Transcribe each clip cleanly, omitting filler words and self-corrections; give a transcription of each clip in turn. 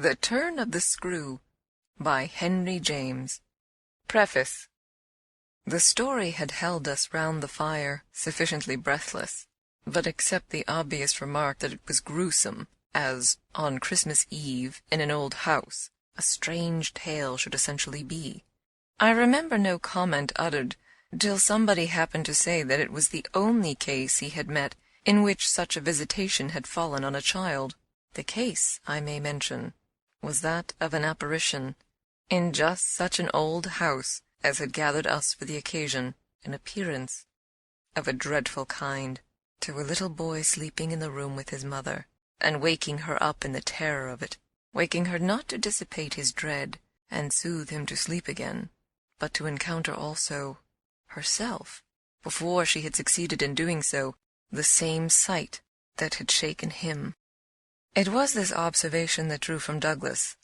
The Turn of the Screw by Henry James. Preface. The story had held us round the fire, sufficiently breathless, but except the obvious remark that it was gruesome, as, on Christmas Eve, in an old house, a strange tale should essentially be, I remember no comment uttered, till somebody happened to say that it was the only case he had met in which such a visitation had fallen on a child. The case, I may mention, was that of an apparition, in just such an old house as had gathered us for the occasion, an appearance of a dreadful kind, to a little boy sleeping in the room with his mother, and waking her up in the terror of it, waking her not to dissipate his dread and soothe him to sleep again, but to encounter also herself, before she had succeeded in doing so, the same sight that had shaken him. It was this observation that drew from Douglas,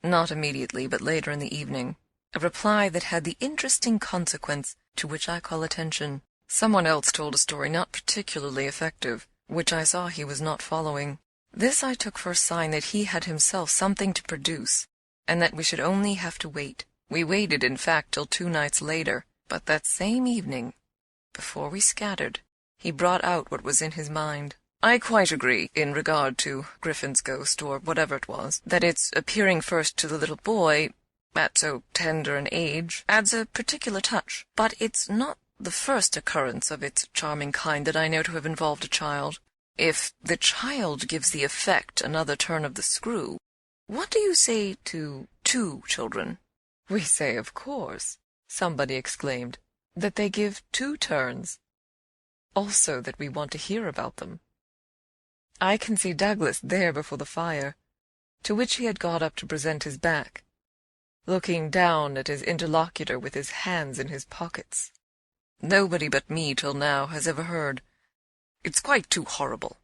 not immediately but later in the evening, a reply that had the interesting consequence to which I call attention. Someone else told a story not particularly effective, which I saw he was not following. This I took for a sign that he had himself something to produce, and that we should only have to wait. We waited, in fact, till 2 nights later, but that same evening, before we scattered, he brought out what was in his mind. I quite agree, in regard to Griffin's ghost, or whatever it was, that its appearing first to the little boy, at so tender an age, adds a particular touch. But it's not the first occurrence of its charming kind that I know to have involved a child. If the child gives the effect another turn of the screw, what do you say to 2 children? We say, of course, somebody exclaimed, that they give 2 turns. Also that we want to hear about them. I can see Douglas there before the fire, to which he had got up to present his back, looking down at his interlocutor with his hands in his pockets. Nobody but me till now has ever heard. It's quite too horrible.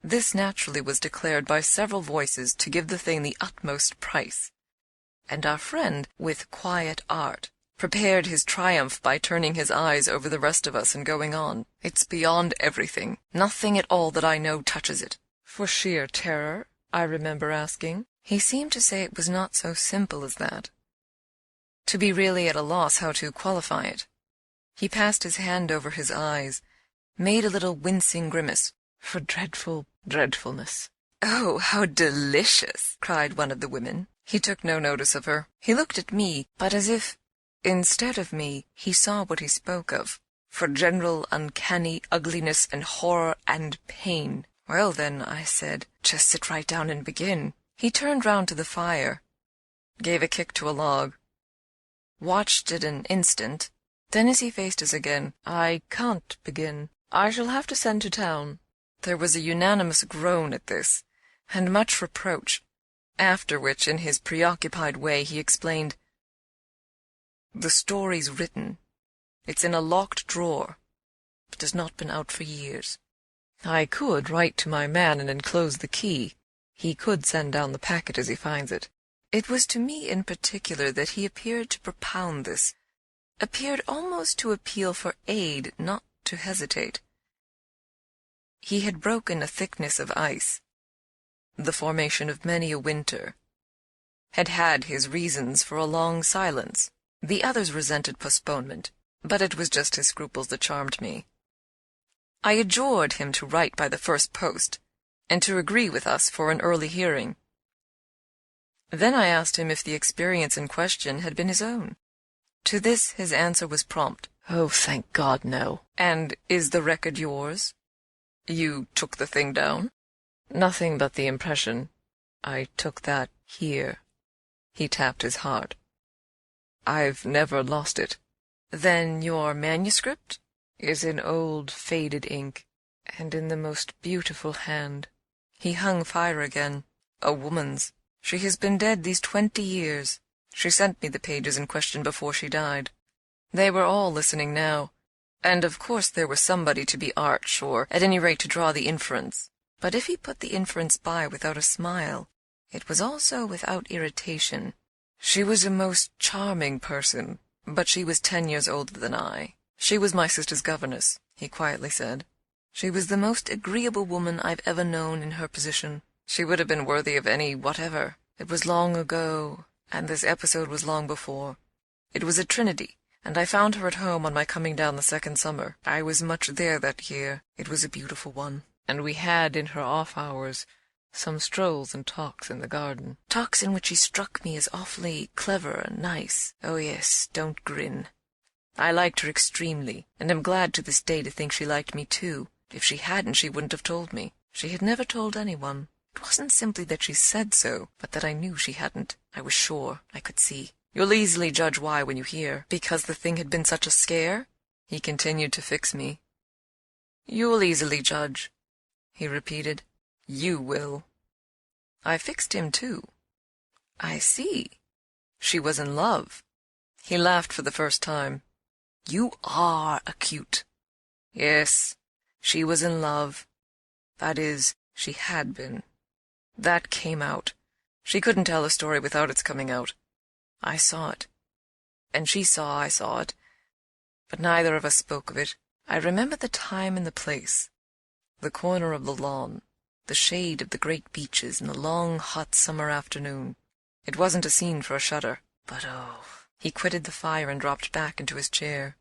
This naturally was declared by several voices to give the thing the utmost price, and our friend, with quiet art, prepared his triumph by turning his eyes over the rest of us and going on. It's beyond everything. Nothing at all that I know touches it. For sheer terror, I remember asking. He seemed to say it was not so simple as that, to be really at a loss how to qualify it. He passed his hand over his eyes, made a little wincing grimace, for dreadfulness. "Oh, how delicious!" cried one of the women. He took no notice of her. He looked at me, but as if, instead of me, he saw what he spoke of, for general uncanny ugliness and horror and pain. "Well, then," I said, "just sit right down and begin." He turned round to the fire, gave a kick to a log, watched it an instant, then as he faced us again, "I can't begin. I shall have to send to town." There was a unanimous groan at this, and much reproach, after which, in his preoccupied way, he explained, "The story's written. It's in a locked drawer, but has not been out for years. I could write to my man and enclose the key. He could send down the packet as he finds it." It was to me in particular that he appeared to propound this, appeared almost to appeal for aid, not to hesitate. He had broken a thickness of ice, the formation of many a winter, had had his reasons for a long silence. The others resented postponement, but it was just his scruples that charmed me. I adjured him to write by the first post, and to agree with us for an early hearing. Then I asked him if the experience in question had been his own. To this his answer was prompt. "Oh, thank God, no." "And is the record yours? You took the thing down?" "Nothing but the impression. I took that here." He tapped his heart. "I've never lost it." "Then your manuscript?" "Is in old faded ink, and in the most beautiful hand." He hung fire again. "A woman's. She has been dead these 20 years. She sent me the pages in question before she died." They were all listening now, and of course there was somebody to be arch, or at any rate to draw the inference. But if he put the inference by without a smile, it was also without irritation. "She was a most charming person, but she was 10 years older than I. She was my sister's governess," he quietly said. "She was the most agreeable woman I've ever known in her position. She would have been worthy of any whatever. It was long ago, and this episode was long before. It was at Trinity, and I found her at home on my coming down the second summer. I was much there that year. It was a beautiful one, and we had, in her off-hours, some strolls and talks in the garden. Talks in which she struck me as awfully clever and nice. Oh yes, don't grin. I liked her extremely, and am glad to this day to think she liked me too. If she hadn't, she wouldn't have told me. She had never told anyone. It wasn't simply that she said so, but that I knew she hadn't. I was sure. I could see. You'll easily judge why when you hear. Because the thing had been such a scare? He continued to fix me. You'll easily judge, he repeated. You will. I fixed him too. I see. She was in love. He laughed for the first time. You are acute. Yes, she was in love. That is, she had been. That came out. She couldn't tell a story without its coming out. I saw it. And she saw I saw it. But neither of us spoke of it. I remember the time and the place. The corner of the lawn. The shade of the great beeches in the long, hot summer afternoon. It wasn't a scene for a shudder. But oh... He quitted the fire and dropped back into his chair.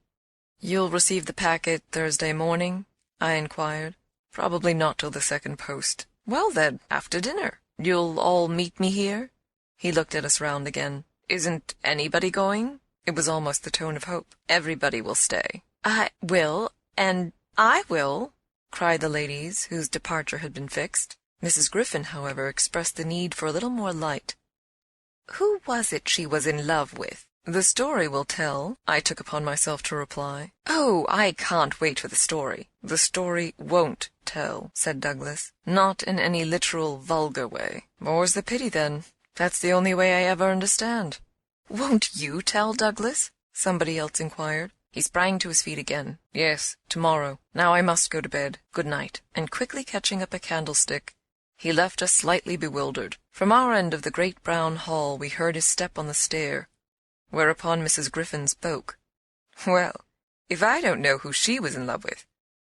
"You'll receive the packet Thursday morning?" I inquired. "Probably not till the second post." "Well, then, after dinner. You'll all meet me here?" He looked at us round again. "Isn't anybody going?" It was almost the tone of hope. "Everybody will stay." "I will, and I will," cried the ladies, whose departure had been fixed. Mrs. Griffin, however, expressed the need for a little more light. "Who was it she was in love with?" "The story will tell," I took upon myself to reply. "Oh, I can't wait for the story." "The story won't tell," said Douglas. "Not in any literal, vulgar way." "More's the pity, then. That's the only way I ever understand." "Won't you tell, Douglas?" somebody else inquired. He sprang to his feet again. "Yes, tomorrow. Now I must go to bed. Good night." And quickly catching up a candlestick, he left us slightly bewildered. From our end of the great brown hall we heard his step on the stair, whereupon Mrs. Griffin spoke. "Well, if I don't know who she was in love with,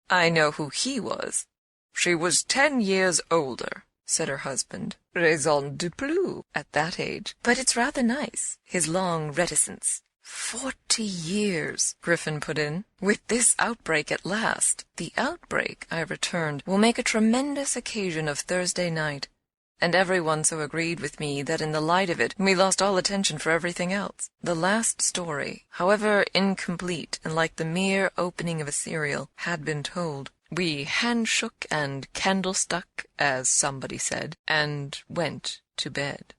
I know who he was." "She was 10 years older," said her husband. "Raison de plus at that age. But it's rather nice, his long reticence." 40 years, Griffin put in, "with this outbreak at last." "The outbreak," I returned, "will make a tremendous occasion of Thursday night." And everyone so agreed with me that in the light of it we lost all attention for everything else. The last story, however incomplete and like the mere opening of a serial, had been told. We hand-shook and candle-stuck, as somebody said, and went to bed.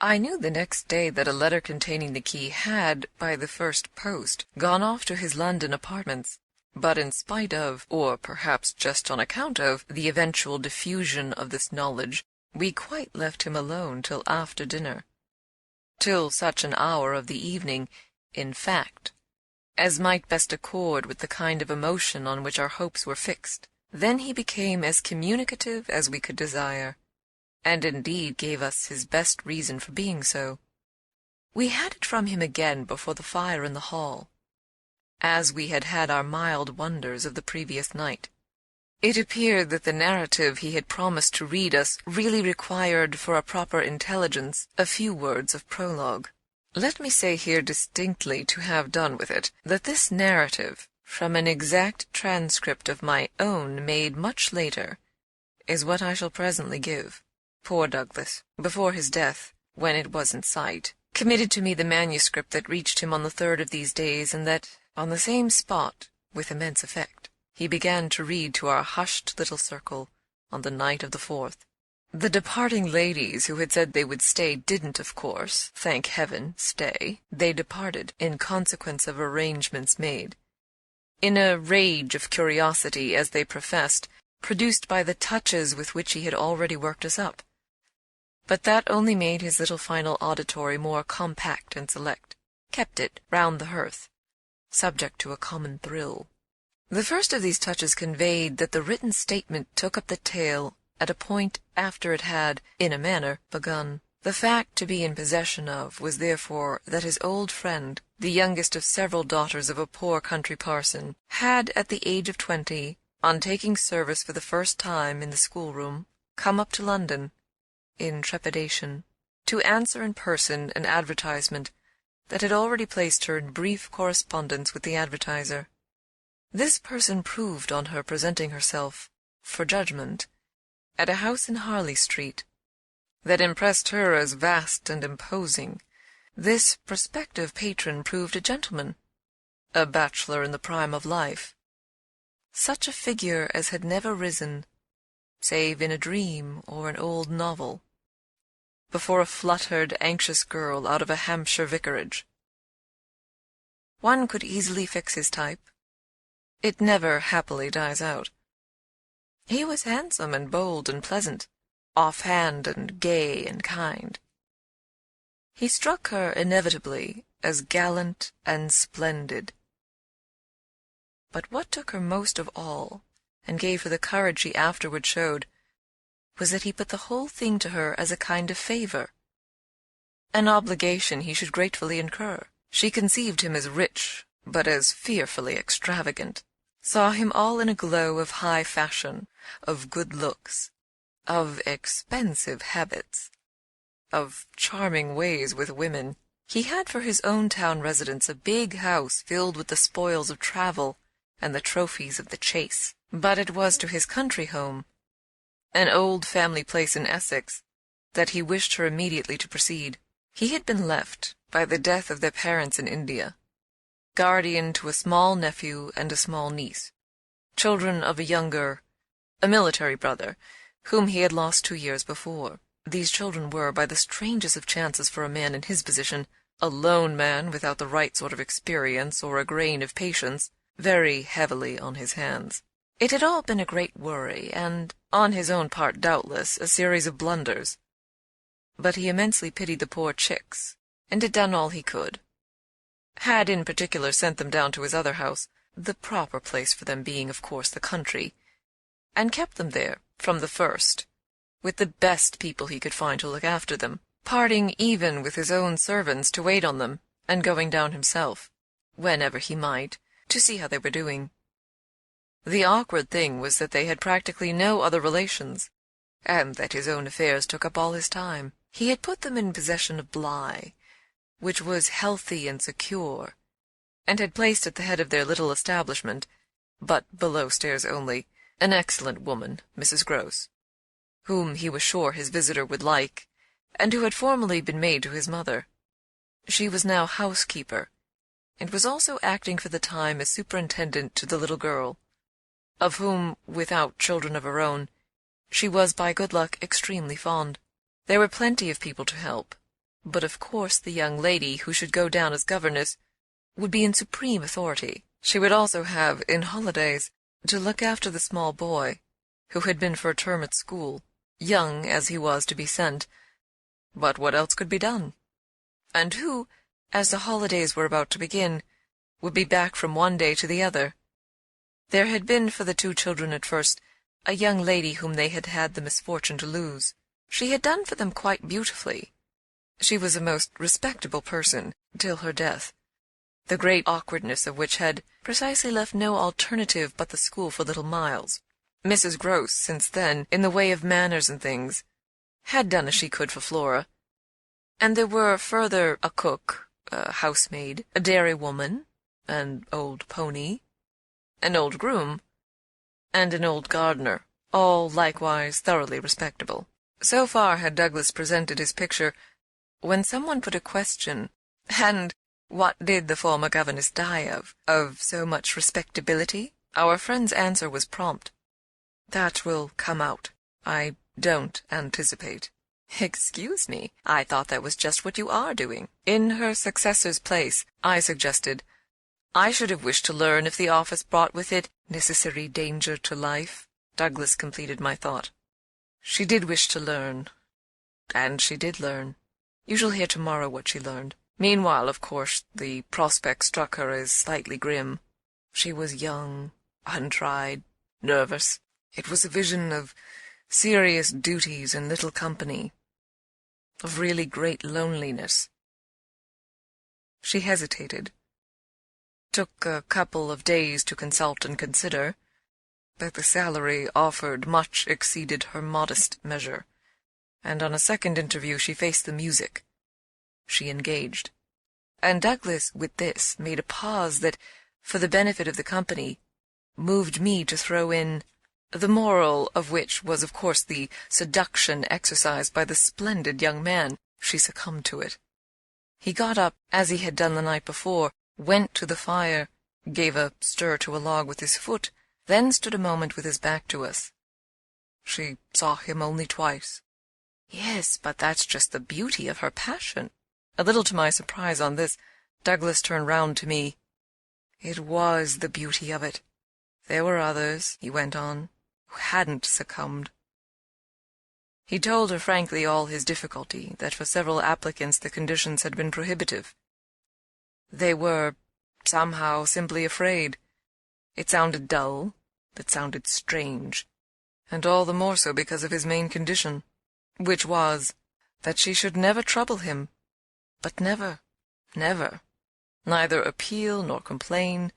I knew the next day that a letter containing the key had, by the first post, gone off to his London apartments. But in spite of, or perhaps just on account of, the eventual diffusion of this knowledge, we quite left him alone till after dinner. Till such an hour of the evening, in fact, as might best accord with the kind of emotion on which our hopes were fixed. Then he became as communicative as we could desire, and indeed gave us his best reason for being so. We had it from him again before the fire in the hall, as we had had our mild wonders of the previous night. It appeared that the narrative he had promised to read us really required for a proper intelligence a few words of prologue. Let me say here distinctly, to have done with it, that this narrative, from an exact transcript of my own made much later, is what I shall presently give. Poor Douglas, before his death, when it was in sight, committed to me the manuscript that reached him on the 3rd of these days, and that, on the same spot, with immense effect, he began to read to our hushed little circle on the night of the 4th. The departing ladies who had said they would stay didn't, of course, thank heaven, stay. They departed, in consequence of arrangements made, in a rage of curiosity, as they professed, produced by the touches with which he had already worked us up. But that only made his little final auditory more compact and select, kept it round the hearth, subject to a common thrill. The first of these touches conveyed that the written statement took up the tale at a point after it had, in a manner, begun. The fact to be in possession of was therefore that his old friend, the youngest of several daughters of a poor country parson, had, at the age of 20, on taking service for the first time in the schoolroom, come up to London, in trepidation, to answer in person an advertisement that had already placed her in brief correspondence with the advertiser. This person proved on her presenting herself, for judgment, at a house in Harley Street, that impressed her as vast and imposing. This prospective patron proved a gentleman, a bachelor in the prime of life, such a figure as had never risen, save in a dream or an old novel, before a fluttered, anxious girl out of a Hampshire vicarage. One could easily fix his type. It never happily dies out. He was handsome and bold and pleasant, off-hand and gay and kind. He struck her inevitably as gallant and splendid. But what took her most of all, and gave her the courage she afterward showed, was that he put the whole thing to her as a kind of favor, an obligation he should gratefully incur. She conceived him as rich, but as fearfully extravagant, saw him all in a glow of high fashion, of good looks, of expensive habits, of charming ways with women. He had for his own town residence a big house filled with the spoils of travel and the trophies of the chase, but it was to his country home, an old family place in Essex, that he wished her immediately to proceed. He had been left, by the death of their parents in India, guardian to a small nephew and a small niece, children of a military brother, whom he had lost 2 years before. These children were, by the strangest of chances for a man in his position, a lone man without the right sort of experience or a grain of patience, very heavily on his hands. It had all been a great worry, and, on his own part doubtless, a series of blunders. But he immensely pitied the poor chicks, and had done all he could. Had in particular sent them down to his other house, the proper place for them being, of course, the country, and kept them there, from the first, with the best people he could find to look after them, parting even with his own servants to wait on them, and going down himself, whenever he might, to see how they were doing. The awkward thing was that they had practically no other relations, and that his own affairs took up all his time. He had put them in possession of Bly, which was healthy and secure, and had placed at the head of their little establishment, but below stairs only, an excellent woman, Mrs. Grose, whom he was sure his visitor would like, and who had formerly been maid to his mother. She was now housekeeper, and was also acting for the time as superintendent to the little girl, of whom, without children of her own, she was by good luck extremely fond. There were plenty of people to help, but of course the young lady who should go down as governess would be in supreme authority. She would also have, in holidays, to look after the small boy, who had been for a term at school, young as he was to be sent, but what else could be done? And who, as the holidays were about to begin, would be back from one day to the other. There had been for the 2 children at first a young lady whom they had had the misfortune to lose. She had done for them quite beautifully. She was a most respectable person, till her death, the great awkwardness of which had precisely left no alternative but the school for little Miles. Mrs. Grose, since then, in the way of manners and things, had done as she could for Flora, and there were further a cook, a housemaid, a dairywoman, an old pony, an old groom, and an old gardener, all likewise thoroughly respectable. So far had Douglas presented his picture, when someone put a question, and what did the former governess die of? Of so much respectability? Our friend's answer was prompt. That will come out. I don't anticipate. Excuse me, I thought that was just what you are doing. In her successor's place, I suggested, I should have wished to learn if the office brought with it necessary danger to life. Douglas completed my thought. She did wish to learn, and she did learn. You shall hear tomorrow what she learned. Meanwhile, of course, the prospect struck her as slightly grim. She was young, untried, nervous. It was a vision of serious duties and little company, of really great loneliness. She hesitated, took a couple of days to consult and consider, but the salary offered much exceeded her modest measure, and on a second interview she faced the music. She engaged. And Douglas, with this, made a pause that, for the benefit of the company, moved me to throw in, the moral of which was of course the seduction exercised by the splendid young man. She succumbed to it. He got up, as he had done the night before, went to the fire, gave a stir to a log with his foot, then stood a moment with his back to us. She saw him only twice. Yes, but that's just the beauty of her passion. A little to my surprise on this, Douglas turned round to me. It was the beauty of it. There were others, he went on, who hadn't succumbed. He told her frankly all his difficulty, that for several applicants the conditions had been prohibitive. They were, somehow, simply afraid. It sounded dull, it sounded strange, and all the more so because of his main condition, which was that she should never trouble him, but never, never, neither appeal nor complain,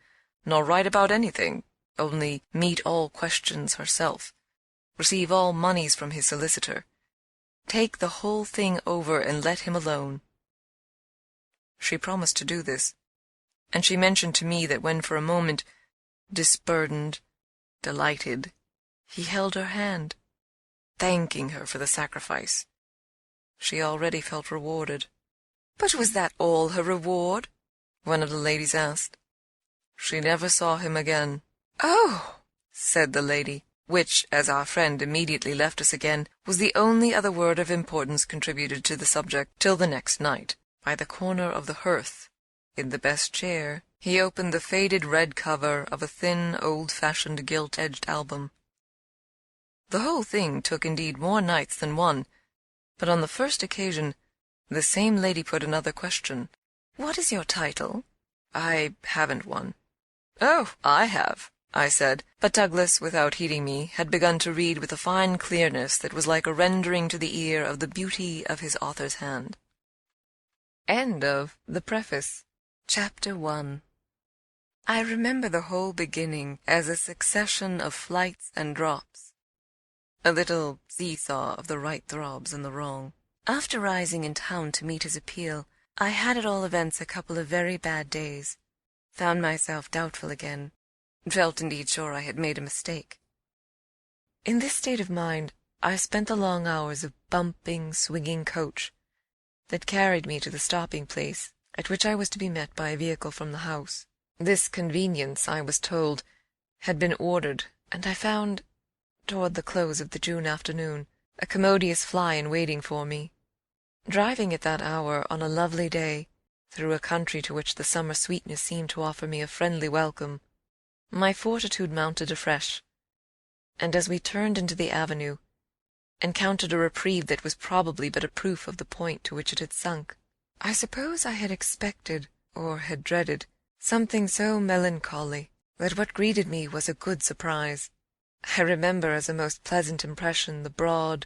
nor write about anything, only meet all questions herself, receive all moneys from his solicitor, take the whole thing over and let him alone. She promised to do this, and she mentioned to me that when for a moment, disburdened, delighted, he held her hand, thanking her for the sacrifice, she already felt rewarded. "But was that all her reward?" one of the ladies asked. "She never saw him again." "Oh!" said the lady, which, as our friend immediately left us again, was the only other word of importance contributed to the subject till the next night. By the corner of the hearth, in the best chair, he opened the faded red cover of a thin, old-fashioned gilt-edged album. The whole thing took indeed more nights than one, but on the first occasion the same lady put another question. "What is your title?" "I haven't one." "Oh, I have," I said, but Douglas, without heeding me, had begun to read with a fine clearness that was like a rendering to the ear of the beauty of his author's hand. End of the Preface. Chapter 1. I remember the whole beginning as a succession of flights and drops, a little seesaw of the right throbs and the wrong. After rising in town to meet his appeal, I had at all events a couple of very bad days, found myself doubtful again, felt indeed sure I had made a mistake. In this state of mind I spent the long hours of bumping, swinging coach that carried me to the stopping place, at which I was to be met by a vehicle from the house. This conveyance, I was told, had been ordered, and I found, toward the close of the June afternoon, a commodious fly in waiting for me. Driving at that hour on a lovely day, through a country to which the summer sweetness seemed to offer me a friendly welcome, my fortitude mounted afresh, and as we turned into the avenue, encountered a reprieve that was probably but a proof of the point to which it had sunk. I suppose I had expected, or had dreaded, something so melancholy that what greeted me was a good surprise. I remember as a most pleasant impression the broad,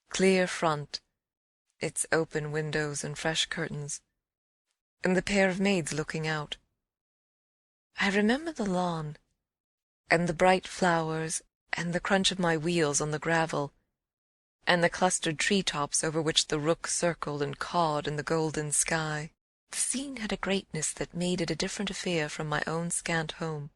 clear front, its open windows and fresh curtains, and the pair of maids looking out. I remember the lawn, and the bright flowers, and the crunch of my wheels on the gravel, and the clustered tree-tops over which the rook circled and cawed in the golden sky. The scene had a greatness that made it a different affair from my own scant home,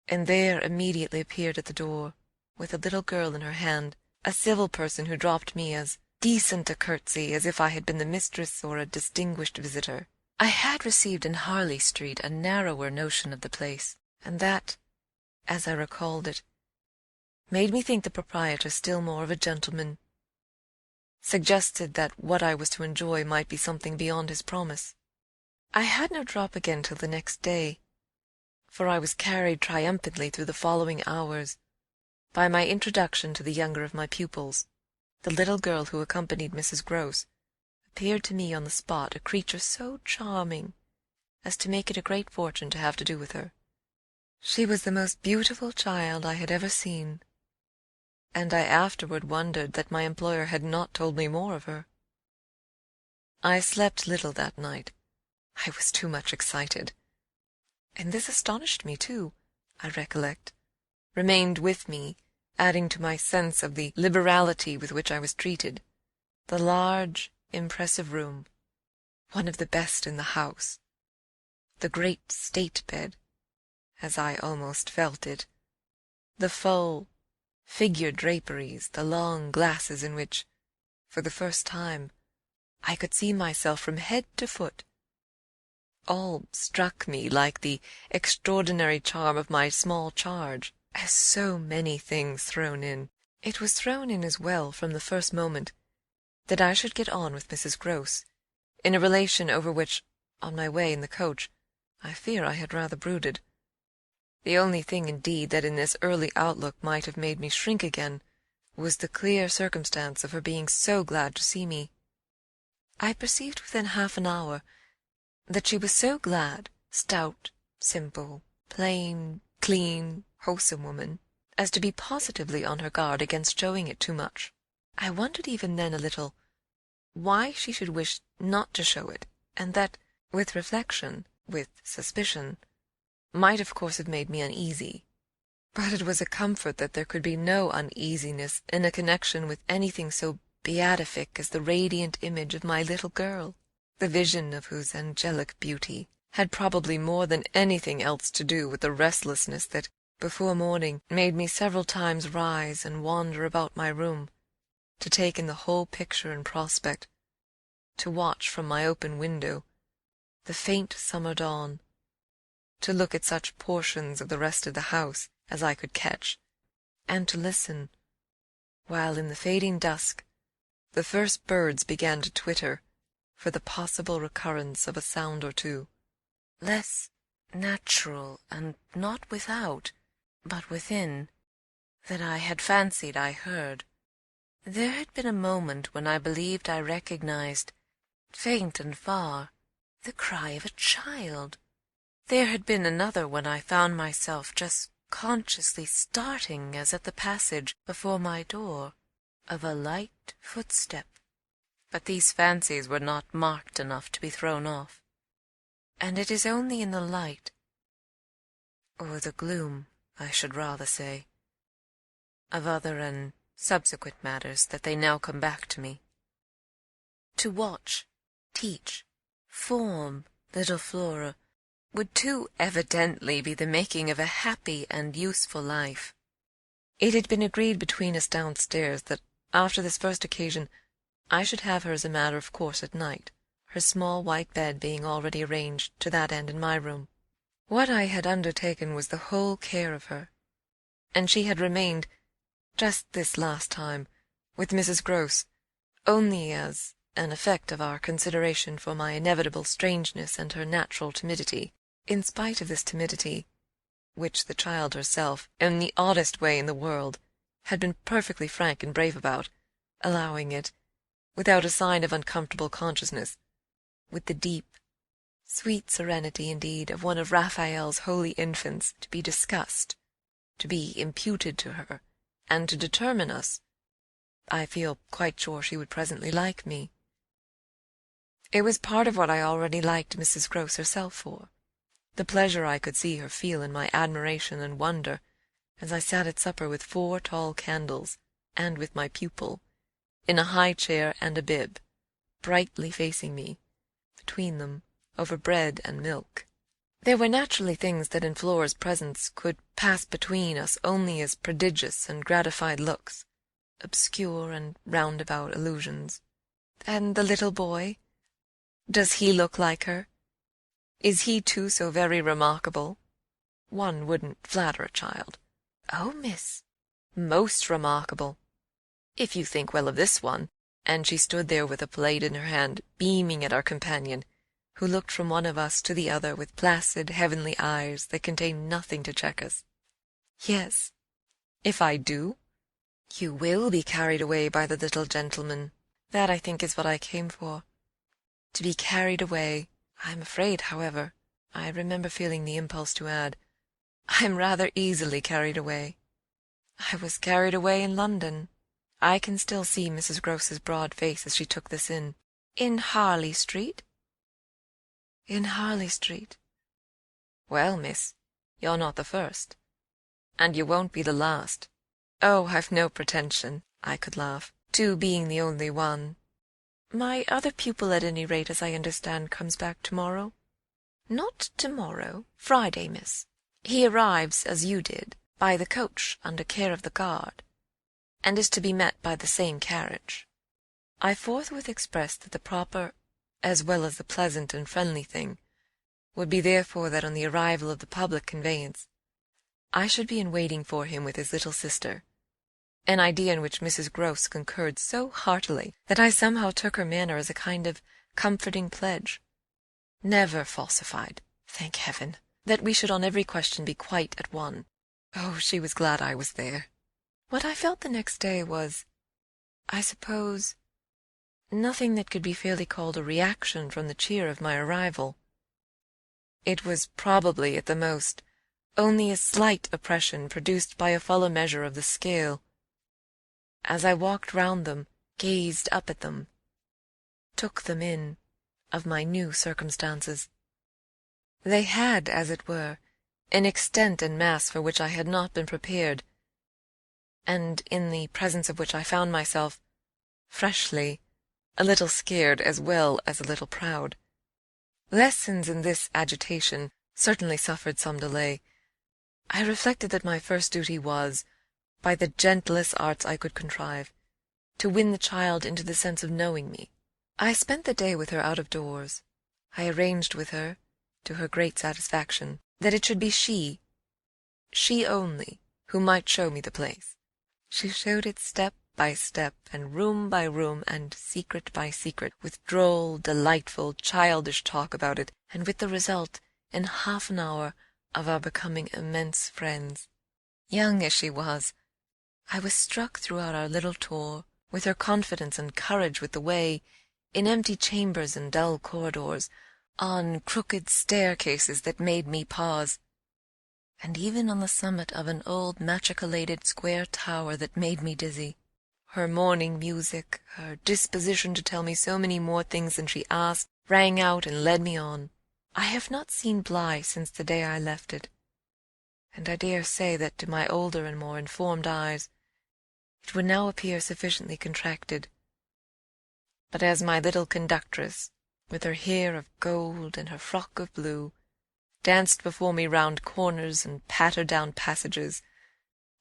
and there immediately appeared at the door, with a little girl in her hand, a civil person who dropped me as decent a curtsy as if I had been the mistress or a distinguished visitor. I had received in Harley Street a narrower notion of the place, and that, as I recalled it, made me think the proprietor still more of a gentleman, suggested that what I was to enjoy might be something beyond his promise. I had no drop again till the next day, for I was carried triumphantly through the following hours by my introduction to the younger of my pupils. The little girl who accompanied Mrs. Grose appeared to me on the spot a creature so charming as to make it a great fortune to have to do with her. She was the most beautiful child I had ever seen, and I afterward wondered that my employer had not told me more of her. I slept little that night. I was too much excited, and this astonished me too, I recollect, remained with me, adding to my sense of the liberality with which I was treated, The large, impressive room, one of the best in the house. The great state bed, as I almost felt it. The full, figured draperies, the long glasses in which, for the first time, I could see myself from head to foot. All struck me like the extraordinary charm of my small charge, as so many things thrown in. It was thrown in as well from the first moment that I should get on with Mrs. Grose, in a relation over which, on my way in the coach, I fear I had rather brooded. The only thing, indeed, that in this early outlook might have made me shrink again was the clear circumstance of her being so glad to see me. I perceived within half an hour that she was so glad, stout, simple, plain, clean, wholesome woman, as to be positively on her guard against showing it too much. I wondered even then a little why she should wish not to show it, and that, with reflection, with suspicion, might of course have made me uneasy. But it was a comfort that there could be no uneasiness in a connection with anything so beatific as the radiant image of my little girl, the vision of whose angelic beauty had probably more than anything else to do with the restlessness that, before morning, made me several times rise and wander about my room, to take in the whole picture and prospect, to watch from my open window the faint summer dawn, to look at such portions of the rest of the house as I could catch, and to listen, while in the fading dusk the first birds began to twitter, for the possible recurrence of a sound or two, less natural and not without, but within, that I had fancied I heard. There had been a moment when I believed I recognized, faint and far, the cry of a child. There had been another when I found myself just consciously starting as at the passage before my door of a light footstep. But these fancies were not marked enough to be thrown off, and it is only in the light, or the gloom, I should rather say, of other and subsequent matters that they now come back to me. To watch, teach, form little Flora would too evidently be the making of a happy and useful life. It had been agreed between us downstairs that after this first occasion I should have her as a matter of course at night, her small white bed being already arranged to that end in my room. What I had undertaken was the whole care of her, and she had remained, just this last time, with Mrs. Grose, only as an effect of our consideration for my inevitable strangeness and her natural timidity. In spite of this timidity, which the child herself, in the oddest way in the world, had been perfectly frank and brave about, allowing it, without a sign of uncomfortable consciousness, with the deep, sweet serenity, indeed, of one of Raphael's holy infants, to be discussed, to be imputed to her, and to determine us, I feel quite sure she would presently like me. It was part of what I already liked Mrs. Grose herself for, the pleasure I could see her feel in my admiration and wonder, as I sat at supper with 4 tall candles, and with my pupil, in a high chair and a bib, brightly facing me, between them, over bread and milk. There were naturally things that in Flora's presence could pass between us only as prodigious and gratified looks, obscure and roundabout allusions. And the little boy? Does he look like her? Is he too so very remarkable? One wouldn't flatter a child. Oh, miss, most remarkable, if you think well of this one. And she stood there with a plate in her hand, beaming at our companion, who looked from one of us to the other with placid, heavenly eyes that contained nothing to check us. Yes, if I do, you will be carried away by the little gentleman. That, I think, is what I came for. To be carried away. I am afraid, however, I remember feeling the impulse to add, I am rather easily carried away. I was carried away in London. I can still see Mrs. Grose's broad face as she took this in. In Harley Street? In Harley Street. Well, miss, you're not the first, and you won't be the last. Oh, I've no pretension, I could laugh, to being the only one. My other pupil, at any rate, as I understand, comes back tomorrow." "Not tomorrow. Friday, miss. He arrives, as you did, by the coach under care of the guard, and is to be met by the same carriage." I forthwith expressed that the proper, as well as the pleasant and friendly thing, would be therefore that on the arrival of the public conveyance I should be in waiting for him with his little sister, an idea in which Mrs. Grose concurred so heartily that I somehow took her manner as a kind of comforting pledge, never falsified, thank heaven, that we should on every question be quite at one. Oh, she was glad I was there. What I felt the next day was, I suppose, nothing that could be fairly called a reaction from the cheer of my arrival. It was probably, at the most, only a slight oppression produced by a fuller measure of the scale. As I walked round them, gazed up at them, took them in, of my new circumstances, they had, as it were, an extent and mass for which I had not been prepared, and in the presence of which I found myself, freshly, a little scared as well as a little proud. Lessons in this agitation certainly suffered some delay. I reflected that my first duty was, by the gentlest arts I could contrive, to win the child into the sense of knowing me. I spent the day with her out of doors. I arranged with her, to her great satisfaction, that it should be she only, who might show me the place. She showed it step by step, and room by room, and secret by secret, with droll, delightful, childish talk about it, and with the result, in half an hour, of our becoming immense friends. Young as she was, I was struck throughout our little tour with her confidence and courage with the way, in empty chambers and dull corridors, on crooked staircases that made me pause, and even on the summit of an old machicolated square tower that made me dizzy. Her morning music, her disposition to tell me so many more things than she asked, rang out and led me on. I have not seen Bly since the day I left it, and I dare say that to my older and more informed eyes it would now appear sufficiently contracted. But as my little conductress, with her hair of gold and her frock of blue, danced before me round corners and pattered down passages,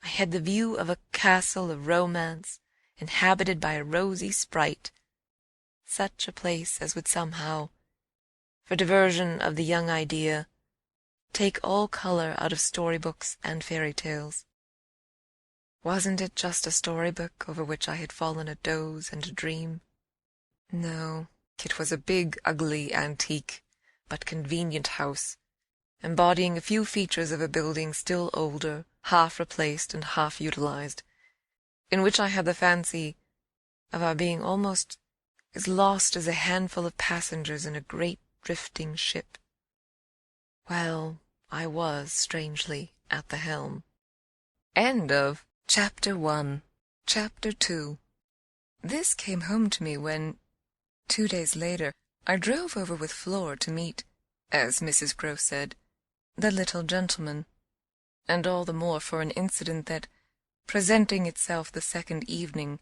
I had the view of a castle of romance inhabited by a rosy sprite, such a place as would somehow, for diversion of the young idea, take all colour out of story-books and fairy-tales. Wasn't it just a story-book over which I had fallen a doze and a dream? No, it was a big, ugly, antique, but convenient house, embodying a few features of a building still older, half replaced and half utilized, in which I had the fancy of our being almost as lost as a handful of passengers in a great drifting ship. Well, I was, strangely, at the helm. End of Chapter 1. Chapter 2. This came home to me when, 2 days later, I drove over with Flora to meet, as Mrs. Grose said, the little gentleman, and all the more for an incident that, presenting itself the second evening,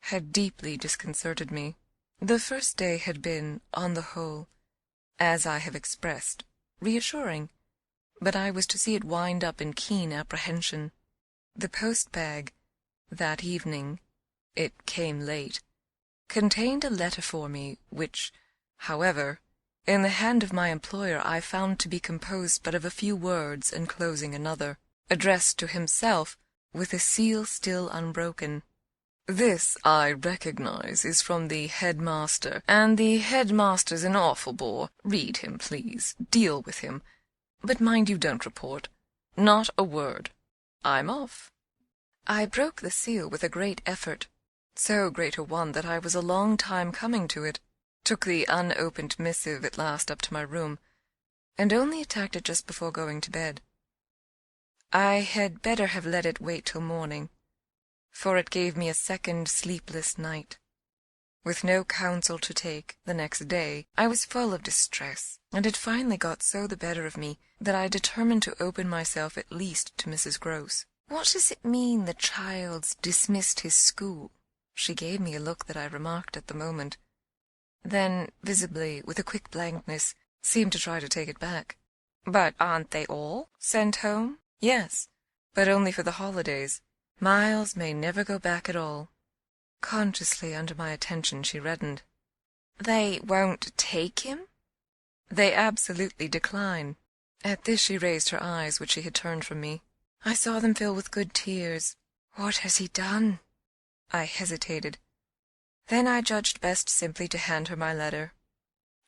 had deeply disconcerted me. The first day had been, on the whole, as I have expressed, reassuring, but I was to see it wind up in keen apprehension. The post-bag, that evening, it came late, contained a letter for me, which, however, in the hand of my employer I found to be composed but of a few words enclosing another, addressed to himself, with a seal still unbroken. "This, I recognize, is from the headmaster, and the headmaster's an awful bore. Read him, please. Deal with him. But mind you don't report. Not a word. I'm off." I broke the seal with a great effort, so great a one that I was a long time coming to it, took the unopened missive at last up to my room, and only attacked it just before going to bed. I had better have let it wait till morning, for it gave me a second sleepless night. With no counsel to take, the next day, I was full of distress, and it finally got so the better of me that I determined to open myself at least to Mrs. Grose. "What does it mean the child's dismissed his school?" She gave me a look that I remarked at the moment. Then, visibly, with a quick blankness, seemed to try to take it back. "But aren't they all sent home?" "Yes, but only for the holidays. Miles may never go back at all." Consciously under my attention she reddened. "They won't take him?" "They absolutely decline." At this she raised her eyes, which she had turned from me. I saw them fill with good tears. "What has he done?" I hesitated. Then I judged best simply to hand her my letter,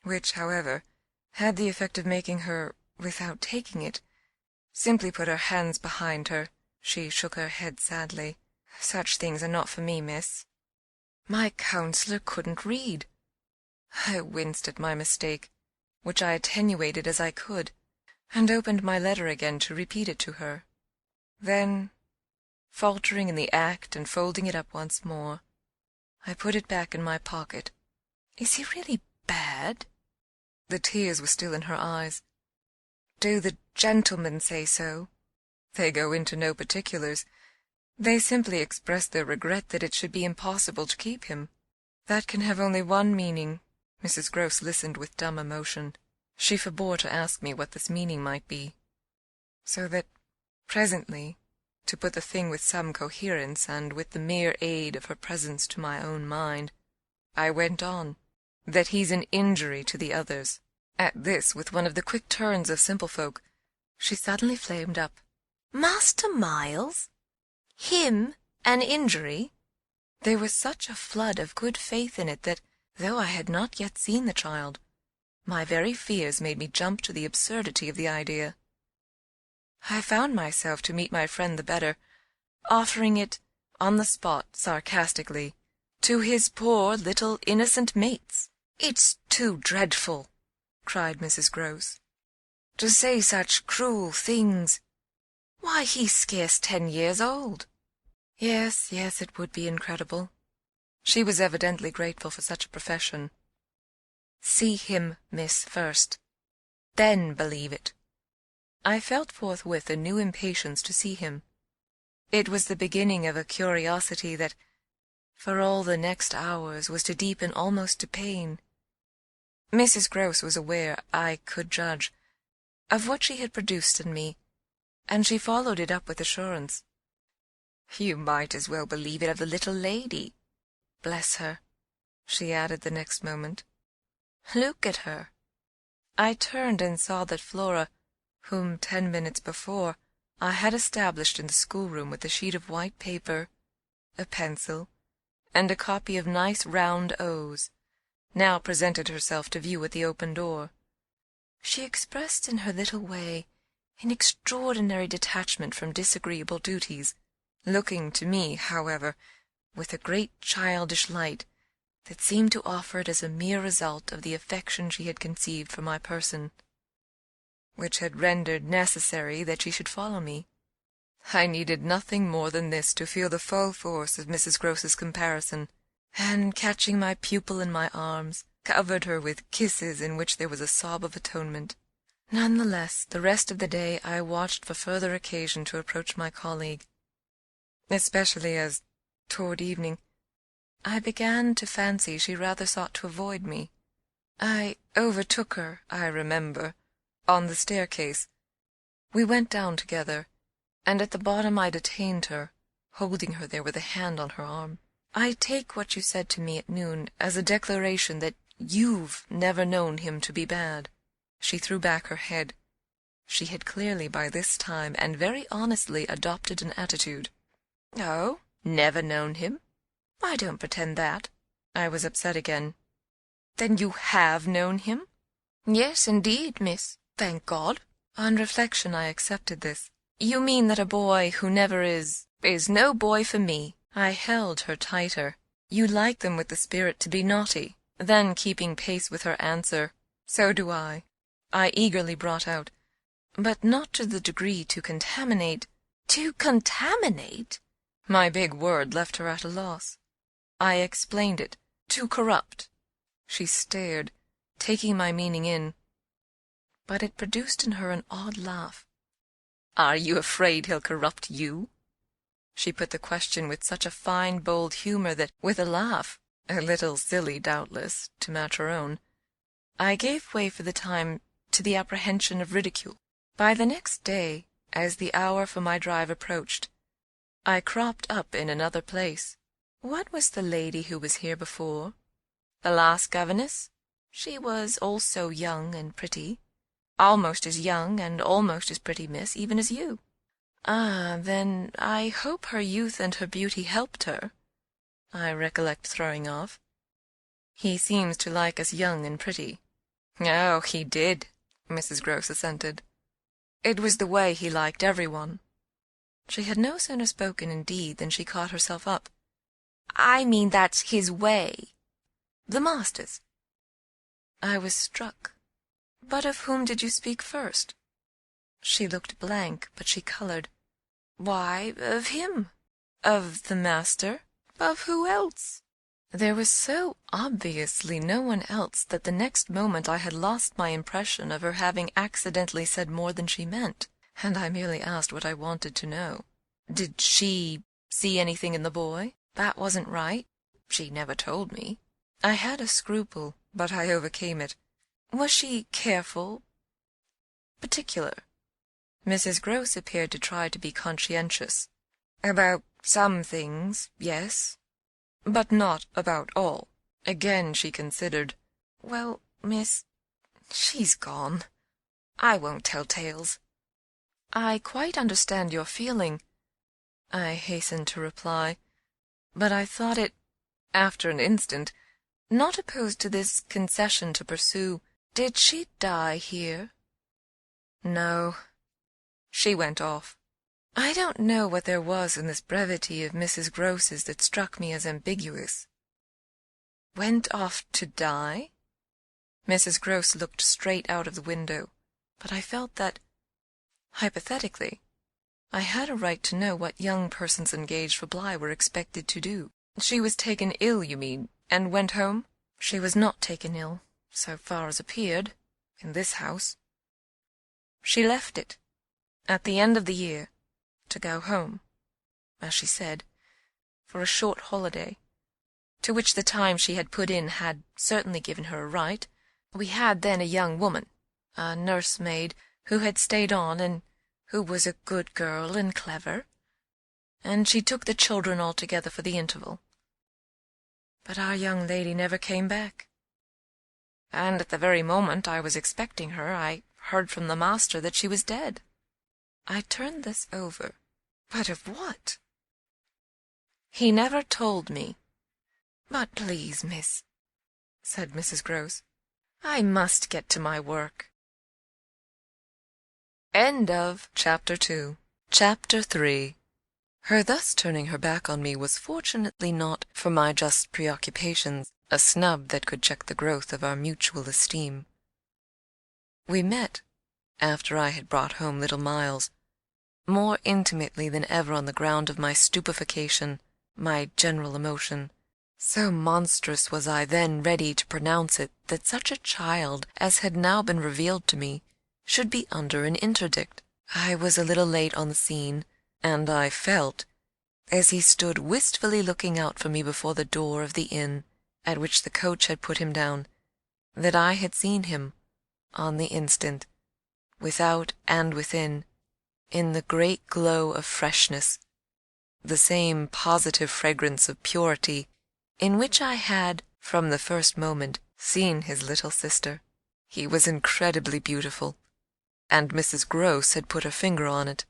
which, however, had the effect of making her, without taking it, simply put her hands behind her. She shook her head sadly. "Such things are not for me, miss." My counselor couldn't read. I winced at my mistake, which I attenuated as I could, and opened my letter again to repeat it to her. Then, faltering in the act and folding it up once more, I put it back in my pocket. "Is he really bad?" The tears were still in her eyes. "Do the gentlemen say so?" "They go into no particulars. They simply express their regret that it should be impossible to keep him. That can have only one meaning." Mrs. Grose listened with dumb emotion. She forbore to ask me what this meaning might be, so that, presently, to put the thing with some coherence, and with the mere aid of her presence to my own mind, I went on, "that he's an injury to the others." At this, with one of the quick turns of simple folk, she suddenly flamed up. "Master Miles? Him an injury?" There was such a flood of good faith in it that, though I had not yet seen the child, my very fears made me jump to the absurdity of the idea. I found myself, to meet my friend the better, offering it, on the spot, sarcastically, to his poor little innocent mates. "It's too dreadful," cried Mrs. Grose, "to say such cruel things. Why, he's scarce 10 years old." Yes, it would be incredible. She was evidently grateful for such a profession. "See him, miss, first. Then believe it." I felt forthwith a new impatience to see him. It was the beginning of a curiosity that, for all the next hours, was to deepen almost to pain. Mrs. Grose was aware, I could judge, of what she had produced in me, and she followed it up with assurance. "You might as well believe it of the little lady. Bless her," she added the next moment. "Look at her." I turned and saw that Flora, whom 10 minutes before I had established in the schoolroom with a sheet of white paper, a pencil, and a copy of nice round O's, now presented herself to view at the open door. She expressed in her little way an extraordinary detachment from disagreeable duties, looking to me, however, with a great childish light that seemed to offer it as a mere result of the affection she had conceived for my person, which had rendered necessary that she should follow me. I needed nothing more than this to feel the full force of Mrs. Grose's comparison, and, catching my pupil in my arms, covered her with kisses in which there was a sob of atonement. None the less, the rest of the day I watched for further occasion to approach my colleague, especially as, toward evening, I began to fancy she rather sought to avoid me. I overtook her, I remember, on the staircase. We went down together, and at the bottom I detained her, holding her there with a hand on her arm. "I take what you said to me at noon as a declaration that you've never known him to be bad." She threw back her head. She had clearly by this time, and very honestly, adopted an attitude. "Oh, never known him? I don't pretend that." I was upset again. "Then you have known him?" "Yes, indeed, miss. Thank God." On reflection I accepted this. "You mean that a boy who never is no boy for me." I held her tighter. "You like them with the spirit to be naughty." Then, keeping pace with her answer, "So do I," I eagerly brought out, "but not to the degree to contaminate—" "To contaminate?" My big word left her at a loss. I explained it. "To corrupt." She stared, taking my meaning in, but it produced in her an odd laugh. "Are you afraid he'll corrupt you?" She put the question with such a fine, bold humor that, with a laugh, a little silly, doubtless, to match her own, I gave way for the time to the apprehension of ridicule. By the next day, as the hour for my drive approached, I cropped up in another place. What was the lady who was here before? The last governess? She was also young and pretty. Almost as young and almost as pretty, miss, even as you. Ah, then I hope her youth and her beauty helped her. I recollect throwing off. He seems to like us young and pretty. Oh, he did, Mrs. Grose assented. It was the way he liked everyone. She had no sooner spoken, indeed, than she caught herself up. I mean that's his way. The master's. I was struck. But of whom did you speak first? She looked blank, but she coloured. Why, of him. Of the master? Of who else? There was so obviously no one else that the next moment I had lost my impression of her having accidentally said more than she meant, and I merely asked what I wanted to know. Did she see anything in the boy? That wasn't right. She never told me. I had a scruple, but I overcame it. Was she careful? Particular? Mrs. Grose appeared to try to be conscientious. About some things, yes, but not about all. Again she considered. Well, miss, she's gone. I won't tell tales. I quite understand your feeling, I hastened to reply, but I thought it, after an instant, not opposed to this concession to pursue. Did she die here? No. She went off. I don't know what there was in this brevity of Mrs. Grose's that struck me as ambiguous. Went off to die? Mrs. Grose looked straight out of the window, but I felt that, hypothetically, I had a right to know what young persons engaged for Bly were expected to do. She was taken ill, you mean, and went home? She was not taken ill, so far as appeared, in this house. She left it, at the end of the year, to go home, as she said, for a short holiday, to which the time she had put in had certainly given her a right. We had then a young woman, a nursemaid, who had stayed on, and who was a good girl and clever, and she took the children altogether for the interval. But our young lady never came back. And at the very moment I was expecting her, I heard from the master that she was dead. I turned this over. But of what? He never told me. But please, miss, said Mrs. Grose, I must get to my work. End of Chapter 2. Chapter 3. Her thus turning her back on me was fortunately not, for my just preoccupations, a snub that could check the growth of our mutual esteem. We met, after I had brought home little Miles, more intimately than ever on the ground of my stupefaction, my general emotion. So monstrous was I then ready to pronounce it that such a child as had now been revealed to me should be under an interdict. I was a little late on the scene, and I felt, as he stood wistfully looking out for me before the door of the inn at which the coach had put him down, that I had seen him, on the instant, without and within, in the great glow of freshness, the same positive fragrance of purity in which I had, from the first moment, seen his little sister. He was incredibly beautiful, and Mrs. Grose had put her finger on it.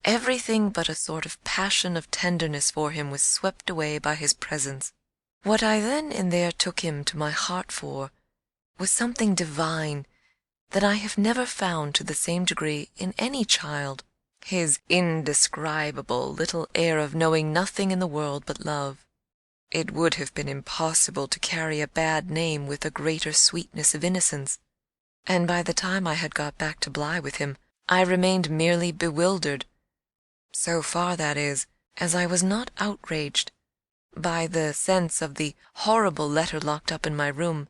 Everything but a sort of passion of tenderness for him was swept away by his presence. What I then and there took him to my heart for was something divine that I have never found to the same degree in any child. His indescribable little air of knowing nothing in the world but love. It would have been impossible to carry a bad name with a greater sweetness of innocence, and by the time I had got back to Bly with him, I remained merely bewildered, so far, that is, as I was not outraged by the sense of the horrible letter locked up in my room,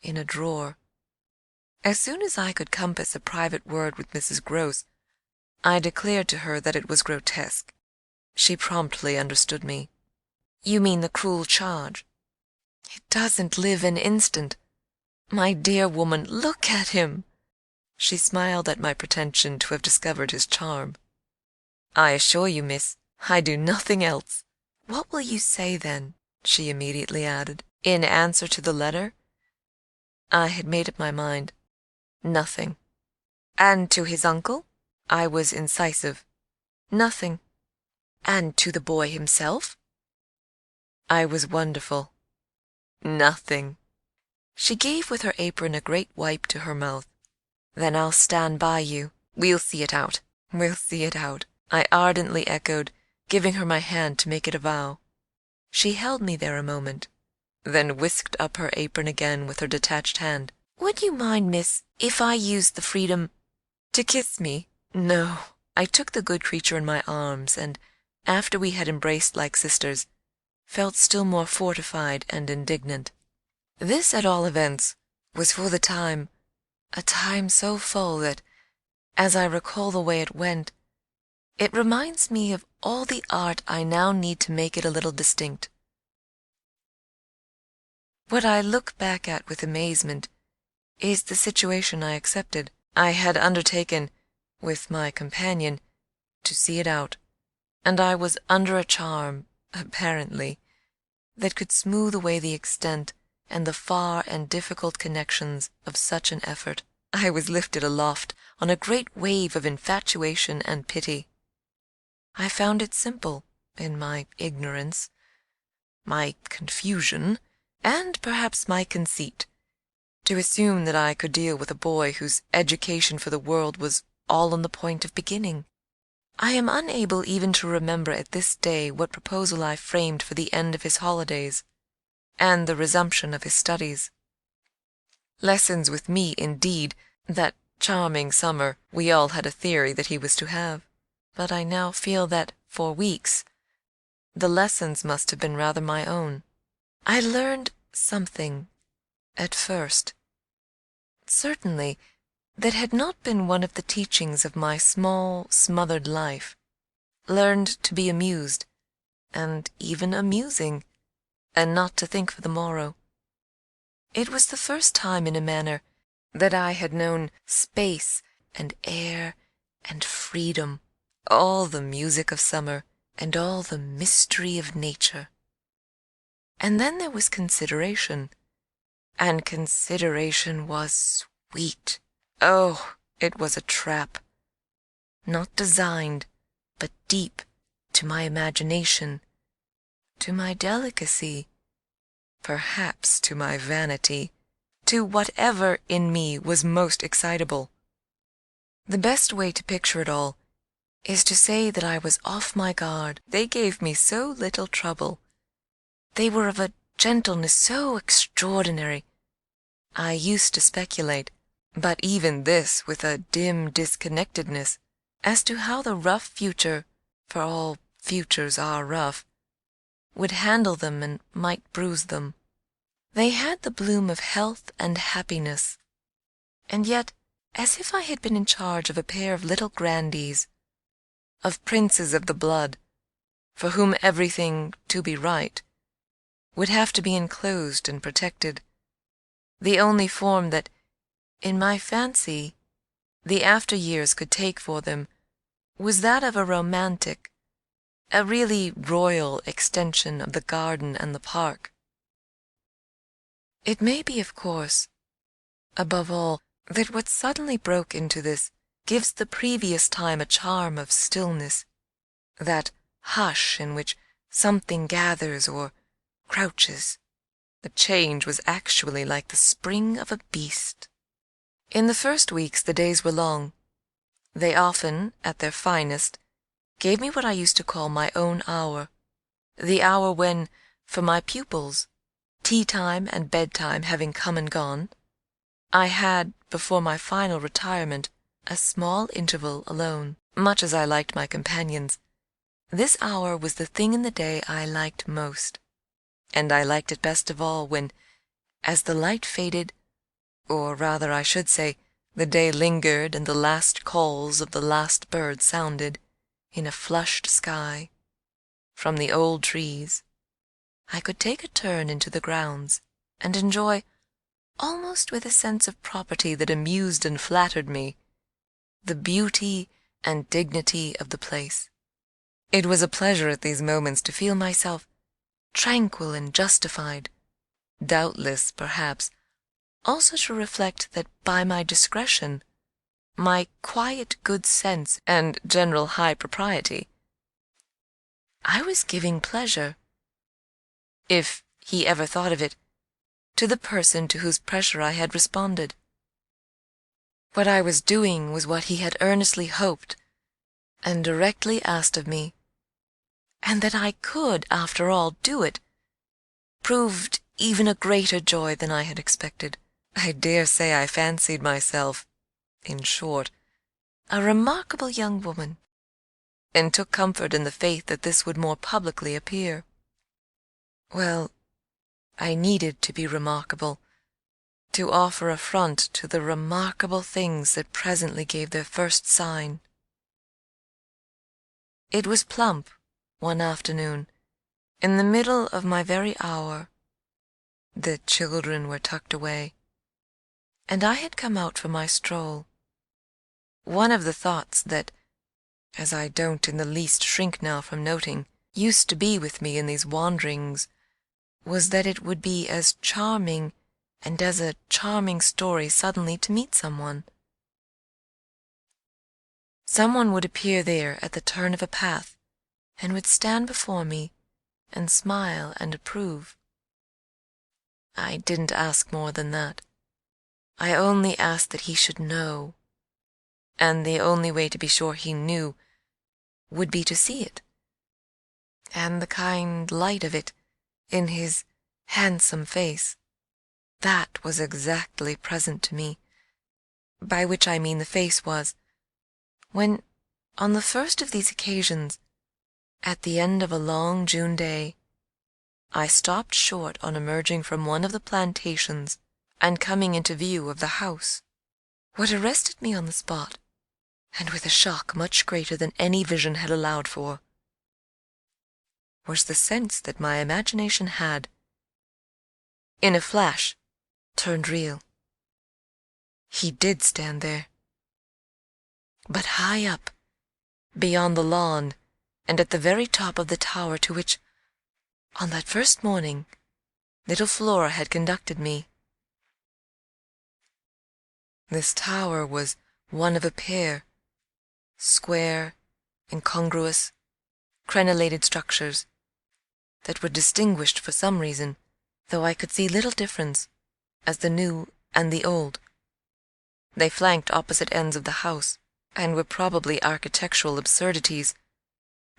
in a drawer. As soon as I could compass a private word with Mrs. Grose, I declared to her that it was grotesque. She promptly understood me. You mean the cruel charge? He doesn't live an instant. My dear woman, look at him." She smiled at my pretension to have discovered his charm. "I assure you, miss, I do nothing else." "What will you say, then?" she immediately added, "in answer to the letter?" I had made up my mind. Nothing. "And to his uncle?" I was incisive. Nothing. "And to the boy himself?" I was wonderful. Nothing. She gave with her apron a great wipe to her mouth. "Then I'll stand by you. We'll see it out. We'll see it out," I ardently echoed, giving her my hand to make it a vow. She held me there a moment, then whisked up her apron again with her detached hand. "Would you mind, miss, if I used the freedom—" "To kiss me? No." I took the good creature in my arms, and, after we had embraced like sisters, felt still more fortified and indignant. This, at all events, was for the time, a time so full that, as I recall the way it went, it reminds me of all the art I now need to make it a little distinct. What I look back at with amazement is the situation I accepted. I had undertaken, with my companion, to see it out, and I was under a charm, apparently, that could smooth away the extent and the far and difficult connections of such an effort. I was lifted aloft on a great wave of infatuation and pity. I found it simple, in my ignorance, my confusion, and perhaps my conceit, to assume that I could deal with a boy whose education for the world was all on the point of beginning. I am unable even to remember at this day what proposal I framed for the end of his holidays, and the resumption of his studies. Lessons with me, indeed, that charming summer, we all had a theory that he was to have, but I now feel that, for weeks, the lessons must have been rather my own. I learned something, at first, certainly, that had not been one of the teachings of my small, smothered life, learned to be amused, and even amusing, and not to think for the morrow. It was the first time, in a manner, that I had known space and air and freedom, all the music of summer, and all the mystery of nature. And then there was consideration, and consideration was sweet. Oh, it was a trap, not designed, but deep, to my imagination, to my delicacy, perhaps to my vanity, to whatever in me was most excitable. The best way to picture it all is to say that I was off my guard. They gave me so little trouble. They were of a gentleness so extraordinary. I used to speculate, but even this with a dim disconnectedness, as to how the rough future, for all futures are rough, would handle them and might bruise them. They had the bloom of health and happiness, and yet, as if I had been in charge of a pair of little grandees, of princes of the blood, for whom everything, to be right, would have to be enclosed and protected, the only form that, in my fancy, the after years could take for them was that of a romantic, a really royal extension of the garden and the park. It may be, of course, above all, that what suddenly broke into this gives the previous time a charm of stillness, that hush in which something gathers or crouches. The change was actually like the spring of a beast. In the first weeks the days were long. They often, at their finest, gave me what I used to call my own hour, the hour when, for my pupils, tea-time and bedtime having come and gone, I had, before my final retirement, a small interval alone. Much as I liked my companions, this hour was the thing in the day I liked most, and I liked it best of all when, as the light faded, or rather I should say, the day lingered and the last calls of the last bird sounded, in a flushed sky, from the old trees, I could take a turn into the grounds and enjoy, almost with a sense of property that amused and flattered me, the beauty and dignity of the place. It was a pleasure at these moments to feel myself tranquil and justified, doubtless, perhaps, also to reflect that by my discretion, my quiet good sense, and general high propriety, I was giving pleasure, if he ever thought of it, to the person to whose pressure I had responded. What I was doing was what he had earnestly hoped and directly asked of me, and that I could, after all, do it, proved even a greater joy than I had expected. I dare say I fancied myself, in short, a remarkable young woman, and took comfort in the faith that this would more publicly appear. Well, I needed to be remarkable, to offer a front to the remarkable things that presently gave their first sign. It was plump, one afternoon, in the middle of my very hour. The children were tucked away, and I had come out for my stroll. One of the thoughts that, as I don't in the least shrink now from noting, used to be with me in these wanderings, was that it would be as charming and as a charming story suddenly to meet someone. Someone would appear there at the turn of a path, and would stand before me and smile and approve. I didn't ask more than that. I only asked that he should know, and the only way to be sure he knew would be to see it, and the kind light of it in his handsome face. That was exactly present to me, by which I mean the face was, when, on the first of these occasions, at the end of a long June day, I stopped short on emerging from one of the plantations and coming into view of the house. What arrested me on the spot, and with a shock much greater than any vision had allowed for, was the sense that my imagination had, in a flash, turned real. He did stand there, but high up, beyond the lawn, and at the very top of the tower to which, on that first morning, little Flora had conducted me. This tower was one of a pair, square, incongruous, crenellated structures, that were distinguished for some reason, though I could see little difference, as the new and the old. They flanked opposite ends of the house, and were probably architectural absurdities,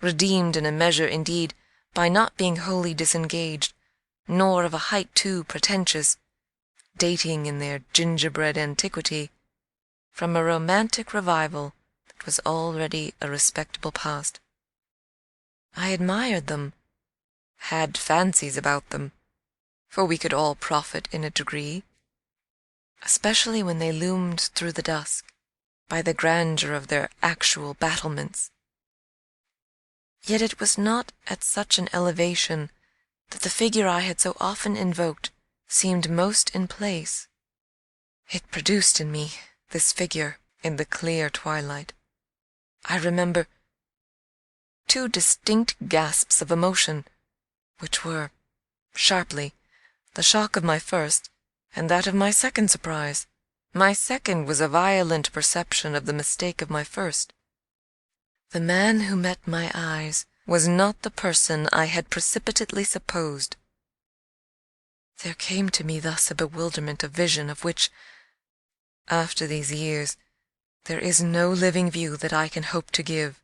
redeemed in a measure, indeed, by not being wholly disengaged, nor of a height too pretentious, dating in their gingerbread antiquity from a romantic revival that was already a respectable past. I admired them, had fancies about them, for we could all profit in a degree, especially when they loomed through the dusk, by the grandeur of their actual battlements. Yet it was not at such an elevation that the figure I had so often invoked seemed most in place. It produced in me, this figure, in the clear twilight, I remember, two distinct gasps of emotion, which were, sharply, the shock of my first and that of my second surprise. My second was a violent perception of the mistake of my first. The man who met my eyes was not the person I had precipitately supposed. There came to me thus a bewilderment of vision of which, after these years, there is no living view that I can hope to give.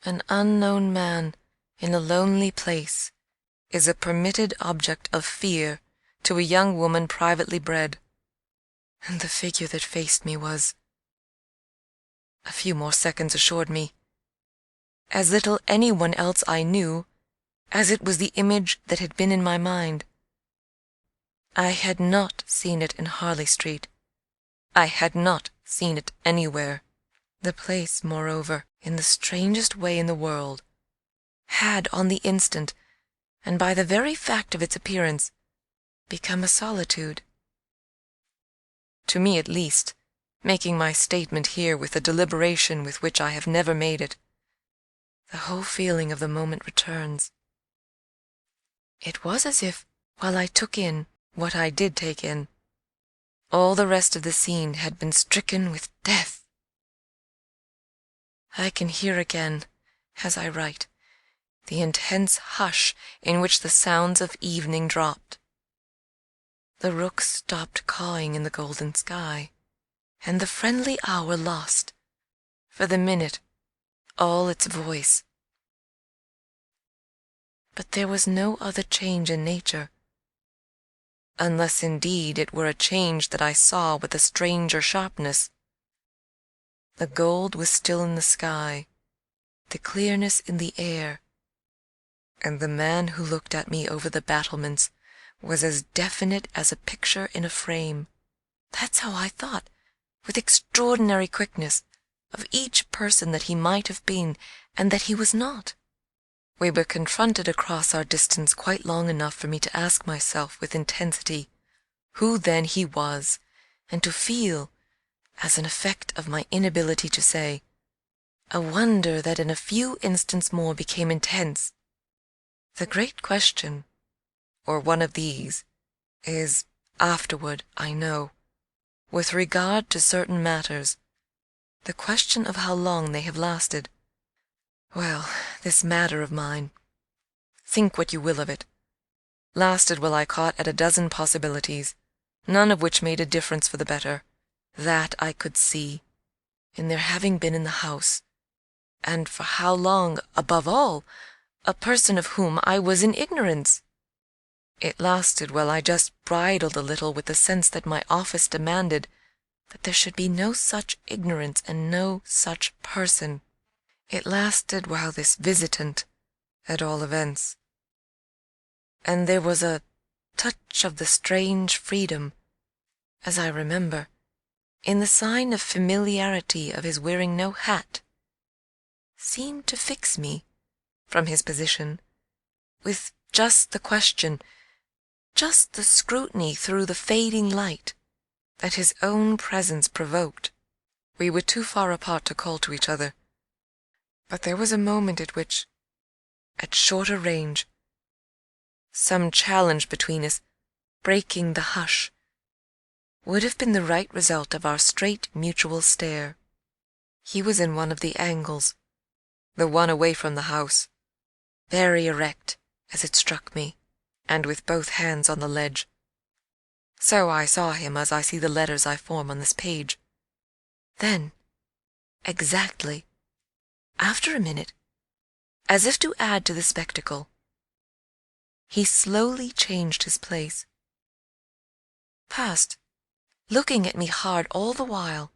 An unknown man in a lonely place is a permitted object of fear to a young woman privately bred, and the figure that faced me was, a few more seconds assured me, as little anyone else I knew, as it was the image that had been in my mind. I had not seen it in Harley Street. I had not seen it anywhere. The place, moreover, in the strangest way in the world, had on the instant and by the very fact of its appearance, become a solitude. To me at least, making my statement here with the deliberation with which I have never made it, the whole feeling of the moment returns. It was as if, while I took in what I did take in, all the rest of the scene had been stricken with death. I can hear again, as I write, the intense hush in which the sounds of evening dropped. The rooks stopped cawing in the golden sky, and the friendly hour lost, for the minute, all its voice. But there was no other change in nature, unless indeed it were a change that I saw with a stranger sharpness. The gold was still in the sky, the clearness in the air, and the man who looked at me over the battlements was as definite as a picture in a frame. That's how I thought, with extraordinary quickness, of each person that he might have been, and that he was not. We were confronted across our distance quite long enough for me to ask myself with intensity who then he was, and to feel, as an effect of my inability to say, a wonder that in a few instants more became intense. The great question, or one of these, is, afterward, I know, with regard to certain matters, the question of how long they have lasted. Well, this matter of mine, think what you will of it, lasted while I caught at a dozen possibilities, none of which made a difference for the better. That I could see, in their having been in the house, and for how long, above all, a person of whom I was in ignorance. It lasted while I just bridled a little with the sense that my office demanded that there should be no such ignorance and no such person. It lasted while this visitant, at all events. And there was a touch of the strange freedom, as I remember, in the sign of familiarity of his wearing no hat, seemed to fix me, from his position, with just the question, just the scrutiny through the fading light, that his own presence provoked. We were too far apart to call to each other, but there was a moment at which, at shorter range, some challenge between us, breaking the hush, would have been the right result of our straight mutual stare. He was in one of the angles, the one away from the house, very erect, as it struck me, and with both hands on the ledge. So I saw him as I see the letters I form on this page. Then, exactly, after a minute, as if to add to the spectacle, he slowly changed his place, passed, looking at me hard all the while,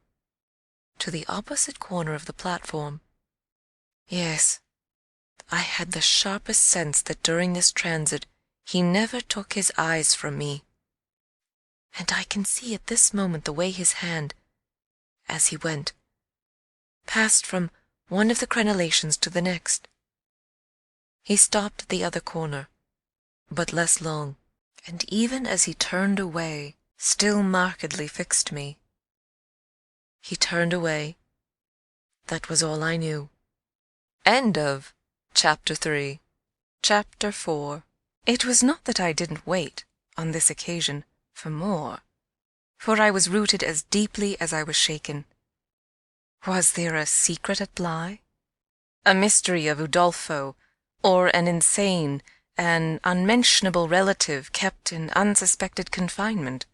to the opposite corner of the platform. Yes, I had the sharpest sense that during this transit he never took his eyes from me. And I can see at this moment the way his hand, as he went, passed from one of the crenellations to the next. He stopped at the other corner, but less long, and even as he turned away, still markedly fixed me. He turned away. That was all I knew. End of Chapter 3. Chapter 4. It was not that I didn't wait, on this occasion, for more, for I was rooted as deeply as I was shaken. Was there a secret at Bly? A mystery of Udolpho, or an insane, an unmentionable relative kept in unsuspected confinement?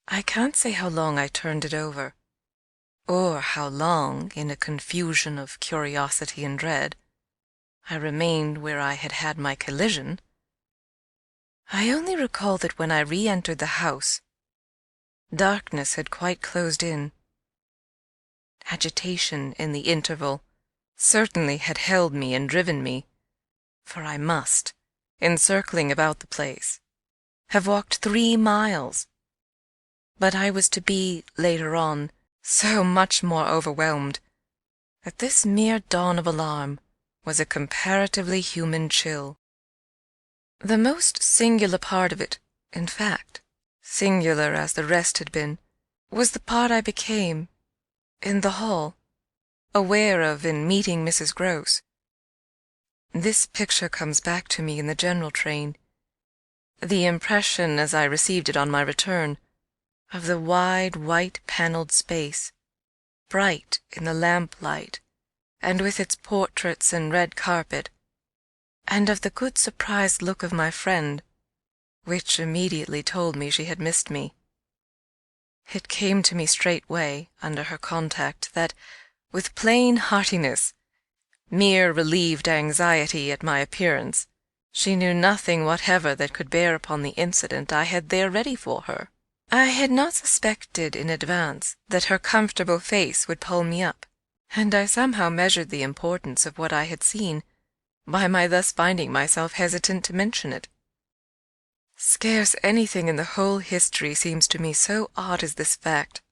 I can't say how long I turned it over, or how long, in a confusion of curiosity and dread, I remained where I had had my collision. I only recall that when I re-entered the house, darkness had quite closed in. Agitation in the interval certainly had held me and driven me, for I must, in circling about the place, have walked 3 miles. But I was to be, later on, so much more overwhelmed, that this mere dawn of alarm was a comparatively human chill. The most singular part of it, in fact, singular as the rest had been, was the part I became, in the hall, aware of in meeting Mrs. Grose. This picture comes back to me in the general train. The impression, as I received it on my return, of the wide white-panelled space, bright in the lamplight, and with its portraits and red carpet, and of the good surprised look of my friend, which immediately told me she had missed me. It came to me straightway, under her contact, that, with plain heartiness, mere relieved anxiety at my appearance, she knew nothing whatever that could bear upon the incident I had there ready for her. I had not suspected in advance that her comfortable face would pull me up, and I somehow measured the importance of what I had seen by my thus finding myself hesitant to mention it. Scarce anything in the whole history seems to me so odd as this fact,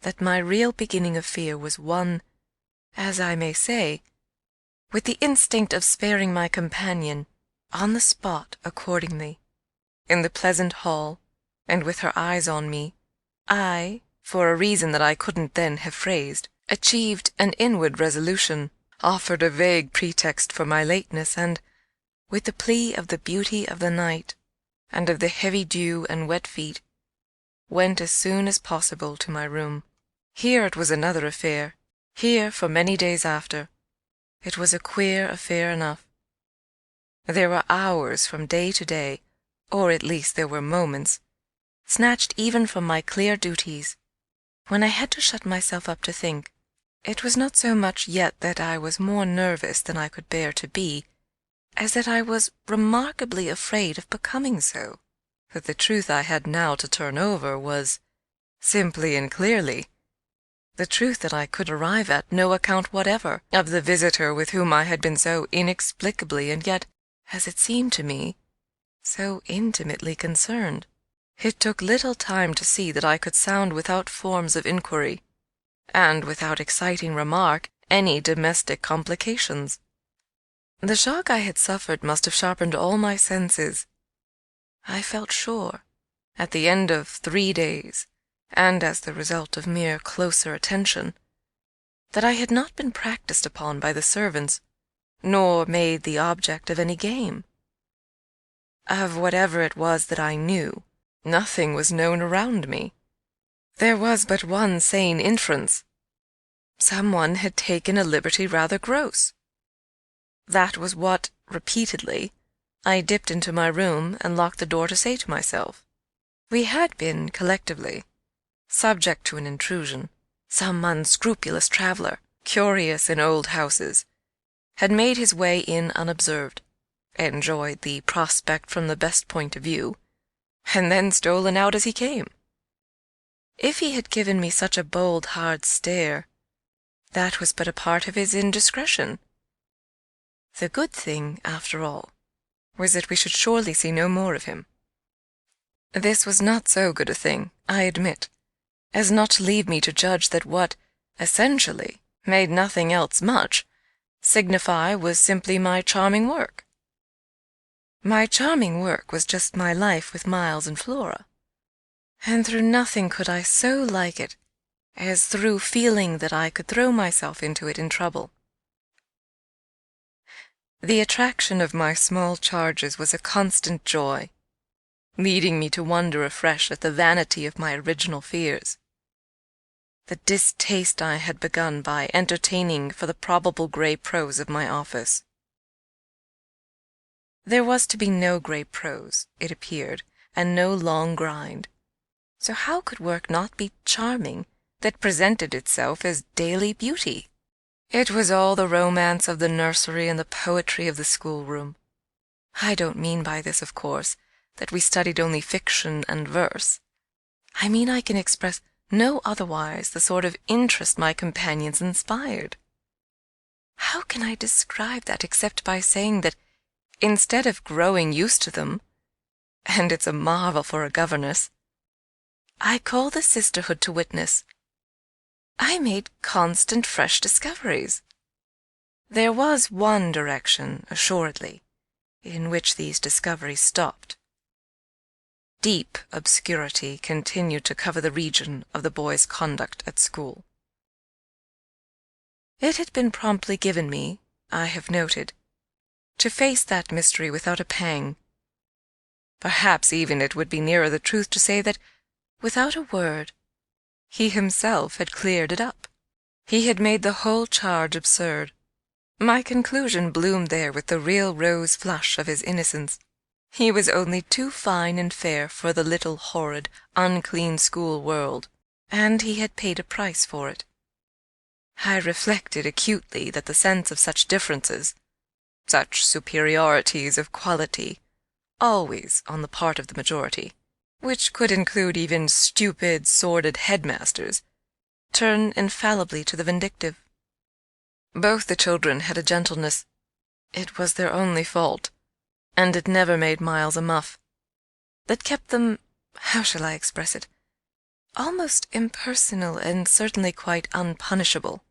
that my real beginning of fear was one, as I may say, with the instinct of sparing my companion, on the spot accordingly, in the pleasant hall, and with her eyes on me, I, for a reason that I couldn't then have phrased, achieved an inward resolution, offered a vague pretext for my lateness, and, with the plea of the beauty of the night, and of the heavy dew and wet feet, went as soon as possible to my room. Here it was another affair. Here, for many days after, it was a queer affair enough. There were hours from day to day, or at least there were moments, snatched even from my clear duties, when I had to shut myself up to think. It was not so much yet that I was more nervous than I could bear to be, as that I was remarkably afraid of becoming so, that the truth I had now to turn over was, simply and clearly, the truth that I could arrive at no account whatever of the visitor with whom I had been so inexplicably and yet, as it seemed to me, so intimately concerned. It took little time to see that I could sound without forms of inquiry, and without exciting remark any domestic complications. The shock I had suffered must have sharpened all my senses. I felt sure, at the end of 3 days, and as the result of mere closer attention, that I had not been practised upon by the servants, nor made the object of any game. Of whatever it was that I knew, nothing was known around me. There was but one sane inference. Someone had taken a liberty rather gross. That was what, repeatedly, I dipped into my room and locked the door to say to myself. We had been, collectively, subject to an intrusion. Some unscrupulous traveller, curious in old houses, had made his way in unobserved, enjoyed the prospect from the best point of view, and then stolen out as he came. If he had given me such a bold, hard stare, that was but a part of his indiscretion. The good thing, after all, was that we should surely see no more of him. This was not so good a thing, I admit, as not to leave me to judge that what, essentially, made nothing else much, signify was simply my charming work. My charming work was just my life with Miles and Flora, and through nothing could I so like it as through feeling that I could throw myself into it in trouble. The attraction of my small charges was a constant joy, leading me to wonder afresh at the vanity of my original fears. The distaste I had begun by entertaining for the probable grey prose of my office. There was to be no grey prose, it appeared, and no long grind. So how could work not be charming that presented itself as daily beauty? It was all the romance of the nursery and the poetry of the schoolroom. I don't mean by this, of course, that we studied only fiction and verse. I mean I can express no otherwise the sort of interest my companions inspired. How can I describe that except by saying that, instead of growing used to them, and it's a marvel for a governess, I call the sisterhood to witness, I made constant fresh discoveries. There was one direction, assuredly, in which these discoveries stopped. Deep obscurity continued to cover the region of the boy's conduct at school. It had been promptly given me, I have noted, to face that mystery without a pang. Perhaps even it would be nearer the truth to say that, without a word, he himself had cleared it up. He had made the whole charge absurd. My conclusion bloomed there with the real rose flush of his innocence. He was only too fine and fair for the little horrid, unclean school world, and he had paid a price for it. I reflected acutely that the sense of such differences, such superiorities of quality, always on the part of the majority, which could include even stupid, sordid headmasters, turn infallibly to the vindictive. Both the children had a gentleness. It was their only fault, and it never made Miles a muff, that kept them, how shall I express it, almost impersonal and certainly quite unpunishable.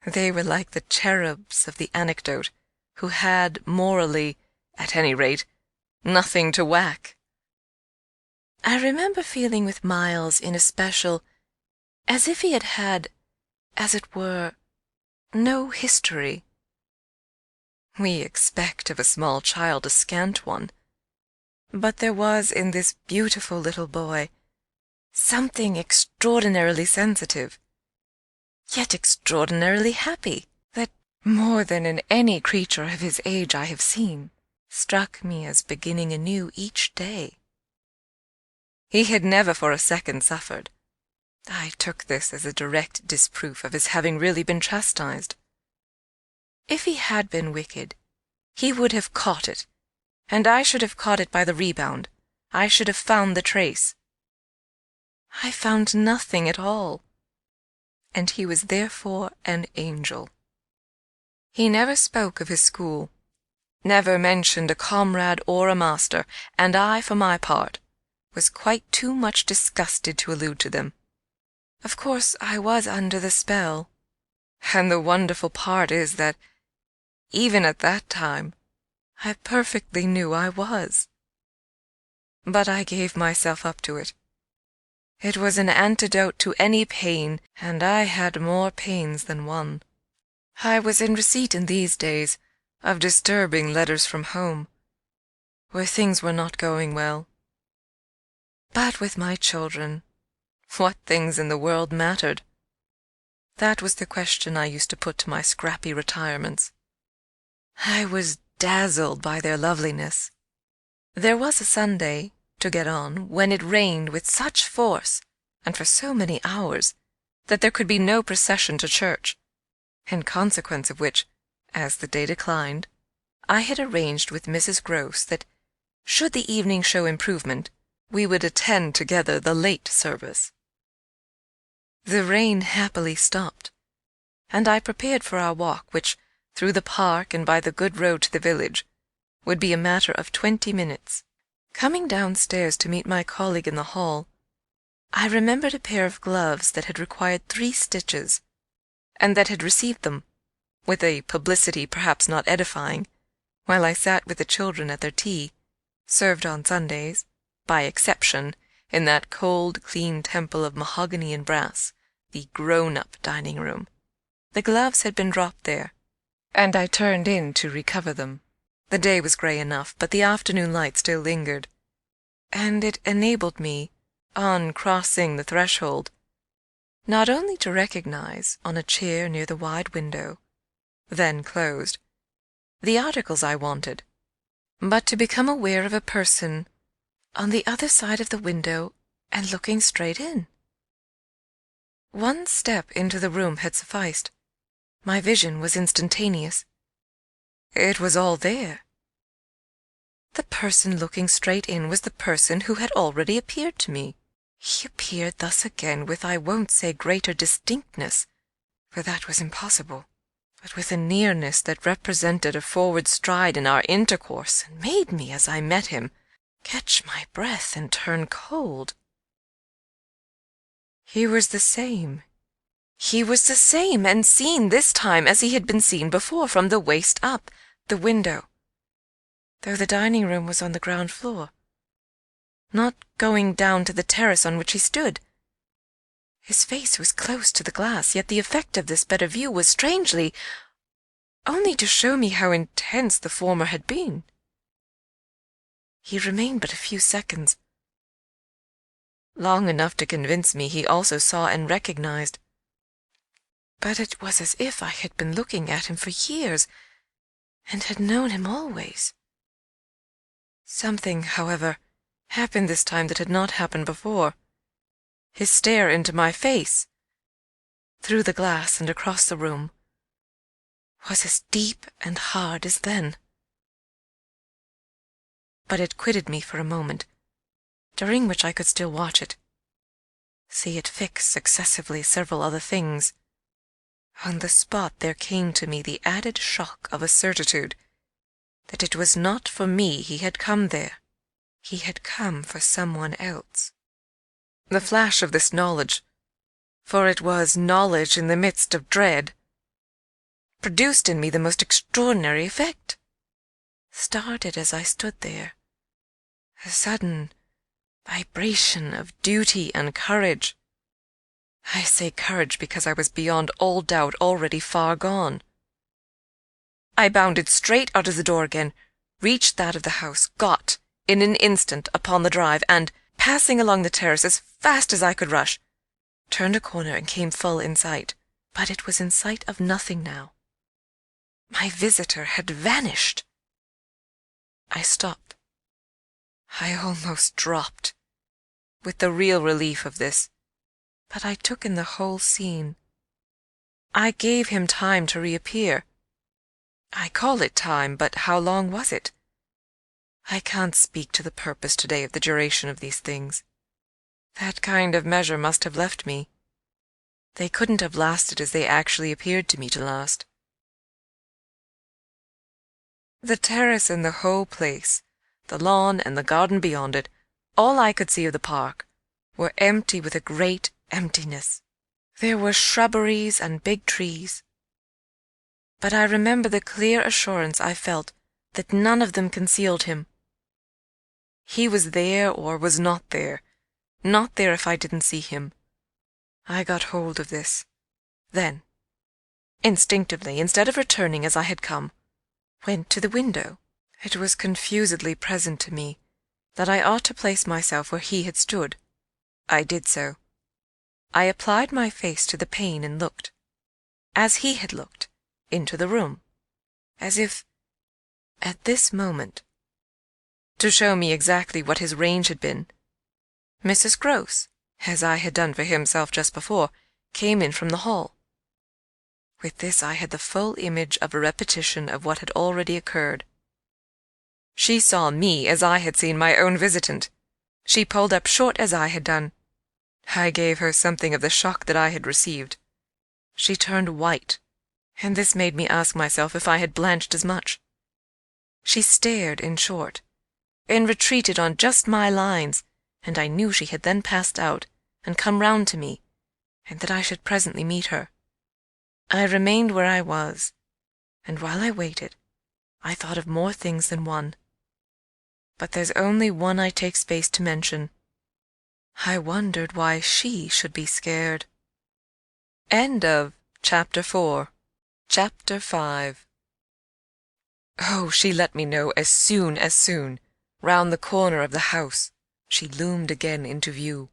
They were like the cherubs of the anecdote, who had, morally, at any rate, nothing to whack. I remember feeling with Miles in especial as if he had had, as it were, no history. We expect of a small child a scant one, but there was in this beautiful little boy something extraordinarily sensitive, yet extraordinarily happy, that, more than in any creature of his age I have seen, struck me as beginning anew each day. He had never for a second suffered. I took this as a direct disproof of his having really been chastised. If he had been wicked, he would have caught it, and I should have caught it by the rebound. I should have found the trace. I found nothing at all, and he was therefore an angel. He never spoke of his school, never mentioned a comrade or a master, and I, for my part, was quite too much disgusted to allude to them. Of course I was under the spell, and the wonderful part is that, even at that time, I perfectly knew I was. But I gave myself up to it. It was an antidote to any pain, and I had more pains than one. I was in receipt in these days of disturbing letters from home, where things were not going well. But with my children, what things in the world mattered? That was the question I used to put to my scrappy retirements. I was dazzled by their loveliness. There was a Sunday, to get on, when it rained with such force, and for so many hours, that there could be no procession to church, in consequence of which, as the day declined, I had arranged with Mrs. Grose that, should the evening show improvement, we would attend together the late service. The rain happily stopped, and I prepared for our walk, which, through the park and by the good road to the village, would be a matter of 20 minutes. Coming downstairs to meet my colleague in the hall, I remembered a pair of gloves that had required 3 stitches, and that had received them, with a publicity perhaps not edifying, while I sat with the children at their tea, served on Sundays, by exception, in that cold, clean temple of mahogany and brass, the grown-up dining-room. The gloves had been dropped there, and I turned in to recover them. The day was grey enough, but the afternoon light still lingered, and it enabled me, on crossing the threshold, not only to recognize, on a chair near the wide window, then closed, the articles I wanted, but to become aware of a person on the other side of the window and looking straight in. One step into the room had sufficed. My vision was instantaneous. It was all there. The person looking straight in was the person who had already appeared to me. He appeared thus again with, I won't say greater distinctness, for that was impossible, but with a nearness that represented a forward stride in our intercourse, and made me, as I met him, catch my breath and turn cold. He was the same. He was the same, and seen this time as he had been seen before, from the waist up, the window. though the dining room was on the ground floor, not going down to the terrace on which he stood. His face was close to the glass, yet the effect of this better view was strangely only to show me how intense the former had been. He remained but a few seconds, long enough to convince me he also saw and recognized. But it was as if I had been looking at him for years, and had known him always. Something, however, happened this time that had not happened before. His stare into my face, through the glass and across the room, was as deep and hard as then. But it quitted me for a moment, during which I could still watch it, see it fix successively several other things. On the spot there came to me the added shock of a certitude that it was not for me he had come there. He had come for someone else. The flash of this knowledge, for it was knowledge in the midst of dread, produced in me the most extraordinary effect. Started as I stood there a sudden vibration of duty and courage. I say courage because I was beyond all doubt already far gone. I bounded straight out of the door again, reached that of the house, got, in an instant, upon the drive, and, passing along the terrace as fast as I could rush, turned a corner and came full in sight. But it was in sight of nothing now. My visitor had vanished. I stopped. I almost dropped, with the real relief of this, but I took in the whole scene. I gave him time to reappear. I call it time, but how long was it? I can't speak to the purpose today of the duration of these things. That kind of measure must have left me. They couldn't have lasted as they actually appeared to me to last. The terrace and the whole place, the lawn and the garden beyond it, all I could see of the park, were empty with a great emptiness. There were shrubberies and big trees, but I remember the clear assurance I felt that none of them concealed him. He was there or was not there if I didn't see him. I got hold of this. Then, instinctively, instead of returning as I had come, went to the window. It was confusedly present to me that I ought to place myself where he had stood. I did so. I applied my face to the pane and looked, as he had looked, into the room, as if, at this moment, to show me exactly what his range had been, Mrs. Grose, as I had done for himself just before, came in from the hall. With this I had the full image of a repetition of what had already occurred. She saw me as I had seen my own visitant. She pulled up short as I had done. I gave her something of the shock that I had received. She turned white, and this made me ask myself if I had blanched as much. She stared, in short, and retreated on just my lines, and I knew she had then passed out and come round to me, and that I should presently meet her. I remained where I was, and while I waited, I thought of more things than one. But there's only one I take space to mention. I wondered why she should be scared. End of Chapter 4. Chapter 5. Oh, she let me know as soon. Round the corner of the house, she loomed again into view.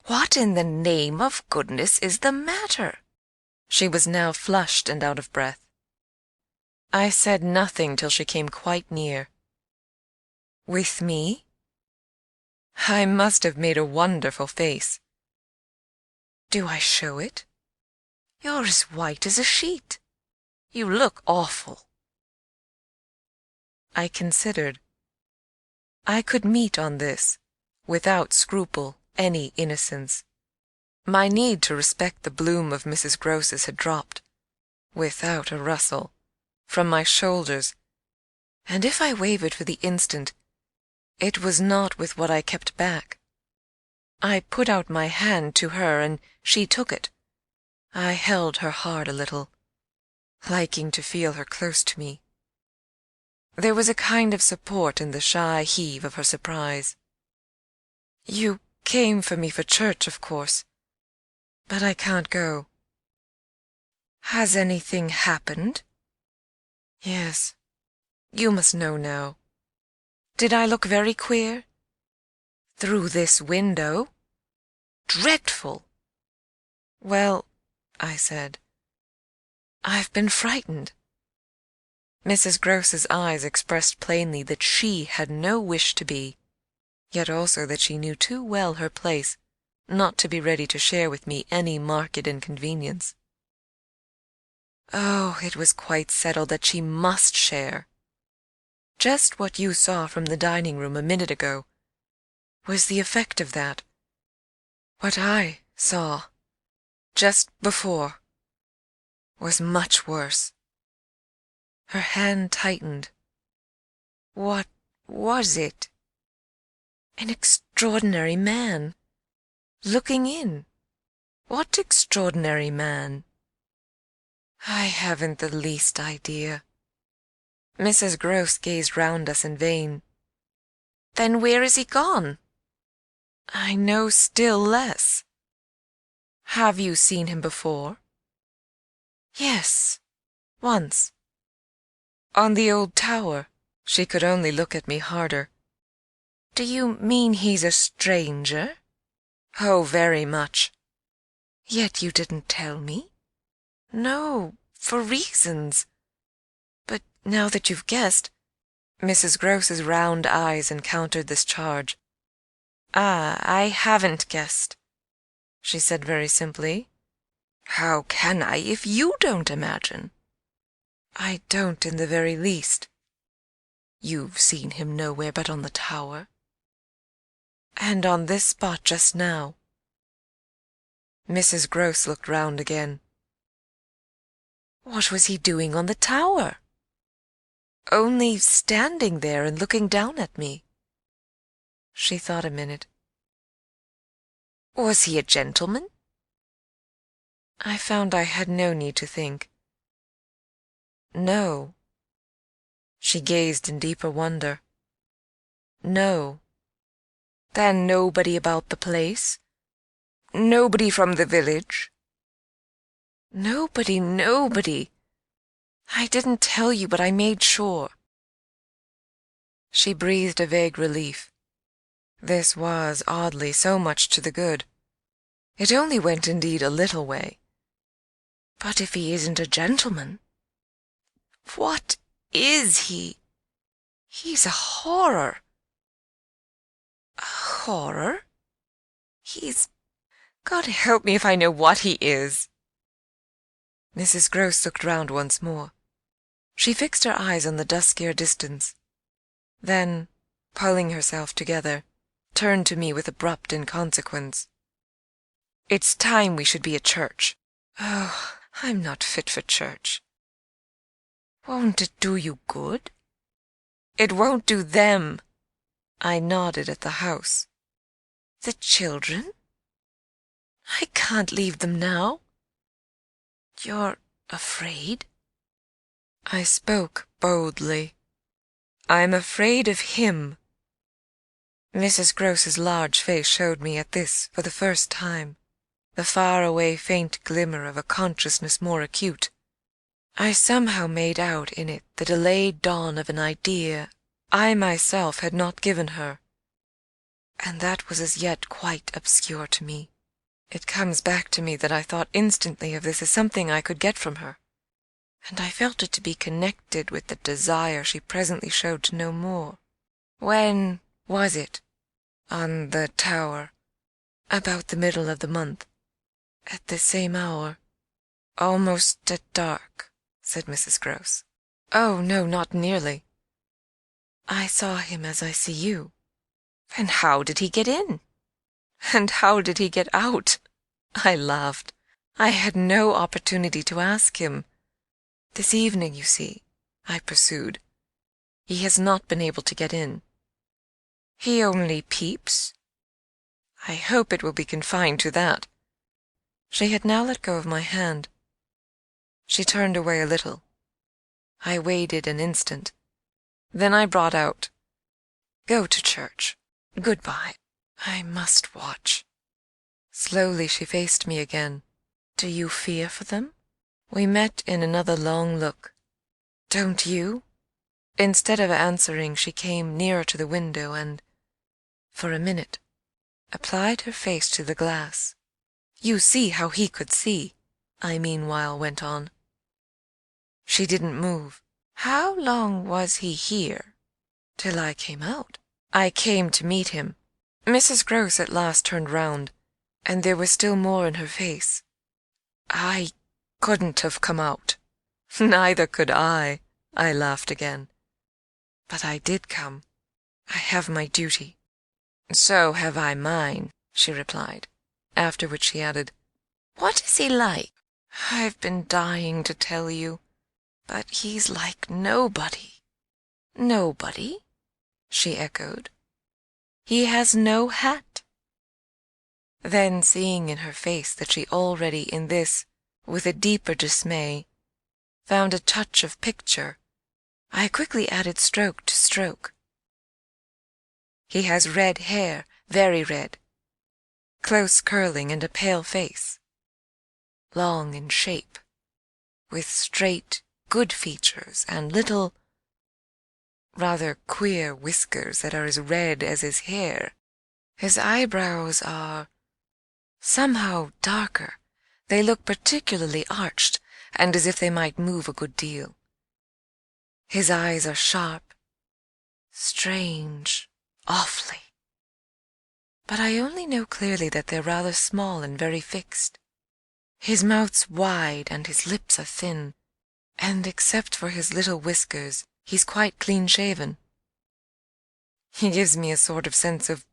What in the name of goodness is the matter? She was now flushed and out of breath. I said nothing till she came quite near. With me? I must have made a wonderful face. Do I show it? You're as white as a sheet. You look awful. I considered. I could meet on this, without scruple, any innocence. My need to respect the bloom of Mrs. Grose's had dropped, without a rustle, from my shoulders, and if I wavered for the instant, it was not with what I kept back. I put out my hand to her, and she took it. I held her hard a little, liking to feel her close to me. There was a kind of support in the shy heave of her surprise. "You came for me for church, of course, but I can't go." "Has anything happened?" "Yes. You must know now. Did I look very queer?" "Through this window? Dreadful!" "Well," I said, "I've been frightened." Mrs. Groce's eyes expressed plainly that she had no wish to be, yet also that she knew too well her place not to be ready to share with me any marked inconvenience. Oh, it was quite settled that she must share. Just what you saw from the dining-room a minute ago was the effect of that. What I saw just before was much worse. Her hand tightened. What was it? An extraordinary man. Looking in. What extraordinary man? I haven't the least idea. Mrs. Groce gazed round us in vain. Then where is he gone? I know still less. Have you seen him before? Yes, once. On the old tower. She could only look at me harder. Do you mean he's a stranger? Oh, very much. Yet you didn't tell me. No, for reasons. But now that you've guessed... Mrs. Groce's round eyes encountered this charge. Ah, I haven't guessed, she said very simply. How can I if you don't imagine? I don't in the very least. You've seen him nowhere but on the tower. And on this spot just now. Mrs. Groce looked round again. What was he doing on the tower? Only standing there and looking down at me. She thought a minute. Was he a gentleman? I found I had no need to think. No. She gazed in deeper wonder. No. Then nobody about the place? Nobody from the village? Nobody. I didn't tell you, but I made sure. She breathed a vague relief. This was, oddly, so much to the good. It only went, indeed, a little way. But if he isn't a gentleman, what is he? He's a horror. A horror? He's... God help me if I know what he is. Mrs. Groce looked round once more. She fixed her eyes on the duskier distance. Then, pulling herself together, turned to me with abrupt inconsequence. It's time we should be at church. Oh, I'm not fit for church. Won't it do you good? It won't do them. I nodded at the house. The children? I can't leave them now. You're afraid? I spoke boldly. I'm afraid of him. Mrs. Groce's large face showed me at this for the first time the far-away faint glimmer of a consciousness more acute. I somehow made out in it the delayed dawn of an idea I myself had not given her, and that was as yet quite obscure to me. It comes back to me that I thought instantly of this as something I could get from her, and I felt it to be connected with the desire she presently showed to know more. When was it? On the tower. About the middle of the month. At the same hour. Almost at dark, said Mrs. Groce. Oh, no, not nearly. I saw him as I see you. And how did he get in? And how did he get out? I laughed. I had no opportunity to ask him. This evening, you see, I pursued. He has not been able to get in. He only peeps? I hope it will be confined to that. She had now let go of my hand. She turned away a little. I waited an instant. Then I brought out, "Go to church. Goodbye. I must watch." Slowly she faced me again. "Do you fear for them?" We met in another long look. "Don't you?" Instead of answering, she came nearer to the window and, for a minute, applied her face to the glass. "You see how he could see," I meanwhile went on. She didn't move. "How long was he here?" "Till I came out. I came to meet him." Mrs. Grose at last turned round, and there was still more in her face. "I couldn't have come out." "Neither could I," I laughed again. "But I did come. I have my duty." "So have I mine," she replied, after which she added, "What is he like?" "I've been dying to tell you, but he's like nobody." "Nobody?" she echoed. "He has no hat?" Then, seeing in her face that she already in this, with a deeper dismay, found a touch of picture, I quickly added stroke to stroke. "He has red hair, very red, close curling, and a pale face, long in shape, with straight, good features and little, rather queer whiskers that are as red as his hair. His eyebrows are somehow darker. They look particularly arched, and as if they might move a good deal. His eyes are sharp, strange, awfully. But I only know clearly that they're rather small and very fixed. His mouth's wide and his lips are thin, and except for his little whiskers, he's quite clean-shaven. He gives me a sort of sense of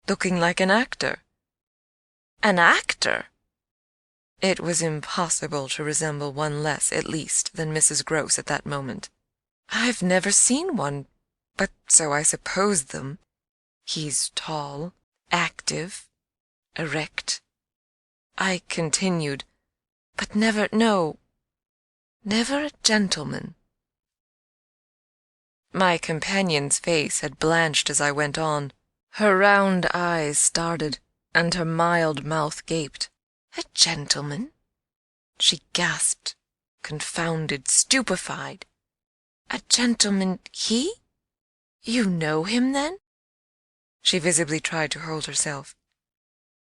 looking like an actor." "An actor?" It was impossible to resemble one less, at least, than Mrs. Grose at that moment. "I've never seen one, but so I supposed them. He's tall, active, erect." I continued, "But never a gentleman." My companion's face had blanched as I went on. Her round eyes started, and her mild mouth gaped. "A gentleman?" she gasped, confounded, stupefied. "A gentleman, he? You know him, then?" She visibly tried to hold herself.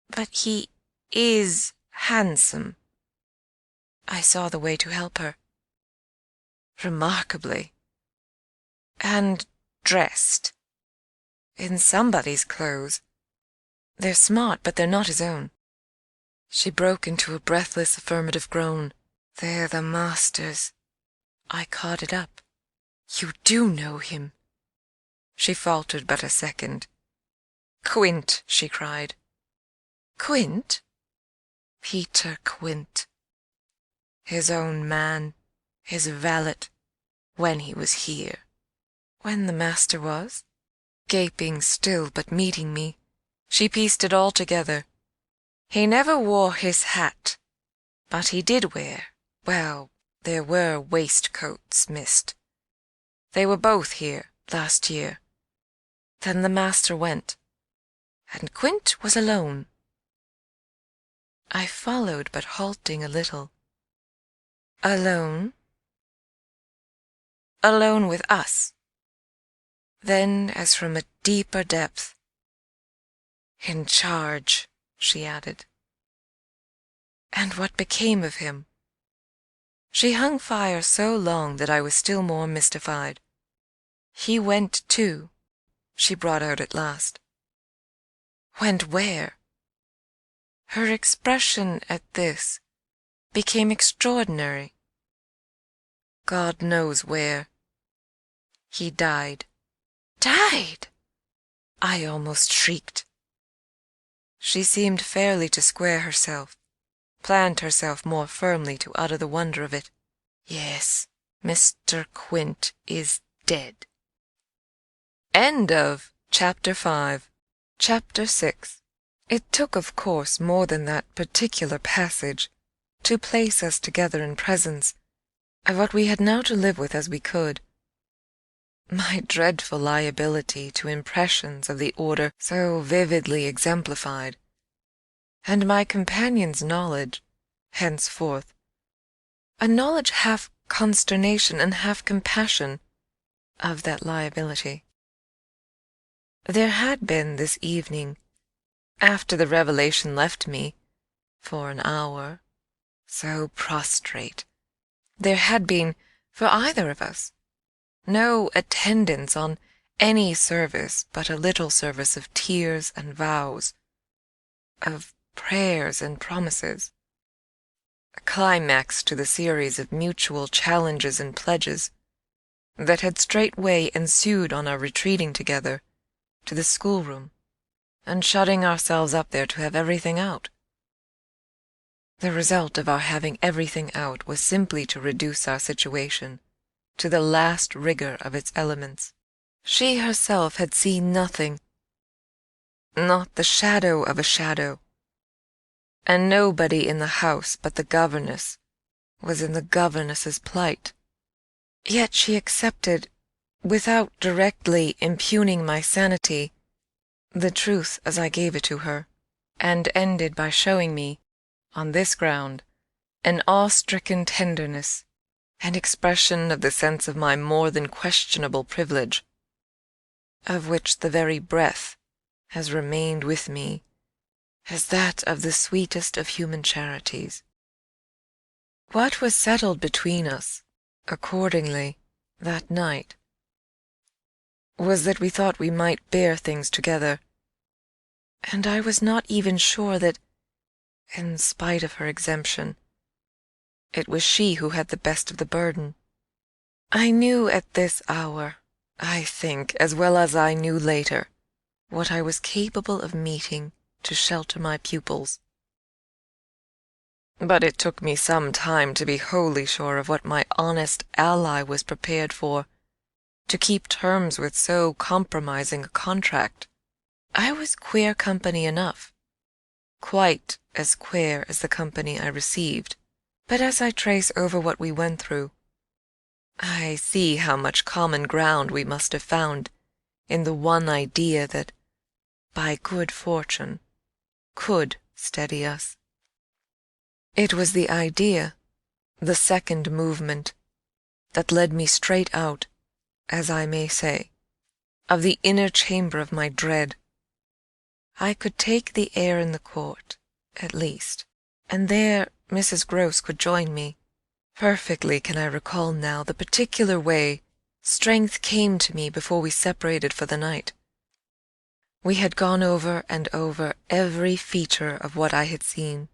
"But he is handsome." I saw the way to help her. "Remarkably." "And dressed." "In somebody's clothes. They're smart, but they're not his own." She broke into a breathless affirmative groan. "They're the master's." I caught it up. "You do know him." She faltered but a second. "Quint," she cried. "Quint?" "Peter Quint. His own man, his valet, when he was here." "When the master was?" Gaping still, but meeting me, she pieced it all together. "He never wore his hat, but he did wear, well, there were waistcoats missed. They were both here last year. Then the master went, and Quint was alone." I followed, but halting a little. "Alone?" "Alone with us." Then, as from a deeper depth, "In charge," she added. "And what became of him?" She hung fire so long that I was still more mystified. "He went too," she brought out at last. "Went where?" Her expression at this became extraordinary. "God knows where. He died." "Died!" I almost shrieked. She seemed fairly to square herself, plant herself more firmly to utter the wonder of it. "Yes, Mr. Quint is dead." End of Chapter 5. Chapter 6. It took, of course, more than that particular passage to place us together in presence of what we had now to live with as we could. my dreadful liability to impressions of the order so vividly exemplified, and my companion's knowledge, henceforth, a knowledge half consternation and half compassion of that liability. There had been this evening, after the revelation left me, for an hour, so prostrate, there had been, for either of us, no attendance on any service but a little service of tears and vows, of prayers and promises, a climax to the series of mutual challenges and pledges that had straightway ensued on our retreating together to the schoolroom and shutting ourselves up there to have everything out. The result of our having everything out was simply to reduce our situation to the last rigor of its elements. She herself had seen nothing, not the shadow of a shadow, and nobody in the house but the governess was in the governess's plight. Yet she accepted, without directly impugning my sanity, the truth as I gave it to her, and ended by showing me, on this ground, an awe-stricken tenderness, an expression of the sense of my more than questionable privilege, of which the very breath has remained with me as that of the sweetest of human charities. What was settled between us, accordingly, that night, was that we thought we might bear things together, and I was not even sure that, in spite of her exemption, it was she who had the best of the burden. I knew at this hour, I think, as well as I knew later, what I was capable of meeting to shelter my pupils. But it took me some time to be wholly sure of what my honest ally was prepared for, to keep terms with so compromising a contract. I was queer company enough, quite as queer as the company I received, but as I trace over what we went through, I see how much common ground we must have found in the one idea that, by good fortune, could steady us. It was the idea, the second movement, that led me straight out, as I may say, of the inner chamber of my dread. I could take the air in the court, at least, and there Mrs. Grose could join me. Perfectly can I recall now the particular way strength came to me before we separated for the night. We had gone over and over every feature of what I had seen.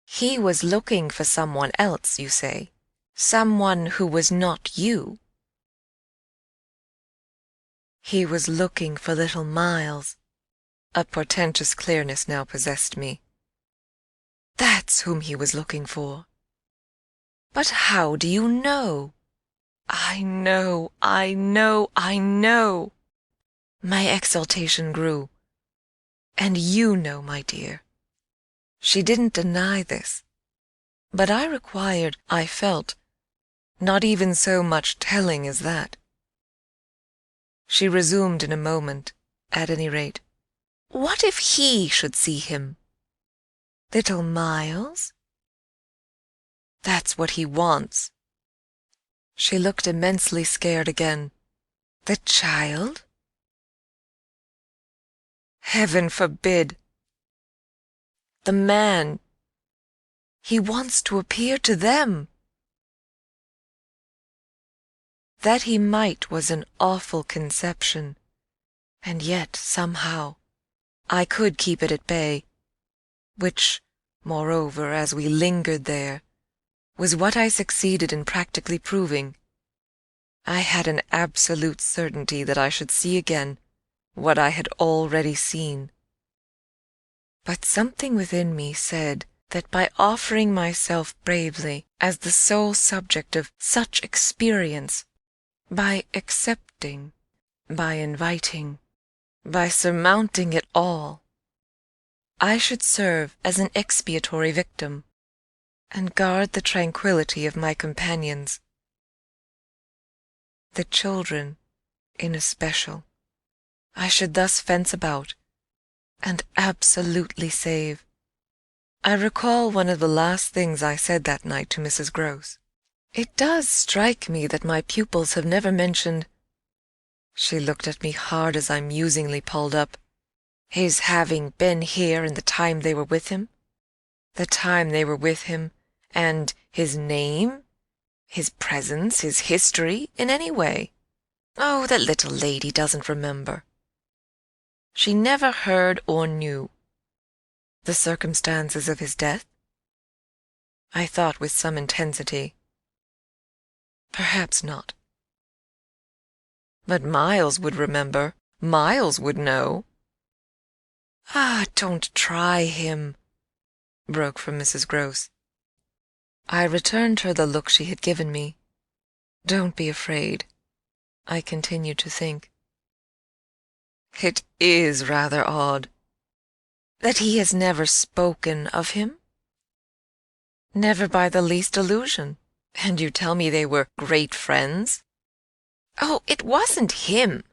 He was looking for someone else, you say, someone who was not you. He was looking for little Miles. A portentous clearness now possessed me. That's whom he was looking for. But how do you know? I know. My exultation grew. And you know, my dear. She didn't deny this, but I felt, not even so much telling as that. She resumed in a moment, at any rate. What if he should see him? Little Miles? That's what he wants. She looked immensely scared again. The child? Heaven forbid! The man. He wants to appear to them. That he might was an awful conception, and yet, somehow, I could keep it at bay, which, moreover, as we lingered there, was what I succeeded in practically proving. I had an absolute certainty that I should see again what I had already seen. But something within me said that by offering myself bravely as the sole subject of such experience, by accepting, by inviting, by surmounting it all, I should serve as an expiatory victim, and guard the tranquillity of my companions. the children in especial, I should thus fence about and absolutely save. I recall one of the last things I said that night to Mrs. Gross. It does strike me that my pupils have never mentioned— She looked at me hard as I musingly pulled up— his having been here in the time they were with him. The time they were with him, and his name, his presence, his history, in any way. Oh, that little lady doesn't remember. She never heard or knew. The circumstances of his death? I thought with some intensity. Perhaps not. But Miles would remember. Miles would know. Ah, don't try him, broke from Mrs. Gross. I returned her the look she had given me. Don't be afraid, I continued to think. It is rather odd that he has never spoken of him. Never by the least allusion. And you tell me they were great friends? Oh, it wasn't him,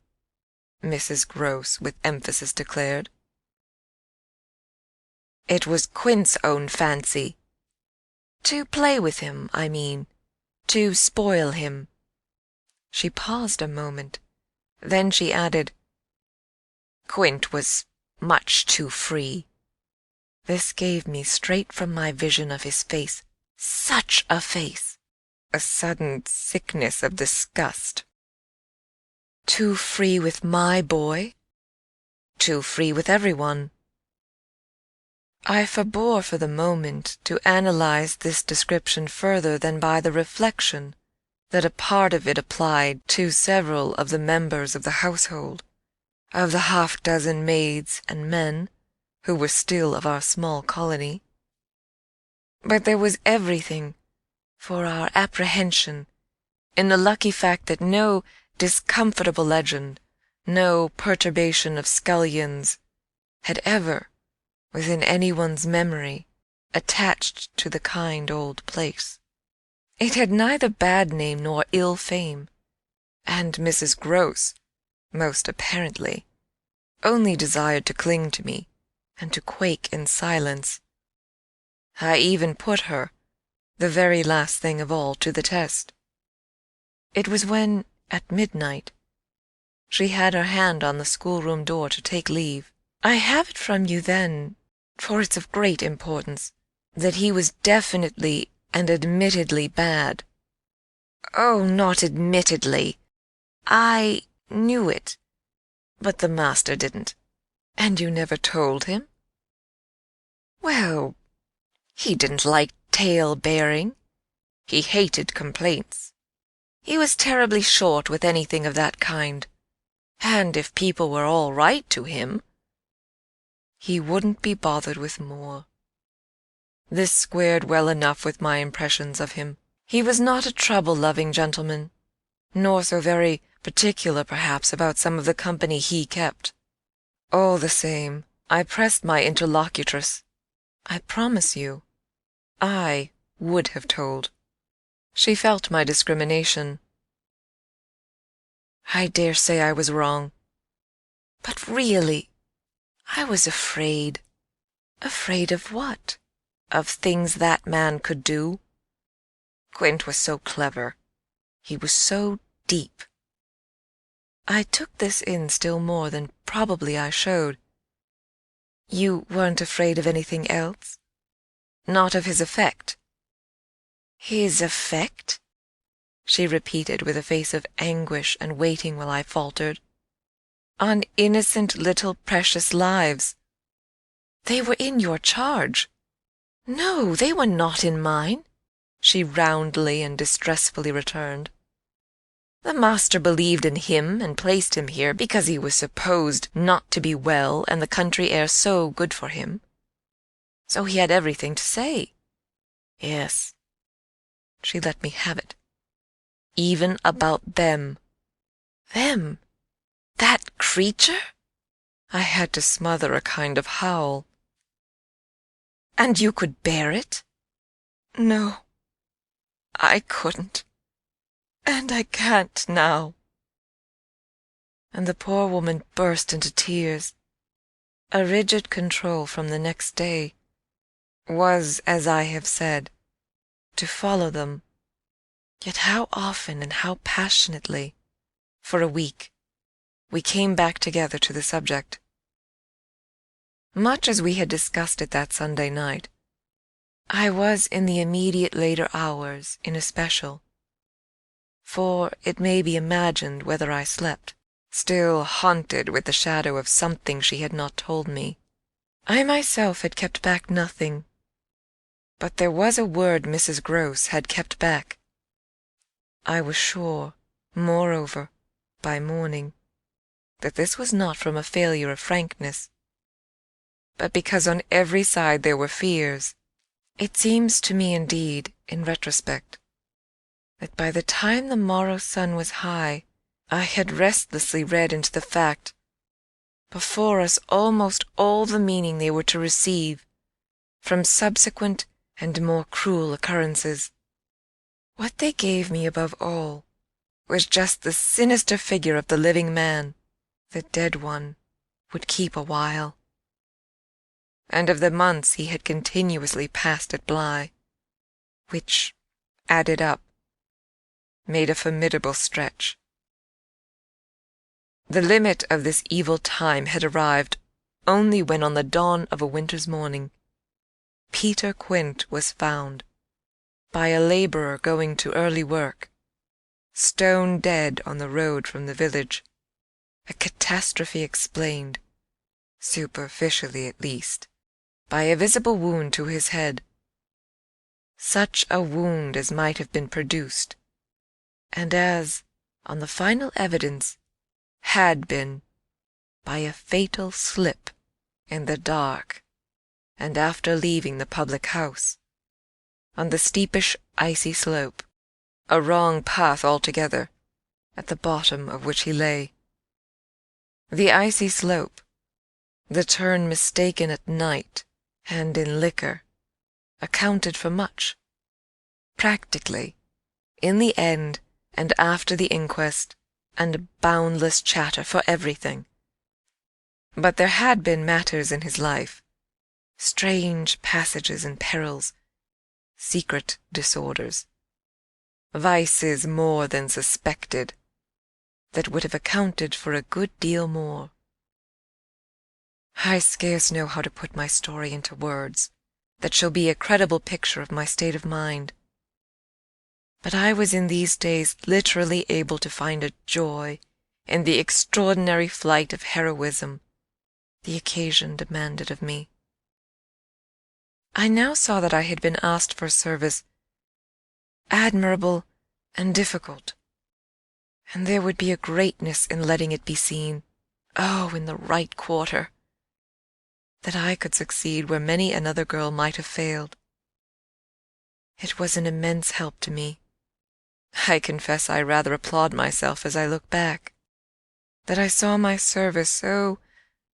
Mrs. Gross with emphasis declared. It was Quint's own fancy. To play with him, I mean. To spoil him. She paused a moment. Then she added, Quint was much too free. This gave me straight from my vision of his face. Such a face! A sudden sickness of disgust. Too free with my boy? Too free with everyone. I forbore for the moment to analyze this description further than by the reflection that a part of it applied to several of the members of the household, of the half-dozen maids and men who were still of our small colony. But there was everything for our apprehension in the lucky fact that no discomfortable legend, no perturbation of scullions, had ever, within anyone's memory, attached to the kind old place. It had neither bad name nor ill fame, and Mrs. Gross, most apparently, only desired to cling to me and to quake in silence. I even put her, the very last thing of all, to the test. It was when, at midnight, she had her hand on the schoolroom door to take leave. I have it from you then, for it's of great importance, that he was definitely and admittedly bad. Oh, not admittedly. I knew it, but the master didn't. And you never told him? Well, he didn't like tale-bearing. He hated complaints. He was terribly short with anything of that kind. And if people were all right to him, he wouldn't be bothered with more. This squared well enough with my impressions of him. He was not a trouble-loving gentleman, nor so very particular, perhaps, about some of the company he kept. All the same, I pressed my interlocutress. I promise you, I would have told. She felt my discrimination. I dare say I was wrong. But really, I was afraid. Afraid of what? Of things that man could do. Quint was so clever. He was so deep. I took this in still more than probably I showed. You weren't afraid of anything else? Not of his effect? His effect? She repeated with a face of anguish and waiting while I faltered. On innocent little precious lives. They were in your charge. No, they were not in mine, she roundly and distressfully returned. The master believed in him and placed him here because he was supposed not to be well and the country air so good for him. So he had everything to say. Yes, she let me have it. Even about them. Them? That creature? I had to smother a kind of howl. And you could bear it? No, I couldn't. and I can't now." And the poor woman burst into tears. A rigid control from the next day was, as I have said, to follow them. Yet how often and how passionately, for a week, we came back together to the subject. Much as we had discussed it that Sunday night, I was in the immediate later hours in especial, for it may be imagined whether I slept, still haunted with the shadow of something she had not told me. I myself had kept back nothing, but there was a word Mrs. Grose had kept back. I was sure, moreover, by morning, that this was not from a failure of frankness, but because on every side there were fears. It seems to me, indeed, in retrospect, that by the time the morrow's sun was high, I had restlessly read into the fact before us almost all the meaning they were to receive from subsequent and more cruel occurrences. What they gave me above all was just the sinister figure of the living man. The dead one would keep a while, and of the months he had continuously passed at Bly, which, added up, made a formidable stretch. The limit of this evil time had arrived only when on the dawn of a winter's morning Peter Quint was found, by a labourer going to early work, stone dead on the road from the village, a catastrophe explained, superficially at least, by a visible wound to his head, such a wound as might have been produced, and as, on the final evidence, had been, by a fatal slip in the dark, and after leaving the public house, on the steepish icy slope, a wrong path altogether, at the bottom of which he lay. The icy slope, the turn mistaken at night and in liquor, accounted for much. Practically, in the end and after the inquest, and boundless chatter for everything. But there had been matters in his life, strange passages and perils, secret disorders, vices more than suspected, that would have accounted for a good deal more. I scarce know how to put my story into words that shall be a credible picture of my state of mind. But I was in these days literally able to find a joy in the extraordinary flight of heroism the occasion demanded of me. I now saw that I had been asked for a service admirable and difficult, and there would be a greatness in letting it be seen, oh, in the right quarter, that I could succeed where many another girl might have failed. It was an immense help to me. I confess I rather applaud myself as I look back, that I saw my service so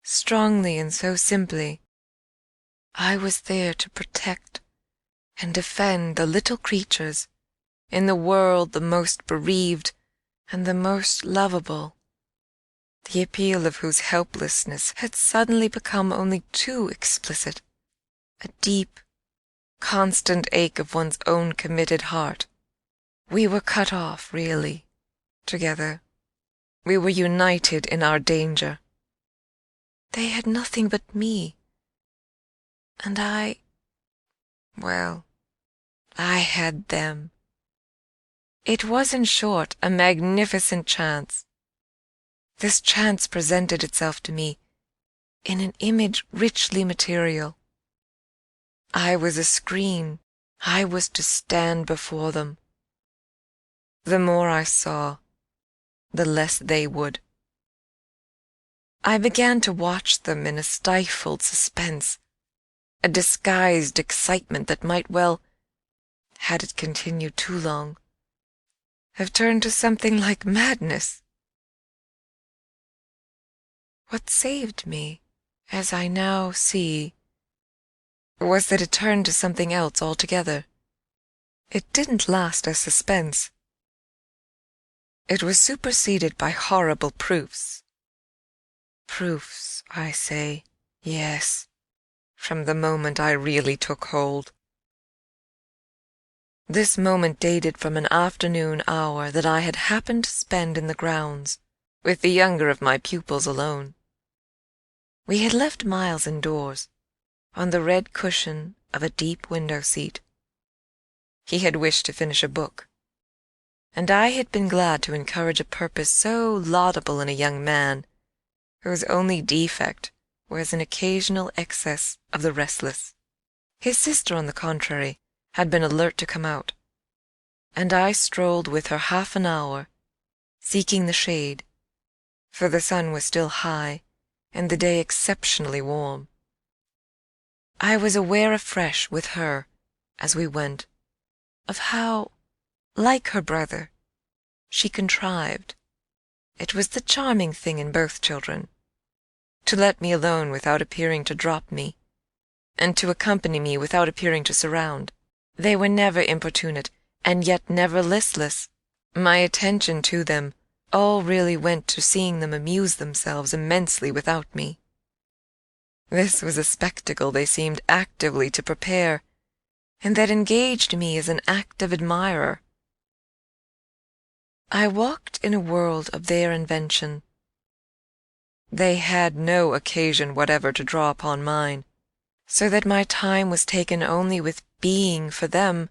strongly and so simply. I was there to protect and defend the little creatures in the world the most bereaved and the most lovable, the appeal of whose helplessness had suddenly become only too explicit, a deep, constant ache of one's own committed heart. We were cut off, really, together. We were united in our danger. They had nothing but me, and I had them. It was, in short, a magnificent chance. This chance presented itself to me in an image richly material. I was a screen. I was to stand before them. The more I saw, the less they would. I began to watch them in a stifled suspense, a disguised excitement that might well, had it continued too long, have turned to something like madness. What saved me, as I now see, was that it turned to something else altogether. It didn't last as suspense. It was superseded by horrible proofs. Proofs, I say, yes, from the moment I really took hold. This moment dated from an afternoon hour that I had happened to spend in the grounds, with the younger of my pupils alone. We had left Miles indoors, on the red cushion of a deep window-seat. He had wished to finish a book, and I had been glad to encourage a purpose so laudable in a young man, whose only defect was an occasional excess of the restless. His sister, on the contrary, had been alert to come out, and I strolled with her half an hour, seeking the shade, for the sun was still high and the day exceptionally warm. I was aware afresh with her, as we went, of how, like her brother, she contrived, it was the charming thing in both children, to let me alone without appearing to drop me, and to accompany me without appearing to surround. They were never importunate, and yet never listless. My attention to them all really went to seeing them amuse themselves immensely without me. This was a spectacle they seemed actively to prepare, and that engaged me as an active admirer. I walked in a world of their invention. They had no occasion whatever to draw upon mine, so that my time was taken only with being for them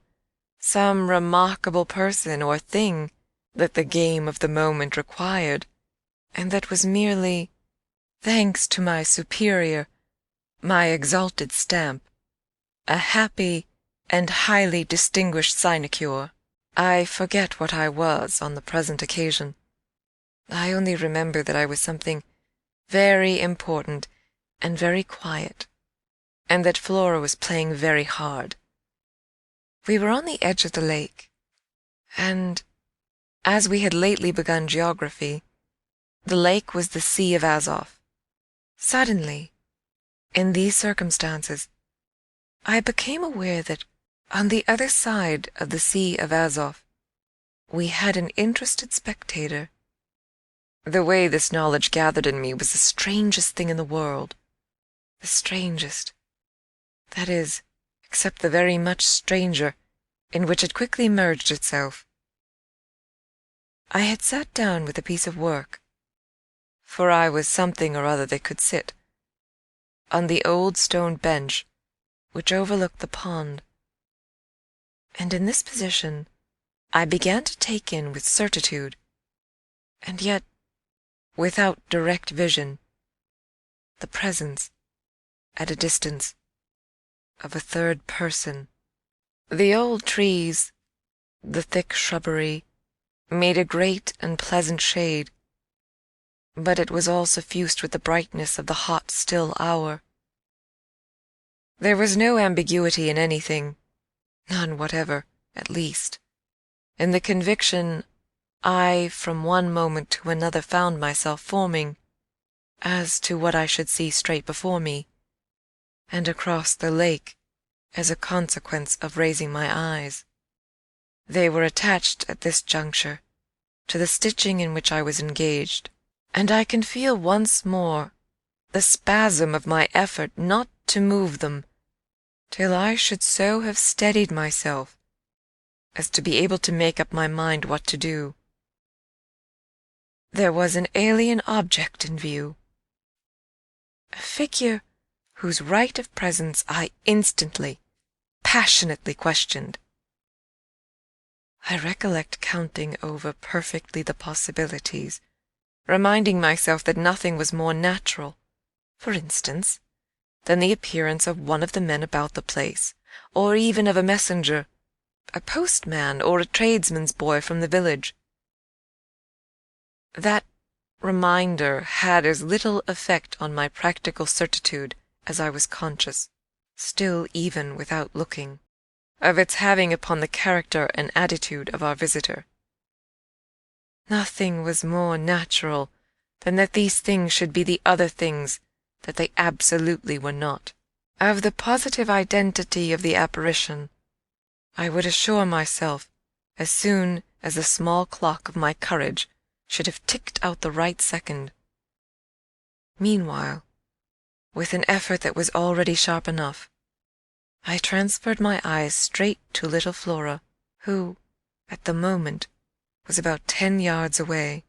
some remarkable person or thing that the game of the moment required, and that was merely, thanks to my superior, my exalted stamp, a happy and highly distinguished sinecure. I forget what I was on the present occasion. I only remember that I was something very important and very quiet, and that Flora was playing very hard. We were on the edge of the lake, and, as we had lately begun geography, the lake was the Sea of Azov. Suddenly, in these circumstances, I became aware that on the other side of the Sea of Azov we had an interested spectator. The way this knowledge gathered in me was the strangest thing in the world. The strangest. That is, except the very much stranger, in which it quickly merged itself. I had sat down with a piece of work, for I was something or other that could sit, on the old stone bench which overlooked the pond, and in this position I began to take in with certitude, and yet without direct vision, the presence, at a distance, of a third person. The old trees, the thick shrubbery, made a great and pleasant shade, but it was all suffused with the brightness of the hot, still hour. There was no ambiguity in anything, none whatever, at least, in the conviction I from one moment to another found myself forming, as to what I should see straight before me, and across the lake, as a consequence of raising my eyes. They were attached at this juncture to the stitching in which I was engaged, and I can feel once more the spasm of my effort not to move them till I should so have steadied myself as to be able to make up my mind what to do. There was an alien object in view, a figure whose right of presence I instantly, passionately questioned. I recollect counting over perfectly the possibilities, reminding myself that nothing was more natural, for instance, than the appearance of one of the men about the place, or even of a messenger, a postman or a tradesman's boy from the village. That reminder had as little effect on my practical certitude as I was conscious, still even without looking, of its having upon the character and attitude of our visitor. Nothing was more natural than that these things should be the other things that they absolutely were not. Of the positive identity of the apparition I would assure myself as soon as the small clock of my courage should have ticked out the right second. Meanwhile, with an effort that was already sharp enough, I transferred my eyes straight to little Flora, who, at the moment, was about 10 yards away.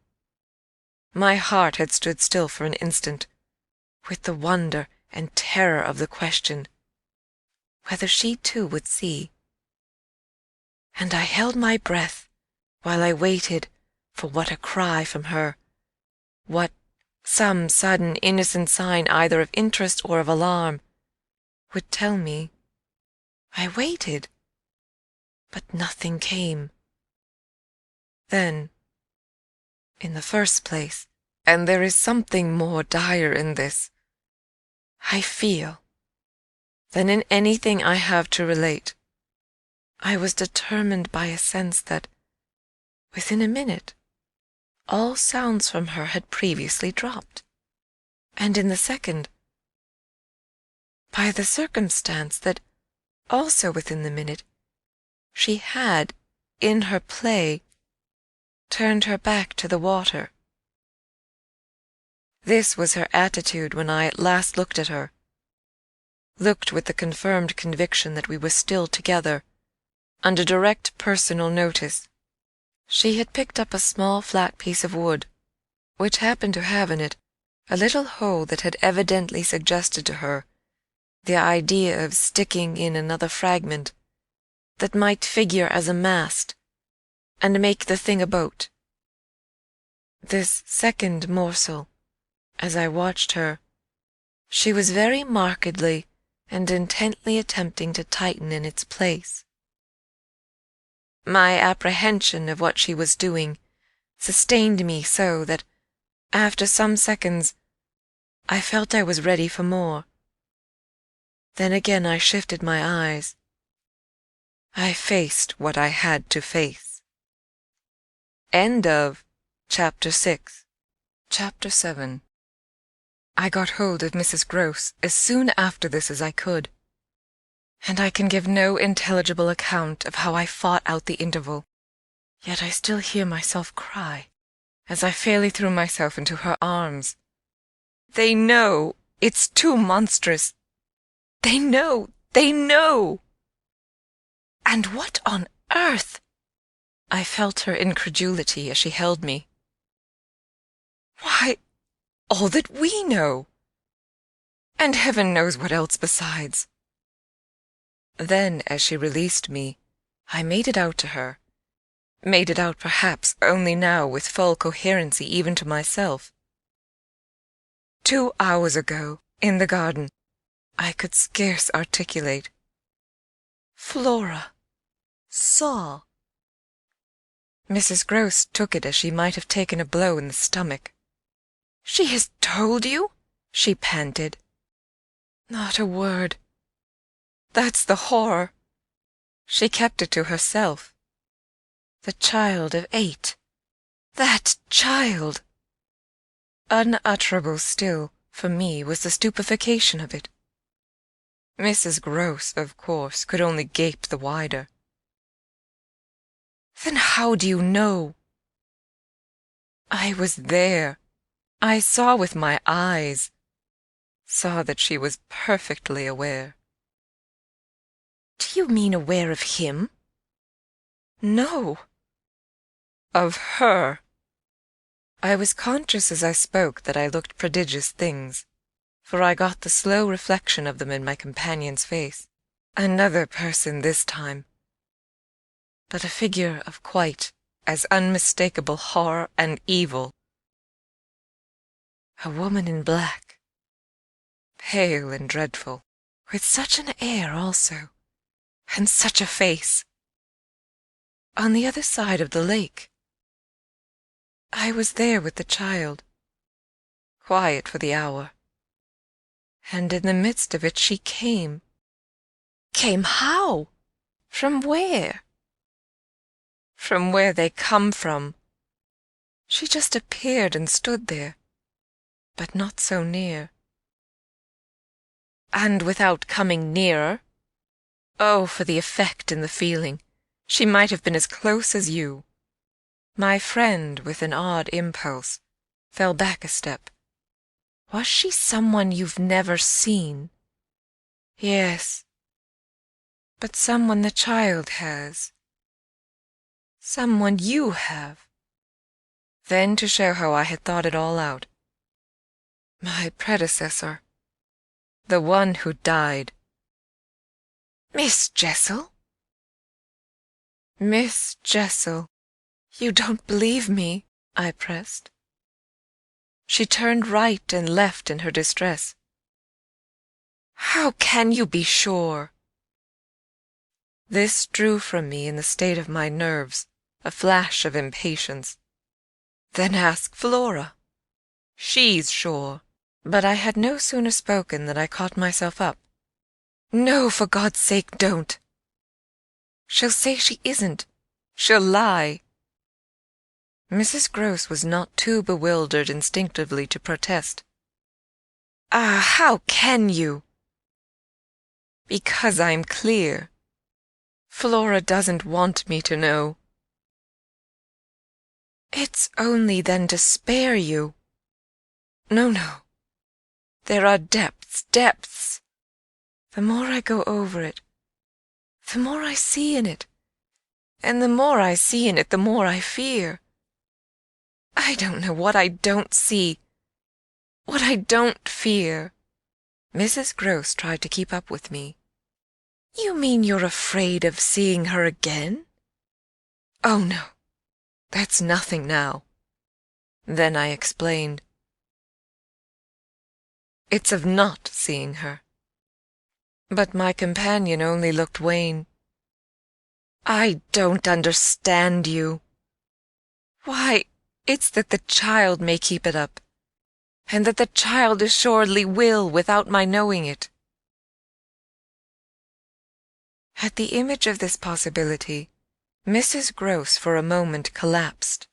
My heart had stood still for an instant, with the wonder and terror of the question, whether she too would see. And I held my breath while I waited for what a cry from her, what some sudden innocent sign either of interest or of alarm, would tell me. I waited, but nothing came. Then, in the first place, and there is something more dire in this, I feel, than in anything I have to relate, I was determined by a sense that, within a minute, all sounds from her had previously dropped, and in the second, by the circumstance that, also within the minute, she had, in her play, turned her back to the water. This was her attitude when I at last looked at her, looked with the confirmed conviction that we were still together, under direct personal notice. She had picked up a small flat piece of wood, which happened to have in it a little hole that had evidently suggested to her the idea of sticking in another fragment that might figure as a mast and make the thing a boat. This second morsel, as I watched her, she was very markedly and intently attempting to tighten in its place. My apprehension of what she was doing sustained me so that, after some seconds, I felt I was ready for more. Then again I shifted my eyes. I faced what I had to face. End of Chapter 6. Chapter 7. I got hold of Mrs. Grose as soon after this as I could, and I can give no intelligible account of how I fought out the interval. Yet I still hear myself cry, as I fairly threw myself into her arms. They know! It's too monstrous! They know! They know! And what on earth? I felt her incredulity as she held me. Why, all that we know! And heaven knows what else besides. Then, as she released me, I made it out to her, made it out perhaps only now with full coherency even to myself. 2 hours ago, in the garden, I could scarce articulate. Flora saw. Mrs. Grose took it as she might have taken a blow in the stomach. "She has told you?" she panted. "Not a word. That's the horror. She kept it to herself. The child of 8. That child!" Unutterable still, for me, was the stupefaction of it. Mrs. Grose, of course, could only gape the wider. "Then how do you know?" "I was there. I saw with my eyes. Saw that she was perfectly aware." "Do you mean aware of him?" "No. Of her." I was conscious as I spoke that I looked prodigious things, for I got the slow reflection of them in my companion's face. Another person this time, but a figure of quite as unmistakable horror and evil. A woman in black, pale and dreadful, with such an air also, and such a face. On the other side of the lake. I was there with the child, quiet for the hour, and in the midst of it she came. Came how? From where? From where they come from. She just appeared and stood there, but not so near. And without coming nearer? Oh, for the effect and the feeling! She might have been as close as you. My friend, with an odd impulse, fell back a step. Was she someone you've never seen? Yes, but someone the child has. Someone you have. Then, to show how I had thought it all out, my predecessor, the one who died. Miss Jessel? Miss Jessel, you don't believe me, I pressed. She turned right and left in her distress. How can you be sure? This drew from me, in the state of my nerves, a flash of impatience. Then ask Flora. She's sure. But I had no sooner spoken than I caught myself up. No, for God's sake, don't. She'll say she isn't. She'll lie. Mrs. Grose was not too bewildered instinctively to protest. Ah, how can you? Because I'm clear. Flora doesn't want me to know. It's only then to spare you. No, no. There are depths, depths. The more I go over it, the more I see in it. And the more I see in it, the more I fear. I don't know what I don't see, what I don't fear. Mrs. Grose tried to keep up with me. You mean you're afraid of seeing her again? Oh, no, that's nothing now. Then I explained. It's of not seeing her. But my companion only looked wan. I don't understand you. Why, it's that the child may keep it up, and that the child assuredly will without my knowing it. At the image of this possibility, Mrs. Grose for a moment collapsed,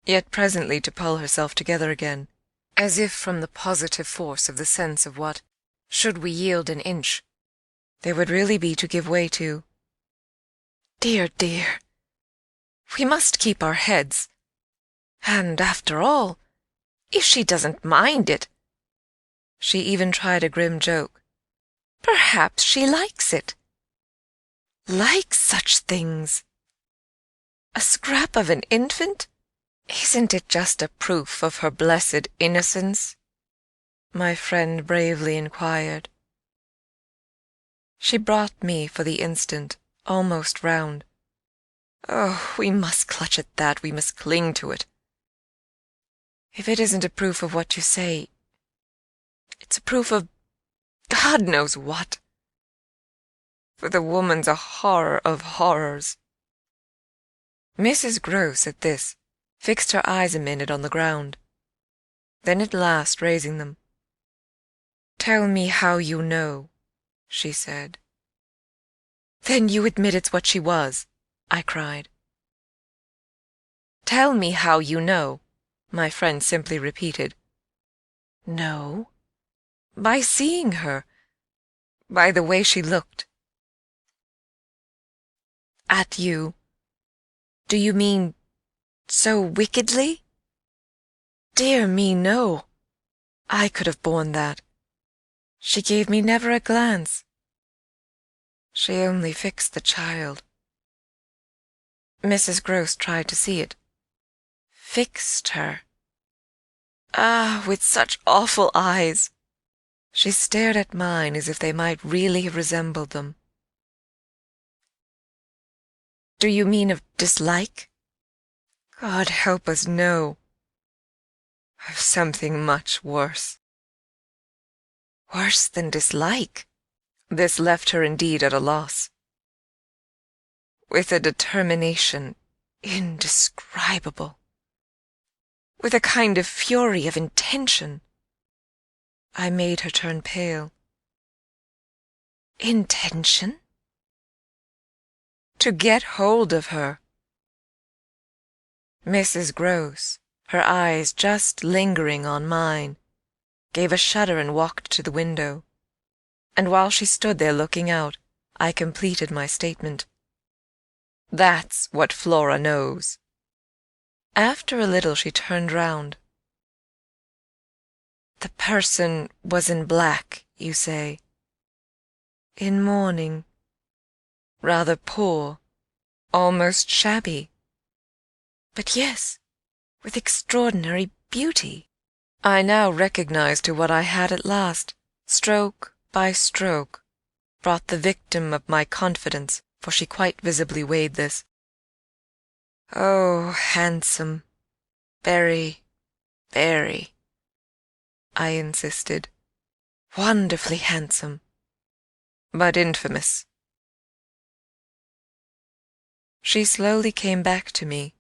yet presently to pull herself together again, as if from the positive force of the sense of what, should we yield an inch, there would really be to give way to. Dear, dear, we must keep our heads. And after all, if she doesn't mind it— She even tried a grim joke. Perhaps she likes it. Likes such things. A scrap of an infant? Isn't it just a proof of her blessed innocence? My friend bravely inquired. She brought me, for the instant, almost round. Oh, we must clutch at that, we must cling to it. If it isn't a proof of what you say, it's a proof of God knows what. For the woman's a horror of horrors. Mrs. Grose, at this, fixed her eyes a minute on the ground. Then at last raising them, "Tell me how you know," she said. "Then you admit it's what she was," I cried. "Tell me how you know," my friend simply repeated. "No, by seeing her, by the way she looked." "At you? Do you mean so wickedly?" "Dear me, no. I could have borne that. She gave me never a glance. She only fixed the child." Mrs. Grose tried to see it. Fixed her. Ah, with such awful eyes. She stared at mine as if they might really have resembled them. "Do you mean of dislike?" "God help us, no. Of something much worse." Worse than dislike? This left her indeed at a loss. With a determination indescribable. With a kind of fury of intention. I made her turn pale. Intention? To get hold of her. Mrs. Grose, her eyes just lingering on mine, gave a shudder and walked to the window. And while she stood there looking out, I completed my statement. "That's what Flora knows." After a little she turned round. "The person was in black, you say? In mourning? Rather poor, almost shabby? But yes, with extraordinary beauty." I now recognized to what I had at last, stroke by stroke, brought the victim of my confidence, for she quite visibly weighed this. "Oh, handsome, very, very," I insisted. "Wonderfully handsome, but infamous." She slowly came back to me.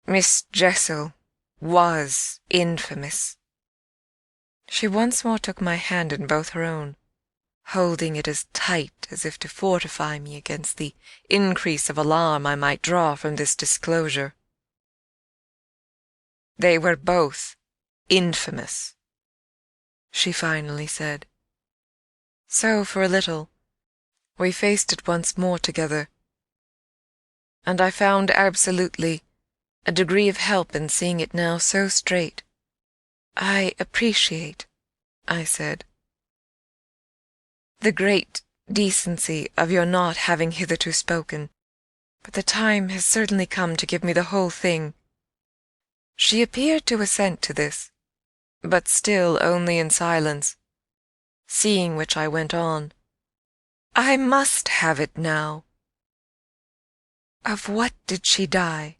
Miss Jessel was infamous. She once more took my hand in both her own, holding it as tight as if to fortify me against the increase of alarm I might draw from this disclosure. "They were both infamous," she finally said. So for a little we faced it once more together, and I found absolutely a degree of help in seeing it now so straight. "I appreciate," I said, "the great decency of your not having hitherto spoken, but the time has certainly come to give me the whole thing." She appeared to assent to this, but still only in silence, seeing which I went on. "I must have it now. Of what did she die?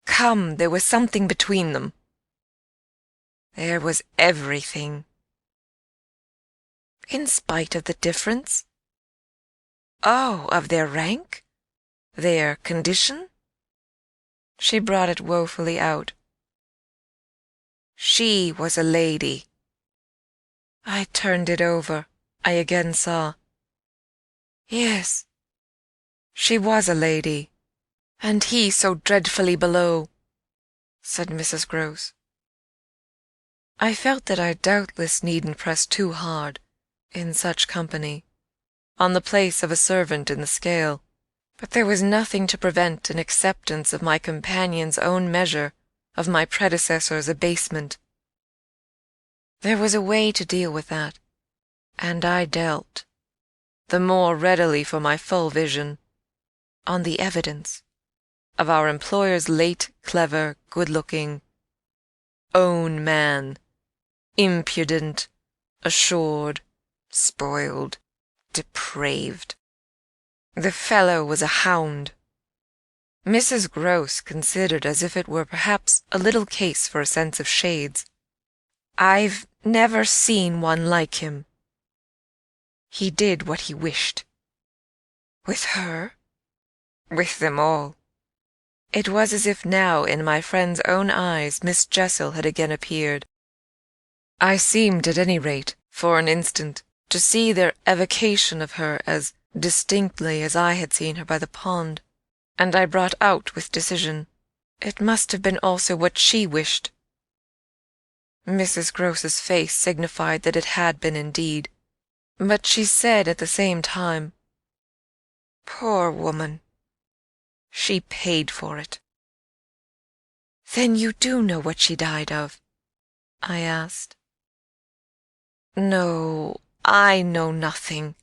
Come, there was something between them." "There was everything." "In spite of the difference?" "Oh, of their rank? Their condition?" She brought it woefully out. "She was a lady." I turned it over. I again saw. "Yes, she was a lady, and he so dreadfully below," said Mrs. Grose. I felt that I doubtless needn't press too hard, in such company, on the place of a servant in the scale, but there was nothing to prevent an acceptance of my companion's own measure of my predecessor's abasement. There was a way to deal with that, and I dealt, the more readily for my full vision, on the evidence of our employer's late clever, good-looking own man, impudent, assured, spoiled, depraved. The fellow was a hound. Mrs. Grose considered as if it were perhaps a little case for a sense of shades. "I've never seen one like him. He did what he wished." "With her?" "With them all." It was as if now in my friend's own eyes Miss Jessel had again appeared. I seemed, at any rate, for an instant, to see their evocation of her as distinctly as I had seen her by the pond, and I brought out with decision, "It must have been also what she wished." Mrs. Grose's face signified that it had been indeed, but she said at the same time, "Poor woman! She paid for it." "Then you do know what she died of?" I asked. "No, I know nothing.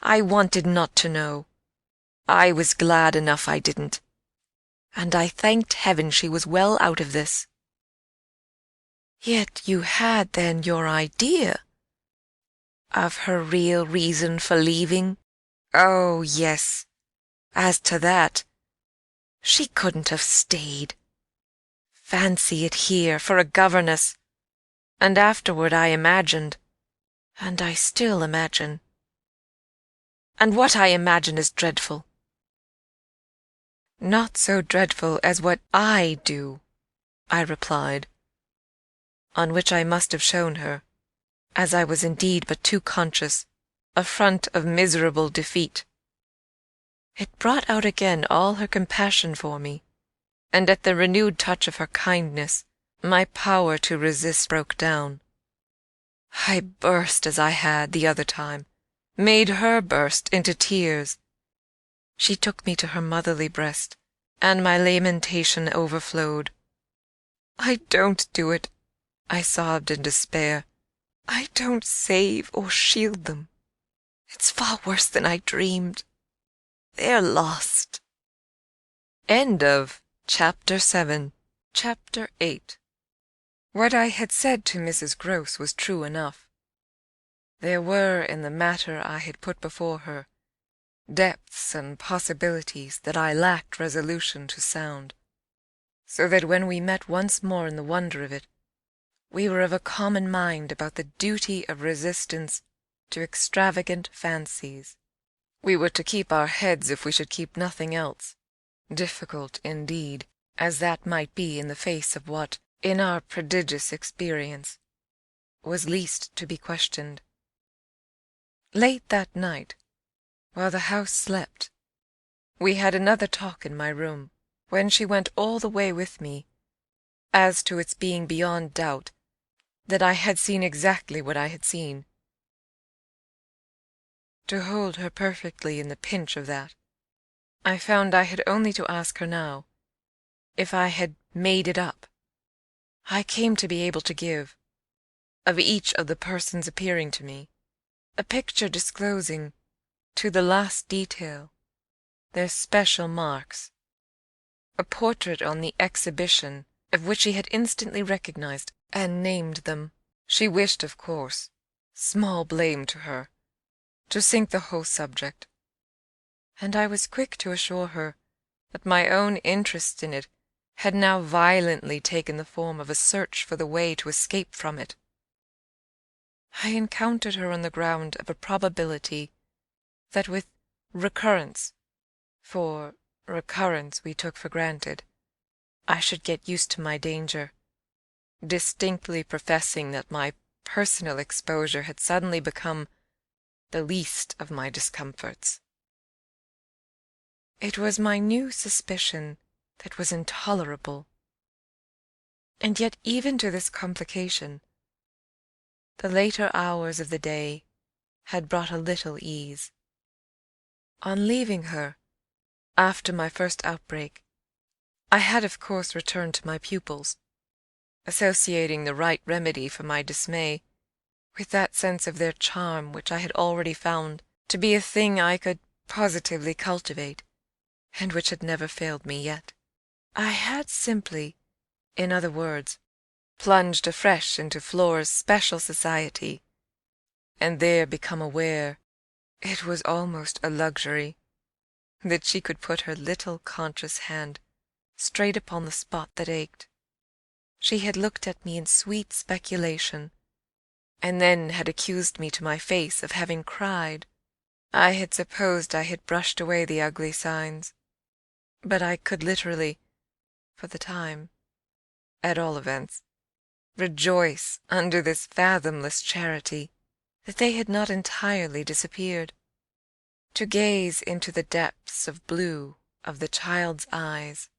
I wanted not to know. I was glad enough I didn't, and I thanked heaven she was well out of this." "Yet you had then your idea?" "Of her real reason for leaving? Oh, yes. As to that, she couldn't have stayed. Fancy it here, for a governess. And afterward I imagined, and I still imagine. And what I imagine is dreadful." "Not so dreadful as what I do," I replied, on which I must have shown her, as I was indeed but too conscious, a front of miserable defeat. It brought out again all her compassion for me, and at the renewed touch of her kindness my power to resist broke down. I burst as I had the other time, made her burst into tears. She took me to her motherly breast, and my lamentation overflowed. "I don't do it," I sobbed in despair. "I don't save or shield them. It's far worse than I dreamed. They're lost." End of Chapter 7. Chapter 8. What I had said to Mrs. Grose was true enough. There were in the matter I had put before her depths and possibilities that I lacked resolution to sound, so that when we met once more in the wonder of it, we were of a common mind about the duty of resistance to extravagant fancies. We were to keep our heads if we should keep nothing else, difficult indeed as that might be in the face of what, in our prodigious experience, was least to be questioned. Late that night, while the house slept, we had another talk in my room, when she went all the way with me, as to its being beyond doubt that I had seen exactly what I had seen. To hold her perfectly in the pinch of that, I found I had only to ask her now if I had made it up. I came to be able to give, of each of the persons appearing to me, a picture disclosing, to the last detail, their special marks, a portrait on the exhibition of which she had instantly recognized and named them. She wished, of course, small blame to her, to sink the whole subject, and I was quick to assure her that my own interest in it had now violently taken the form of a search for the way to escape from it. I encountered her on the ground of a probability that with recurrence, for recurrence we took for granted, I should get used to my danger, distinctly professing that my personal exposure had suddenly become the least of my discomforts. It was my new suspicion that was intolerable, and yet even to this complication the later hours of the day had brought a little ease. On leaving her, after my first outbreak, I had of course returned to my pupils, associating the right remedy for my dismay with that sense of their charm which I had already found to be a thing I could positively cultivate, and which had never failed me yet. I had simply, in other words, plunged afresh into Flora's special society, and there become aware, it was almost a luxury, that she could put her little conscious hand straight upon the spot that ached. She had looked at me in sweet speculation, and then had accused me to my face of having cried. I had supposed I had brushed away the ugly signs, but I could literally, for the time, at all events, rejoice under this fathomless charity that they had not entirely disappeared. To gaze into the depths of blue of the child's eyes,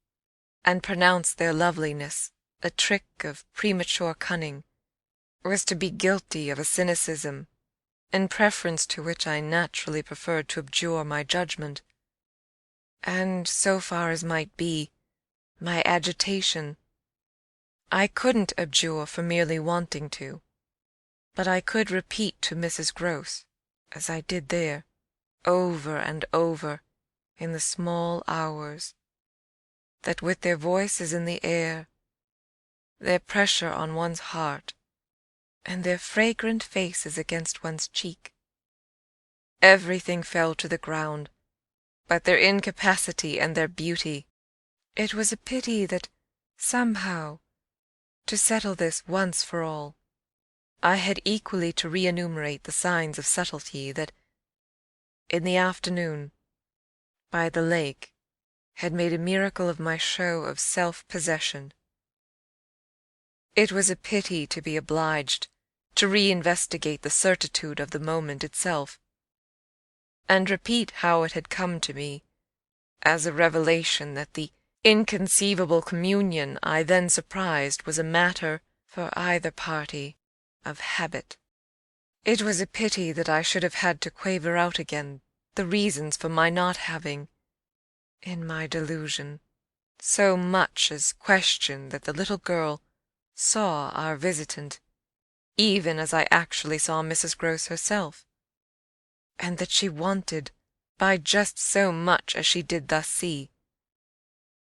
and pronounce their loveliness a trick of premature cunning, was to be guilty of a cynicism, in preference to which I naturally preferred to abjure my judgment, and, so far as might be, my agitation. I couldn't abjure for merely wanting to, but I could repeat to Mrs. Grose, as I did there, over and over, in the small hours, that with their voices in the air, their pressure on one's heart, and their fragrant faces against one's cheek, everything fell to the ground but their incapacity and their beauty. It was a pity that, somehow, to settle this once for all, I had equally to re-enumerate the signs of subtlety that, in the afternoon, by the lake, had made a miracle of my show of self-possession. It was a pity to be obliged to re-investigate the certitude of the moment itself, and repeat how it had come to me as a revelation that the inconceivable communion I then surprised was a matter, for either party, of habit. It was a pity that I should have had to quaver out again the reasons for my not having, in my delusion, so much as questioned that the little girl saw our visitant, even as I actually saw Mrs. Grose herself, and that she wanted, by just so much as she did thus see,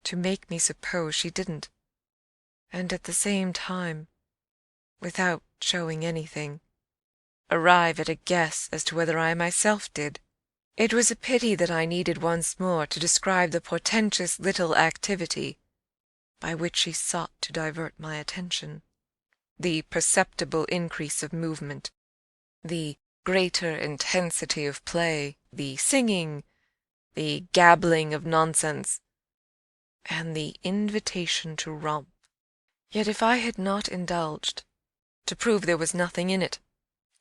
to make me suppose she didn't, and at the same time, without showing anything, arrive at a guess as to whether I myself did. It was a pity that I needed once more to describe the portentous little activity by which she sought to divert my attention, the perceptible increase of movement, the greater intensity of play, the singing, the gabbling of nonsense, and the invitation to romp. Yet if I had not indulged, to prove there was nothing in it,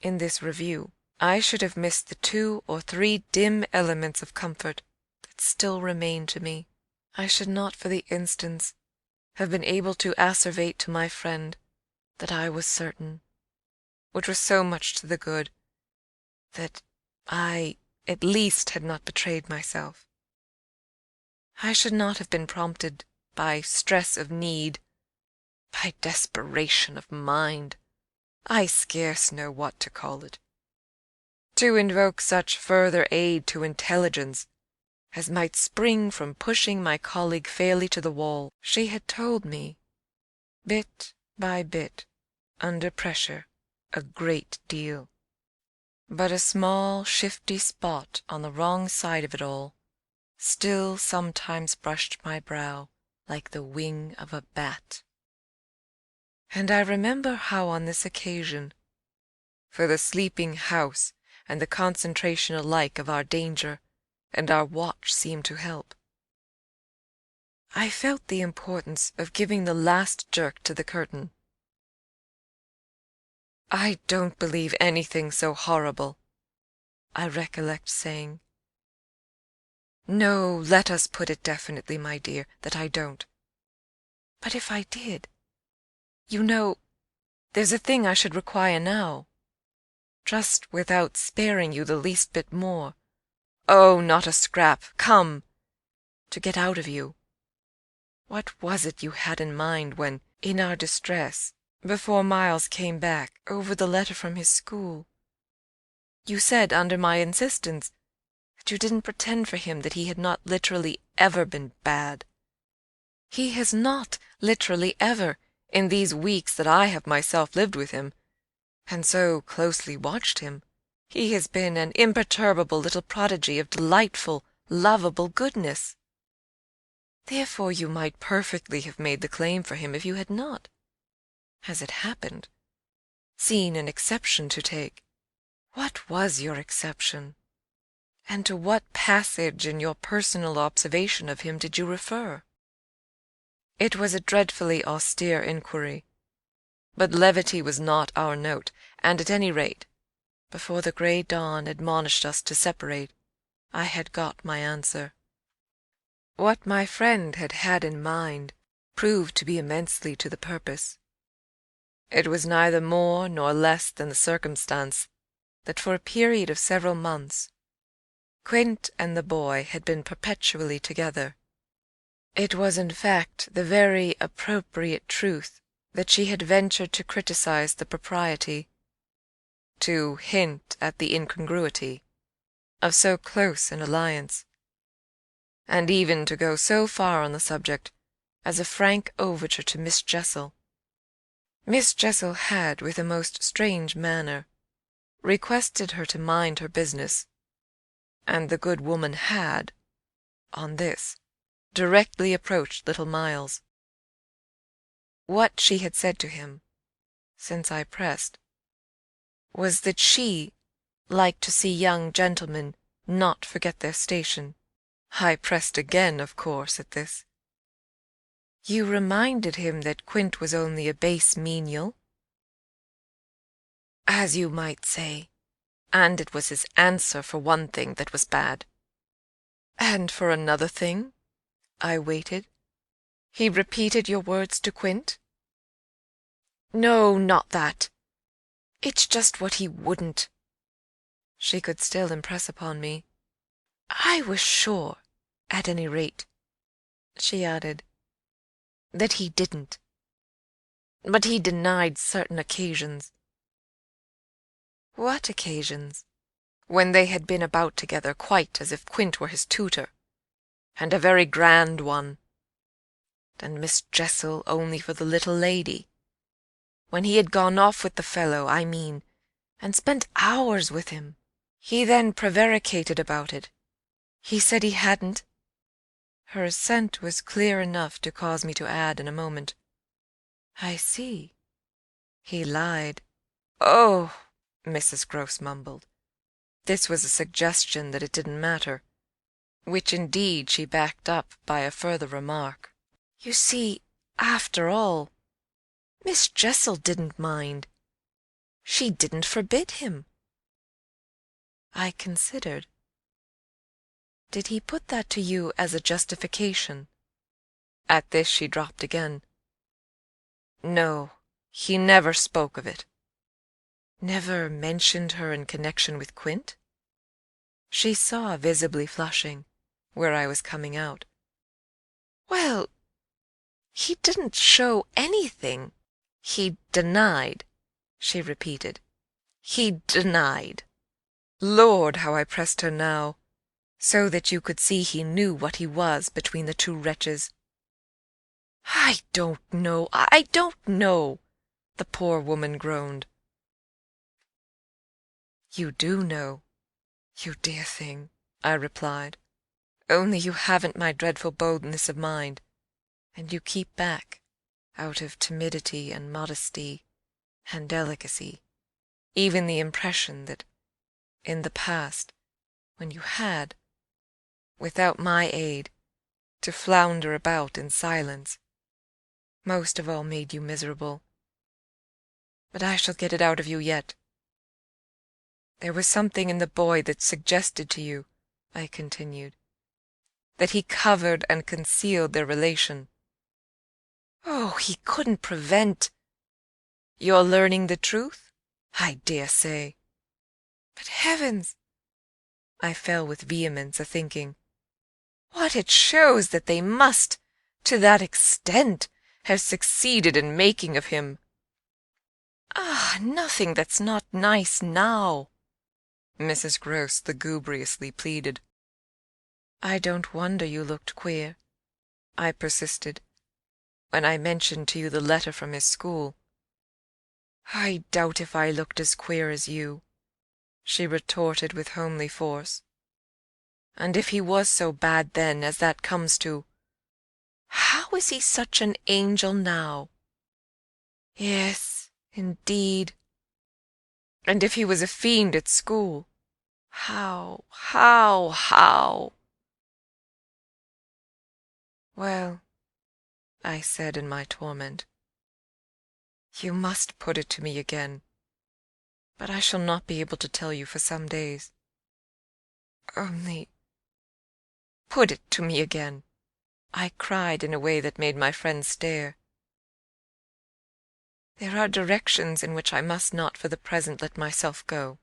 in this review, I should have missed the 2 or 3 dim elements of comfort that still remained to me. I should not for the instance have been able to asseverate to my friend that I was certain, which was so much to the good, that I at least had not betrayed myself. I should not have been prompted by stress of need, by desperation of mind, I scarce know what to call it, to invoke such further aid to intelligence as might spring from pushing my colleague fairly to the wall. She had told me, bit by bit, under pressure, a great deal, but a small shifty spot on the wrong side of it all still sometimes brushed my brow like the wing of a bat. And I remember how on this occasion, for the sleeping house and the concentration alike of our danger and our watch seemed to help, I felt the importance of giving the last jerk to the curtain. "I don't believe anything so horrible," I recollect saying. "No, let us put it definitely, my dear, that I don't. But if I did, you know, there's a thing I should require now, just without sparing you the least bit more. Oh, not a scrap, come, to get out of you. What was it you had in mind when, in our distress, before Miles came back over the letter from his school, you said, under my insistence, that you didn't pretend for him that he had not literally ever been bad? He has not literally ever, in these weeks that I have myself lived with him, and so closely watched him, he has been an imperturbable little prodigy of delightful, lovable goodness. Therefore you might perfectly have made the claim for him if you had not, as it happened, seen an exception to take. What was your exception? And to what passage in your personal observation of him did you refer?" It was a dreadfully austere inquiry, but levity was not our note, and at any rate, before the grey dawn admonished us to separate, I had got my answer. What my friend had had in mind proved to be immensely to the purpose. It was neither more nor less than the circumstance that for a period of several months Quint and the boy had been perpetually together. It was in fact the very appropriate truth that she had ventured to criticize the propriety, to hint at the incongruity, of so close an alliance, and even to go so far on the subject as a frank overture to Miss Jessel. Miss Jessel had, with a most strange manner, requested her to mind her business, and the good woman had, on this, directly approached little Miles. What she had said to him, since I pressed, was that she liked to see young gentlemen not forget their station. I pressed again, of course, at this. "You reminded him that Quint was only a base menial?" "As you might say, and it was his answer for one thing that was bad." "And for another thing?" I waited. "He repeated your words to Quint?" "No, not that. It's just what he wouldn't," she could still impress upon me. "I was sure, at any rate," she added, that he didn't. But he denied certain occasions. What occasions? When they had been about together quite as if Quint were his tutor, and a very grand one, and Miss Jessel only for the little lady. When he had gone off with the fellow, I mean, and spent hours with him. He then prevaricated about it. He said he hadn't. Her assent was clear enough to cause me to add in a moment, "I see. He lied." "Oh," Mrs. Grose mumbled. This was a suggestion that it didn't matter, which indeed she backed up by a further remark. "You see, after all, Miss Jessel didn't mind. She didn't forbid him." I considered. "Did he put that to you as a justification?" At this she dropped again. "No, he never spoke of it." "Never mentioned her in connection with Quint?" She saw, visibly flushing, where I was coming out. "Well, he didn't show anything." "He denied," she repeated. "He denied." Lord, how I pressed her now, so that you could see he knew what he was between the two wretches. "I don't know," the poor woman groaned. "You do know, you dear thing," I replied. "Only you haven't my dreadful boldness of mind, and you keep back, out of timidity and modesty and delicacy, even the impression that in the past, when you had, without my aid, to flounder about in silence, most of all made you miserable. But I shall get it out of you yet. There was something in the boy that suggested to you," I continued, "that he covered and concealed their relation." "Oh, he couldn't prevent—" "Your learning the truth? I dare say." "But heavens!" I fell with vehemence a-thinking. "What it shows that they must, to that extent, have succeeded in making of him." "Ah, nothing that's not nice now," Mrs. Grose lugubriously pleaded. "I don't wonder you looked queer," I persisted, "when I mentioned to you the letter from his school." "I doubt if I looked as queer as you," she retorted with homely force. "And if he was so bad then as that comes to, how is he such an angel now? Yes, indeed. And if he was a fiend at school, how? "Well," I said in my torment, "you must put it to me again, but I shall not be able to tell you for some days. Only put it to me again," I cried in a way that made my friend stare. "There are directions in which I must not for the present let myself go."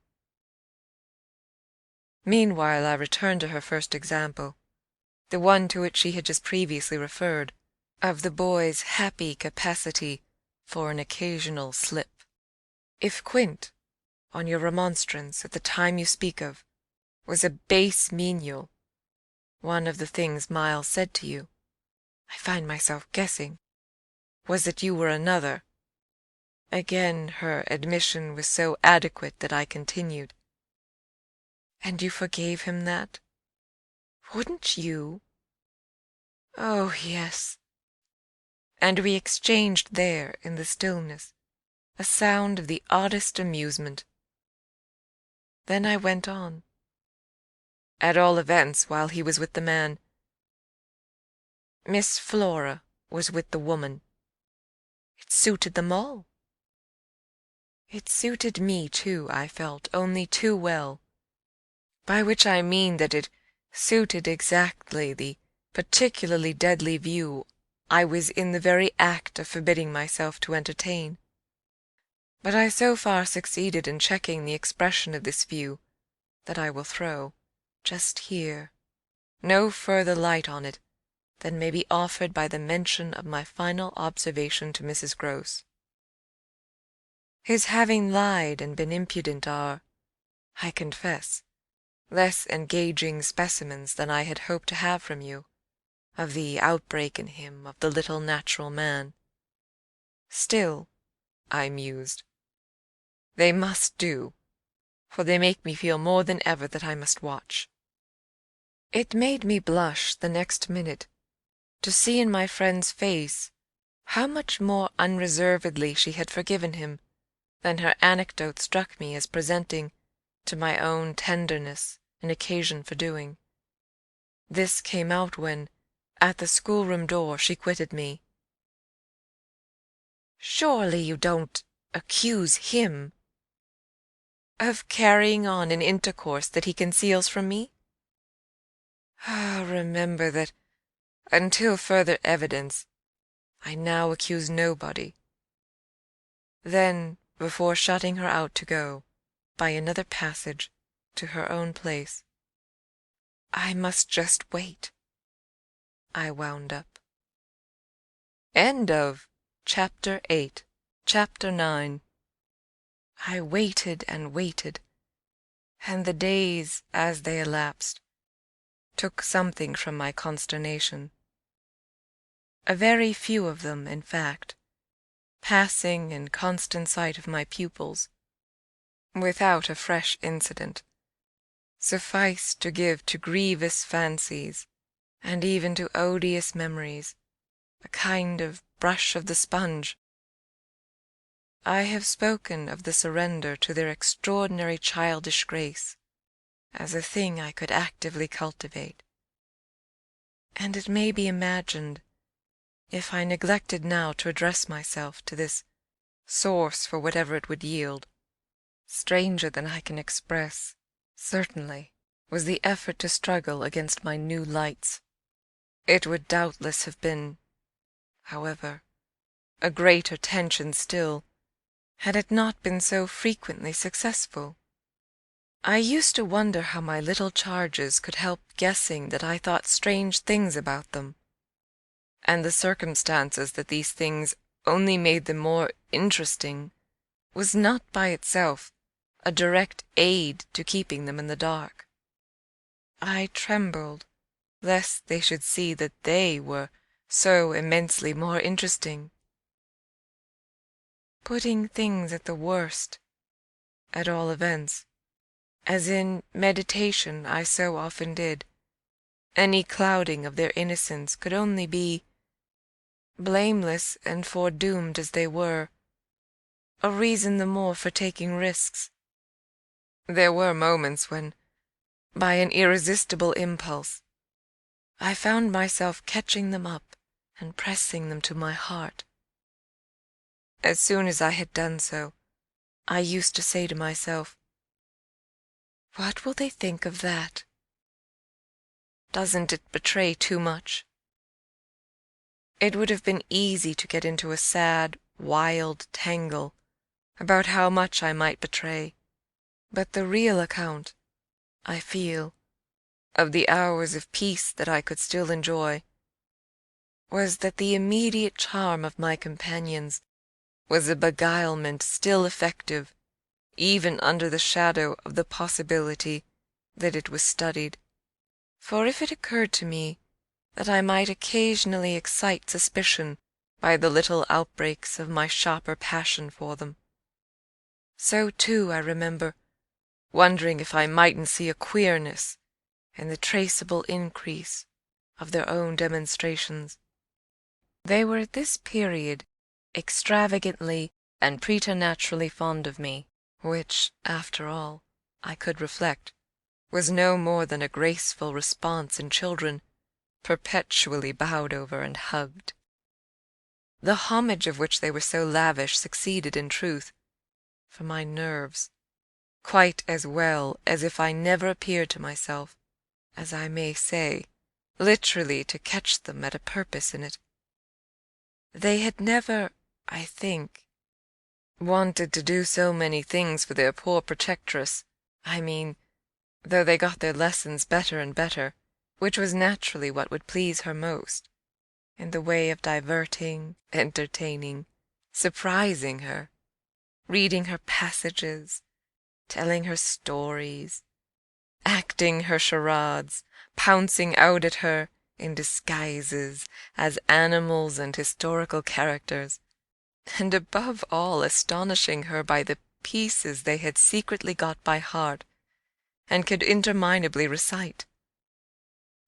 Meanwhile I returned to her first example, the one to which she had just previously referred, of the boy's happy capacity for an occasional slip. If Quint, on your remonstrance at the time you speak of, was a base menial, one of the things Miles said to you, I find myself guessing, was that you were another. Again her admission was so adequate that I continued. "And you forgave him that? Wouldn't you?" "Oh, yes." And we exchanged there, in the stillness, a sound of the oddest amusement. Then I went on. "At all events, while he was with the man, Miss Flora was with the woman. It suited them all. It suited me, too, I felt, only too well, by which I mean that it suited exactly the particularly deadly view I was in the very act of forbidding myself to entertain. But I so far succeeded in checking the expression of this view that I will throw, just here, no further light on it than may be offered by the mention of my final observation to Mrs. Grose. His having lied and been impudent are, I confess, less engaging specimens than I had hoped to have from you, of the outbreak in him of the little natural man. Still, I mused, they must do, for they make me feel more than ever that I must watch. It made me blush the next minute to see in my friend's face how much more unreservedly she had forgiven him than her anecdote struck me as presenting to my own tenderness an occasion for doing. This came out when, at the schoolroom door, she quitted me. "Surely you don't accuse him of carrying on an intercourse that he conceals from me? Ah, remember that, until further evidence, I now accuse nobody." Then, before shutting her out to go, by another passage, to her own place, "I must just wait," I wound up. End of Chapter 8. Chapter 9. I waited and waited, and the days, as they elapsed, took something from my consternation. A very few of them, in fact, passing in constant sight of my pupils, without a fresh incident, sufficed to give to grievous fancies, and even to odious memories, a kind of brush of the sponge. I have spoken of the surrender to their extraordinary childish grace as a thing I could actively cultivate, and it may be imagined, if I neglected now to address myself to this source for whatever it would yield, stranger than I can express, certainly, was the effort to struggle against my new lights. It would doubtless have been, however, a greater tension still, had it not been so frequently successful. I used to wonder how my little charges could help guessing that I thought strange things about them, and the circumstances that these things only made them more interesting was not by itself a direct aid to keeping them in the dark. I trembled lest they should see that they were so immensely more interesting. Putting things at the worst, at all events, as in meditation I so often did, any clouding of their innocence could only be, blameless and foredoomed as they were, a reason the more for taking risks. There were moments when, by an irresistible impulse, I found myself catching them up and pressing them to my heart. As soon as I had done so, I used to say to myself, "What will they think of that? Doesn't it betray too much?" It would have been easy to get into a sad, wild tangle about how much I might betray, but the real account, I feel, of the hours of peace that I could still enjoy, was that the immediate charm of my companions was a beguilement still effective, even under the shadow of the possibility that it was studied. For if it occurred to me that I might occasionally excite suspicion by the little outbreaks of my sharper passion for them, so too I remember wondering if I mightn't see a queerness in the traceable increase of their own demonstrations. They were at this period extravagantly and preternaturally fond of me, which, after all, I could reflect, was no more than a graceful response in children, perpetually bowed over and hugged. The homage of which they were so lavish succeeded, in truth, for my nerves, quite as well as if I never appeared to myself, as I may say, literally to catch them at a purpose in it. They had never, I think, wanted to do so many things for their poor protectress, I mean, though they got their lessons better and better, which was naturally what would please her most, in the way of diverting, entertaining, surprising her, reading her passages, telling her stories, acting her charades, pouncing out at her in disguises as animals and historical characters, and above all astonishing her by the pieces they had secretly got by heart and could interminably recite.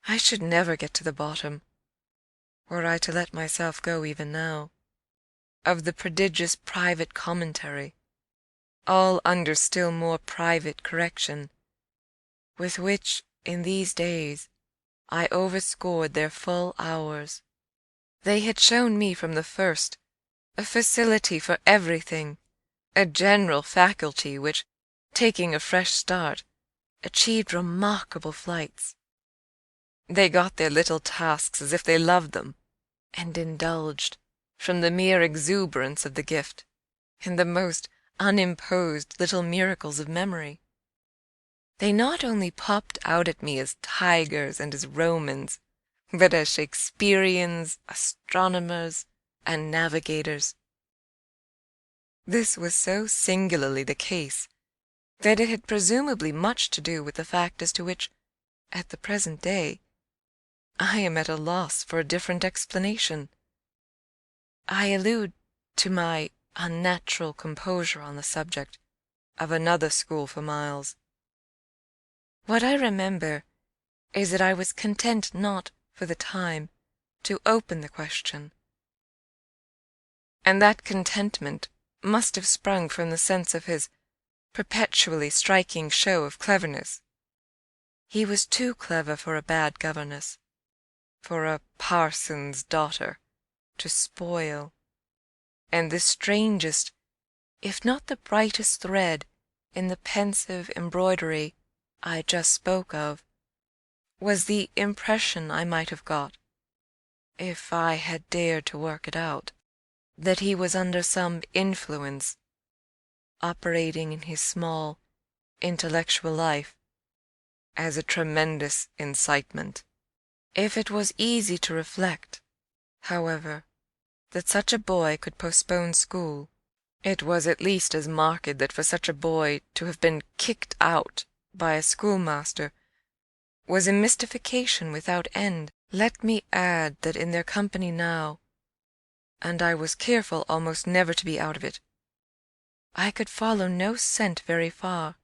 I should never get to the bottom, were I to let myself go even now, of the prodigious private commentary, all under still more private correction, with which, in these days, I overscored their full hours. They had shown me from the first a facility for everything, a general faculty which, taking a fresh start, achieved remarkable flights. They got their little tasks as if they loved them, and indulged, from the mere exuberance of the gift, in the most unimposed little miracles of memory. They not only popped out at me as tigers and as Romans, but as Shakespeareans, astronomers, and navigators. This was so singularly the case that it had presumably much to do with the fact as to which, at the present day, I am at a loss for a different explanation. I allude to my unnatural composure on the subject of another school for miles. What I remember is that I was content not, for the time, to open the question, and that contentment must have sprung from the sense of his perpetually striking show of cleverness. He was too clever for a bad governess, for a parson's daughter, to spoil, and the strangest, if not the brightest thread in the pensive embroidery I just spoke of, was the impression I might have got, if I had dared to work it out, that he was under some influence, operating in his small, intellectual life, as a tremendous incitement. If it was easy to reflect, however, that such a boy could postpone school, it was at least as marked that for such a boy to have been kicked out by a schoolmaster was a mystification without end. Let me add that in their company now, and I was careful almost never to be out of it, I could follow no scent very far.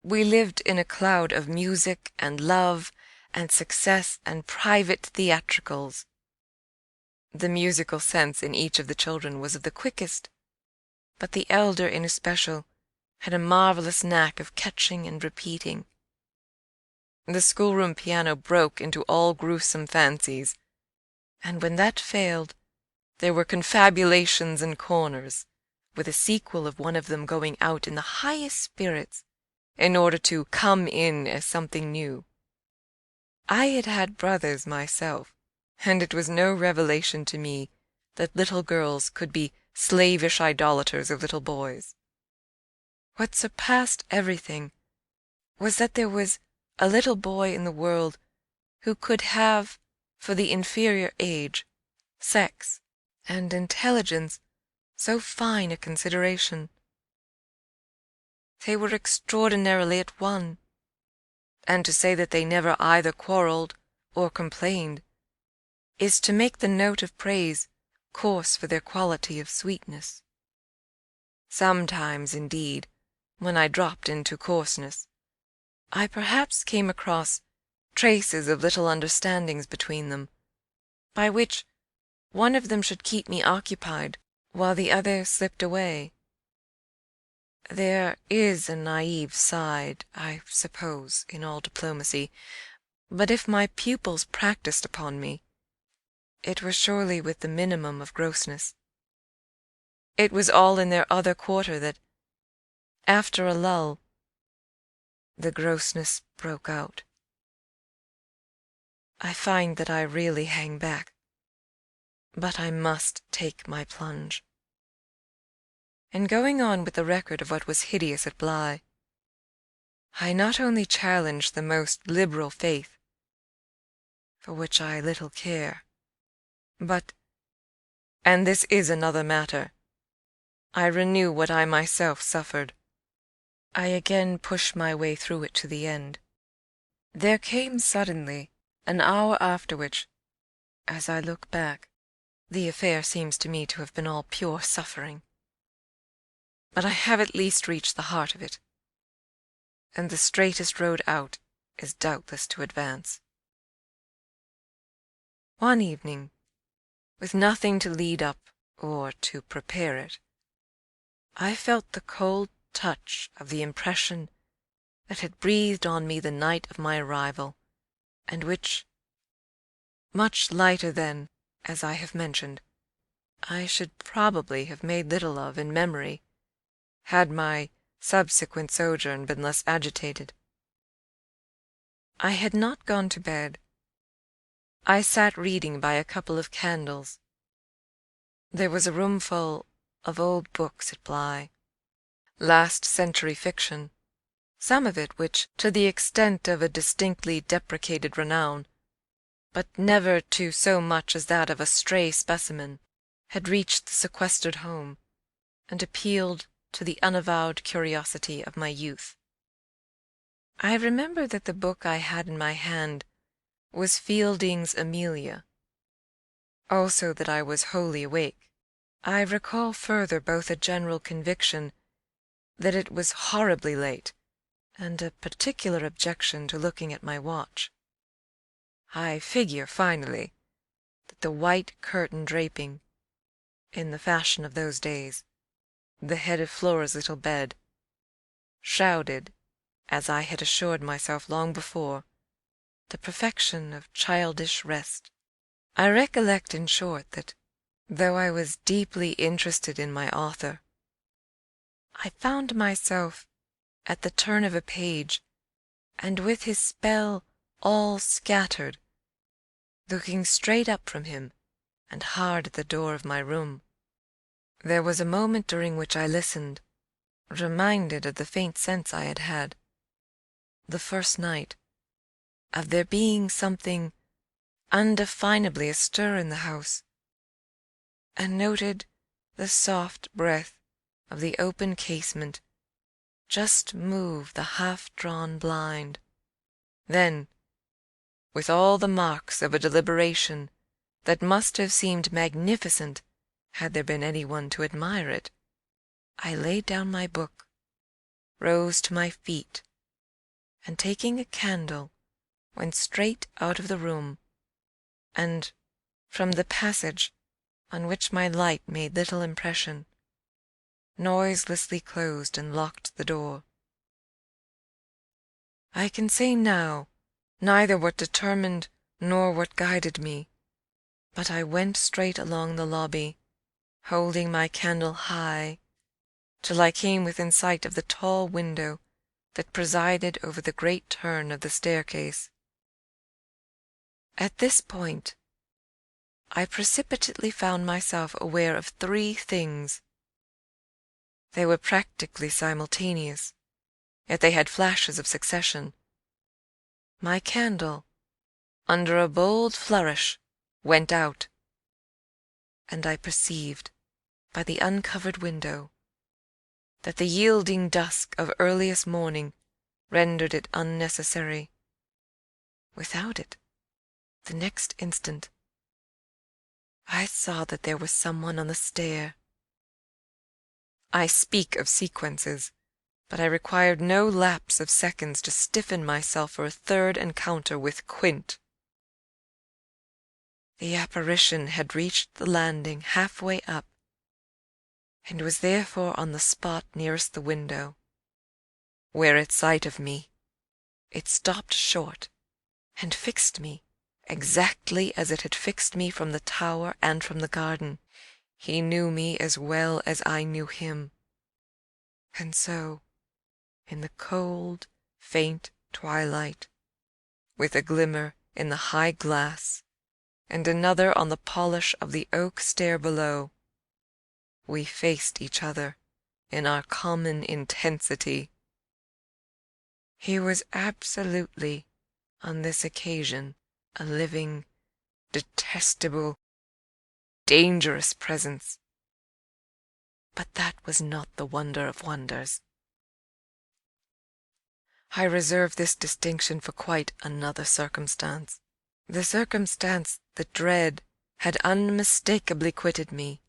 We lived in a cloud of music and love and success and private theatricals. The musical sense in each of the children was of the quickest, but the elder in especial had a marvellous knack of catching and repeating. The schoolroom piano broke into all gruesome fancies, and when that failed, there were confabulations and corners, with a sequel of one of them going out in the highest spirits in order to come in as something new. I had had brothers myself, and it was no revelation to me that little girls could be slavish idolaters of little boys. What surpassed everything was that there was a little boy in the world who could have, for the inferior age, sex, and intelligence so fine a consideration. They were extraordinarily at one, and to say that they never either quarrelled or complained is to make the note of praise coarse for their quality of sweetness. Sometimes, indeed, when I dropped into coarseness, I perhaps came across traces of little understandings between them, by which one of them should keep me occupied while the other slipped away. There is a naive side, I suppose, in all diplomacy, but if my pupils practised upon me, it was surely with the minimum of grossness. It was all in their other quarter that, after a lull, the grossness broke out. I find that I really hang back, but I must take my plunge. In going on with the record of what was hideous at Bly, I not only challenged the most liberal faith, for which I little care. But, and this is another matter, I renew what I myself suffered. I again pushed my way through it to the end. There came suddenly an hour after which, as I look back, the affair seems to me to have been all pure suffering. But I have at least reached the heart of it, and the straightest road out is doubtless to advance. One evening, with nothing to lead up or to prepare it, I felt the cold touch of the impression that had breathed on me the night of my arrival, and which, much lighter than, as I have mentioned, I should probably have made little of in memory, had my subsequent sojourn been less agitated. I had not gone to bed. I sat reading by a couple of candles. There was a roomful of old books at Bly, last-century fiction, some of it which, to the extent of a distinctly deprecated renown, but never to so much as that of a stray specimen, had reached the sequestered home, and appealed to the unavowed curiosity of my youth. I remember that the book I had in my hand was Fielding's Amelia, also that I was wholly awake. I recall further both a general conviction that it was horribly late, and a particular objection to looking at my watch. I figure, finally, that the white curtain draping, in the fashion of those days, the head of Flora's little bed, shrouded, as I had assured myself long before, the perfection of childish rest. I recollect, in short, that, though I was deeply interested in my author, I found myself, at the turn of a page, and with his spell all scattered, looking straight up from him and hard at the door of my room. There was a moment during which I listened, reminded of the faint sense I had had, the first night, of there being something undefinably astir in the house, and noted the soft breath of the open casement just move the half-drawn blind. Then, with all the marks of a deliberation that must have seemed magnificent had there been any one to admire it, I laid down my book, rose to my feet, and taking a candle, went straight out of the room, and, from the passage, on which my light made little impression, noiselessly closed and locked the door. I can say now neither what determined nor what guided me, but I went straight along the lobby, holding my candle high, till I came within sight of the tall window that presided over the great turn of the staircase. At this point I precipitately found myself aware of three things. They were practically simultaneous, yet they had flashes of succession. My candle, under a bold flourish, went out, and I perceived, by the uncovered window, that the yielding dusk of earliest morning rendered it unnecessary. Without it, the next instant, I saw that there was someone on the stair. I speak of sequences, but I required no lapse of seconds to stiffen myself for a third encounter with Quint. The apparition had reached the landing half-way up, and was therefore on the spot nearest the window, where at sight of me it stopped short and fixed me exactly as it had fixed me from the tower and from the garden. He knew me as well as I knew him, and so, in the cold, faint twilight, with a glimmer in the high glass and another on the polish of the oak stair below, we faced each other in our common intensity. He was absolutely, on this occasion, a living, detestable, dangerous presence. But that was not the wonder of wonders. I reserve this distinction for quite another circumstance, the circumstance that dread had unmistakably quitted me,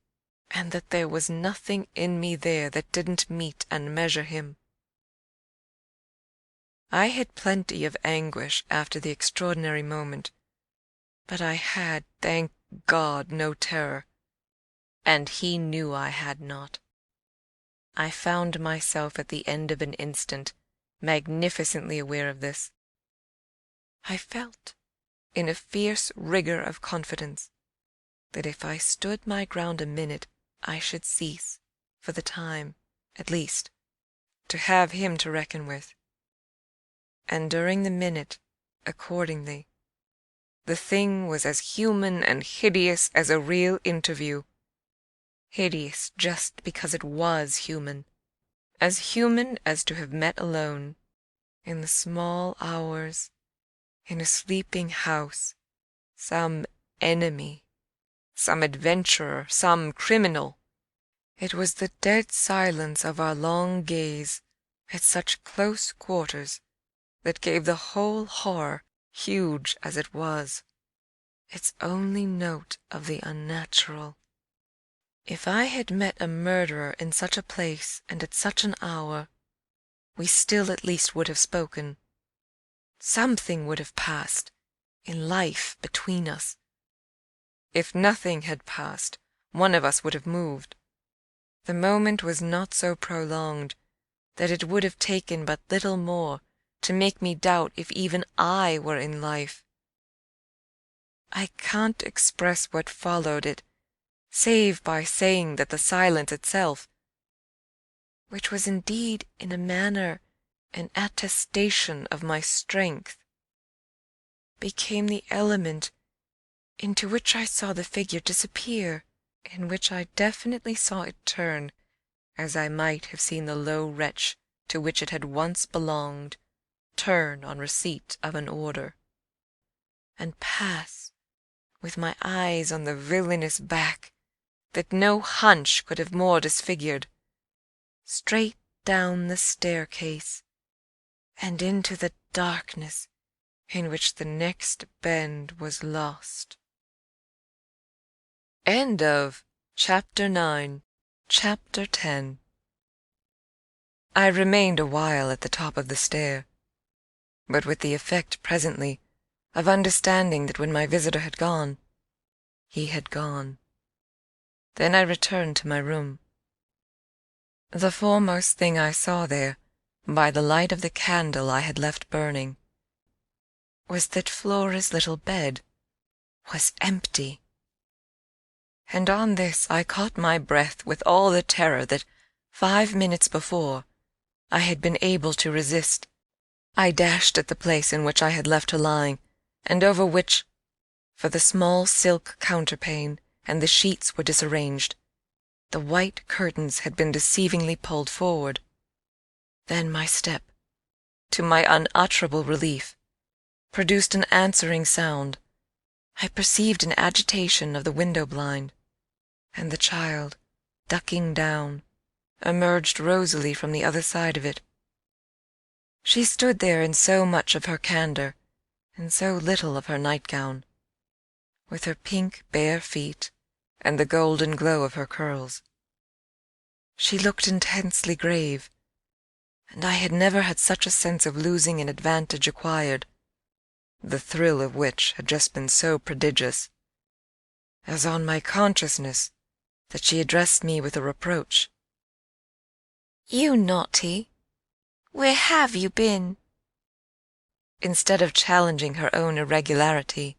and that there was nothing in me there that didn't meet and measure him. I had plenty of anguish after the extraordinary moment, but I had, thank God, no terror, and he knew I had not. I found myself at the end of an instant magnificently aware of this. I felt, in a fierce rigour of confidence, that if I stood my ground a minute I should cease, for the time, at least, to have him to reckon with. And during the minute, accordingly, the thing was as human and hideous as a real interview, hideous just because it was human, as human as to have met alone, in the small hours, in a sleeping house, some enemy, some adventurer, some criminal. It was the dead silence of our long gaze at such close quarters that gave the whole horror, huge as it was, its only note of the unnatural. If I had met a murderer in such a place and at such an hour, we still at least would have spoken. Something would have passed in life between us. If nothing had passed, one of us would have moved. The moment was not so prolonged that it would have taken but little more to make me doubt if even I were in life. I can't express what followed it, save by saying that the silence itself, which was indeed in a manner an attestation of my strength, became the element into which I saw the figure disappear, in which I definitely saw it turn, as I might have seen the low wretch to which it had once belonged turn on receipt of an order, and pass, with my eyes on the villainous back that no hunch could have more disfigured, straight down the staircase, and into the darkness in which the next bend was lost. End of Chapter 9. Chapter 10. I remained a while at the top of the stair, but with the effect presently of understanding that when my visitor had gone, he had gone. Then I returned to my room. The foremost thing I saw there, by the light of the candle I had left burning, was that Flora's little bed was empty. And on this I caught my breath with all the terror that 5 minutes before I had been able to resist. I dashed at the place in which I had left her lying, and over which, for the small silk counterpane and the sheets were disarranged, the white curtains had been deceivingly pulled forward. Then my step, to my unutterable relief, produced an answering sound. I perceived an agitation of the window blind, and the child, ducking down, emerged rosily from the other side of it. She stood there in so much of her candour, and so little of her nightgown, with her pink bare feet and the golden glow of her curls. She looked intensely grave, and I had never had such a sense of losing an advantage acquired, the thrill of which had just been so prodigious, as on my consciousness that she addressed me with a reproach. "You naughty! Where have you been?" Instead of challenging her own irregularity,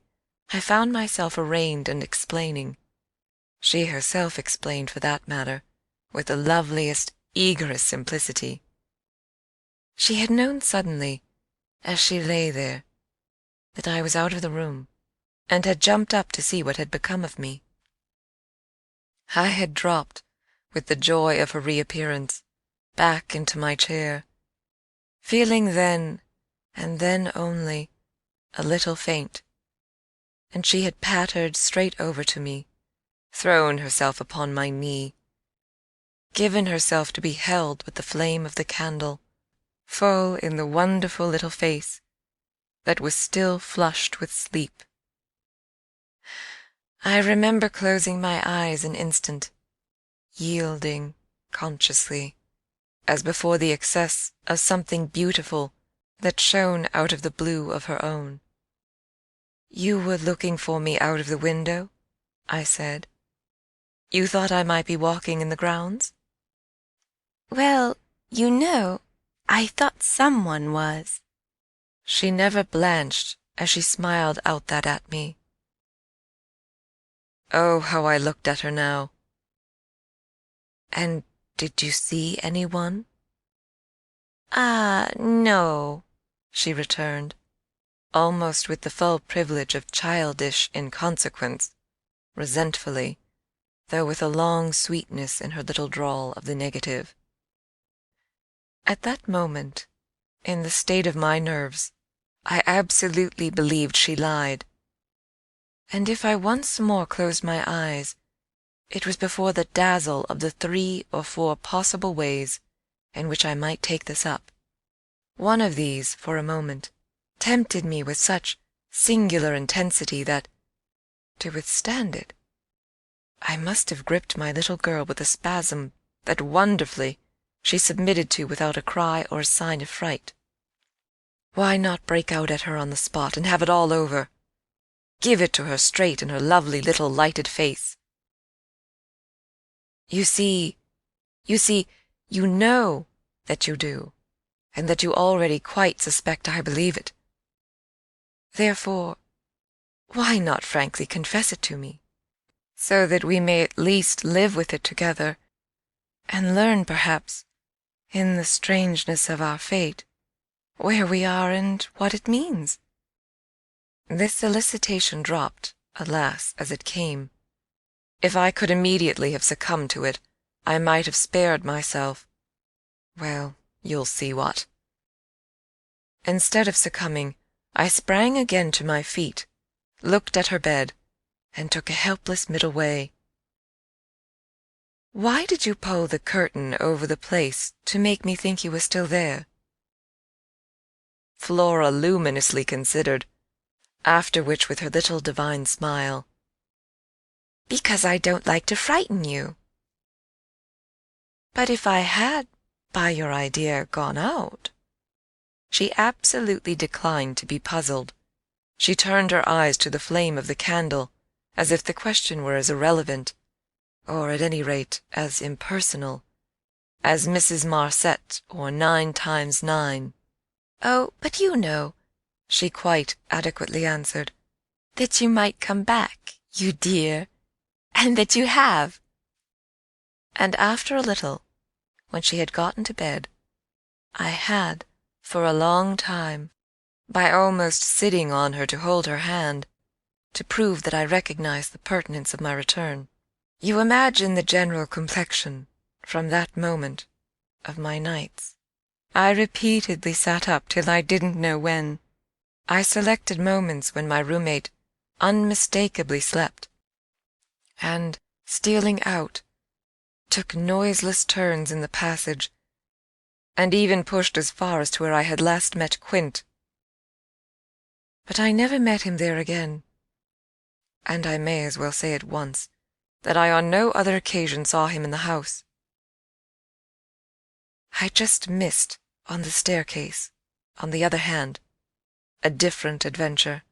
I found myself arraigned and explaining. She herself explained, for that matter, with the loveliest, eagerest simplicity. She had known suddenly, as she lay there, that I was out of the room, and had jumped up to see what had become of me. I had dropped, with the joy of her reappearance, back into my chair, feeling then, and then only, a little faint, and she had pattered straight over to me, thrown herself upon my knee, given herself to be held with the flame of the candle, full in the wonderful little face that was still flushed with sleep. I remember closing my eyes an instant, yielding consciously, as before the excess of something beautiful that shone out of the blue of her own. "You were looking for me out of the window?" I said. "You thought I might be walking in the grounds?" "Well, you know, I thought someone was." She never blanched as she smiled out that at me. Oh, how I looked at her now! "And did you see anyone?" No," she returned, almost with the full privilege of childish inconsequence, resentfully, though with a long sweetness in her little drawl of the negative. At that moment, in the state of my nerves, I absolutely believed she lied. And if I once more closed my eyes, it was before the dazzle of the 3 or 4 possible ways in which I might take this up. One of these, for a moment, tempted me with such singular intensity that, to withstand it, I must have gripped my little girl with a spasm that wonderfully she submitted to without a cry or a sign of fright. Why not break out at her on the spot and have it all over? Give it to her straight in her lovely little lighted face. You know that you do, and that you already quite suspect I believe it. Therefore, why not frankly confess it to me, so that we may at least live with it together, and learn, perhaps, in the strangeness of our fate, where we are and what it means?" This solicitation dropped, alas, as it came. If I could immediately have succumbed to it, I might have spared myself. Well, you'll see what. Instead of succumbing, I sprang again to my feet, looked at her bed, and took a helpless middle way. "Why did you pull the curtain over the place to make me think you were still there?" Flora luminously considered, after which with her little divine smile, "Because I don't like to frighten you." "But if I had, by your idea, gone out—" She absolutely declined to be puzzled. She turned her eyes to the flame of the candle, as if the question were as irrelevant, or at any rate as impersonal, as Mrs. Marcet or 9 times 9. "Oh, but you know," she quite adequately answered, "that you might come back, you dear, and that you have." And after a little, when she had gotten to bed, I had, for a long time, by almost sitting on her to hold her hand, to prove that I recognized the pertinence of my return. You imagine the general complexion, from that moment, of my nights. I repeatedly sat up till I didn't know when. I selected moments when my roommate unmistakably slept, and, stealing out, took noiseless turns in the passage, and even pushed as far as to where I had last met Quint. But I never met him there again, and I may as well say at once that I on no other occasion saw him in the house. I just missed, on the staircase, on the other hand, a different adventure.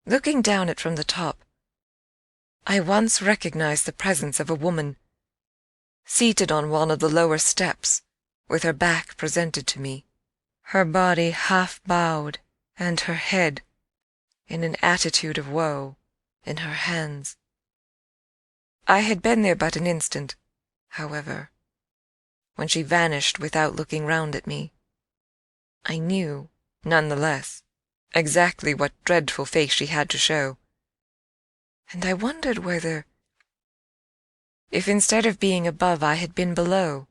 Looking down it from the top, I once recognized the presence of a woman, seated on one of the lower steps, with her back presented to me, her body half bowed, and her head, in an attitude of woe, in her hands. I had been there but an instant, however, when she vanished without looking round at me. I knew, none the less, exactly what dreadful face she had to show, and I wondered whether, if instead of being above I had been below,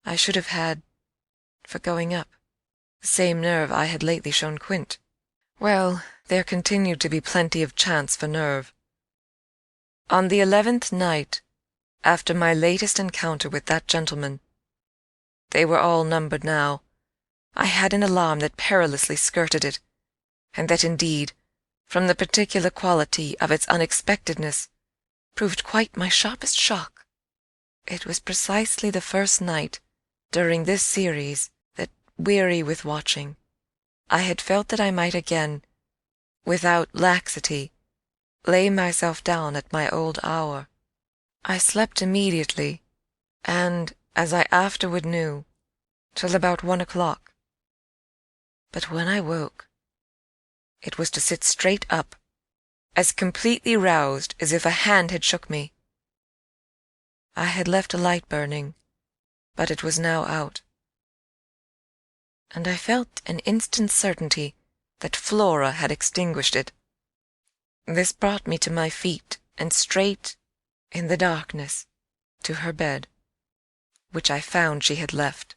I should have had, for going up, the same nerve I had lately shown Quint. Well, there continued to be plenty of chance for nerve. On the 11th night, after my latest encounter with that gentleman, they were all numbered now, I had an alarm that perilously skirted it, and that indeed, from the particular quality of its unexpectedness, proved quite my sharpest shock. It was precisely the first night during this series that, weary with watching, I had felt that I might again, without laxity, lay myself down at my old hour. I slept immediately, and, as I afterward knew, till about 1 o'clock. But when I woke, it was to sit straight up, as completely roused as if a hand had shook me. I had left a light burning, but it was now out, and I felt an instant certainty that Flora had extinguished it. This brought me to my feet and straight, in the darkness, to her bed, which I found she had left.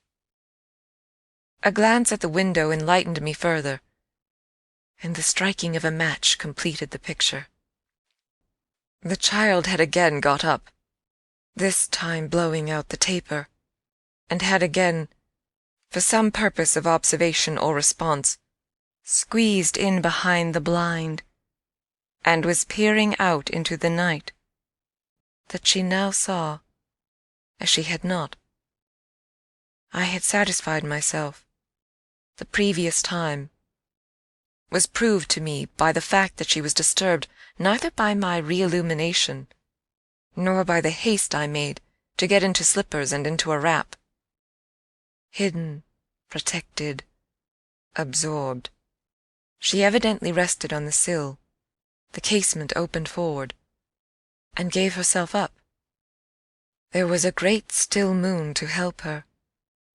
A glance at the window enlightened me further, and the striking of a match completed the picture. The child had again got up, this time blowing out the taper, and had again, for some purpose of observation or response, squeezed in behind the blind, and was peering out into the night, that she now saw, as she had not. I had satisfied myself, the previous time, was proved to me by the fact that she was disturbed neither by my re-illumination, nor by the haste I made to get into slippers and into a wrap. Hidden, protected, absorbed, she evidently rested on the sill, the casement opened forward, and gave herself up. There was a great still moon to help her,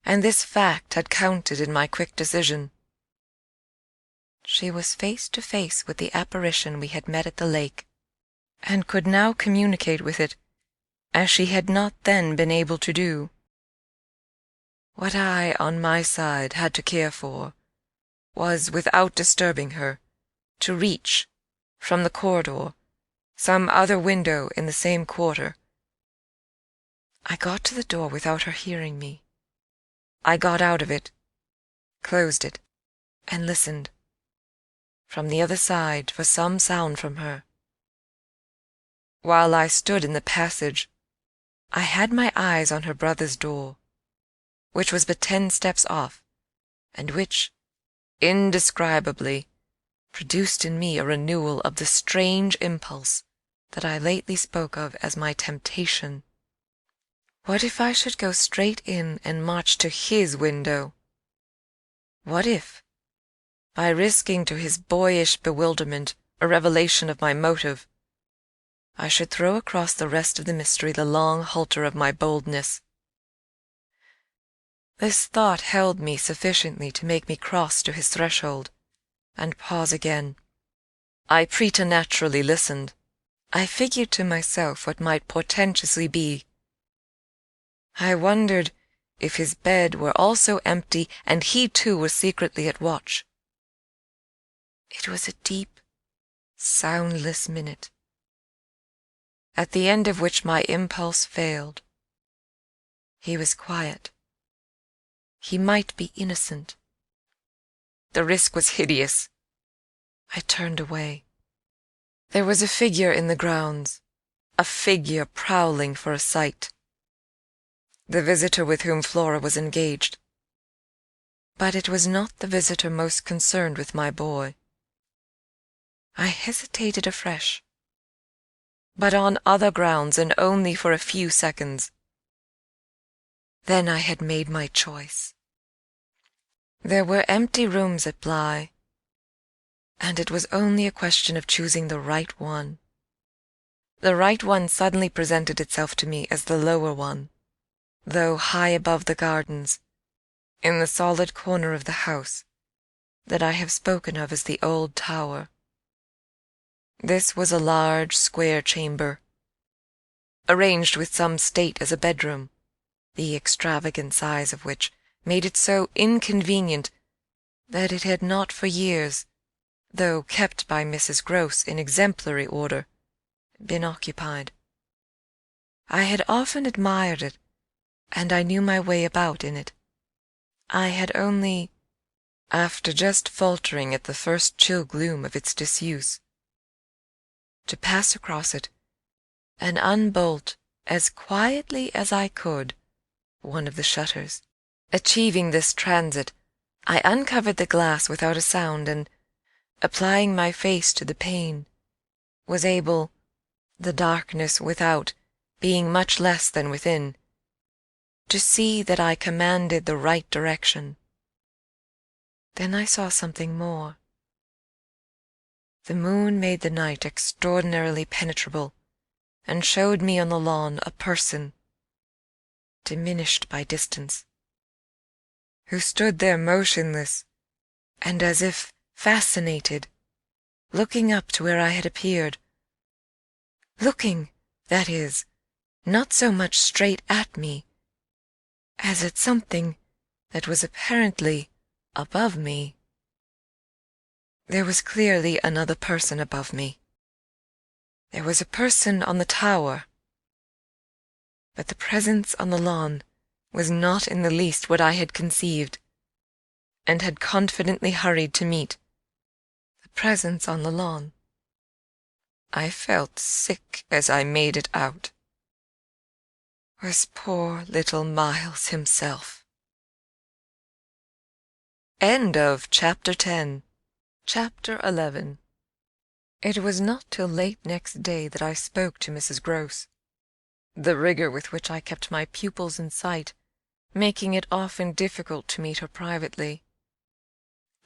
and this fact had counted in my quick decision. She was face to face with the apparition we had met at the lake, and could now communicate with it, as she had not then been able to do. What I, on my side, had to care for was, without disturbing her, to reach, from the corridor, some other window in the same quarter. I got to the door without her hearing me. I got out of it, closed it, and listened, from the other side, for some sound from her. While I stood in the passage, I had my eyes on her brother's door, which was but 10 steps off, and which, indescribably, produced in me a renewal of the strange impulse that I lately spoke of as my temptation. What if I should go straight in and march to his window? What if, by risking to his boyish bewilderment a revelation of my motive, I should throw across the rest of the mystery the long halter of my boldness? This thought held me sufficiently to make me cross to his threshold, and pause again. I preternaturally listened. I figured to myself what might portentously be. I wondered if his bed were also empty and he too was secretly at watch. It was a deep, soundless minute, at the end of which my impulse failed. He was quiet. He might be innocent. The risk was hideous. I turned away. There was a figure in the grounds, a figure prowling for a sight. The visitor with whom Flora was engaged. But it was not the visitor most concerned with my boy. I hesitated afresh, but on other grounds and only for a few seconds. Then I had made my choice. There were empty rooms at Bly, and it was only a question of choosing the right one. The right one suddenly presented itself to me as the lower one, though high above the gardens, in the solid corner of the house that I have spoken of as the old tower. This was a large square chamber, arranged with some state as a bedroom, the extravagant size of which made it so inconvenient that it had not for years, though kept by Mrs. Grose in exemplary order, been occupied. I had often admired it, and I knew my way about in it. I had only, after just faltering at the first chill gloom of its disuse, to pass across it and unbolt as quietly as I could one of the shutters. Achieving this transit, I uncovered the glass without a sound, and, applying my face to the pane, was able, the darkness without being much less than within, to see that I commanded the right direction. Then I saw something more. The moon made the night extraordinarily penetrable, and showed me on the lawn a person, diminished by distance, who stood there motionless and as if fascinated, looking up to where I had appeared. Looking, that is, not so much straight at me, as at something that was apparently above me. There was clearly another person above me. There was a person on the tower, but the presence on the lawn was not in the least what I had conceived, and had confidently hurried to meet. The presence on the lawn, I felt sick as I made it out, was poor little Miles himself. End of Chapter 10. Chapter 11. It was not till late next day that I spoke to Mrs. Grose, the rigour with which I kept my pupils in sight making it often difficult to meet her privately,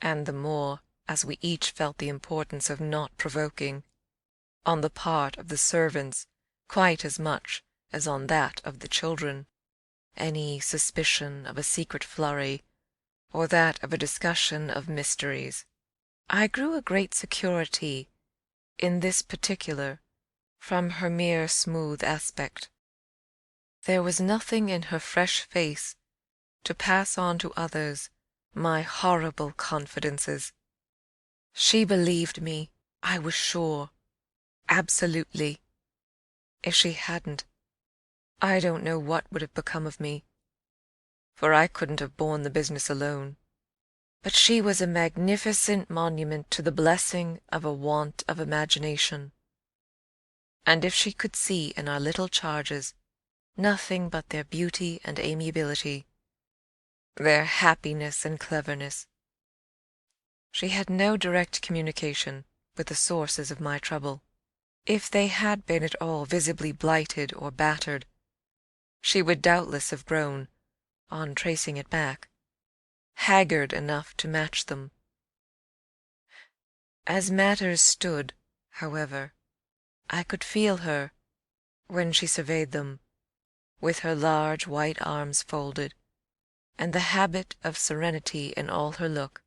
and the more as we each felt the importance of not provoking, on the part of the servants quite as much as on that of the children, any suspicion of a secret flurry, or that of a discussion of mysteries. I grew a great security in this particular from her mere smooth aspect. There was nothing in her fresh face to pass on to others my horrible confidences. She believed me, I was sure, absolutely. If she hadn't, I don't know what would have become of me, for I couldn't have borne the business alone. But she was a magnificent monument to the blessing of a want of imagination, and if she could see in our little charges nothing but their beauty and amiability, their happiness and cleverness, she had no direct communication with the sources of my trouble. If they had been at all visibly blighted or battered, she would doubtless have grown, on tracing it back, haggard enough to match them. As matters stood, however, I could feel her, when she surveyed them, with her large white arms folded, and the habit of serenity in all her look.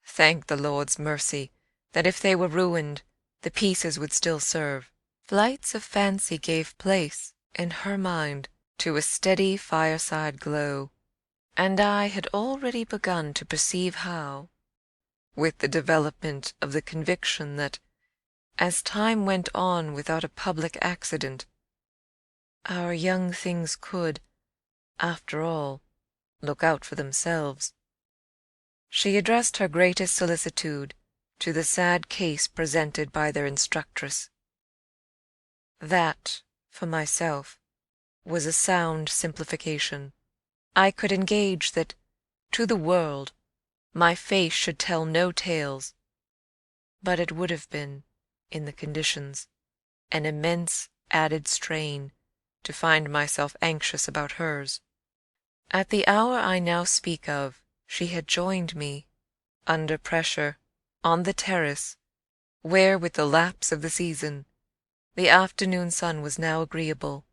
Thank the Lord's mercy that if they were ruined, the pieces would still serve. Flights of fancy gave place, in her mind, to a steady fireside glow, and I had already begun to perceive how, with the development of the conviction that, as time went on without a public accident, our young things could, after all, look out for themselves, she addressed her greatest solicitude to the sad case presented by their instructress. That, for myself, was a sound simplification. I could engage that, to the world, my face should tell no tales, but it would have been, in the conditions, an immense added strain to find myself anxious about hers. At the hour I now speak of, she had joined me, under pressure, on the terrace, where, with the lapse of the season, the afternoon sun was now agreeable,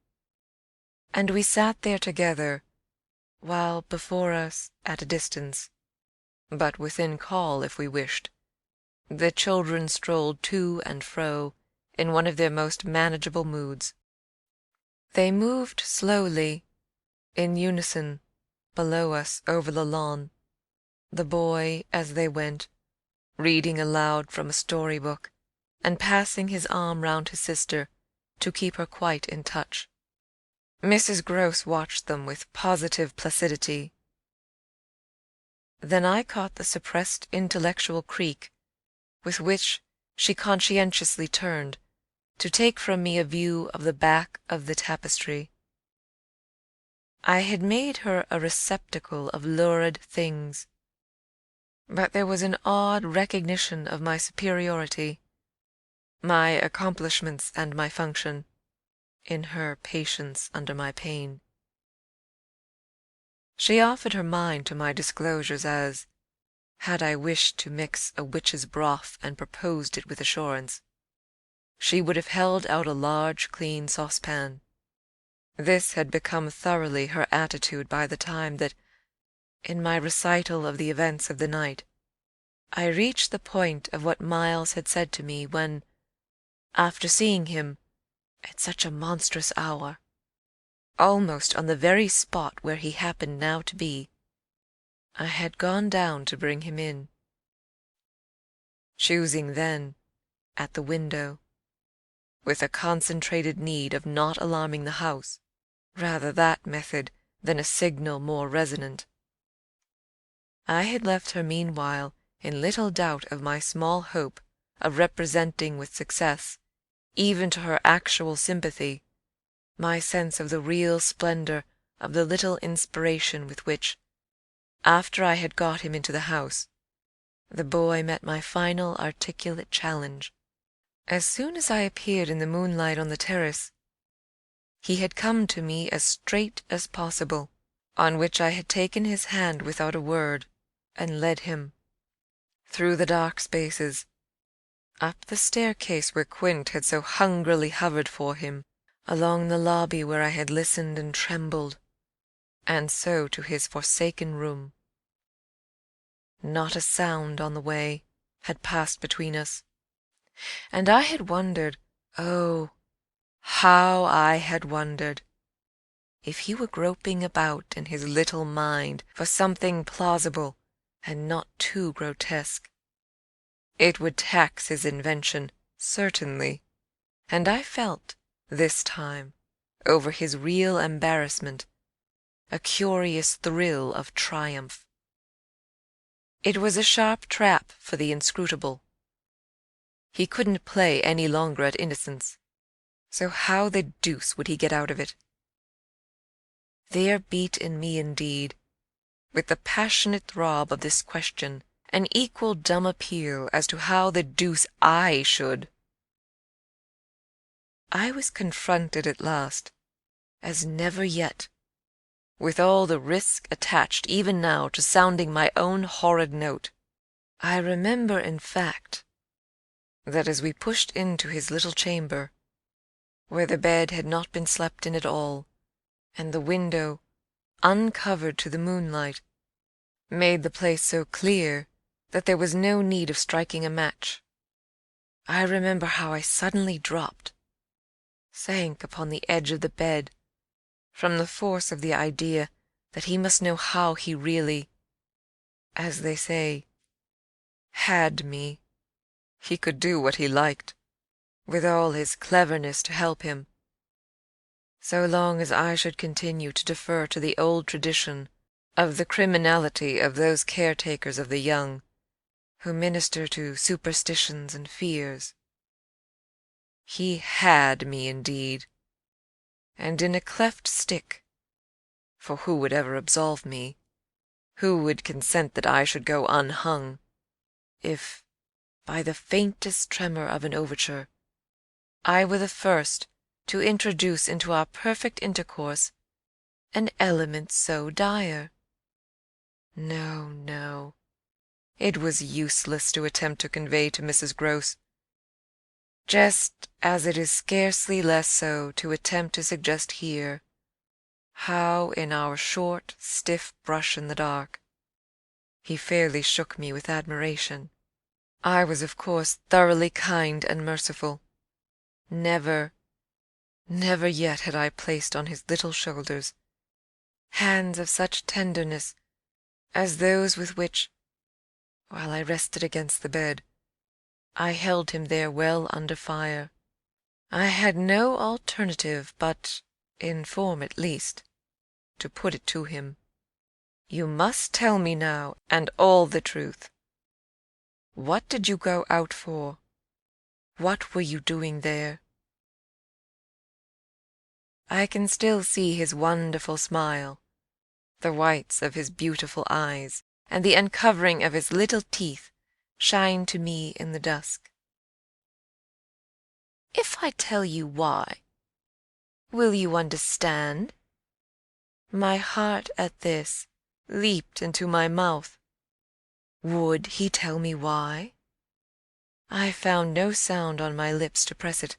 and we sat there together, while before us, at a distance, but within call if we wished, the children strolled to and fro in one of their most manageable moods. They moved slowly, in unison, below us over the lawn, the boy, as they went, reading aloud from a story-book, and passing his arm round his sister to keep her quite in touch. Mrs. Grose watched them with positive placidity. Then I caught the suppressed intellectual creak with which she conscientiously turned to take from me a view of the back of the tapestry. I had made her a receptacle of lurid things, but there was an odd recognition of my superiority, my accomplishments and my function, in her patience under my pain. She offered her mind to my disclosures as, had I wished to mix a witch's broth and proposed it with assurance, she would have held out a large clean saucepan. This had become thoroughly her attitude by the time that, in my recital of the events of the night, I reached the point of what Miles had said to me when, after seeing him, at such a monstrous hour, almost on the very spot where he happened now to be, I had gone down to bring him in, choosing then, at the window, with a concentrated need of not alarming the house, rather that method than a signal more resonant. I had left her meanwhile in little doubt of my small hope of representing with success, even to her actual sympathy, my sense of the real splendor of the little inspiration with which, after I had got him into the house, the boy met my final articulate challenge. As soon as I appeared in the moonlight on the terrace, he had come to me as straight as possible, on which I had taken his hand without a word, and led him, through the dark spaces, up the staircase where Quint had so hungrily hovered for him, along the lobby where I had listened and trembled, and so to his forsaken room. Not a sound on the way had passed between us, and I had wondered, oh, how I had wondered, if he were groping about in his little mind for something plausible and not too grotesque. It would tax his invention, certainly, and I felt, this time, over his real embarrassment, a curious thrill of triumph. It was a sharp trap for the inscrutable. He couldn't play any longer at innocence, so how the deuce would he get out of it? There beat in me indeed, with the passionate throb of this question, an equal dumb appeal as to how the deuce I should. I was confronted at last, as never yet, with all the risk attached even now to sounding my own horrid note. I remember, in fact, that as we pushed into his little chamber, where the bed had not been slept in at all, and the window, uncovered to the moonlight, made the place so clear that there was no need of striking a match, I remember how I suddenly dropped, sank upon the edge of the bed, from the force of the idea that he must know how he really, as they say, had me. He could do what he liked, with all his cleverness to help him, so long as I should continue to defer to the old tradition of the criminality of those caretakers of the young, who minister to superstitions and fears. He had me indeed, and in a cleft stick, for who would ever absolve me? Who would consent that I should go unhung, if, by the faintest tremor of an overture, I were the first to introduce into our perfect intercourse an element so dire? No, no, it was useless to attempt to convey to Mrs. Grose, just as it is scarcely less so to attempt to suggest here, how in our short, stiff brush in the dark, he fairly shook me with admiration. I was, of course, thoroughly kind and merciful. Never, never yet had I placed on his little shoulders hands of such tenderness as those with which, while I rested against the bed. I held him there well under fire. I had no alternative but, in form at least, to put it to him. You must tell me now, and all the truth. What did you go out for? What were you doing there? I can still see his wonderful smile, the whites of his beautiful eyes, and the uncovering of his little teeth shine to me in the dusk. If I tell you why, will you understand? My heart at this leaped into my mouth. Would he tell me why? I found no sound on my lips to press it,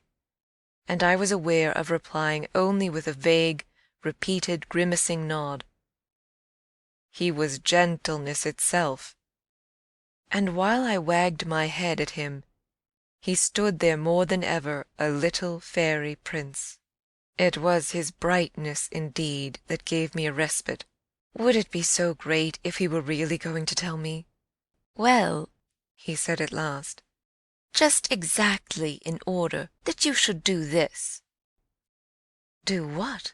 and I was aware of replying only with a vague, repeated, grimacing nod. He was gentleness itself, and while I wagged my head at him, he stood there more than ever a little fairy prince. It was his brightness, indeed, that gave me a respite. Would it be so great if he were really going to tell me? Well, he said at last, just exactly in order that you should do this. do what?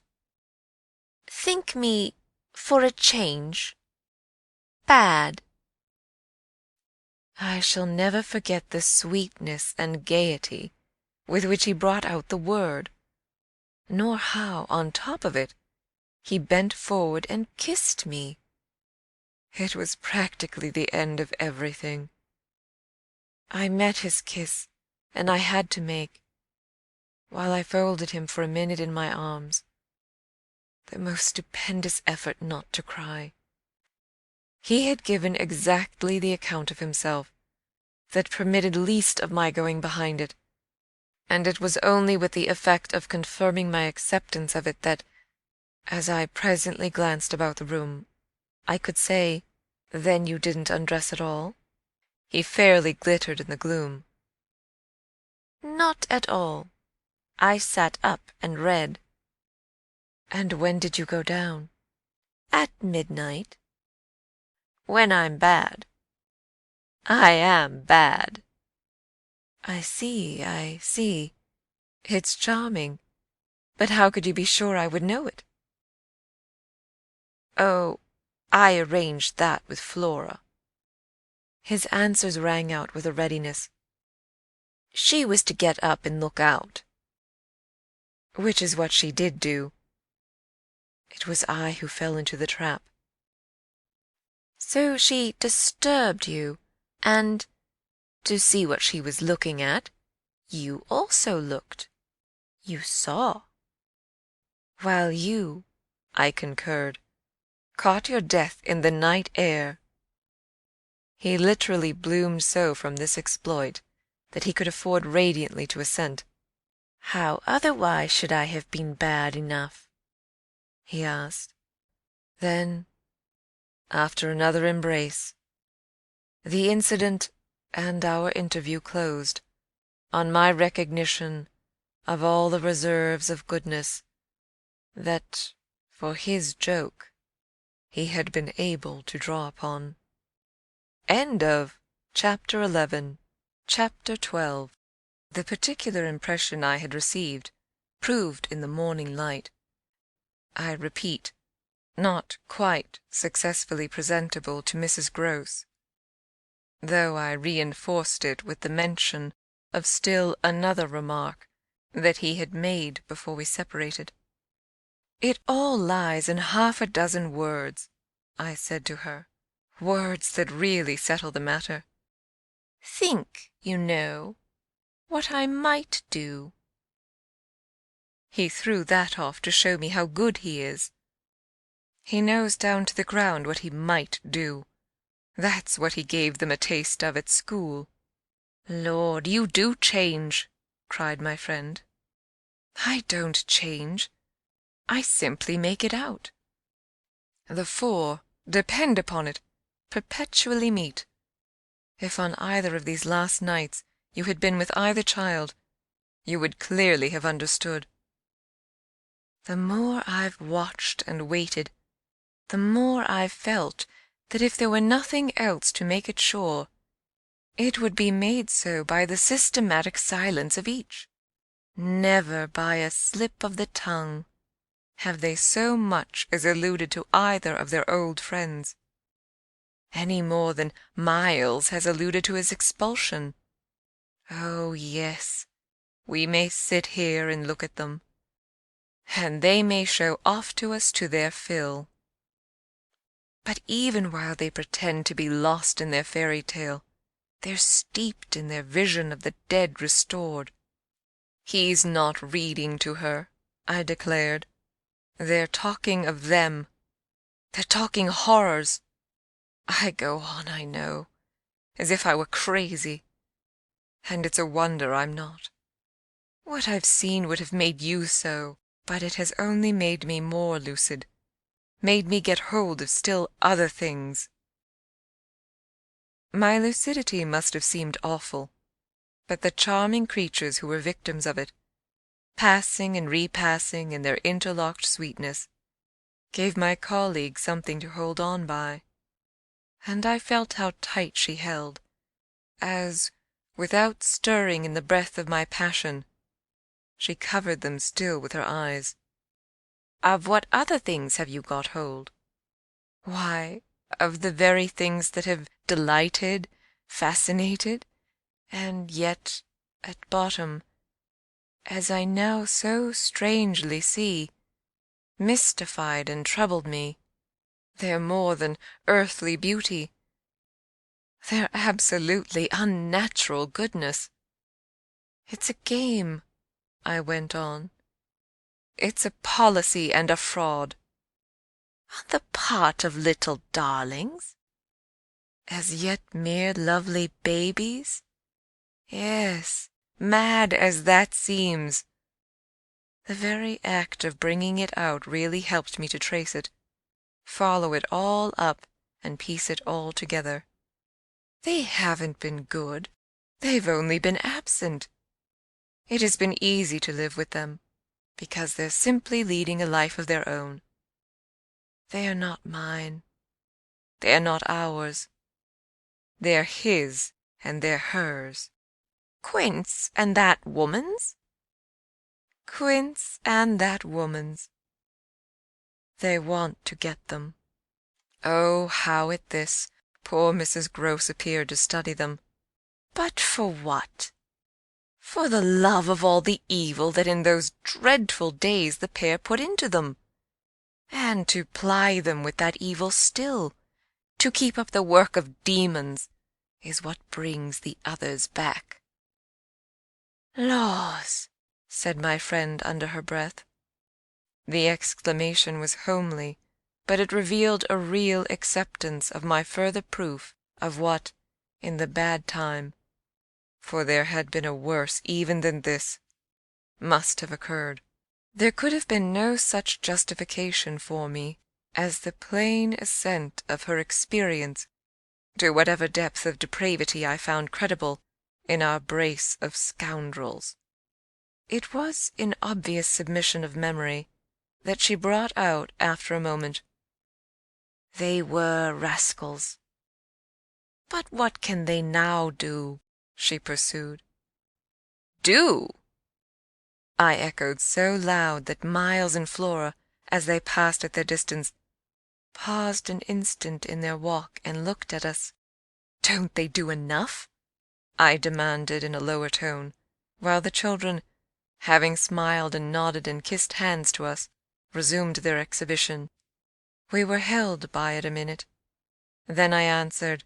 Think me, for a change, bad. I shall never forget the sweetness and gaiety with which he brought out the word, nor how, on top of it, he bent forward and kissed me. It was practically the end of everything. I met his kiss, and I had to make, while I folded him for a minute in my arms, the most stupendous effort not to cry. He had given exactly the account of himself that permitted least of my going behind it, and it was only with the effect of confirming my acceptance of it that, as I presently glanced about the room, I could say, "Then you didn't undress at all?" He fairly glittered in the gloom. Not at all. I sat up and read. And when did you go down? At midnight. When I'm bad. I am bad. I see. It's charming. But how could you be sure I would know it? Oh, I arranged that with Flora. His answers rang out with a readiness. She was to get up and look out. Which is what she did do. It was I who fell into the trap. So she disturbed you, and, to see what she was looking at, you also looked. You saw. While you, I concurred, caught your death in the night air. He literally bloomed so from this exploit that he could afford radiantly to assent. How otherwise should I have been bad enough? He asked. Then, after another embrace, the incident and our interview closed on my recognition of all the reserves of goodness that, for his joke, he had been able to draw upon. End of Chapter 11. Chapter 12. The particular impression I had received proved in the morning light. I repeat, not quite successfully presentable to Mrs. Grose, though I reinforced it with the mention of still another remark that he had made before we separated. "It all lies in half a dozen words," I said to her, "words that really settle the matter. Think, you know, what I might do." He threw that off to show me how good he is. He knows down to the ground what he might do. That's what he gave them a taste of at school. "Lord, you do change," cried my friend. "I don't change. I simply make it out. The four, depend upon it, perpetually meet. If on either of these last nights you had been with either child, you would clearly have understood. The more I've watched and waited, the more I've felt that if there were nothing else to make it sure, it would be made so by the systematic silence of each. Never by a slip of the tongue have they so much as alluded to either of their old friends, any more than Miles has alluded to his expulsion. Oh, yes, we may sit here and look at them, and they may show off to us to their fill. But even while they pretend to be lost in their fairy tale, they're steeped in their vision of the dead restored. He's not reading to her, I declared. They're talking of them. They're talking horrors. I go on, I know, as if I were crazy, and it's a wonder I'm not. What I've seen would have made you so, but it has only made me more lucid, made me get hold of still other things. My lucidity must have seemed awful, but the charming creatures who were victims of it, passing and repassing in their interlocked sweetness, gave my colleague something to hold on by, and I felt how tight she held, as, without stirring in the breath of my passion, she covered them still with her eyes. "Of what other things have you got hold?" "Why, of the very things that have delighted, fascinated, and yet, at bottom, as I now so strangely see, mystified and troubled me. They're more than earthly beauty. They're absolutely unnatural goodness. It's a game," I went on. "It's a policy and a fraud." "On the part of little darlings? As yet mere lovely babies? Yes, mad as that seems. The very act of bringing it out really helped me to trace it, follow it all up, and piece it all together. They haven't been good. They've only been absent. It has been easy to live with them, because they're simply leading a life of their own. They are not mine. They are not ours. They're his, and they're hers." "Quince and that woman's?" "Quince and that woman's. They want to get them." Oh, how at this poor Mrs. Grose appeared to study them. "But for what? For the love of all the evil that in those dreadful days the pair put into them, and to ply them with that evil still, to keep up the work of demons, is what brings the others back." "Laws!" said my friend under her breath. The exclamation was homely, but it revealed a real acceptance of my further proof of what, in the bad time, for there had been a worse even than this, must have occurred. There could have been no such justification for me as the plain assent of her experience to whatever depth of depravity I found credible in our brace of scoundrels. It was in obvious submission of memory that she brought out after a moment, "They were rascals." "But what can they now do?" she pursued. "Do?" I echoed so loud that Miles and Flora, as they passed at their distance, paused an instant in their walk and looked at us. "Don't they do enough?" I demanded in a lower tone, while the children, having smiled and nodded and kissed hands to us, resumed their exhibition. We were held by it a minute. Then I answered,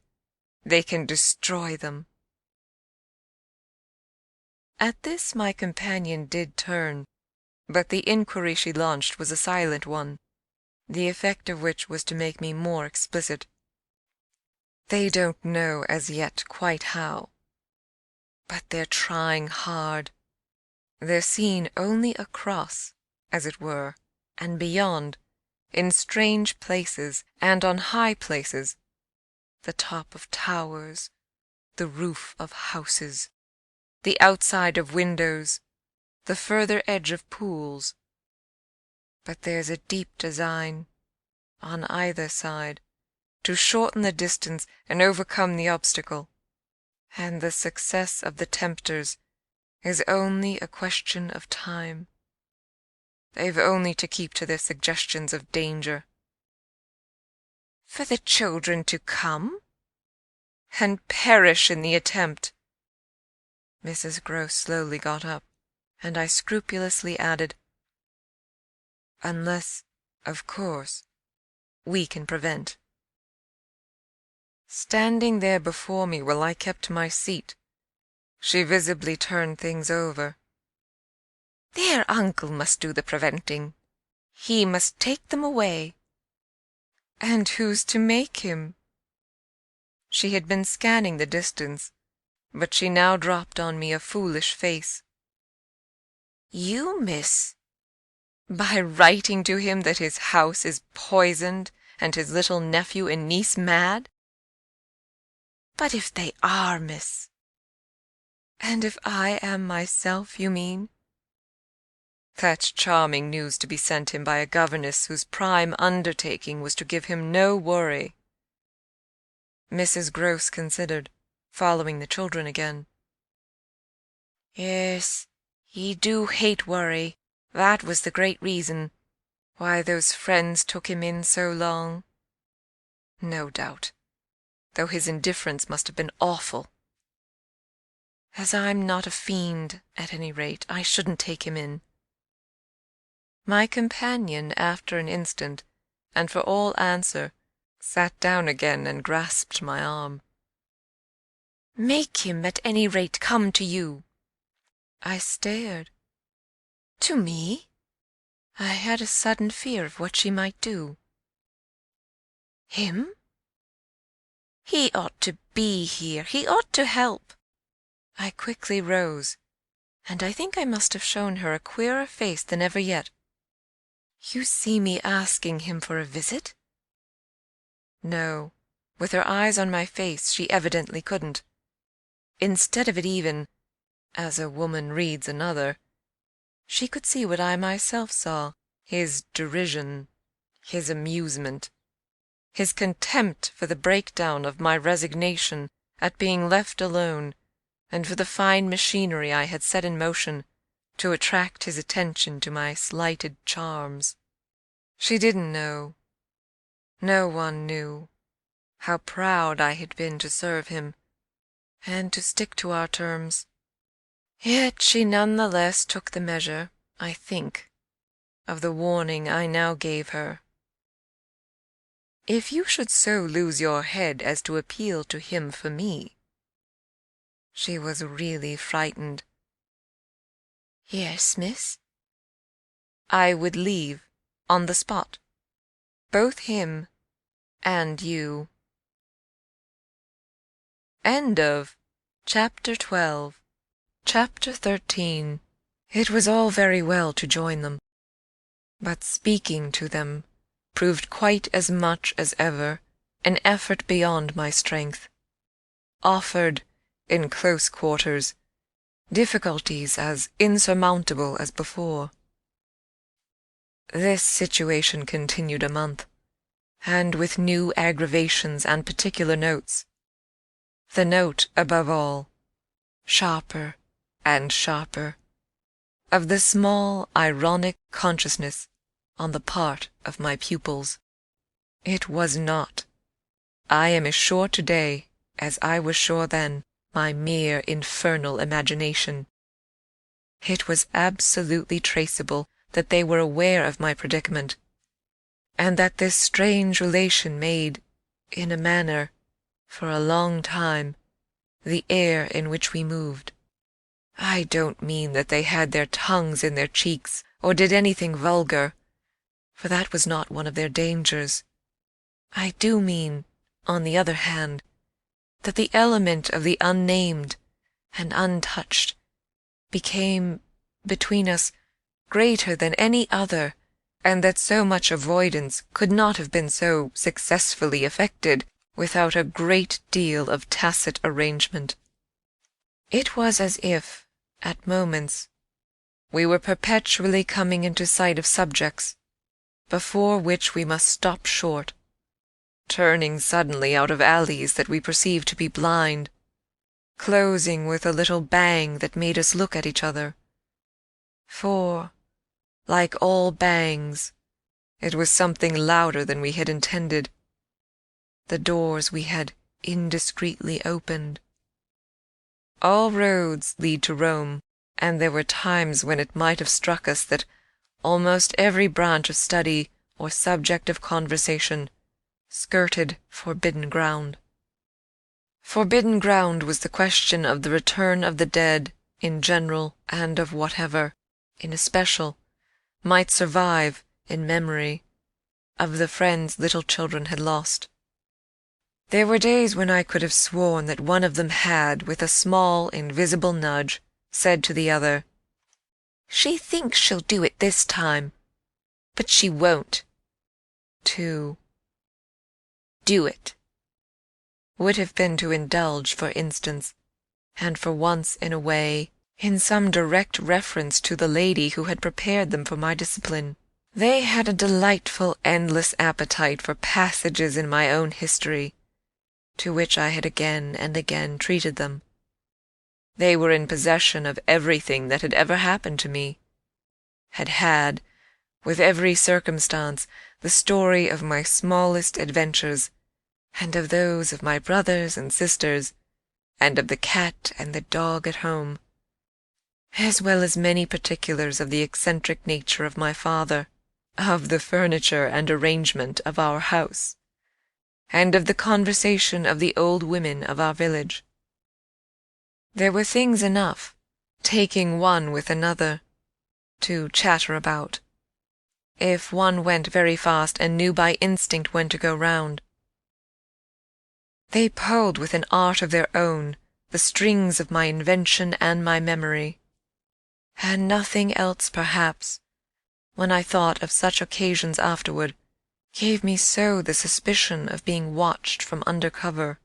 "They can destroy them." At this my companion did turn, but the inquiry she launched was a silent one, the effect of which was to make me more explicit. "They don't know as yet quite how, but they're trying hard. They're seen only across, as it were, and beyond, in strange places and on high places, the top of towers, the roof of houses, the outside of windows, the further edge of pools. But there's a deep design, on either side, to shorten the distance and overcome the obstacle, and the success of the tempters is only a question of time. They've only to keep to their suggestions of danger. For the children to come? And perish in the attempt. Mrs. Gross slowly got up, and I scrupulously added, unless, of course, we can prevent. Standing there before me while I kept my seat, she visibly turned things over. Their uncle must do the preventing. He must take them away. And who's to make him? She had been scanning the distance, but she now dropped on me a foolish face. You, miss, by writing to him that his house is poisoned and his little nephew and niece mad? But if they are, miss, and if I am myself, you mean? That's charming news to be sent him by a governess whose prime undertaking was to give him no worry. Mrs. Gross considered, following the children again. Yes, he do hate worry. That was the great reason why those friends took him in so long. No doubt, though his indifference must have been awful. As I'm not a fiend, at any rate, I shouldn't take him in. My companion, after an instant, and for all answer, sat down again and grasped my arm. Make him, at any rate, come to you. I stared. To me? I had a sudden fear of what she might do. Him? He ought to be here. He ought to help. I quickly rose, and I think I must have shown her a queerer face than ever yet. You see me asking him for a visit? No, with her eyes on my face, she evidently couldn't. Instead of it even, as a woman reads another, she could see what I myself saw, his derision, his amusement, his contempt for the breakdown of my resignation at being left alone, and for the fine machinery I had set in motion to attract his attention to my slighted charms. She didn't know, no one knew, how proud I had been to serve him, and to stick to our terms. Yet she none the less took the measure, I think, of the warning I now gave her. If you should so lose your head as to appeal to him for me. She was really frightened. Yes, miss? I would leave, on the spot, both him and you. End of Chapter 12. Chapter 13. It was all very well to join them, but speaking to them proved quite as much as ever an effort beyond my strength, offered, in close quarters, difficulties as insurmountable as before. This situation continued a month, and with new aggravations and particular notes. The note, above all, sharper and sharper, of the small ironic consciousness on the part of my pupils. It was not, I am as sure today as I was sure then, my mere infernal imagination. It was absolutely traceable that they were aware of my predicament, and that this strange relation made, in a manner, for a long time, the air in which we moved. I don't mean that they had their tongues in their cheeks, or did anything vulgar, for that was not one of their dangers. I do mean, on the other hand, that the element of the unnamed and untouched became, between us, greater than any other, and that so much avoidance could not have been so successfully effected without a great deal of tacit arrangement. It was as if, at moments, we were perpetually coming into sight of subjects before which we must stop short, turning suddenly out of alleys that we perceived to be blind, closing with a little bang that made us look at each other. For, like all bangs, it was something louder than we had intended. The doors we had indiscreetly opened. All roads lead to Rome, and there were times when it might have struck us that almost every branch of study or subject of conversation skirted forbidden ground. Forbidden ground was the question of the return of the dead in general, and of whatever, in especial, might survive in memory of the friends little children had lost. There were days when I could have sworn that one of them had, with a small, invisible nudge, said to the other, "She thinks she'll do it this time, but she won't." To do it would have been to indulge, for instance, and for once in a way, in some direct reference to the lady who had prepared them for my discipline. They had a delightful, endless appetite for passages in my own history, to which I had again and again treated them. They were in possession of everything that had ever happened to me, had, with every circumstance, the story of my smallest adventures, and of those of my brothers and sisters, and of the cat and the dog at home, as well as many particulars of the eccentric nature of my father, of the furniture and arrangement of our house, and of the conversation of the old women of our village. There were things enough, taking one with another, to chatter about, if one went very fast and knew by instinct when to go round. They pulled with an art of their own the strings of my invention and my memory, and nothing else, perhaps, when I thought of such occasions afterward, gave me so the suspicion of being watched from under cover.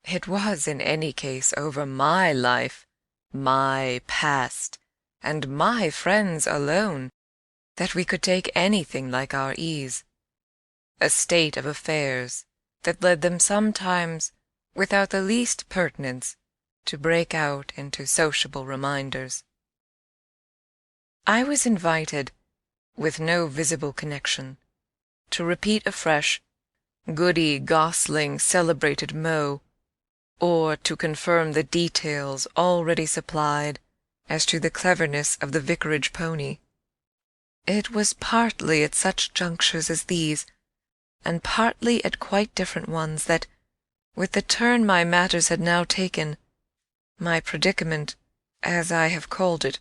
It was in any case over my life, my past, and my friends alone, that we could take anything like our ease, a state of affairs that led them sometimes, without the least pertinence, to break out into sociable reminders. I was invited, with no visible connection, to repeat afresh goody Gosling celebrated Moe, or to confirm the details already supplied as to the cleverness of the vicarage pony. It was partly at such junctures as these, and partly at quite different ones, that, with the turn my matters had now taken, my predicament, as I have called it,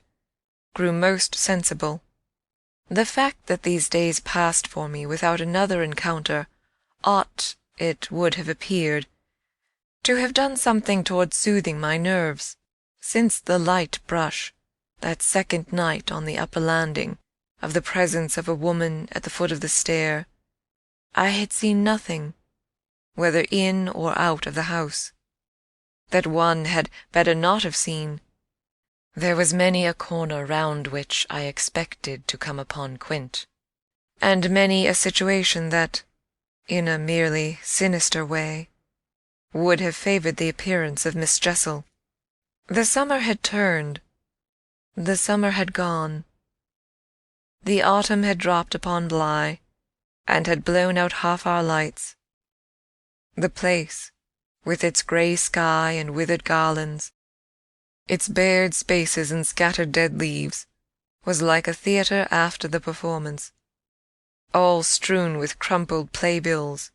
grew most sensible. The fact that these days passed for me without another encounter ought, it would have appeared, to have done something toward soothing my nerves, since the light brush, that second night on the upper landing, of the presence of a woman at the foot of the stair, I had seen nothing, whether in or out of the house, that one had better not have seen. There was many a corner round which I expected to come upon Quint, and many a situation that, in a merely sinister way, would have favoured the appearance of Miss Jessel. The summer had turned, the summer had gone, the autumn had dropped upon Bly, and had blown out half our lights. The place, with its grey sky and withered garlands, its bared spaces and scattered dead leaves, was like a theatre after the performance, all strewn with crumpled playbills.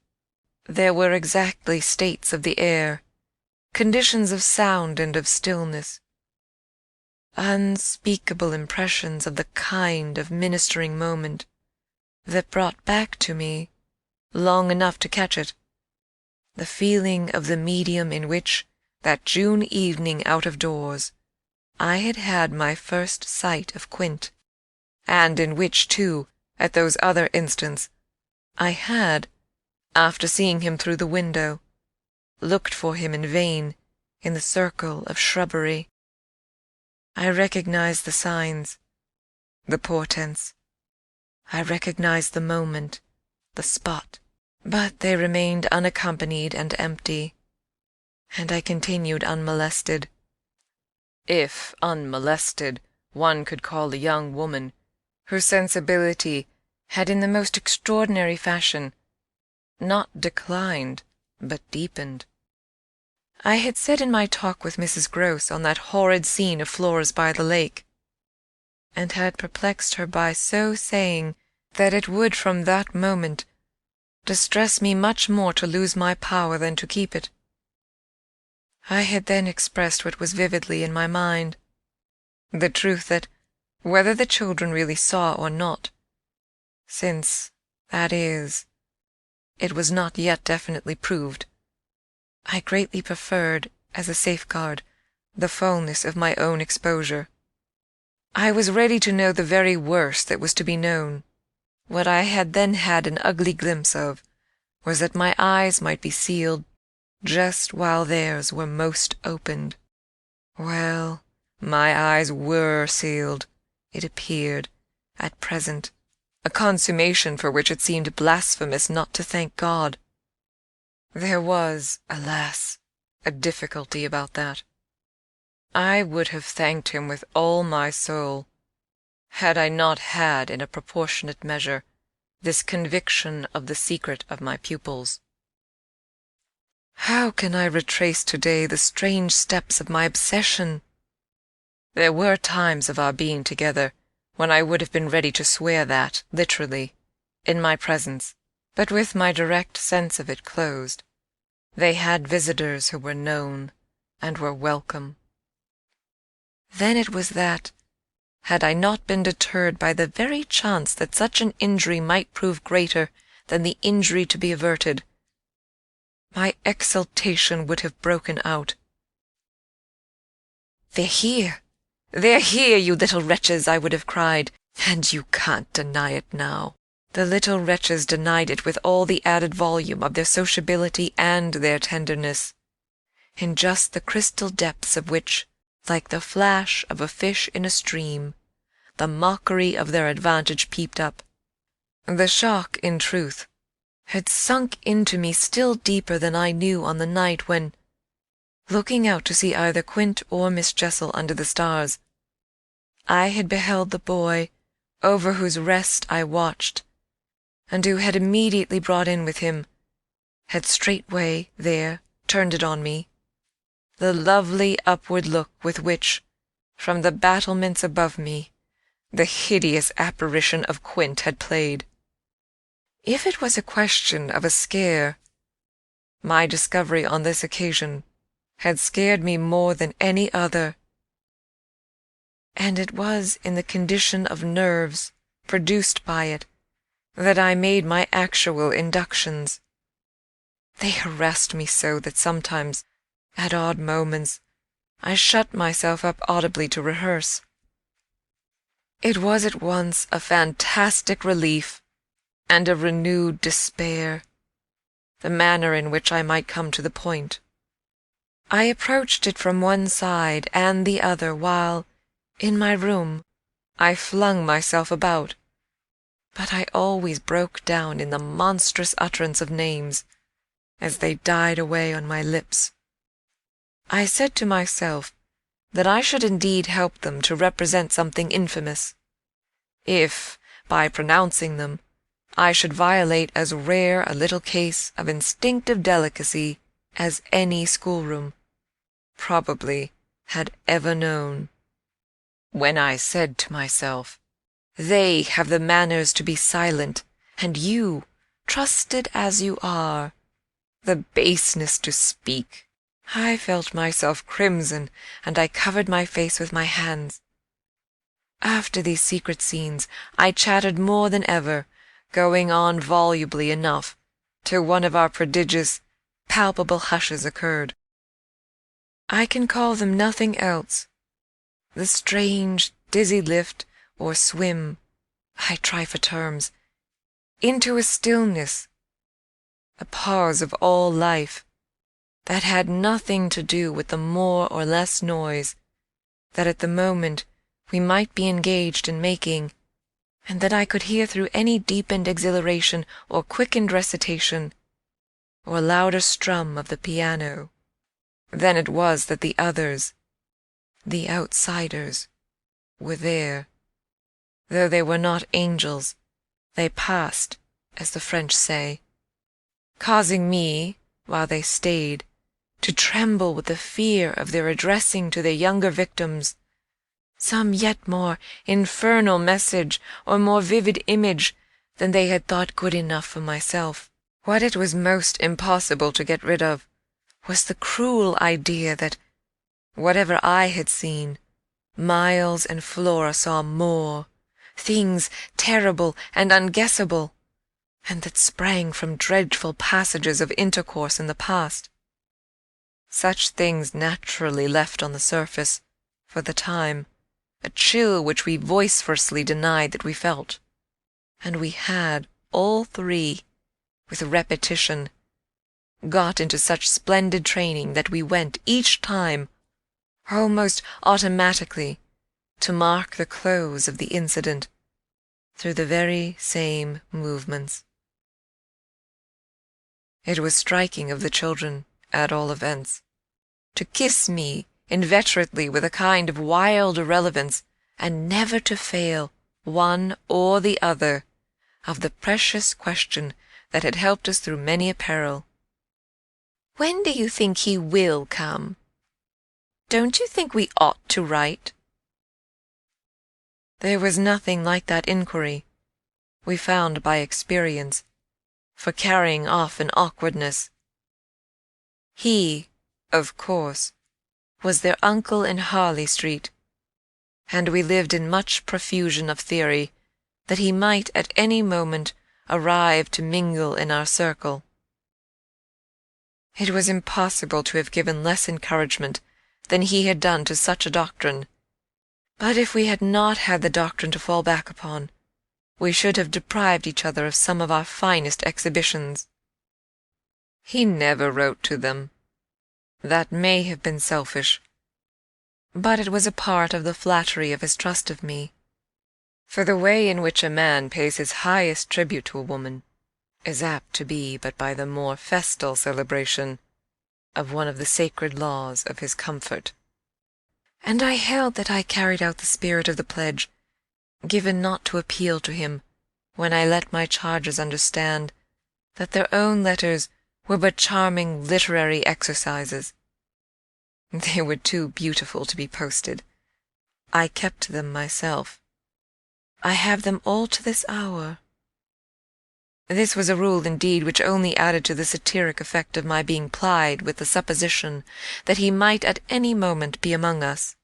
There were exactly states of the air, conditions of sound and of stillness, unspeakable impressions of the kind of ministering moment that brought back to me, long enough to catch it, the feeling of the medium in which, that June evening out of doors, I had had my first sight of Quint, and in which, too, at those other instants, I had, after seeing him through the window, looked for him in vain in the circle of shrubbery. I recognized the signs, the portents. I recognized the moment, the spot, But they remained unaccompanied and empty, and I continued unmolested. If unmolested one could call a young woman whose sensibility had in the most extraordinary fashion not declined, but deepened. I had said in my talk with Mrs. Grose on that horrid scene of Flora's by the lake, and had perplexed her by so saying that it would from that moment distress me much more to lose my power than to keep it. I had then expressed what was vividly in my mind, the truth that, whether the children really saw or not, since, that is, it was not yet definitely proved, I greatly preferred, as a safeguard, the fullness of my own exposure. I was ready to know the very worst that was to be known. What I had then had an ugly glimpse of was that my eyes might be sealed just while theirs were most opened. Well, my eyes were sealed, it appeared, at present, a consummation for which it seemed blasphemous not to thank God. There was, alas, a difficulty about that. I would have thanked him with all my soul, had I not had in a proportionate measure this conviction of the secret of my pupils. How can I retrace today the strange steps of my obsession? There were times of our being together when I would have been ready to swear that, literally, in my presence, but with my direct sense of it closed, they had visitors who were known and were welcome. Then it was that, had I not been deterred by the very chance that such an injury might prove greater than the injury to be averted, my exultation would have broken out. "They're here! They're here, you little wretches!" I would have cried, "and you can't deny it now." The little wretches denied it with all the added volume of their sociability and their tenderness, in just the crystal depths of which, like the flash of a fish in a stream, the mockery of their advantage peeped up. The shock, in truth, had sunk into me still deeper than I knew on the night when, looking out to see either Quint or Miss Jessel under the stars, I had beheld the boy over whose rest I watched, and who had immediately brought in with him, had straightway there turned it on me, the lovely upward look with which, from the battlements above me, the hideous apparition of Quint had played. If it was a question of a scare, my discovery on this occasion had scared me more than any other, and it was in the condition of nerves produced by it that I made my actual inductions. They harassed me so that sometimes, at odd moments, I shut myself up audibly to rehearse. It was at once a fantastic relief and a renewed despair, the manner in which I might come to the point. I approached it from one side and the other while, in my room, I flung myself about, but I always broke down in the monstrous utterance of names as they died away on my lips. I said to myself that I should indeed help them to represent something infamous, if, by pronouncing them, I should violate as rare a little case of instinctive delicacy as any schoolroom, probably, had ever known. When I said to myself, "They have the manners to be silent, and you, trusted as you are, the baseness to speak," I felt myself crimson, and I covered my face with my hands. After these secret scenes, I chattered more than ever, going on volubly enough, till one of our prodigious, palpable hushes occurred. I can call them nothing else. The strange, dizzy lift, or swim, I try for terms, into a stillness, a pause of all life, that had nothing to do with the more or less noise that at the moment we might be engaged in making, and that I could hear through any deepened exhilaration or quickened recitation, or louder strum of the piano. Then it was that the others, the outsiders, were there. Though they were not angels, they passed, as the French say, causing me, while they stayed, to tremble with the fear of their addressing to their younger victims some yet more infernal message or more vivid image than they had thought good enough for myself. What it was most impossible to get rid of was the cruel idea that, whatever I had seen, Miles and Flora saw more, things terrible and unguessable, and that sprang from dreadful passages of intercourse in the past. Such things naturally left on the surface, for the time, a chill which we vociferously denied that we felt, and we had, all three, with repetition, got into such splendid training that we went each time, almost automatically, to mark the close of the incident through the very same movements. It was striking of the children, at all events, to kiss me inveterately with a kind of wild irrelevance, and never to fail, one or the other, of the precious question that had helped us through many a peril. "When do you think he will come? Don't you think we ought to write?" There was nothing like that inquiry, we found by experience, for carrying off an awkwardness. He, of course, was their uncle in Harley Street, and we lived in much profusion of theory that he might at any moment arrive to mingle in our circle. It was impossible to have given less encouragement than he had done to such a doctrine, but if we had not had the doctrine to fall back upon, we should have deprived each other of some of our finest exhibitions. He never wrote to them. That may have been selfish, but it was a part of the flattery of his trust of me, for the way in which a man pays his highest tribute to a woman is apt to be but by the more festal celebration of one of the sacred laws of his comfort. And I held that I carried out the spirit of the pledge, given not to appeal to him, when I let my charges understand that their own letters were but charming literary exercises. They were too beautiful to be posted. I kept them myself. I have them all to this hour. This was a rule indeed which only added to the satiric effect of my being plied with the supposition that he might at any moment be among us.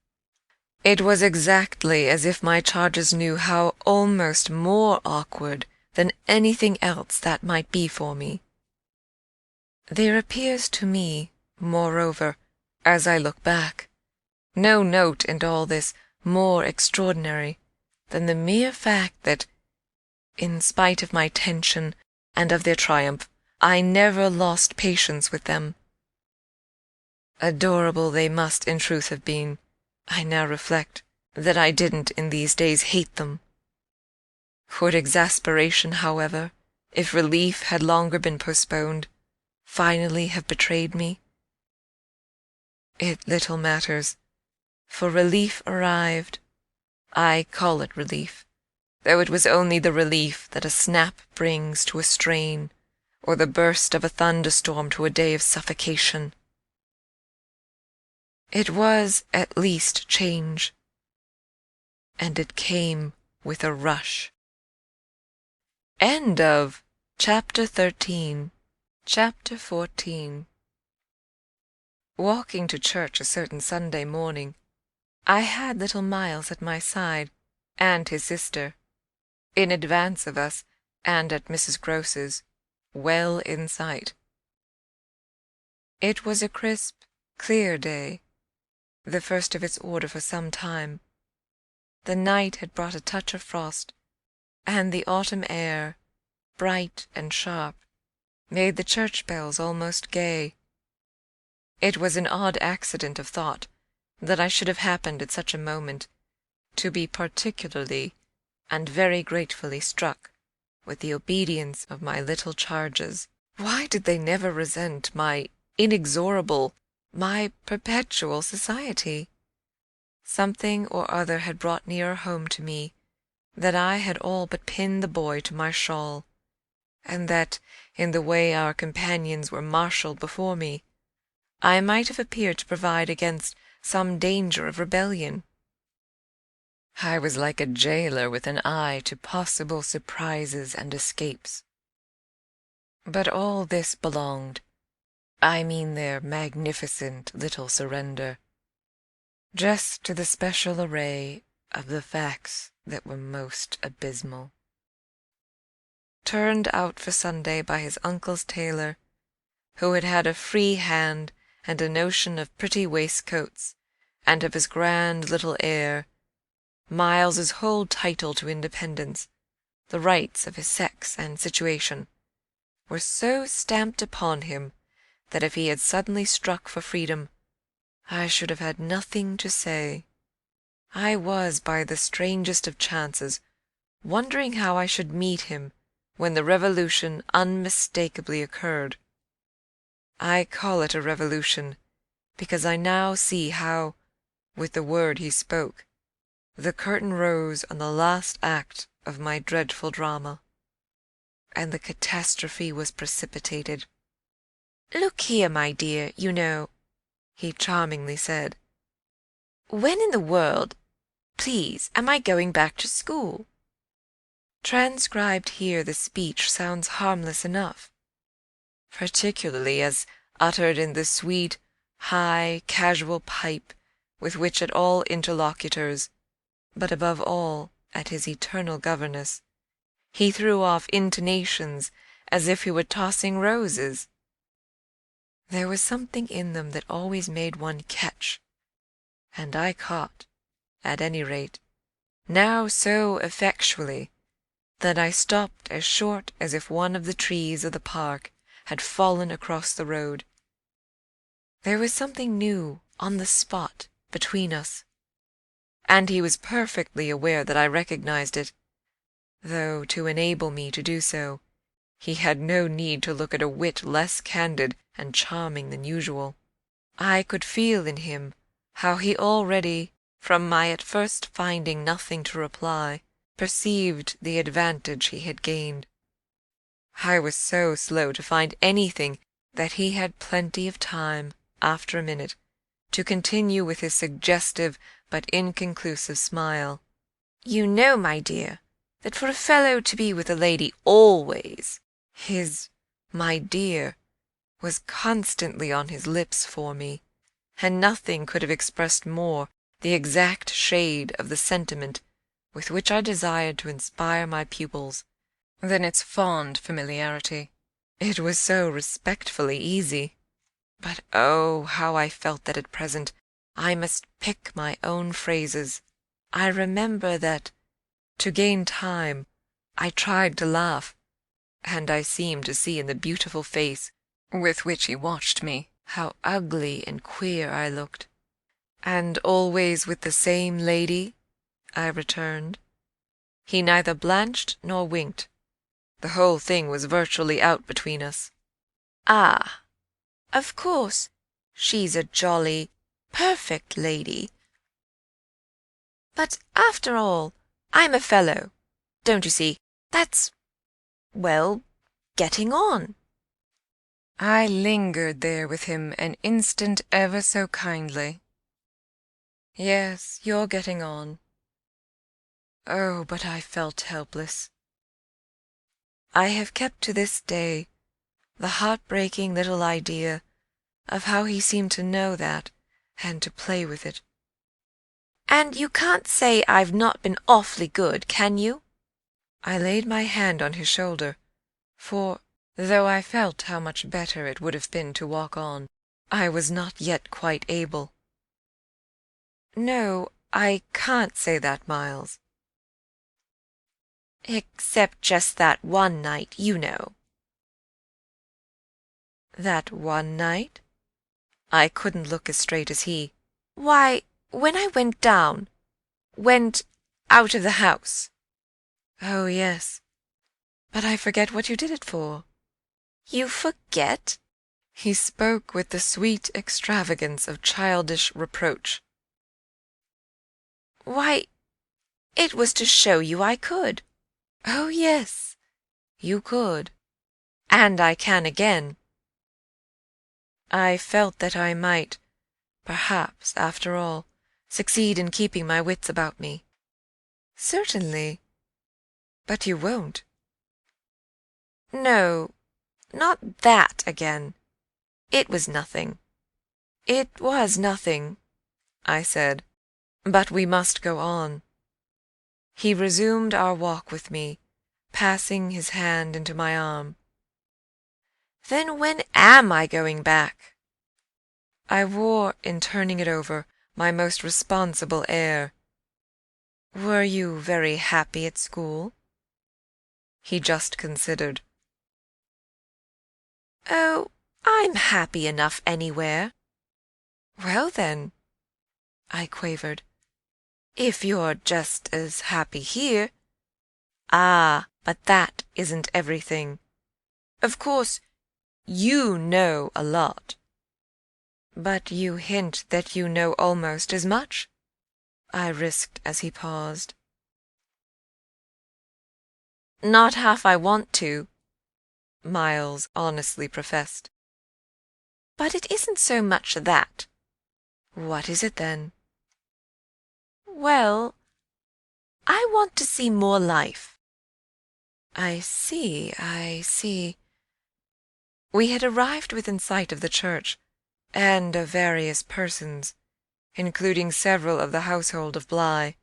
It was exactly as if my charges knew how almost more awkward than anything else that might be for me. There appears to me, moreover, as I look back, no note in all this more extraordinary than the mere fact that, in spite of my tension and of their triumph, I never lost patience with them. Adorable they must in truth have been, I now reflect, that I didn't in these days hate them. Would exasperation, however, if relief had longer been postponed, finally have betrayed me? It little matters, for relief arrived. I call it relief, though it was only the relief that a snap brings to a strain, or the burst of a thunderstorm to a day of suffocation. It was at least change, and it came with a rush. End of Chapter 13. Chapter 14. Walking to church a certain Sunday morning, I had little Miles at my side, and his sister, in advance of us, and at Mrs. Groce's, well in sight. It was a crisp, clear day, the first of its order for some time. The night had brought a touch of frost, and the autumn air, bright and sharp, made the church bells almost gay. It was an odd accident of thought that I should have happened at such a moment to be particularly and very gratefully struck with the obedience of my little charges. Why did they never resent my inexorable, my perpetual society? Something or other had brought nearer home to me that I had all but pinned the boy to my shawl, and that, in the way our companions were marshalled before me, I might have appeared to provide against some danger of rebellion. I was like a jailer with an eye to possible surprises and escapes. But all this belonged, I mean their magnificent little surrender, just to the special array of the facts that were most abysmal. Turned out for Sunday by his uncle's tailor, who had had a free hand and a notion of pretty waistcoats, and of his grand little air, Miles's whole title to independence, the rights of his sex and situation, were so stamped upon him that if he had suddenly struck for freedom, I should have had nothing to say. I was, by the strangest of chances, wondering how I should meet him when the revolution unmistakably occurred. I call it a revolution because I now see how, with the word he spoke, the curtain rose on the last act of my dreadful drama, and the catastrophe was precipitated. "Look here, my dear, you know," he charmingly said, "when in the world, please, am I going back to school?" Transcribed here the speech sounds harmless enough, particularly as uttered in the sweet, high, casual pipe with which at all interlocutors, but above all at his eternal governess, he threw off intonations as if he were tossing roses. There was something in them that always made one catch, and I caught, at any rate, now so effectually that I stopped as short as if one of the trees of the park had fallen across the road. There was something new on the spot between us, and he was perfectly aware that I recognized it, though to enable me to do so, he had no need to look at a wit less candid and charming than usual. I could feel in him how he already, from my at first finding nothing to reply, perceived the advantage he had gained. I was so slow to find anything that he had plenty of time, after a minute, to continue with his suggestive but inconclusive smile. "You know, my dear, that for a fellow to be with a lady always," his "my dear" was constantly on his lips for me, and nothing could have expressed more the exact shade of the sentiment with which I desired to inspire my pupils than its fond familiarity. It was so respectfully easy. But oh, how I felt that at present I must pick my own phrases. I remember that, to gain time, I tried to laugh, and I seemed to see in the beautiful face with which he watched me how ugly and queer I looked. "And always with the same lady?" I returned. He neither blanched nor winked. The whole thing was virtually out between us. "Ah, of course, she's a jolly, perfect lady. But after all, I'm a fellow, don't you see, that's, well, getting on." I lingered there with him an instant ever so kindly. "Yes, you're getting on." Oh, but I felt helpless. I have kept to this day the heartbreaking little idea of how he seemed to know that and to play with it. "And you can't say I've not been awfully good, can you?" I laid my hand on his shoulder, for, though I felt how much better it would have been to walk on, I was not yet quite able. "No, I can't say that, Miles." "Except just that one night, you know." "That one night?" I couldn't look as straight as he. "Why, when I went out of the house." Oh, yes. But I forget what you did it for. You forget? He spoke with the sweet extravagance of childish reproach. Why, it was to show you I could. Oh, yes, you could. And I can again. I felt that I might, perhaps, after all, succeed in keeping my wits about me. Certainly. But you won't. No, not that again. It was nothing. It was nothing, I said. But we must go on. He resumed our walk with me, passing his hand into my arm. Then when am I going back? I wore, in turning it over, my most responsible air. Were you very happy at school? He just considered. Oh, I'm happy enough anywhere. Well, then, I quavered, if you're just as happy here. Ah, but that isn't everything. Of course, you know a lot. But you hint that you know almost as much, I risked as he paused. Not half I want to, Miles honestly professed. but it isn't so much that. What is it then? Well, I want to see more life. I see. We had arrived within sight of the church, and of various persons, including several of the household of Bly,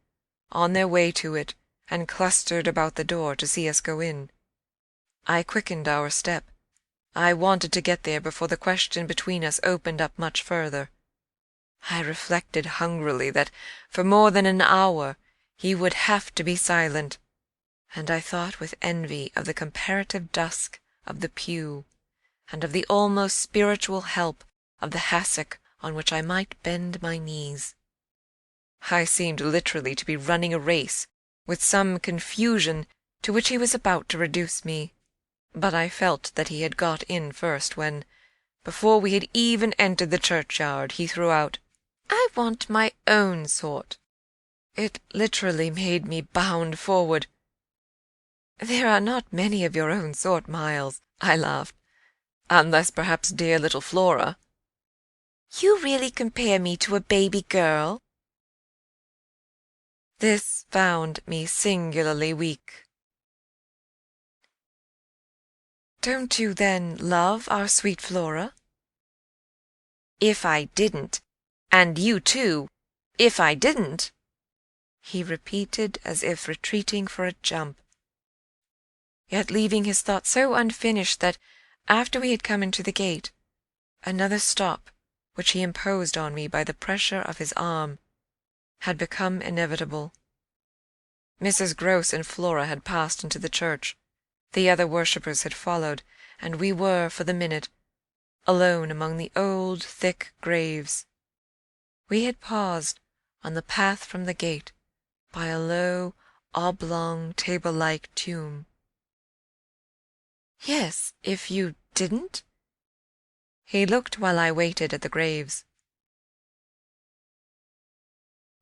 on their way to it, and clustered about the door to see us go in. I quickened our step. I wanted to get there before the question between us opened up much further. I reflected hungrily that for more than an hour he would have to be silent, and I thought with envy of the comparative dusk of the pew, and of the almost spiritual help of the hassock on which I might bend my knees. I seemed literally to be running a race with some confusion to which he was about to reduce me, but I felt that he had got in first when, before we had even entered the churchyard, he threw out, "I want my own sort." It literally made me bound forward. "There are not many of your own sort, Miles," I laughed, "unless perhaps dear little Flora." You really compare me to a baby girl? This found me singularly weak. Don't you, then, love our sweet Flora? If I didn't, and you too, if I didn't, he repeated as if retreating for a jump, yet leaving his thought so unfinished that, after we had come into the gate, another stop, which he imposed on me by the pressure of his arm, had become inevitable. Mrs. Grose and Flora had passed into the church, the other worshippers had followed, and we were, for the minute, alone among the old, thick graves. We had paused on the path from the gate by a low, oblong, table-like tomb. "Yes, if you didn't?" He looked while I waited at the graves.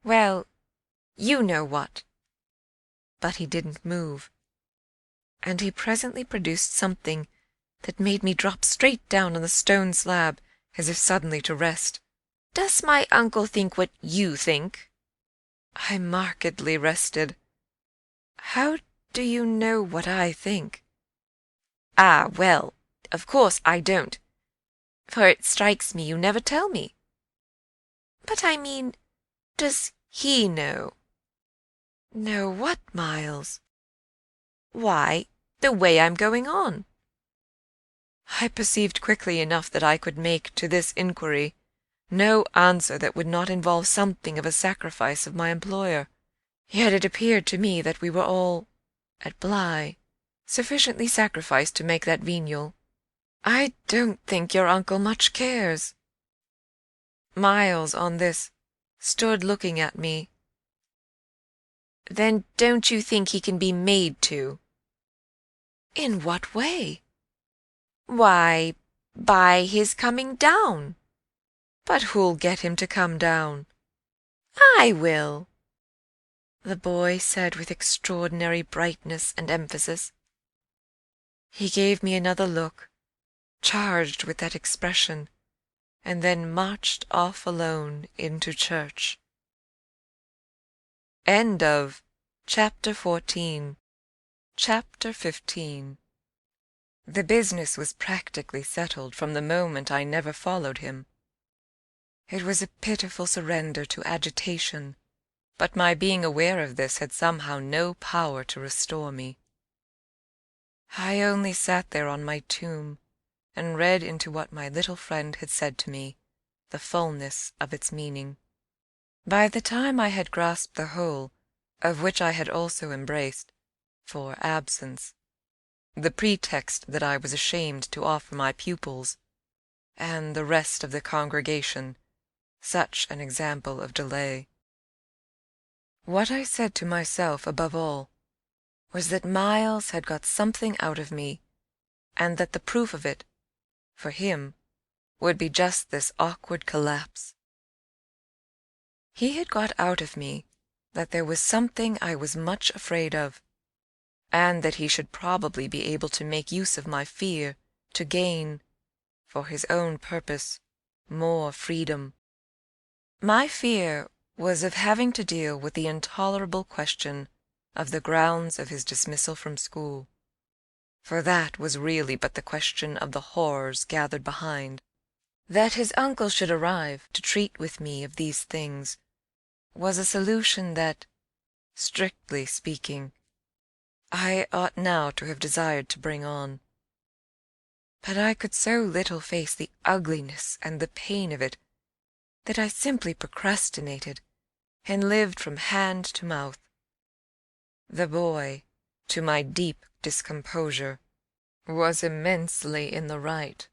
"Well, you know what." But he didn't move, and he presently produced something that made me drop straight down on the stone slab, as if suddenly to rest. "Does my uncle think what you think?" I markedly rested. "How do you know what I think?" "Ah, well, of course I don't, for it strikes me you never tell me. But I mean, does he know?" "Know what, Miles?" "Why, the way I'm going on." I perceived quickly enough that I could make to this inquiry no answer that would not involve something of a sacrifice of my employer. Yet it appeared to me that we were all, at Bly, sufficiently sacrificed to make that venial. "I don't think your uncle much cares." Miles, on this, stood looking at me. Then don't you think he can be made to? In what way? Why, by his coming down. But who'll get him to come down? I will, the boy said with extraordinary brightness and emphasis. He gave me another look, charged with that expression, and then marched off alone into church. End of Chapter 14. Chapter 15. The business was practically settled from the moment I never followed him. It was a pitiful surrender to agitation, but my being aware of this had somehow no power to restore me. I only sat there on my tomb and read into what my little friend had said to me, the fullness of its meaning. By the time I had grasped the whole, of which I had also embraced, for absence, the pretext that I was ashamed to offer my pupils, and the rest of the congregation, such an example of delay. What I said to myself above all was that Miles had got something out of me, and that the proof of it, for him, would be just this awkward collapse. He had got out of me that there was something I was much afraid of, and that he should probably be able to make use of my fear to gain, for his own purpose, more freedom. My fear was of having to deal with the intolerable question of the grounds of his dismissal from school, for that was really but the question of the horrors gathered behind. That his uncle should arrive to treat with me of these things was a solution that, strictly speaking, I ought now to have desired to bring on. But I could so little face the ugliness and the pain of it that I simply procrastinated and lived from hand to mouth. The boy, to my deep discomposure, was immensely in the right,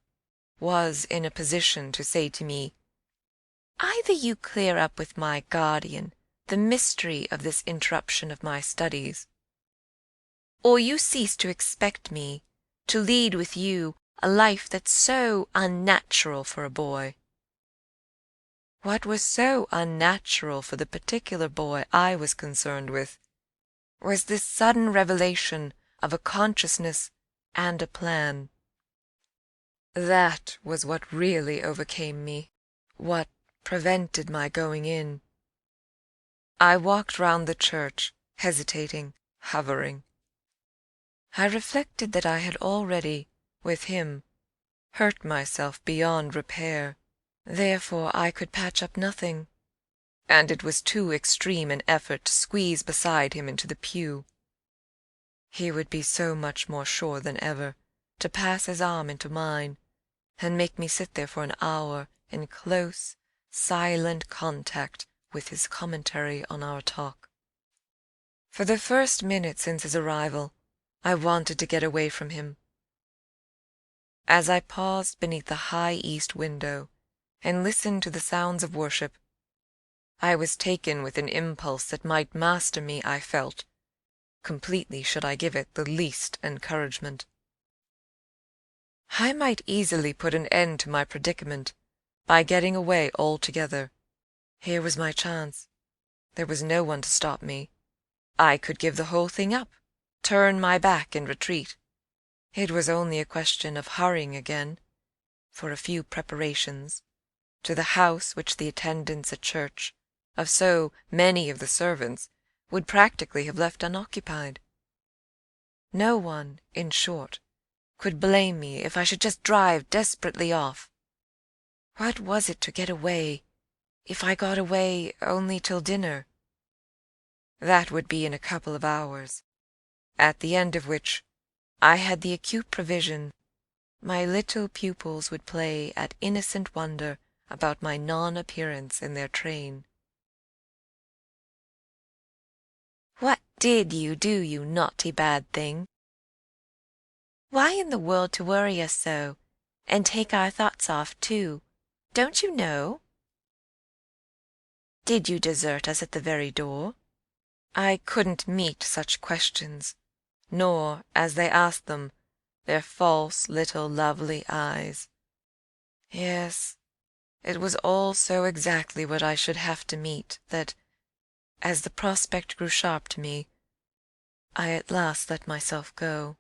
was in a position to say to me, either you clear up with my guardian the mystery of this interruption of my studies, or you cease to expect me to lead with you a life that's so unnatural for a boy. What was so unnatural for the particular boy I was concerned with was this sudden revelation of a consciousness and a plan. That was what really overcame me, what prevented my going in. I walked round the church, hesitating, hovering. I reflected that I had already, with him, hurt myself beyond repair. Therefore I could patch up nothing, and it was too extreme an effort to squeeze beside him into the pew. He would be so much more sure than ever to pass his arm into mine, and make me sit there for an hour in close, silent contact with his commentary on our talk. For the first minute since his arrival, I wanted to get away from him. As I paused beneath the high east window and listened to the sounds of worship, I was taken with an impulse that might master me, I felt, completely should I give it the least encouragement. I might easily put an end to my predicament by getting away altogether. Here was my chance. There was no one to stop me. I could give the whole thing up, turn my back and retreat. It was only a question of hurrying again, for a few preparations, to the house which the attendants at church, of so many of the servants, would practically have left unoccupied. No one, in short, could blame me if I should just drive desperately off. What was it to get away, if I got away only till dinner? That would be in a couple of hours, at the end of which I had the acute prevision my little pupils would play at innocent wonder about my non-appearance in their train. What did you do, you naughty bad thing? Why in the world to worry us so, and take our thoughts off too? Don't you know? Did you desert us at the very door? I couldn't meet such questions, nor, as they asked them, their false little lovely eyes. Yes, it was all so exactly what I should have to meet that, as the prospect grew sharp to me, I at last let myself go.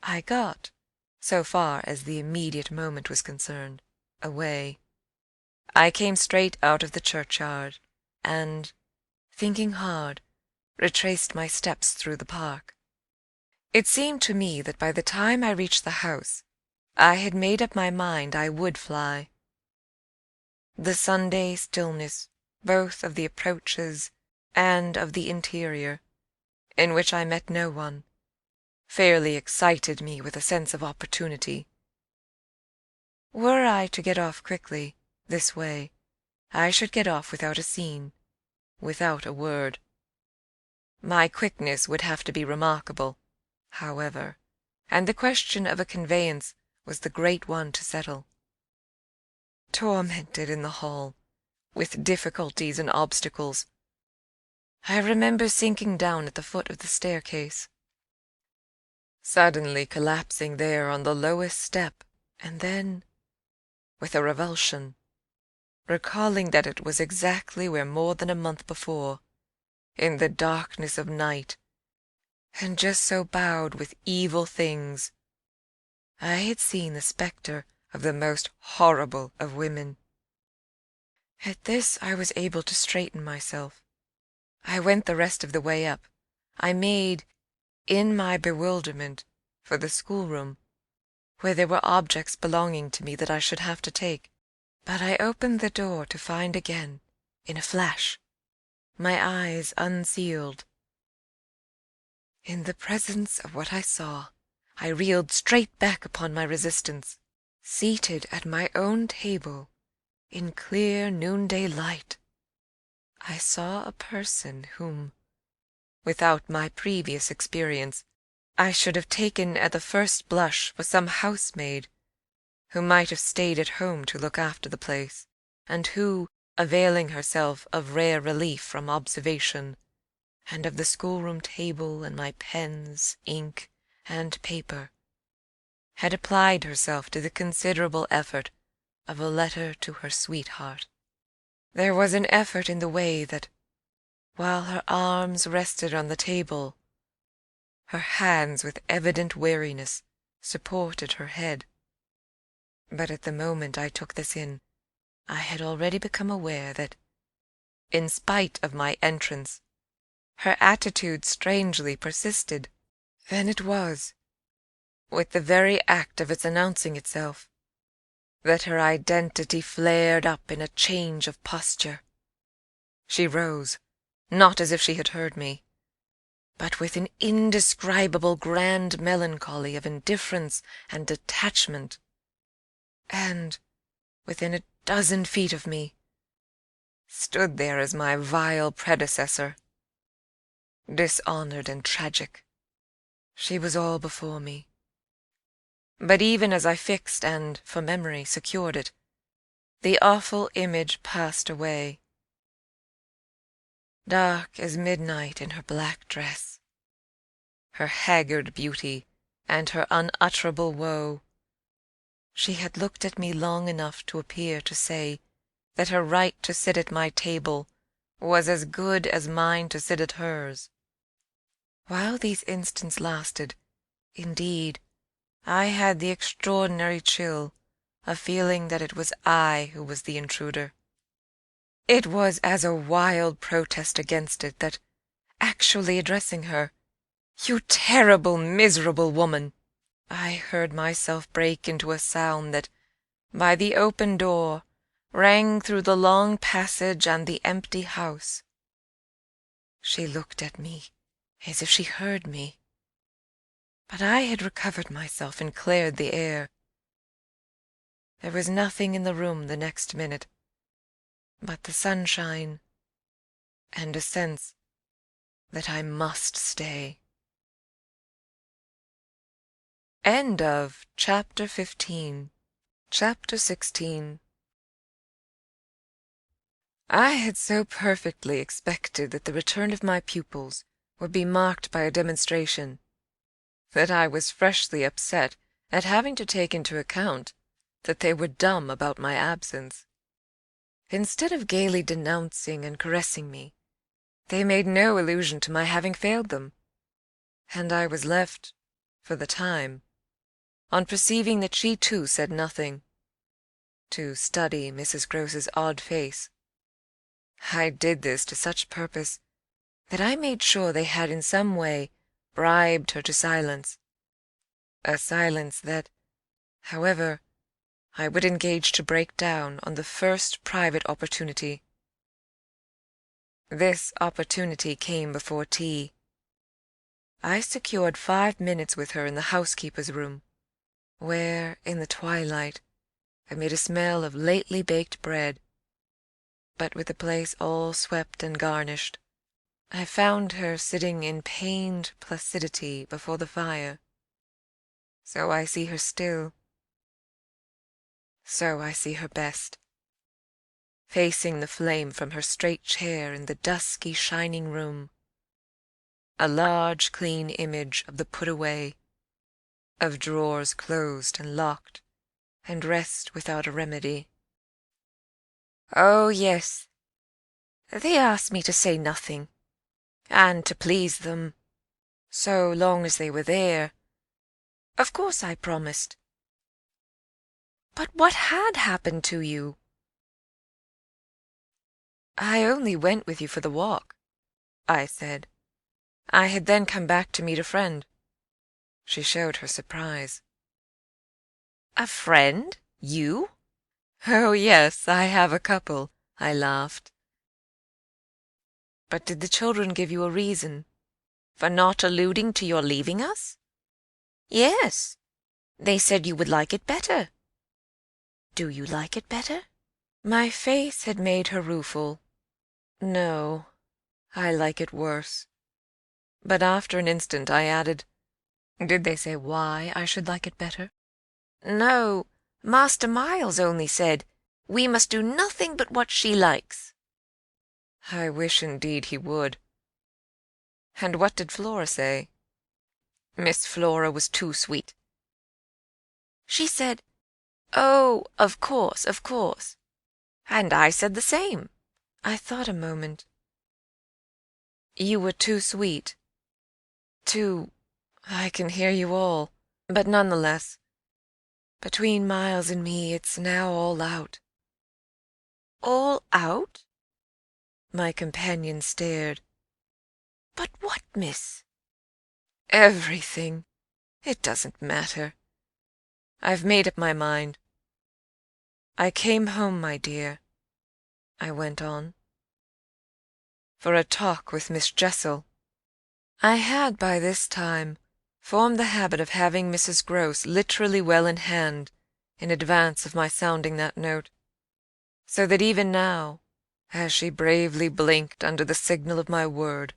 I got, so far as the immediate moment was concerned, away. I came straight out of the churchyard, and, thinking hard, retraced my steps through the park. It seemed to me that by the time I reached the house, I had made up my mind I would fly. The Sunday stillness, both of the approaches and of the interior, in which I met no one, fairly excited me with a sense of opportunity. Were I to get off quickly, this way, I should get off without a scene, without a word. My quickness would have to be remarkable, however, and the question of a conveyance was the great one to settle. Tormented in the hall, with difficulties and obstacles, I remember sinking down at the foot of the staircase, suddenly collapsing there on the lowest step, and then, with a revulsion, recalling that it was exactly where more than a month before, in the darkness of night, and just so bowed with evil things, I had seen the spectre of the most horrible of women. At this I was able to straighten myself. I went the rest of the way up. I made, in my bewilderment, for the schoolroom, where there were objects belonging to me that I should have to take. But I opened the door to find again, in a flash, my eyes unsealed. In the presence of what I saw, I reeled straight back upon my resistance, seated at my own table, in clear noonday light. I saw a person whom, without my previous experience, I should have taken at the first blush for some housemaid, who might have stayed at home to look after the place, and who, availing herself of rare relief from observation, and of the schoolroom table and my pens, ink, and paper, had applied herself to the considerable effort of a letter to her sweetheart. There was an effort in the way that, while her arms rested on the table, her hands with evident weariness supported her head. But at the moment I took this in, I had already become aware that, in spite of my entrance, her attitude strangely persisted. Then it was, with the very act of its announcing itself, that her identity flared up in a change of posture. She rose, not as if she had heard me, but with an indescribable grand melancholy of indifference and detachment, and, within a dozen feet of me, stood there as my vile predecessor. Dishonoured and tragic, she was all before me. But even as I fixed and, for memory, secured it, the awful image passed away. Dark as midnight in her black dress, her haggard beauty, and her unutterable woe, she had looked at me long enough to appear to say that her right to sit at my table was as good as mine to sit at hers. While these instants lasted, indeed, I had the extraordinary chill of feeling that it was I who was the intruder. It was as a wild protest against it that, actually addressing her, "You terrible, miserable woman," I heard myself break into a sound that, by the open door, rang through the long passage and the empty house. She looked at me as if she heard me, but I had recovered myself and cleared the air. There was nothing in the room the next minute but the sunshine and a sense that I must stay. End of Chapter 15. Chapter 16. I had so perfectly expected that the return of my pupils would be marked by a demonstration, that I was freshly upset at having to take into account that they were dumb about my absence. Instead of gaily denouncing and caressing me, they made no allusion to my having failed them, and I was left, for the time, on perceiving that she too said nothing, to study Mrs. Groce's odd face. I did this to such purpose that I made sure they had in some way bribed her to silence, a silence that, however, I would engage to break down on the first private opportunity. This opportunity came before tea. I secured 5 minutes with her in the housekeeper's room, where, in the twilight, amid a smell of lately baked bread, but with the place all swept and garnished, I found her sitting in pained placidity before the fire. So I see her still. So I see her best, facing the flame from her straight chair in the dusky, shining room, a large, clean image of the put away, of drawers closed and locked, and rest without a remedy. Oh, yes, they asked me to say nothing, and to please them, so long as they were there. Of course I promised. But what had happened to you? I only went with you for the walk, I said. I had then come back to meet a friend. She showed her surprise. A friend? You? Oh, yes, I have a couple, I laughed. But did the children give you a reason for not alluding to your leaving us? Yes, they said you would like it better. Do you like it better? My face had made her rueful. No, I like it worse. But after an instant I added, Did they say why I should like it better? No, Master Miles only said, We must do nothing but what she likes. I wish indeed he would. And what did Flora say? Miss Flora was too sweet. She said, Oh, of course, of course. And I said the same. I thought a moment. You were too sweet. I can hear you all, but none the less. Between Miles and me, it's now all out. All out? My companion stared. But what, miss? Everything. It doesn't matter. I've made up my mind. I came home, my dear, I went on, for a talk with Miss Jessel. I had by this time formed the habit of having Mrs. Groce literally well in hand in advance of my sounding that note, so that even now, as she bravely blinked under the signal of my word,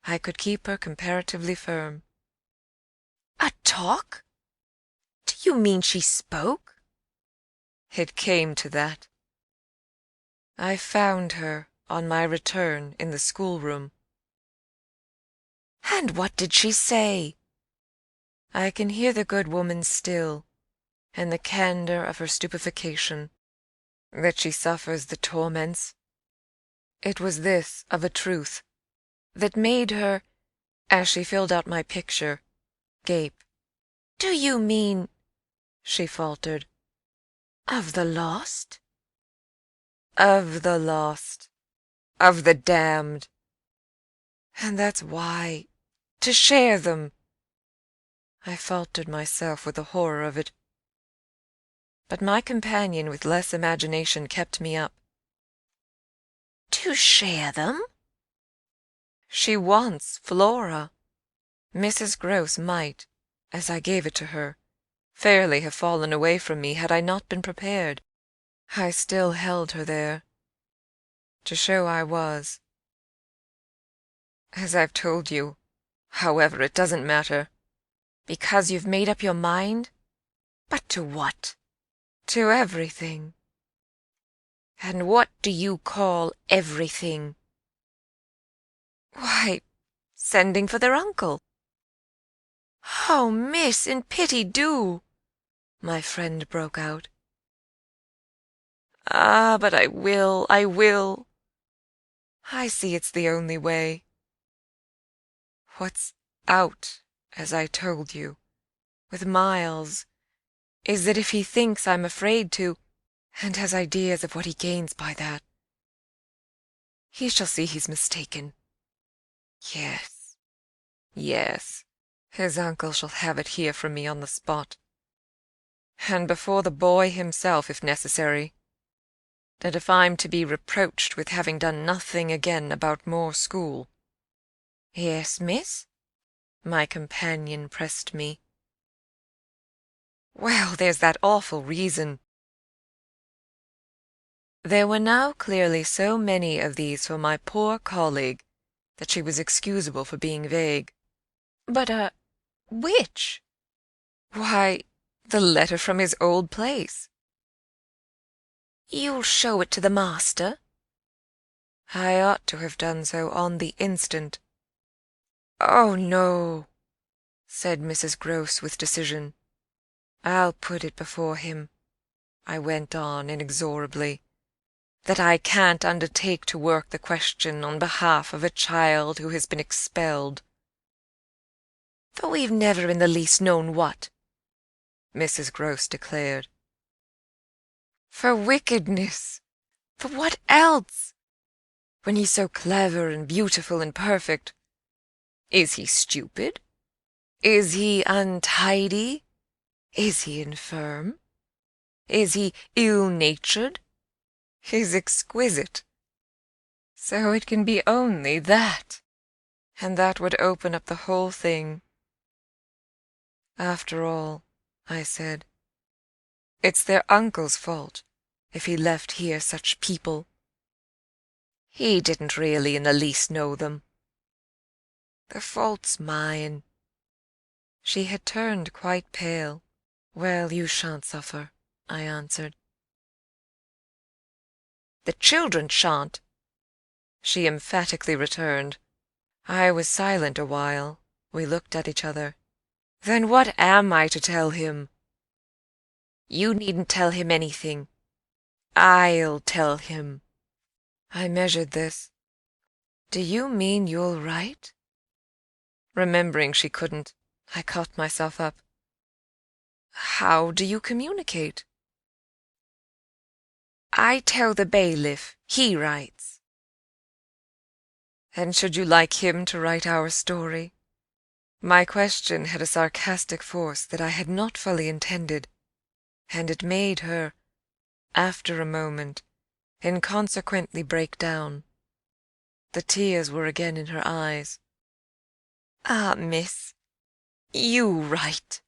I could keep her comparatively firm. A talk? Do you mean she spoke? It came to that. I found her on my return in the schoolroom. And what did she say? I can hear the good woman still, and the candour of her stupefaction, that she suffers the torments. It was this, of a truth, that made her, as she filled out my picture, gape. Do you mean, she faltered, of the lost? Of the lost, of the damned. And that's why, to share them. I faltered myself with the horror of it. But my companion with less imagination kept me up. To share them? She wants Flora. Mrs. Groce might, as I gave it to her, fairly have fallen away from me had I not been prepared. I still held her there, to show I was. As I've told you, however, it doesn't matter. Because you've made up your mind? But to what? To everything. And what do you call everything?" "Why, sending for their uncle." "Oh, miss, in pity do!" my friend broke out. "Ah, but I will, I will. I see it's the only way. What's out, as I told you, with Miles, is that if he thinks I'm afraid to, and has ideas of what he gains by that, he shall see he's mistaken. Yes, yes, his uncle shall have it here from me on the spot, and before the boy himself, if necessary, that if I'm to be reproached with having done nothing again about more school—" "Yes, miss?" my companion pressed me. "Well, there's that awful reason." There were now clearly so many of these for my poor colleague that she was excusable for being vague. "But, which?" "Why, the letter from his old place." "You'll show it to the master?" I ought to have done so on the instant. "Oh, no," said Mrs. Grose with decision. "I'll put it before him," I went on inexorably, "that I can't undertake to work the question on behalf of a child who has been expelled." "For we've never in the least known what," Mrs. Grose declared. "For wickedness. For what else? When he's so clever and beautiful and perfect. Is he stupid? Is he untidy? Is he infirm? Is he ill-natured? He's exquisite. So it can be only that, and that would open up the whole thing." "After all," I said, "it's their uncle's fault if he left here such people." "He didn't really in the least know them." "The fault's mine." She had turned quite pale. "Well, you shan't suffer," I answered. "The children shan't," she emphatically returned. I was silent a while. We looked at each other. "Then what am I to tell him?" "You needn't tell him anything. I'll tell him." I measured this. "Do you mean you'll write?" Remembering she couldn't, I caught myself up. "How do you communicate?" "I tell the bailiff. He writes." "And should you like him to write our story?" My question had a sarcastic force that I had not fully intended, and it made her, after a moment, inconsequently break down. The tears were again in her eyes. "Ah, miss, you write."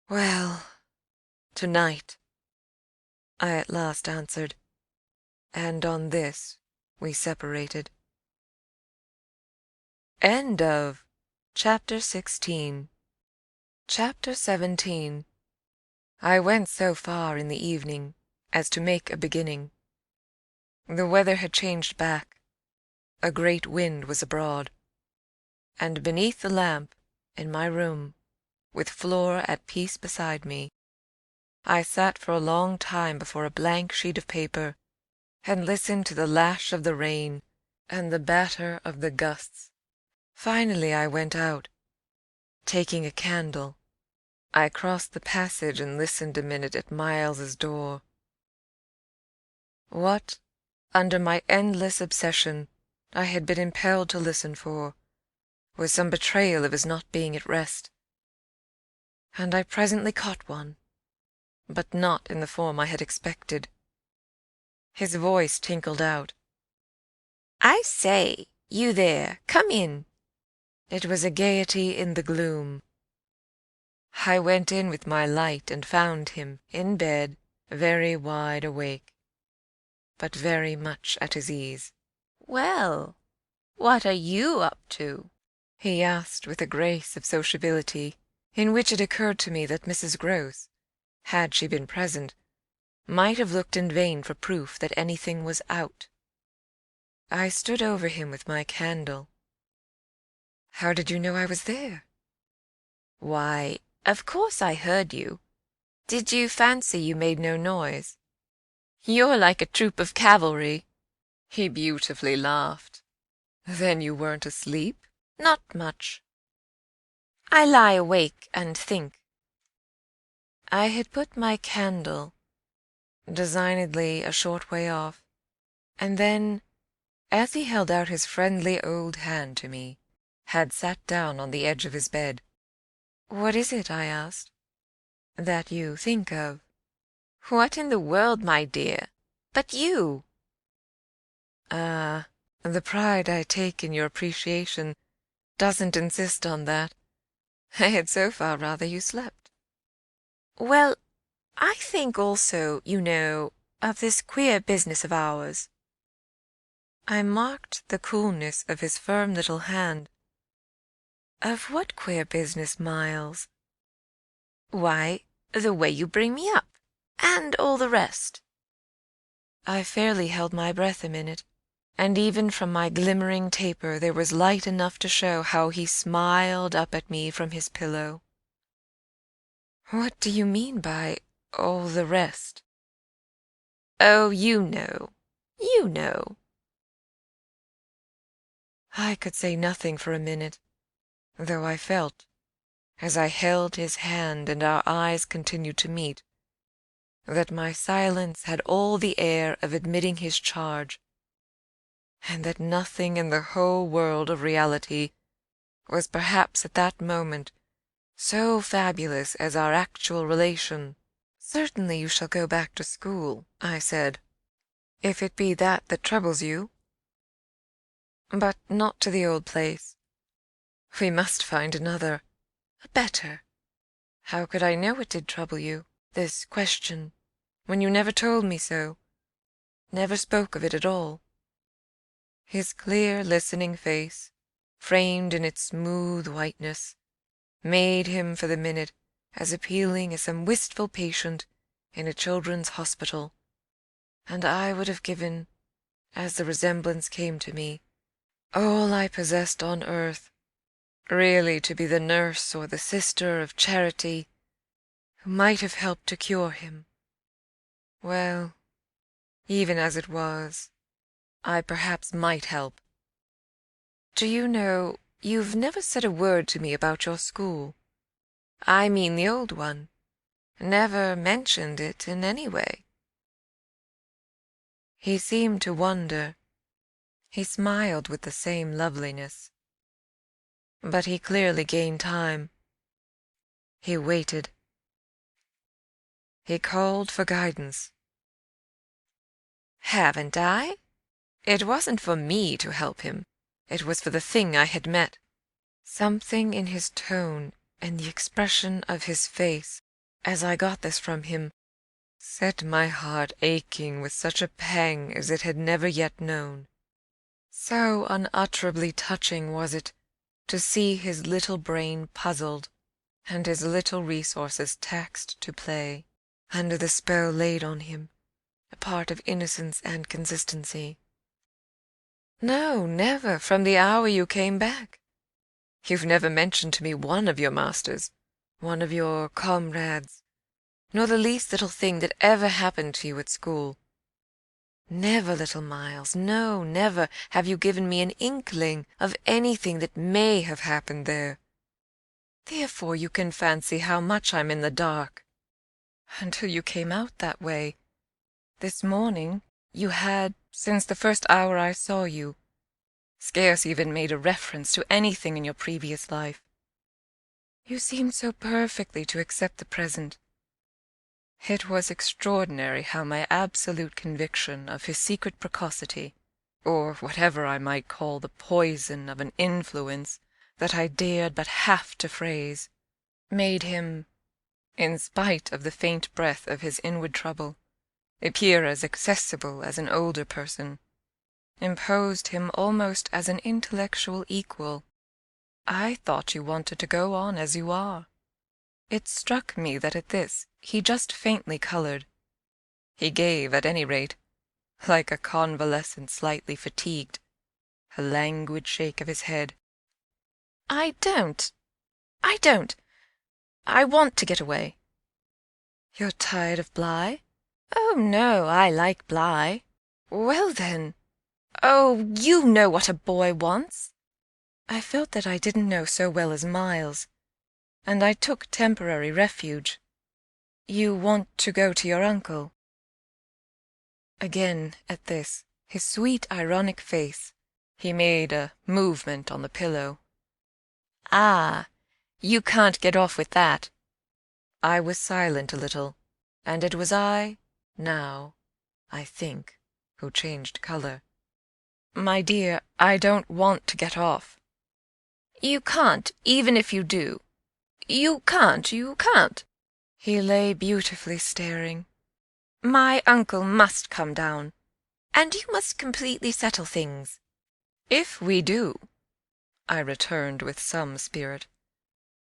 "Well, tonight," I at last answered, and on this we separated. End of Chapter 16. Chapter 17. I went so far in the evening as to make a beginning. The weather had changed back. A great wind was abroad, and beneath the lamp in my room, with Flora at peace beside me, I sat for a long time before a blank sheet of paper, and listened to the lash of the rain and the batter of the gusts. Finally I went out. Taking a candle, I crossed the passage and listened a minute at Miles's door. What, under my endless obsession, I had been impelled to listen for was some betrayal of his not being at rest, and I presently caught one, but not in the form I had expected. His voice tinkled out. "I say, you there, come in." It was a gaiety in the gloom. I went in with my light and found him in bed, very wide awake, but very much at his ease. "Well, what are you up to?" he asked with a grace of sociability in which it occurred to me that Mrs. Grose, had she been present, might have looked in vain for proof that anything was out. I stood over him with my candle. "How did you know I was there?" "Why, of course I heard you. Did you fancy you made no noise? You're like a troop of cavalry." He beautifully laughed. "Then you weren't asleep?" "Not much. I lie awake and think." I had put my candle designedly a short way off, and then, as he held out his friendly old hand to me, had sat down on the edge of his bed. "What is it," I asked, "that you think of?" "What in the world, my dear, but you?" "Ah, the pride I take in your appreciation doesn't insist on that. I had so far rather you slept." "Well, I think also, you know, of this queer business of ours." I marked the coolness of his firm little hand. "Of what queer business, Miles?" "Why, the way you bring me up, and all the rest." I fairly held my breath a minute, and even from my glimmering taper there was light enough to show how he smiled up at me from his pillow. "What do you mean by all the rest?" "Oh, you know. You know." I could say nothing for a minute, though I felt, as I held his hand and our eyes continued to meet, that my silence had all the air of admitting his charge, and that nothing in the whole world of reality was perhaps at that moment so fabulous as our actual relation. "Certainly you shall go back to school," I said, "if it be that that troubles you. But not to the old place. We must find another, a better. How could I know it did trouble you, this question, when you never told me so, never spoke of it at all?" His clear, listening face, framed in its smooth whiteness, made him for the minute as appealing as some wistful patient in a children's hospital, and I would have given, as the resemblance came to me, all I possessed on earth, really to be the nurse or the sister of charity who might have helped to cure him. Well, even as it was, I perhaps might help. Do you know, you've never said a word to me about your school. I mean the old one. Never mentioned it in any way." He seemed to wonder. He smiled with the same loveliness. But he clearly gained time. He waited. He called for guidance. "Haven't I?" It wasn't for me to help him. It was for the thing I had met. Something in his tone and the expression of his face, as I got this from him, set my heart aching with such a pang as it had never yet known. So unutterably touching was it to see his little brain puzzled and his little resources taxed to play, under the spell laid on him, a part of innocence and consistency. "No, never, from the hour you came back. You've never mentioned to me one of your masters, one of your comrades, nor the least little thing that ever happened to you at school. Never, little Miles, no, never have you given me an inkling of anything that may have happened there. Therefore you can fancy how much I'm in the dark. Until you came out that way, this morning, you had, since the first hour I saw you, scarce even made a reference to anything in your previous life. You seemed so perfectly to accept the present. It was extraordinary how my absolute conviction of his secret precocity, or whatever I might call the poison of an influence that I dared but half to phrase, made him, in spite of the faint breath of his inward trouble, appear as accessible as an older person, imposed him almost as an intellectual equal. I thought you wanted to go on as you are. It struck me that at this he just faintly colored. He gave, at any rate, like a convalescent slightly fatigued, a languid shake of his head. I don't. I want to get away." "You're tired of Bly?" "Oh, no, I like Bly." "Well, then—" "Oh, you know what a boy wants." I felt that I didn't know so well as Miles, and I took temporary refuge. "You want to go to your uncle?" Again, at this, his sweet, ironic face, he made a movement on the pillow. "Ah, you can't get off with that." I was silent a little, and it was I, now, I think, who changed color. "My dear, I don't want to get off." "You can't, even if you do. You can't. He lay beautifully staring. My uncle must come down, and you must completely settle things." "If we do," I returned with some spirit,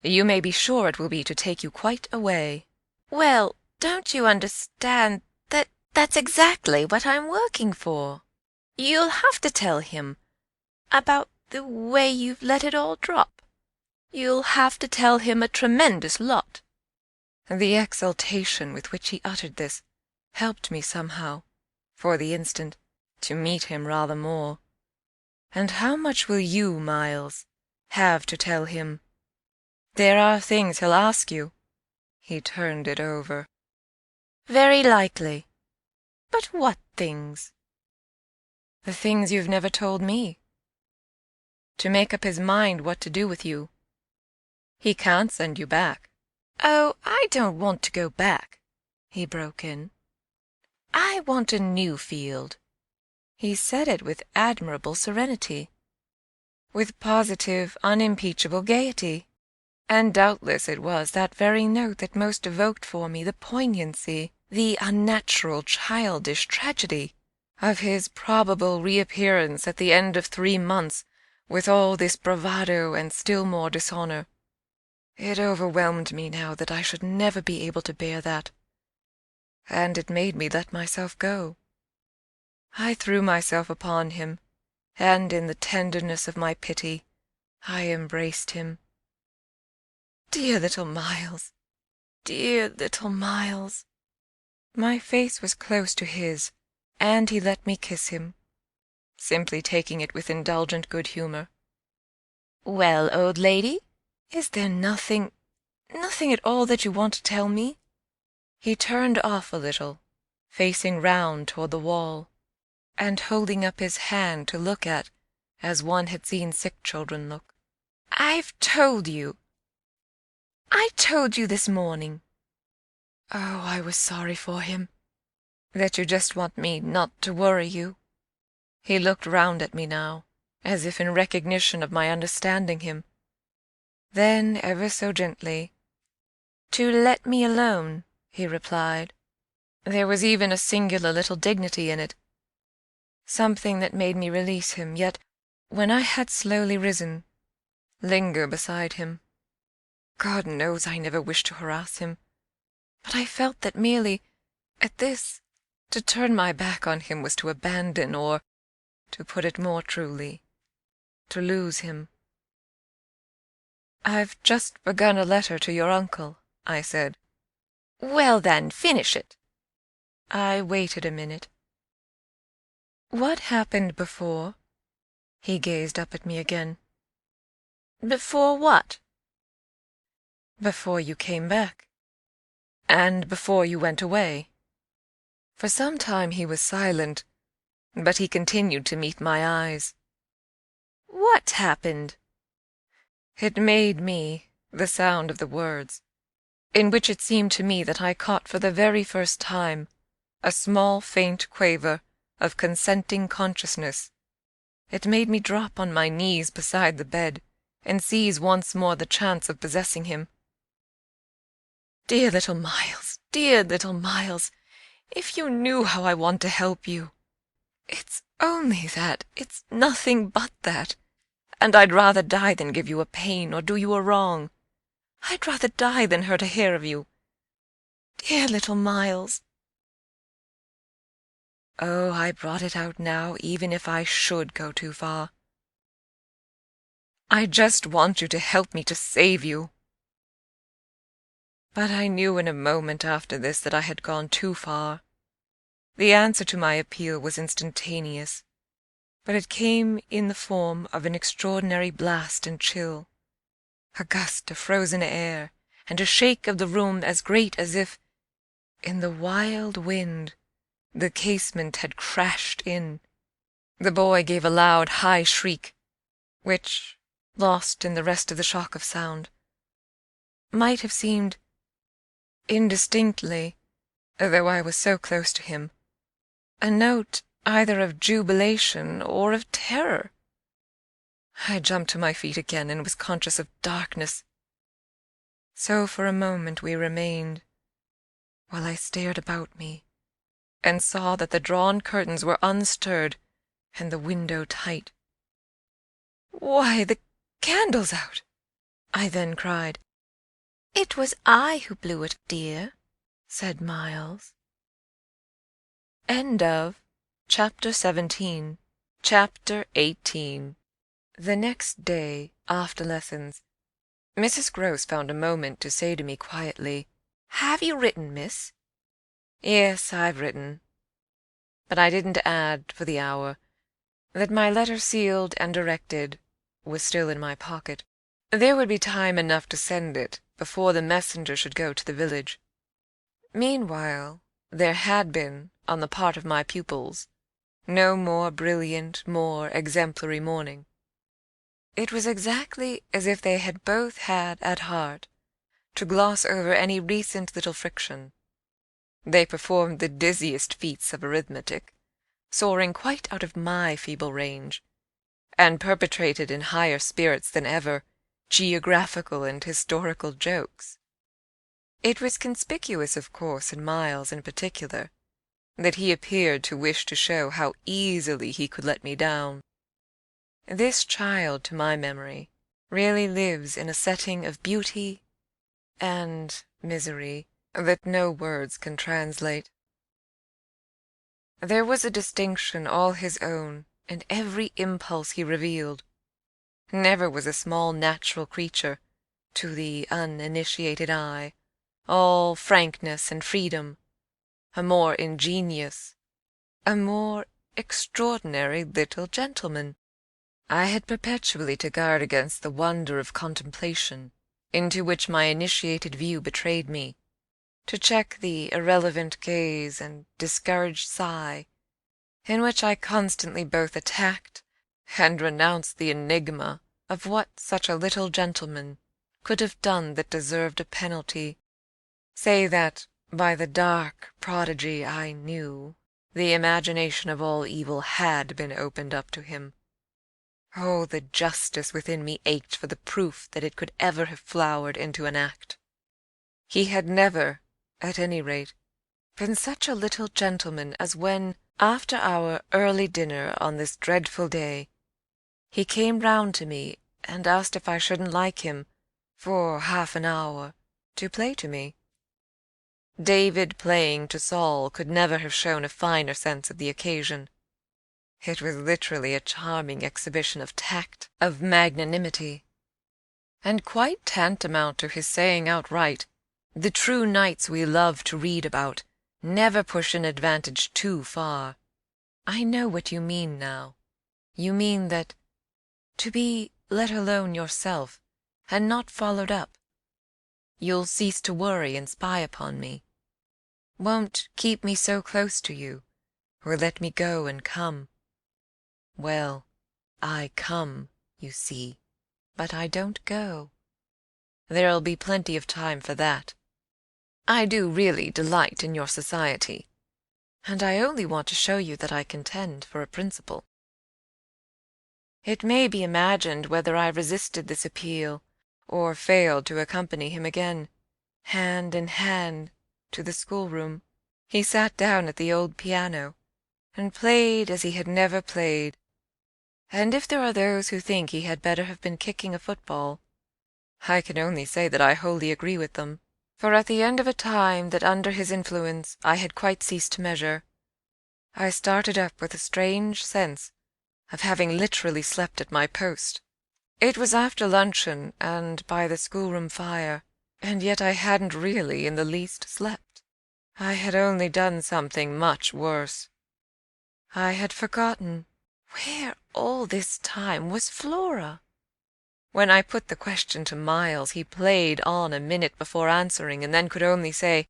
"you may be sure it will be to take you quite away." "Well, don't you understand that that's exactly what I'm working for? You'll have to tell him about the way you've let it all drop. You'll have to tell him a tremendous lot." The exultation with which he uttered this helped me somehow, for the instant, to meet him rather more. "And how much will you, Miles, have to tell him? There are things he'll ask you." He turned it over. "Very likely. But what things?" "The things you've never told me. To make up his mind what to do with you. He can't send you back." "Oh, I don't want to go back," he broke in. "I want a new field." He said it with admirable serenity, with positive, unimpeachable gaiety, and doubtless it was that very note that most evoked for me the poignancy, the unnatural, childish tragedy of his probable reappearance at the end of 3 months with all this bravado and still more dishonor. It overwhelmed me now that I should never be able to bear that, and it made me let myself go. I threw myself upon him, and in the tenderness of my pity I embraced him. "Dear little Miles! Dear little Miles!" My face was close to his, and he let me kiss him, simply taking it with indulgent good humor. "Well, old lady?" "Is there nothing at all that you want to tell me?" He turned off a little, facing round toward the wall, and holding up his hand to look at, as one had seen sick children look. "I've told you. I told you this morning." Oh, I was sorry for him. "That you just want me not to worry you." He looked round at me now, as if in recognition of my understanding him. Then, ever so gently, "To let me alone," he replied. There was even a singular little dignity in it, something that made me release him, yet, when I had slowly risen, linger beside him. God knows I never wished to harass him, but I felt that merely, at this, to turn my back on him was to abandon, or, to put it more truly, to lose him. "I've just begun a letter to your uncle," I said. "Well, then, finish it." I waited a minute. "What happened before?" He gazed up at me again. "Before what?" "Before you came back, and before you went away." For some time he was silent, but he continued to meet my eyes. "What happened?" It made me, the sound of the words, in which it seemed to me that I caught for the very first time a small faint quaver of consenting consciousness. It made me drop on my knees beside the bed and seize once more the chance of possessing him. "Dear little Miles, dear little Miles, if you knew how I want to help you! It's only that, it's nothing but that, and I'd rather die than give you a pain or do you a wrong. I'd rather die than hurt a hair of you. Dear little Miles!" Oh, I brought it out now, even if I should go too far. I just want you to help me to save you. But I knew in a moment after this that I had gone too far. The answer to my appeal was instantaneous, but it came in the form of an extraordinary blast and chill, a gust of frozen air, and a shake of the room as great as if, in the wild wind, the casement had crashed in. The boy gave a loud, high shriek, which, lost in the rest of the shock of sound, might have seemed indistinctly, though I was so close to him, a note either of jubilation or of terror. I jumped to my feet again and was conscious of darkness. So for a moment we remained, while I stared about me, and saw that the drawn curtains were unstirred and the window tight. "Why, the candle's out!" I then cried. "It was I who blew it, dear," said Miles. End of Chapter 17. Chapter 18. The next day, after lessons, Mrs. Grose found a moment to say to me quietly, "Have you written, miss?" "Yes, I've written." But I didn't add, for the hour, that my letter sealed and directed was still in my pocket. There would be time enough to send it before the messenger should go to the village. Meanwhile, there had been, on the part of my pupils, no more brilliant, more exemplary morning. It was exactly as if they had both had at heart to gloss over any recent little friction. They performed the dizziest feats of arithmetic, soaring quite out of my feeble range, and perpetrated in higher spirits than ever geographical and historical jokes. It was conspicuous, of course, in Miles in particular, that he appeared to wish to show how easily he could let me down. This child, to my memory, really lives in a setting of beauty and misery that no words can translate. There was a distinction all his own in every impulse he revealed. Never was a small natural creature, to the uninitiated eye, all frankness and freedom, a more ingenious, a more extraordinary little gentleman. I had perpetually to guard against the wonder of contemplation into which my initiated view betrayed me, to check the irrelevant gaze and discouraged sigh in which I constantly both attacked and renounced the enigma of what such a little gentleman could have done that deserved a penalty, say that by the dark prodigy I knew, the imagination of all evil had been opened up to him. Oh, the justice within me ached for the proof that it could ever have flowered into an act. He had never, at any rate, been such a little gentleman as when, after our early dinner on this dreadful day, he came round to me and asked if I shouldn't like him, for half an hour, to play to me. David playing to Saul could never have shown a finer sense of the occasion. It was literally a charming exhibition of tact, of magnanimity, and quite tantamount to his saying outright, "The true knights we love to read about never push an advantage too far." I know what you mean now. You mean that to be let alone yourself, and not followed up, you'll cease to worry and spy upon me, won't keep me so close to you, or let me go and come. Well, I come, you see, but I don't go. There'll be plenty of time for that. I do really delight in your society, and I only want to show you that I contend for a principle. It may be imagined whether I resisted this appeal, or failed to accompany him again, hand in hand, to the schoolroom. He sat down at the old piano, and played as he had never played. And if there are those who think he had better have been kicking a football, I can only say that I wholly agree with them. For at the end of a time that under his influence I had quite ceased to measure, I started up with a strange sense of having literally slept at my post. It was after luncheon and by the schoolroom fire, and yet I hadn't really in the least slept. I had only done something much worse. I had forgotten where all this time was Flora. When I put the question to Miles, he played on a minute before answering, and then could only say,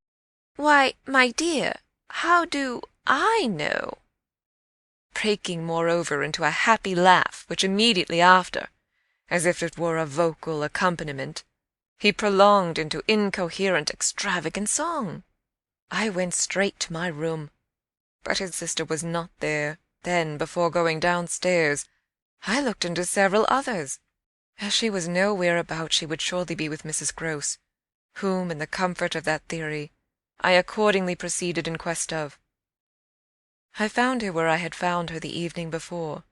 "Why, my dear, how do I know?" breaking moreover into a happy laugh, which immediately after, as if it were a vocal accompaniment, he prolonged into incoherent, extravagant song. I went straight to my room, but his sister was not there. Then, before going downstairs, I looked into several others. As she was nowhere about, she would surely be with Mrs. Grose, whom, in the comfort of that theory, I accordingly proceeded in quest of. I found her where I had found her the evening before,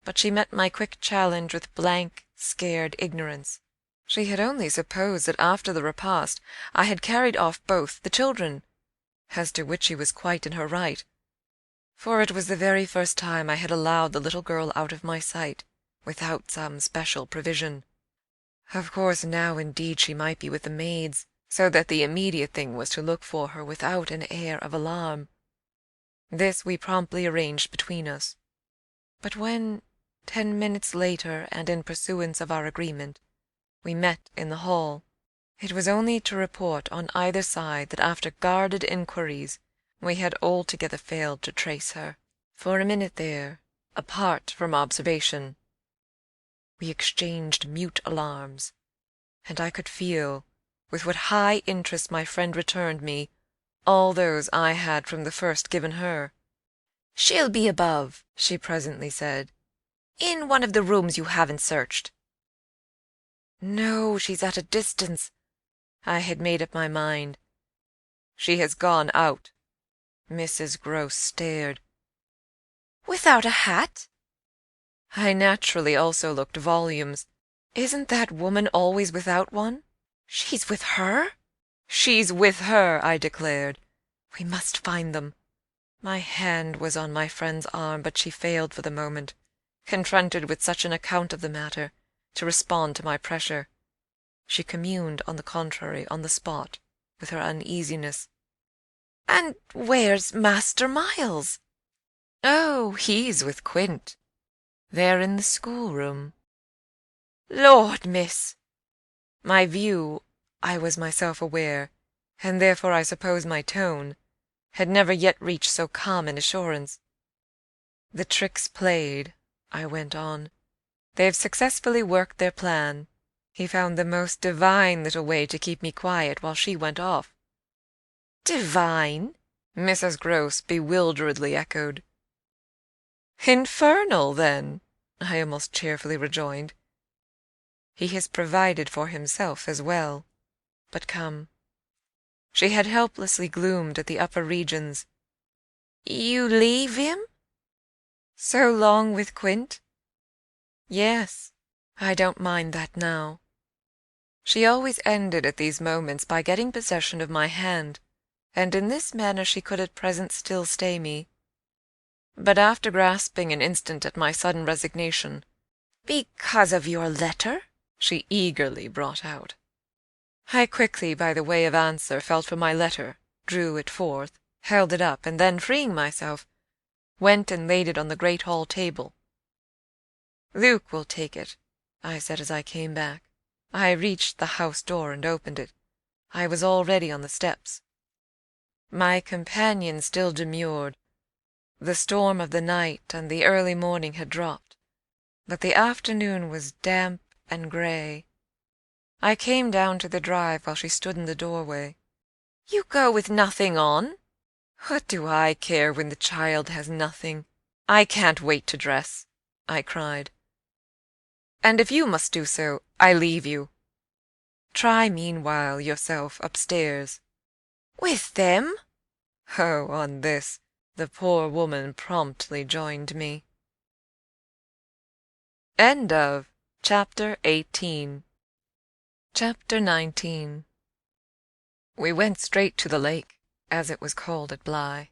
but she met my quick challenge with blank, scared ignorance. She had only supposed that after the repast I had carried off both the children, as to which she was quite in her right, for it was the very first time I had allowed the little girl out of my sight without some special provision. Of course now indeed she might be with the maids, so that the immediate thing was to look for her without an air of alarm. This we promptly arranged between us. But when, 10 minutes later, and in pursuance of our agreement, we met in the hall, it was only to report on either side that after guarded inquiries we had altogether failed to trace her. For a minute there, apart from observation, we exchanged mute alarms, and I could feel with what high interest my friend returned me all those I had from the first given her. "She'll be above," she presently said, "in one of the rooms you haven't searched." "No, she's at a distance." I had made up my mind. "She has gone out." Mrs. Grose stared. "Without a hat?" I naturally also looked volumes. "Isn't that woman always without one?" "She's with her?" "She's with her," I declared. "We must find them." My hand was on my friend's arm, but she failed for the moment, confronted with such an account of the matter, to respond to my pressure. She communed, on the contrary, on the spot, with her uneasiness. "And where's Master Miles?" "Oh, he's with Quint. They're in the schoolroom." "Lord, miss!" My view, I was myself aware, and therefore I suppose my tone, had never yet reached so calm an assurance. "The trick's played," I went on. "They've successfully worked their plan. He found the most divine little way to keep me quiet while she went off." "Divine?" Mrs. Grose bewilderedly echoed. "Infernal, then," I almost cheerfully rejoined. "He has provided for himself as well. But come." She had helplessly gloomed at the upper regions. "You leave him?" "So long with Quint?" "Yes, I don't mind that now." She always ended at these moments by getting possession of my hand, and in this manner she could at present still stay me. But after grasping an instant at my sudden resignation, "Because of your letter?" she eagerly brought out. I quickly, by the way of answer, felt for my letter, drew it forth, held it up, and then, freeing myself, went and laid it on the great hall table. "Luke will take it," I said as I came back. I reached the house door and opened it. I was already on the steps. My companion still demurred. The storm of the night and the early morning had dropped, but the afternoon was damp and grey. I came down to the drive while she stood in the doorway. "You go with nothing on?" "What do I care when the child has nothing? I can't wait to dress," I cried. "And if you must do so, I leave you. Try meanwhile yourself upstairs." "With them?" Oh, on this the poor woman promptly joined me. End of Chapter 18. Chapter 19. We went straight to the lake, as it was called at Bly.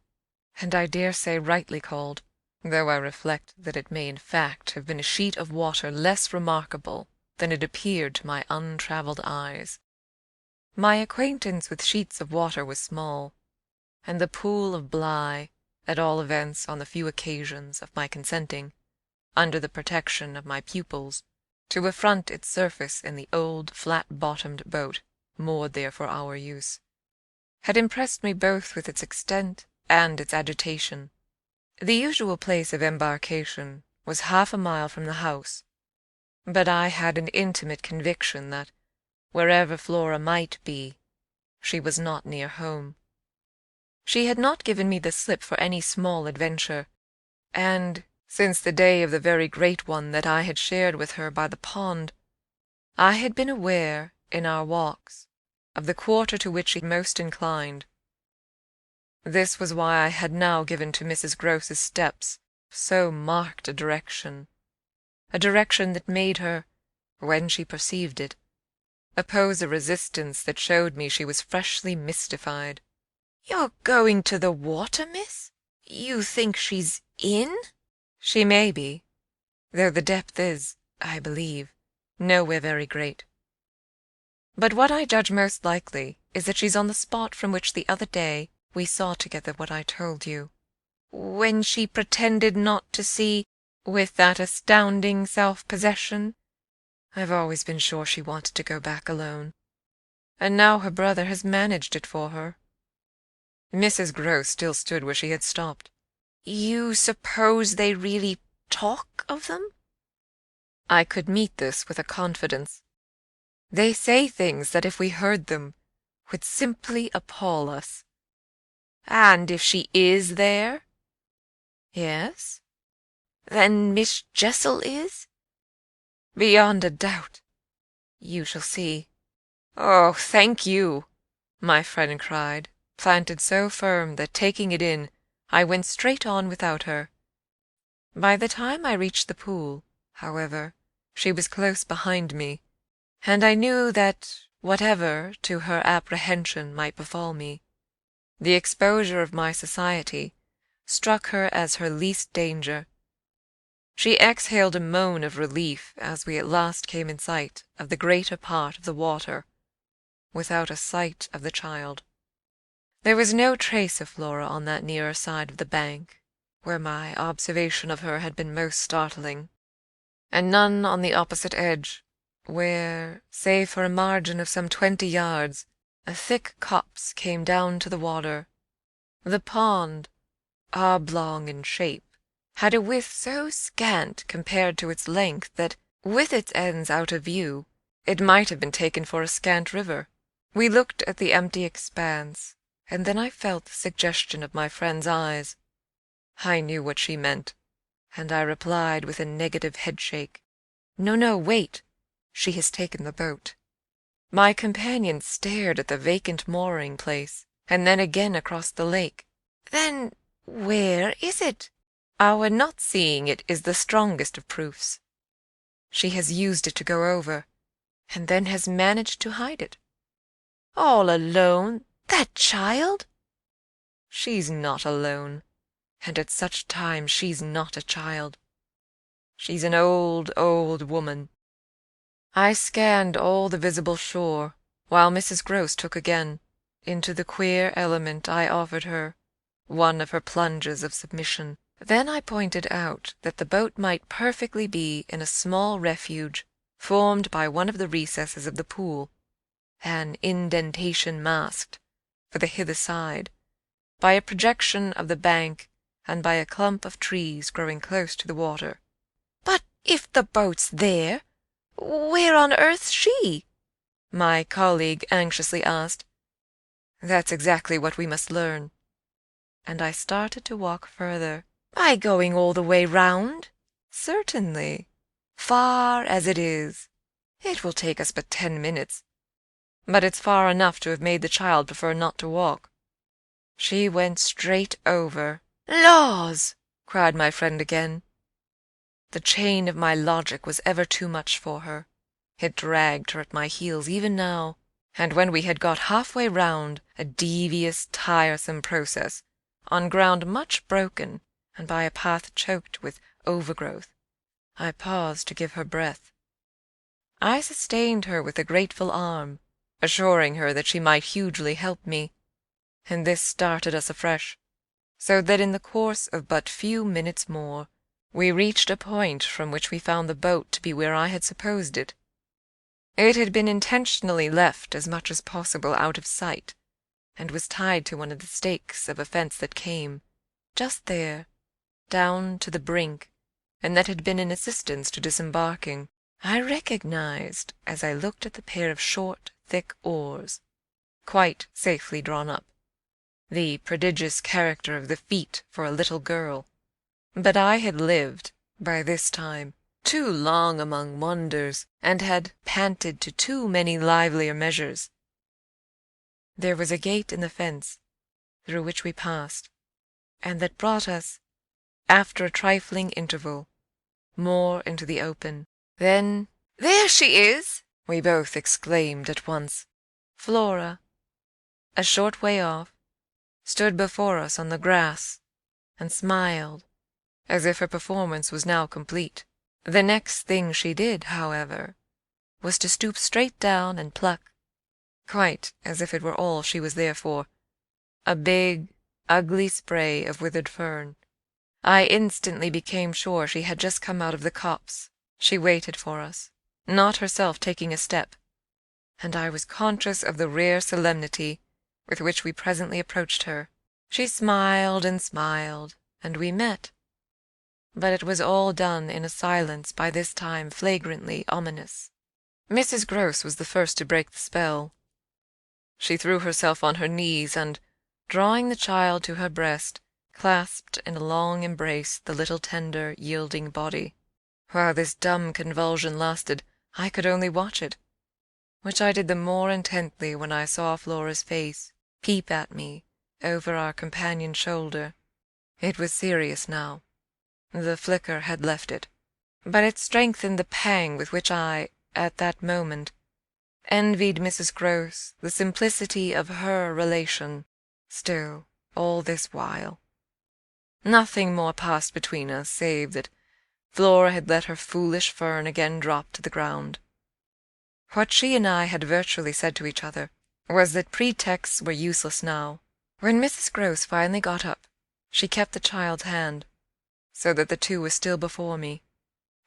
and I dare say rightly called, though I reflect that it may in fact have been a sheet of water less remarkable than it appeared to my untravelled eyes. My acquaintance with sheets of water was small, and the pool of Bly, at all events on the few occasions of my consenting, under the protection of my pupils, to affront its surface in the old flat-bottomed boat moored there for our use, had impressed me both with its extent and its agitation. The usual place of embarkation was 1/2 mile from the house, but I had an intimate conviction that, wherever Flora might be, she was not near home. She had not given me the slip for any small adventure, and, since the day of the very great one that I had shared with her by the pond, I had been aware, in our walks, of the quarter to which she most inclined. This was why I had now given to Mrs. Groce's steps so marked a direction that made her, when she perceived it, oppose a resistance that showed me she was freshly mystified. "You're going to the water, miss? You think she's in?" She may be, though the depth is, I believe, nowhere very great. But what I judge most likely is that she's on the spot from which the other day we saw together what I told you. When she pretended not to see, With that astounding self-possession, I've always been sure she wanted to go back alone, and now her brother has managed it for her. Mrs. Groce still stood where she had stopped. you suppose they really talk of them? I could meet this with a confidence. They say things that if we heard them would simply appall us. And if she is there? Yes? Then Miss Jessel is? Beyond a doubt. You shall see. Oh, thank you, my friend cried, planted so firm that, taking it in, I went straight on without her. By the time I reached the pool, however, she was close behind me, and I knew that, whatever to her apprehension might befall me, the exposure of my society struck her as her least danger. She exhaled a moan of relief as we at last came in sight of the greater part of the water, without a sight of the child. There was no trace of Flora on that nearer side of the bank, where my observation of her had been most startling, and none on the opposite edge, where, save for a margin of some 20 yards, a thick copse came down to the water. The pond, oblong in shape, had a width so scant compared to its length that, with its ends out of view, it might have been taken for a scant river. We looked at the empty expanse, and then I felt the suggestion of my friend's eyes. I knew what she meant, and I replied with a negative headshake. No, wait. She has taken the boat. My companion stared at the vacant mooring place, and then again across the lake. Then where is it? Our not seeing it is the strongest of proofs. She has used it to go over, and then has managed to hide it. All alone? That child? She's not alone, and at such times she's not a child. She's an old, old woman. I scanned all the visible shore, while Mrs. Groce took again, into the queer element I offered her, one of her plunges of submission. Then I pointed out that the boat might perfectly be in a small refuge formed by one of the recesses of the pool, an indentation masked, for the hither side, by a projection of the bank and by a clump of trees growing close to the water. But if the boat's there, where on earth's she? My colleague anxiously asked. That's exactly what we must learn. And I started to walk further. By going all the way round? Certainly. Far as it is. It will take us but 10 minutes. But it's far enough to have made the child prefer not to walk. She went straight over. Laws! Cried my friend again. The chain of my logic was ever too much for her. It dragged her at my heels even now, and when we had got halfway round a devious, tiresome process, on ground much broken, and by a path choked with overgrowth. I paused to give her breath. I sustained her with a grateful arm, assuring her that she might hugely help me, and this started us afresh, so that in the course of but few minutes more we reached a point from which we found the boat to be where I had supposed it. It had been intentionally left as much as possible out of sight, and was tied to one of the stakes of a fence that came, just there, down to the brink, and that had been an assistance to disembarking. I recognized, as I looked at the pair of short, thick oars, quite safely drawn up, the prodigious character of the feat for a little girl. But I had lived, by this time, too long among wonders, and had panted to too many livelier measures. There was a gate in the fence, through which we passed, and that brought us, after a trifling interval, more into the open. Then, "There she is!" we both exclaimed at once. Flora, a short way off, stood before us on the grass, and smiled, as if her performance was now complete. The next thing she did, however, was to stoop straight down and pluck, quite as if it were all she was there for, a big, ugly spray of withered fern. I instantly became sure she had just come out of the copse. She waited for us, not herself taking a step, and I was conscious of the rare solemnity with which we presently approached her. She smiled, and we met. But it was all done in a silence by this time flagrantly ominous. Mrs. Grose was the first to break the spell. She threw herself on her knees, and, drawing the child to her breast, clasped in a long embrace the little tender, yielding body. While this dumb convulsion lasted, I could only watch it, which I did the more intently when I saw Flora's face peep at me over our companion's shoulder. It was serious now. The flicker had left it, but it strengthened the pang with which I, at that moment, envied Mrs. Grose the simplicity of her relation. Still, all this while, nothing more passed between us, save that Flora had let her foolish fern again drop to the ground. What she and I had virtually said to each other was that pretexts were useless now. When Mrs. Grose finally got up, she kept the child's hand, so that the two were still before me,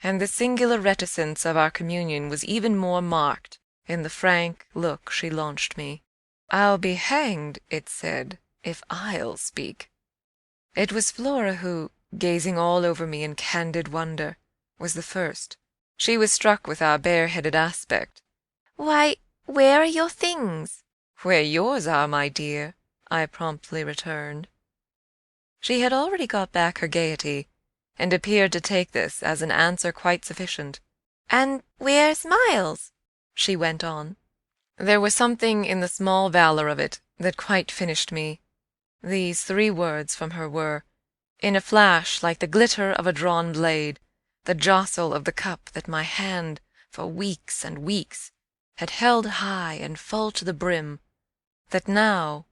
and the singular reticence of our communion was even more marked in the frank look she launched me. "I'll be hanged," it said, "if I'll speak." It was Flora who, gazing all over me in candid wonder, was the first. She was struck with our bareheaded aspect. "Why, where are your things?" "Where yours are, my dear," I promptly returned. She had already got back her gaiety, and appeared to take this as an answer quite sufficient. "And where's Miles?" she went on. There was something in the small valour of it that quite finished me. These 3 words from her were, in a flash like the glitter of a drawn blade, the jostle of the cup that my hand, for weeks and weeks, had held high and full to the brim, that now,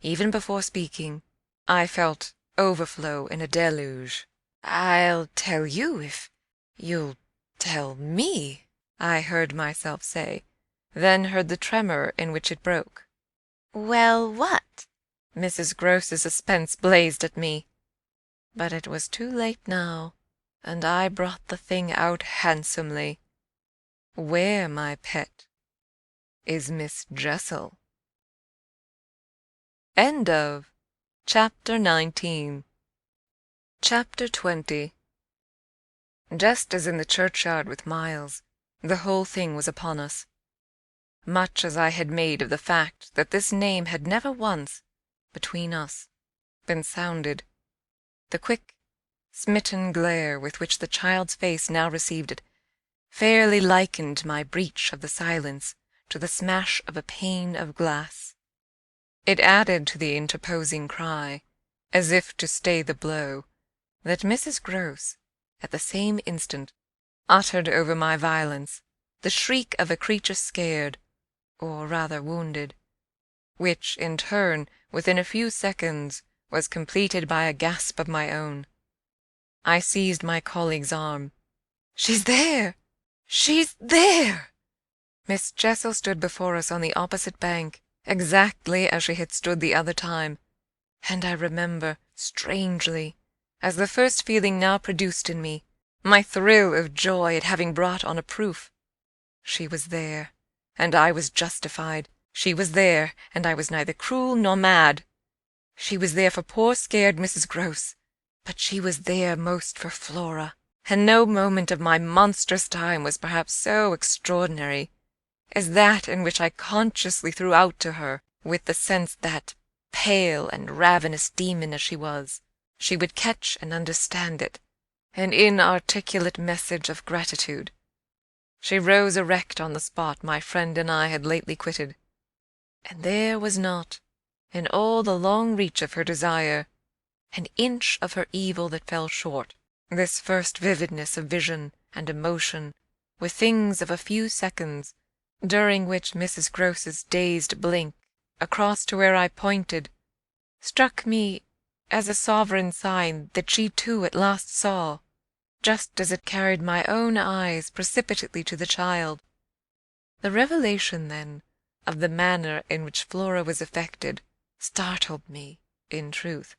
even before speaking, I felt overflow in a deluge. "I'll tell you if you'll tell me," I heard myself say, then heard the tremor in which it broke. "Well, what?" Mrs. Grose's suspense blazed at me. But it was too late now, and I brought the thing out handsomely. "Where, my pet, is Miss Jessel?" End of Chapter 19. Chapter 20. Just as in the churchyard with Miles, the whole thing was upon us. Much as I had made of the fact that this name had never once, between us, been sounded, the quick, smitten glare with which the child's face now received it fairly likened my breach of the silence to the smash of a pane of glass. It added to the interposing cry, as if to stay the blow, that Mrs. Grose, at the same instant, uttered over my violence the shriek of a creature scared, or rather wounded, which, in turn, within a few seconds, was completed by a gasp of my own. I seized my colleague's arm. "She's there! She's there!" Miss Jessel stood before us on the opposite bank, exactly as she had stood the other time, and I remember, strangely, as the first feeling now produced in me, my thrill of joy at having brought on a proof. She was there, and I was justified. She was there, and I was neither cruel nor mad. She was there for poor scared Mrs. Grose, but she was there most for Flora, and no moment of my monstrous time was perhaps so extraordinary as that in which I consciously threw out to her, with the sense that, pale and ravenous demon as she was, she would catch and understand it, an inarticulate message of gratitude. She rose erect on the spot my friend and I had lately quitted, and there was not, in all the long reach of her desire, an inch of her evil that fell short. This first vividness of vision and emotion were things of a few seconds, during which Mrs. Grose's dazed blink across to where I pointed struck me as a sovereign sign that she too at last saw, just as it carried my own eyes precipitately to the child. The revelation, then, of the manner in which Flora was affected startled me, in truth,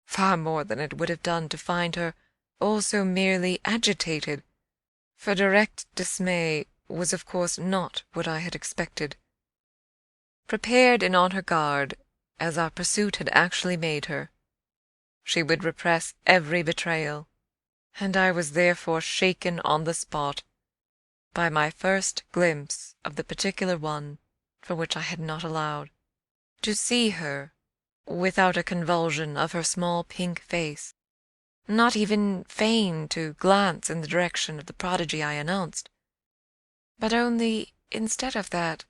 far more than it would have done to find her also merely agitated, for direct dismay was of course not what I had expected. Prepared and on her guard, as our pursuit had actually made her, she would repress every betrayal, and I was therefore shaken on the spot by my first glimpse of the particular one for which I had not allowed. To see her, without a convulsion of her small pink face, not even feign to glance in the direction of the prodigy I announced, but only, instead of that,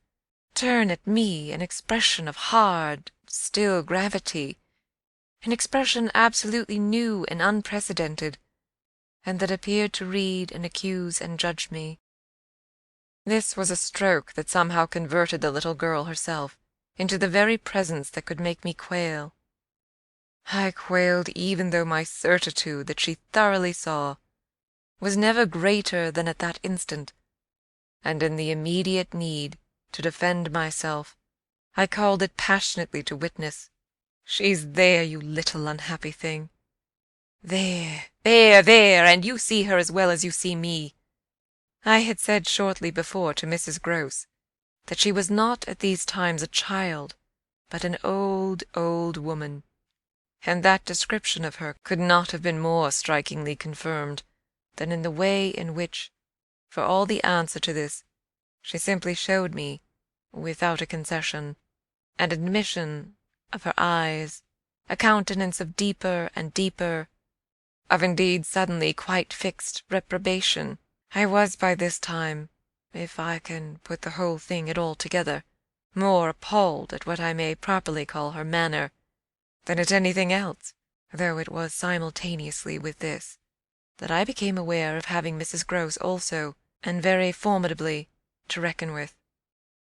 turn at me an expression of hard, still gravity, an expression absolutely new and unprecedented, and that appeared to read and accuse and judge me. This was a stroke that somehow converted the little girl herself into the very presence that could make me quail. I quailed even though my certitude that she thoroughly saw was never greater than at that instant, and in the immediate need to defend myself I called it passionately to witness. "She's there, you little unhappy thing. There, and you see her as well as you see me." I had said shortly before to Mrs. Grose that she was not at these times a child, but an old, old woman, and that description of her could not have been more strikingly confirmed than in the way in which, for all the answer to this, she simply showed me, without a concession, an admission of her eyes, a countenance of deeper and deeper, of indeed suddenly quite fixed reprobation. I was by this time, if I can put the whole thing at all together, more appalled at what I may properly call her manner than at anything else, though it was simultaneously with this that I became aware of having Mrs. Grose also, and very formidably, to reckon with.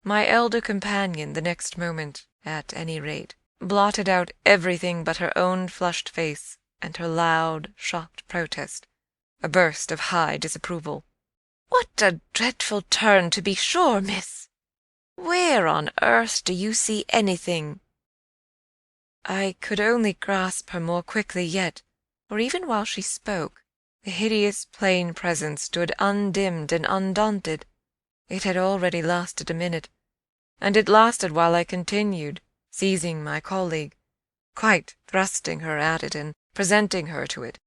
My elder companion the next moment, at any rate, blotted out everything but her own flushed face and her loud, shocked protest, a burst of high disapproval. "What a dreadful turn, to be sure, miss! Where on earth do you see anything?" I could only grasp her more quickly yet, for even while she spoke, the hideous plain presence stood undimmed and undaunted. It had already lasted a minute, and it lasted while I continued, seizing my colleague, quite thrusting her at it and presenting her to it,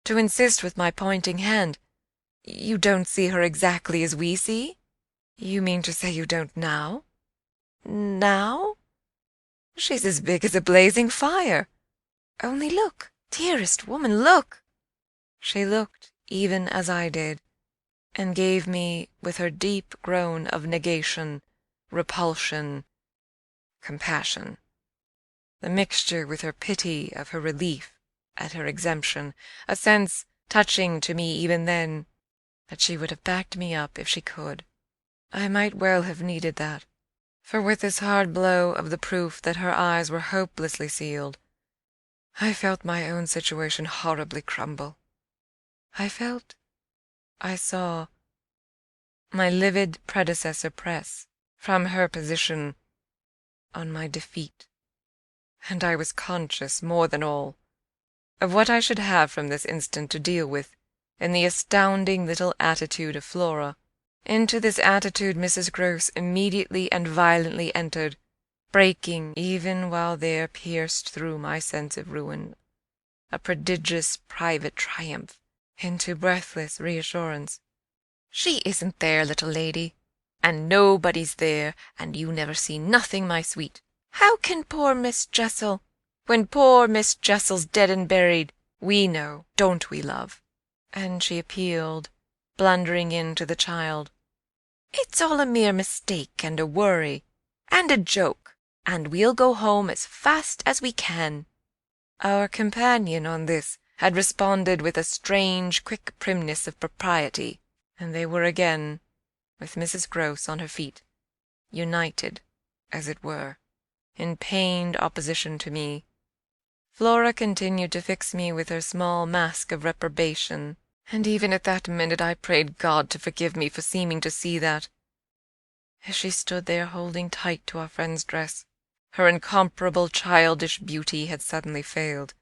to insist with my pointing hand, "You don't see her exactly as we see? You mean to say you don't now? Now? She's as big as a blazing fire. Only look, dearest woman, look!" She looked even as I did, and gave me, with her deep groan of negation, repulsion, compassion, the mixture with her pity of her relief at her exemption, a sense, touching to me even then, that she would have backed me up if she could. I might well have needed that, for with this hard blow of the proof that her eyes were hopelessly sealed, I felt my own situation horribly crumble. I saw my livid predecessor press from her position on my defeat, and I was conscious, more than all, of what I should have from this instant to deal with in the astounding little attitude of Flora. Into this attitude Mrs. Grose immediately and violently entered, breaking, even while there pierced through my sense of ruin a prodigious private triumph, into breathless reassurance. "She isn't there, little lady, and nobody's there, and you never see nothing, my sweet. How can poor Miss Jessel? When poor Miss Jessel's dead and buried, we know, don't we, love?" And she appealed, blundering in to the child. "It's all a mere mistake and a worry, and a joke, and we'll go home as fast as we can." Our companion on this had responded with a strange, quick primness of propriety, and they were again, with Mrs. Grose on her feet, united, as it were, in pained opposition to me. Flora continued to fix me with her small mask of reprobation, and even at that minute I prayed God to forgive me for seeming to see that. As she stood there holding tight to our friend's dress, her incomparable childish beauty had suddenly failed,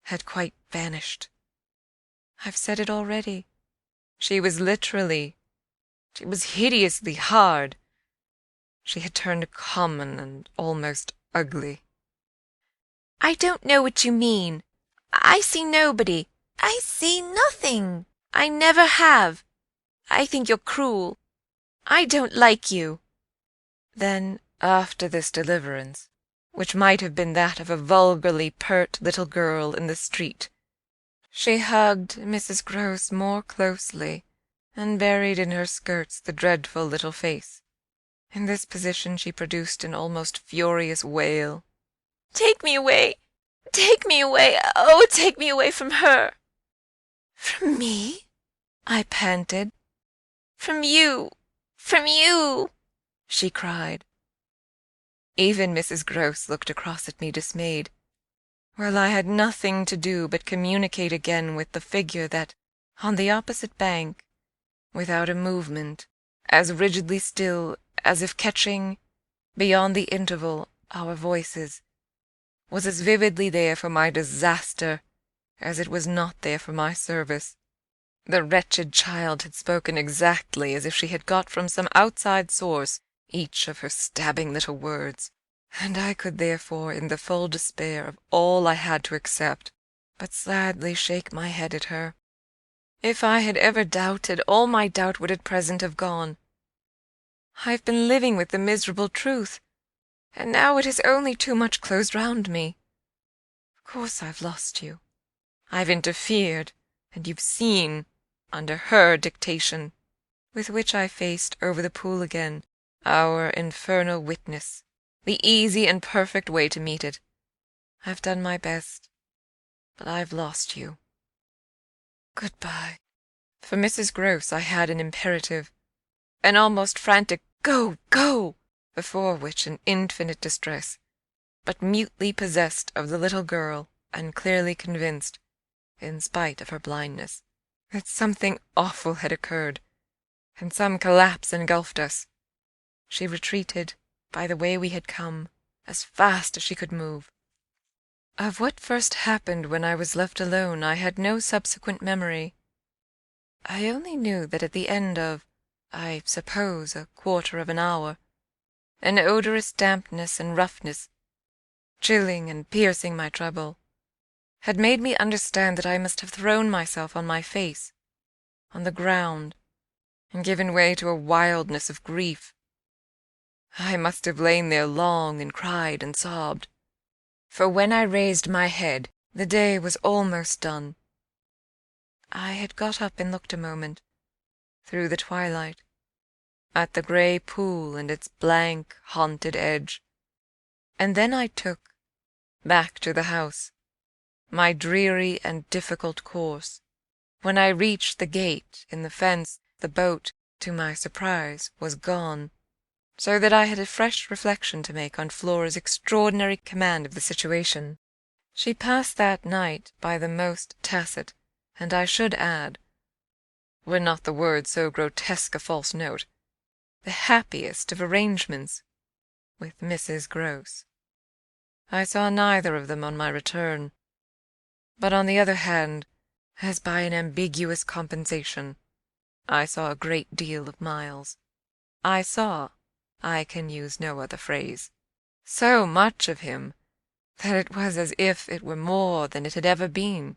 had quite vanished. I've said it already. She was hideously hard. She had turned common and almost ugly. "I don't know what you mean. I see nobody. I see nothing. I never have. I think you're cruel. I don't like you." Then, after this deliverance, which might have been that of a vulgarly pert little girl in the street, she hugged Mrs. Grose more closely, and buried in her skirts the dreadful little face. In this position she produced an almost furious wail. "Take me away! Take me away! Oh, take me away from her!" "From me?" I panted. "From you! From you!" she cried. Even Mrs. Grose looked across at me dismayed, while I had nothing to do but communicate again with the figure that, on the opposite bank, without a movement, as rigidly still as if catching, beyond the interval, our voices, was as vividly there for my disaster as it was not there for my service. The wretched child had spoken exactly as if she had got from some outside source each of her stabbing little words, and I could therefore, in the full despair of all I had to accept, but sadly shake my head at her. If I had ever doubted, all my doubt would at present have gone. I've been living with the miserable truth, and now it has only too much closed round me. Of course I've lost you. I've interfered, and you've seen, under her dictation, with which I faced over the pool again, our infernal witness, the easy and perfect way to meet it. I've done my best, but I've lost you. Good-bye." For Mrs. Grose I had an imperative, an almost frantic "Go, go!" before which, in infinite distress, but mutely possessed of the little girl, and clearly convinced, in spite of her blindness, that something awful had occurred, and some collapse engulfed us, she retreated by the way we had come, as fast as she could move. Of what first happened when I was left alone I had no subsequent memory. I only knew that at the end of, I suppose, a quarter of an hour, an odorous dampness and roughness, chilling and piercing my trouble, had made me understand that I must have thrown myself on my face, on the ground, and given way to a wildness of grief. I must have lain there long and cried and sobbed, for when I raised my head the day was almost done. I had got up and looked a moment, through the twilight, at the grey pool and its blank, haunted edge, and then I took, back to the house, my dreary and difficult course. When I reached the gate in the fence, the boat, to my surprise, was gone, so that I had a fresh reflection to make on Flora's extraordinary command of the situation. She passed that night by the most tacit, and I should add, were not the word so grotesque a false note, the happiest of arrangements with Mrs. Grose. I saw neither of them on my return, but on the other hand, as by an ambiguous compensation, I saw a great deal of Miles. I saw, I can use no other phrase, so much of him that it was as if it were more than it had ever been.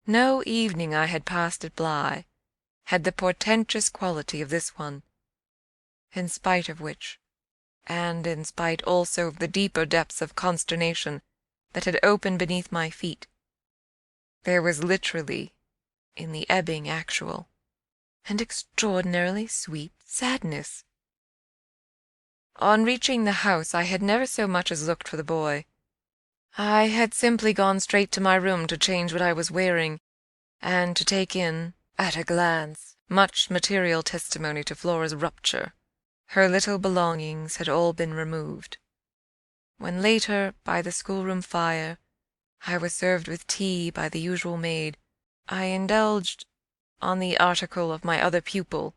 No evening I had passed at Bly had the portentous quality of this one, in spite of which, and in spite also of the deeper depths of consternation that had opened beneath my feet, there was literally, in the ebbing actual, an extraordinarily sweet sadness. On reaching the house I had never so much as looked for the boy. I had simply gone straight to my room to change what I was wearing, and to take in, at a glance, much material testimony to Flora's rupture. Her little belongings had all been removed. When later, by the schoolroom fire, I was served with tea by the usual maid, I indulged, on the article of my other pupil,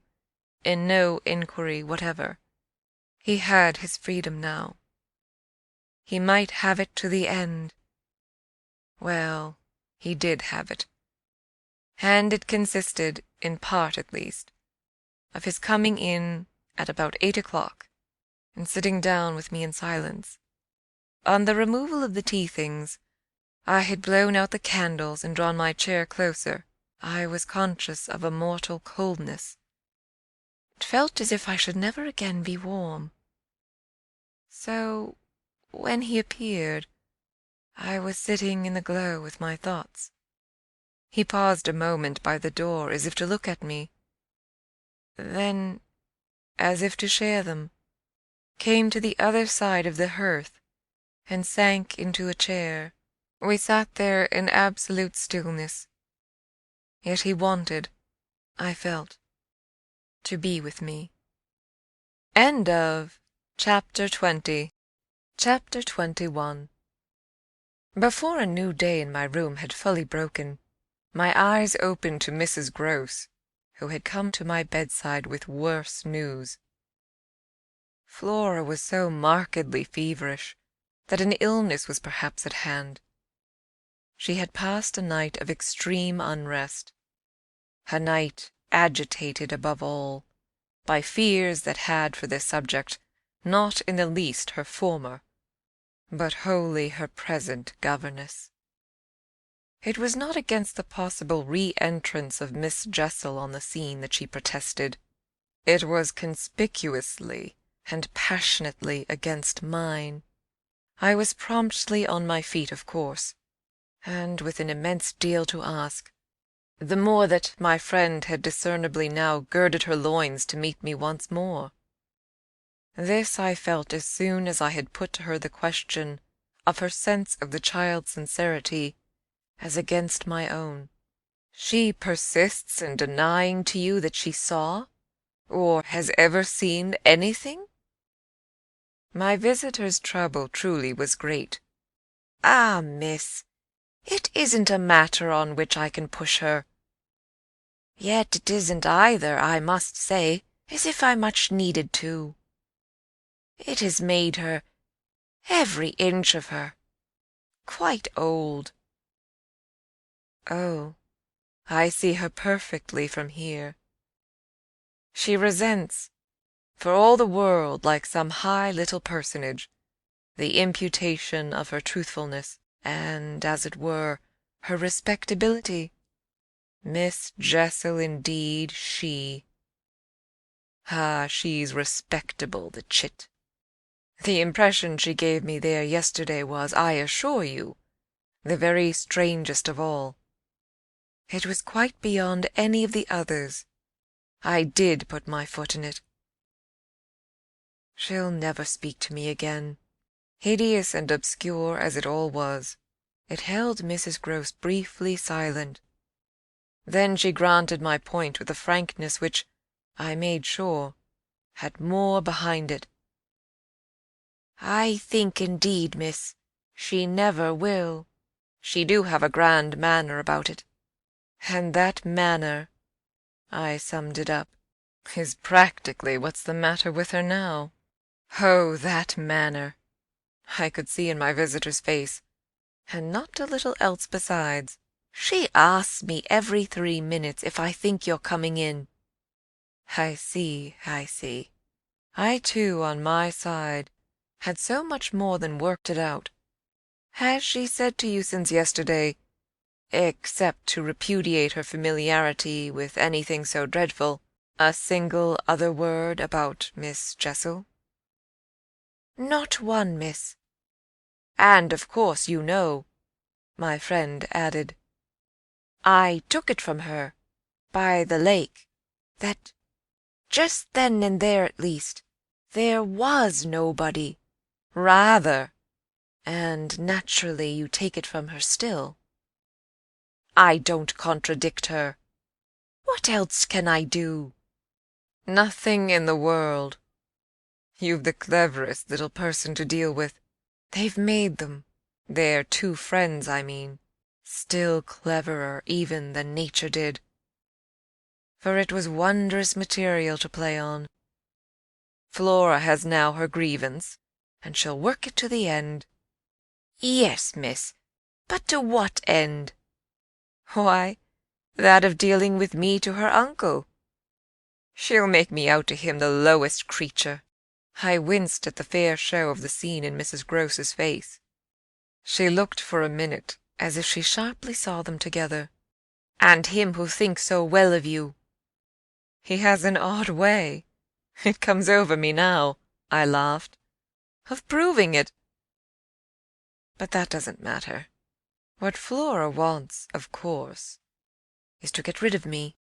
in no inquiry whatever. He had his freedom now. He might have it to the end. Well, he did have it, and it consisted, in part at least, of his coming in at about 8 o'clock, and sitting down with me in silence. On the removal of the tea-things, I had blown out the candles and drawn my chair closer. I was conscious of a mortal coldness. It felt as if I should never again be warm. So, when he appeared, I was sitting in the glow with my thoughts. He paused a moment by the door as if to look at me, then, as if to share them, came to the other side of the hearth and sank into a chair. We sat there in absolute stillness. Yet he wanted, I felt, to be with me. End of Chapter 20. Chapter 21. Before a new day in my room had fully broken, my eyes opened to Mrs. Grose, who had come to my bedside with worse news. Flora was so markedly feverish that an illness was perhaps at hand. She had passed a night of extreme unrest, a night agitated above all by fears that had for their subject not in the least her former, but wholly her present governess. It was not against the possible re-entrance of Miss Jessel on the scene that she protested. It was conspicuously and passionately against mine. I was promptly on my feet, of course, and with an immense deal to ask, the more that my friend had discernibly now girded her loins to meet me once more. This I felt as soon as I had put to her the question of her sense of the child's sincerity as against my own. She persists in denying to you that she saw, or has ever seen anything? My visitor's trouble truly was great. Ah, miss, it isn't a matter on which I can push her. Yet it isn't either, I must say, as if I much needed to. It has made her, every inch of her, quite old. Oh, I see her perfectly from here. She resents, for all the world like some high little personage, the imputation of her truthfulness, and, as it were, her respectability. Miss Jessel, indeed, she. Ah, she's respectable, the chit. The impression she gave me there yesterday was, I assure you, the very strangest of all. It was quite beyond any of the others. I did put my foot in it. She'll never speak to me again. Hideous and obscure as it all was, it held Mrs. Grose briefly silent. Then she granted my point with a frankness which, I made sure, had more behind it. I think, indeed, miss, She never will. She do have a grand manner about it. And that manner," I summed it up, "is practically what's the matter with her now. Oh, that manner!" I could see in my visitor's face, and not a little else besides. "She asks me every 3 minutes if I think you're coming in." I see. I, too, on my side, had so much more than worked it out. Has she said to you since yesterday, except to repudiate her familiarity with anything so dreadful, a single other word about Miss Jessel?" "Not one, miss. And of course you know," my friend added, "I took it from her, by the lake, that just then and there at least, there was nobody." "Rather!" "And naturally you take it from her still." "I don't contradict her. What else can I do?" "Nothing in the world. You've the cleverest little person to deal with. They've made them, their two friends, I mean, still cleverer even than nature did. For it was wondrous material to play on. Flora has now her grievance, and she'll work it to the end." "Yes, miss, but to what end?" "Why, that of dealing with me to her uncle. She'll make me out to him the lowest creature." I winced at the fair show of the scene in Mrs. Groce's face. She looked for a minute as if she sharply saw them together. "And him who thinks so well of you." "He has an odd way, it comes over me now," I laughed, "of proving it. But that doesn't matter. What Flora wants, of course, is to get rid of me."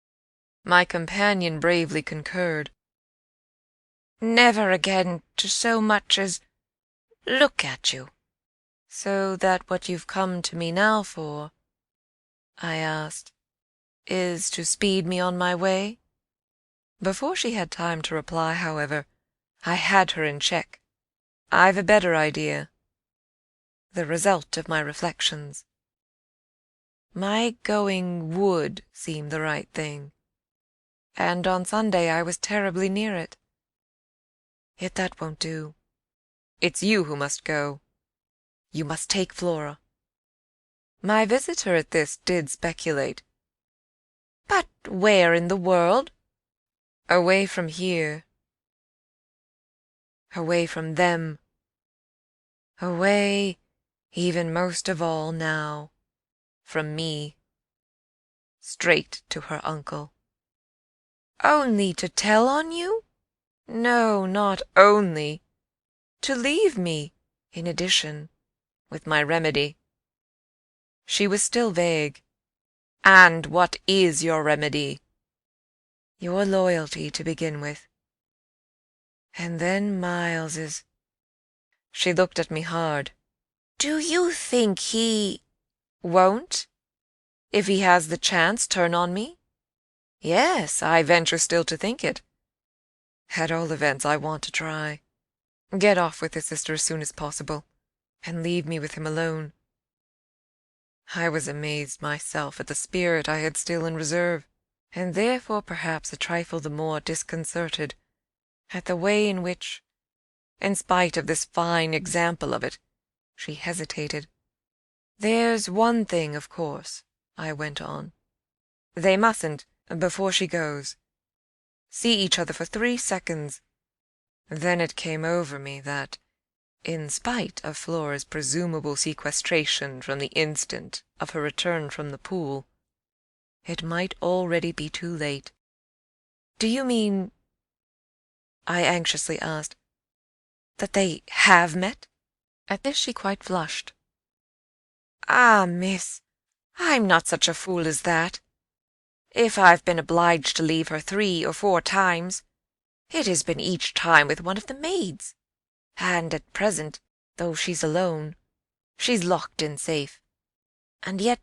My companion bravely concurred. "Never again to so much as look at you." "So that what you've come to me now for," I asked, "is to speed me on my way?" Before she had time to reply, however, I had her in check. "I've a better idea. The result of my reflections. My going would seem the right thing, and on Sunday I was terribly near it. Yet that won't do. It's you who must go. You must take Flora." My visitor at this did speculate. "But where in the world?" "Away from here. Away from them. Away, even most of all now, from me. Straight to her uncle." "Only to tell on you?" "No, not only. To leave me, in addition, with my remedy." She was still vague. "And what is your remedy?" "Your loyalty, to begin with. And then Miles's." She looked at me hard. "Do you think he "Won't? If he has the chance, turn on me? Yes, I venture still to think it. At all events, I want to try. Get off with his sister as soon as possible, and leave me with him alone." I was amazed myself at the spirit I had still in reserve, and therefore perhaps a trifle the more disconcerted at the way in which, in spite of this fine example of it, she hesitated. "There's one thing, of course," I went on. "They mustn't, before she goes, see each other for 3 seconds." Then it came over me that, in spite of Flora's presumable sequestration from the instant of her return from the pool, it might already be too late. "Do you mean," I anxiously asked, "that they have met?" At this she quite flushed. "Ah, miss, I'm not such a fool as that. If I've been obliged to leave her 3 or 4 times, it has been each time with one of the maids, and at present, though she's alone, she's locked in safe. And yet,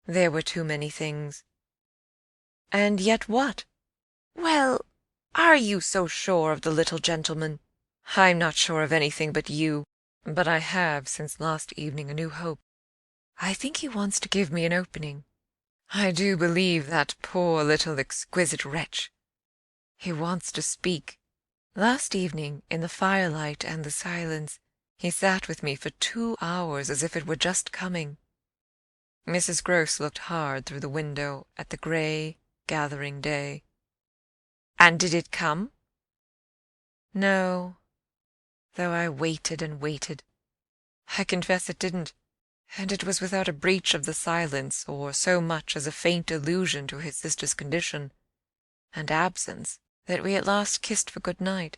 There were too many things. "And yet what?" well, are you so sure of the little gentleman?" "I'm not sure of anything but you. But I have, since last evening, a new hope. I think he wants to give me an opening. I do believe that poor little exquisite wretch. He wants to speak. Last evening, in the firelight and the silence, he sat with me for 2 hours as if it were just coming. Mrs. Grose looked hard through the window at the grey, gathering day. And did it come? No, though I waited and waited. I confess it didn't, and it was without a breach of the silence or so much as a faint allusion to his sister's condition and absence that we at last kissed for good night.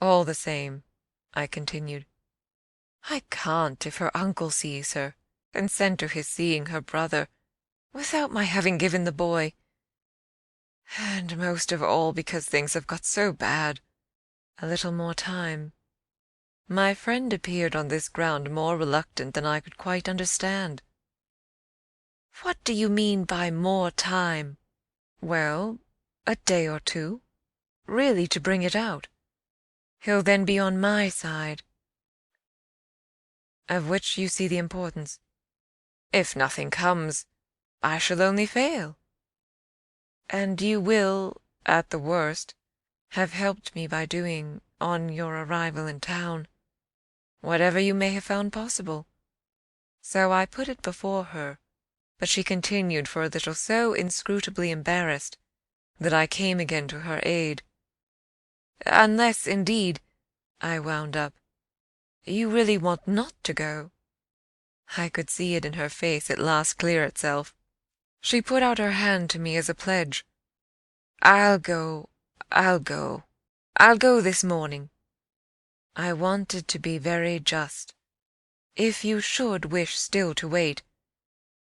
All the same, I continued, I can't, if her uncle sees her, consent to his seeing her brother without my having given the boy, and most of all because things have got so bad, a little more time. My friend appeared on this ground more reluctant than I could quite understand. What do you mean by more time? Well, a day or two, really to bring it out. He'll then be on my side, of which you see the importance. If nothing comes, I shall only fail. And you will, at the worst, have helped me by doing, on your arrival in town, whatever you may have found possible. So I put it before her, but she continued for a little so inscrutably embarrassed that I came again to her aid. Unless, indeed, I wound up, you really want not to go. I could see it in her face at last clear itself. She put out her hand to me as a pledge. I'll go this morning. I wanted to be very just. If you should wish still to wait,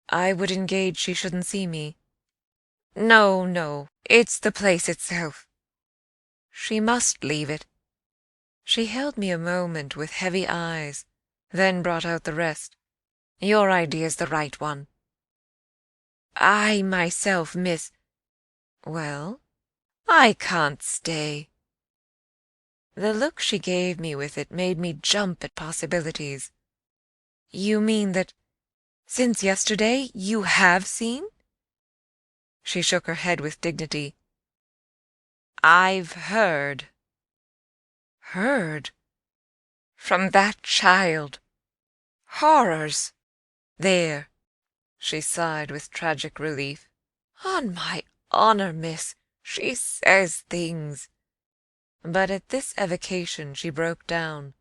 I would engage she shouldn't see me. No, no, it's the place itself. She must leave it. She held me a moment with heavy eyes, then brought out the rest. Your idea's the right one. I myself, miss— Well? I can't stay. The look she gave me with it made me jump at possibilities. You mean that since yesterday you have seen? She shook her head with dignity. I've heard. Heard? From that child. Horrors. There. She sighed with tragic relief. On my honor, miss, she says things. But at this evocation she broke down.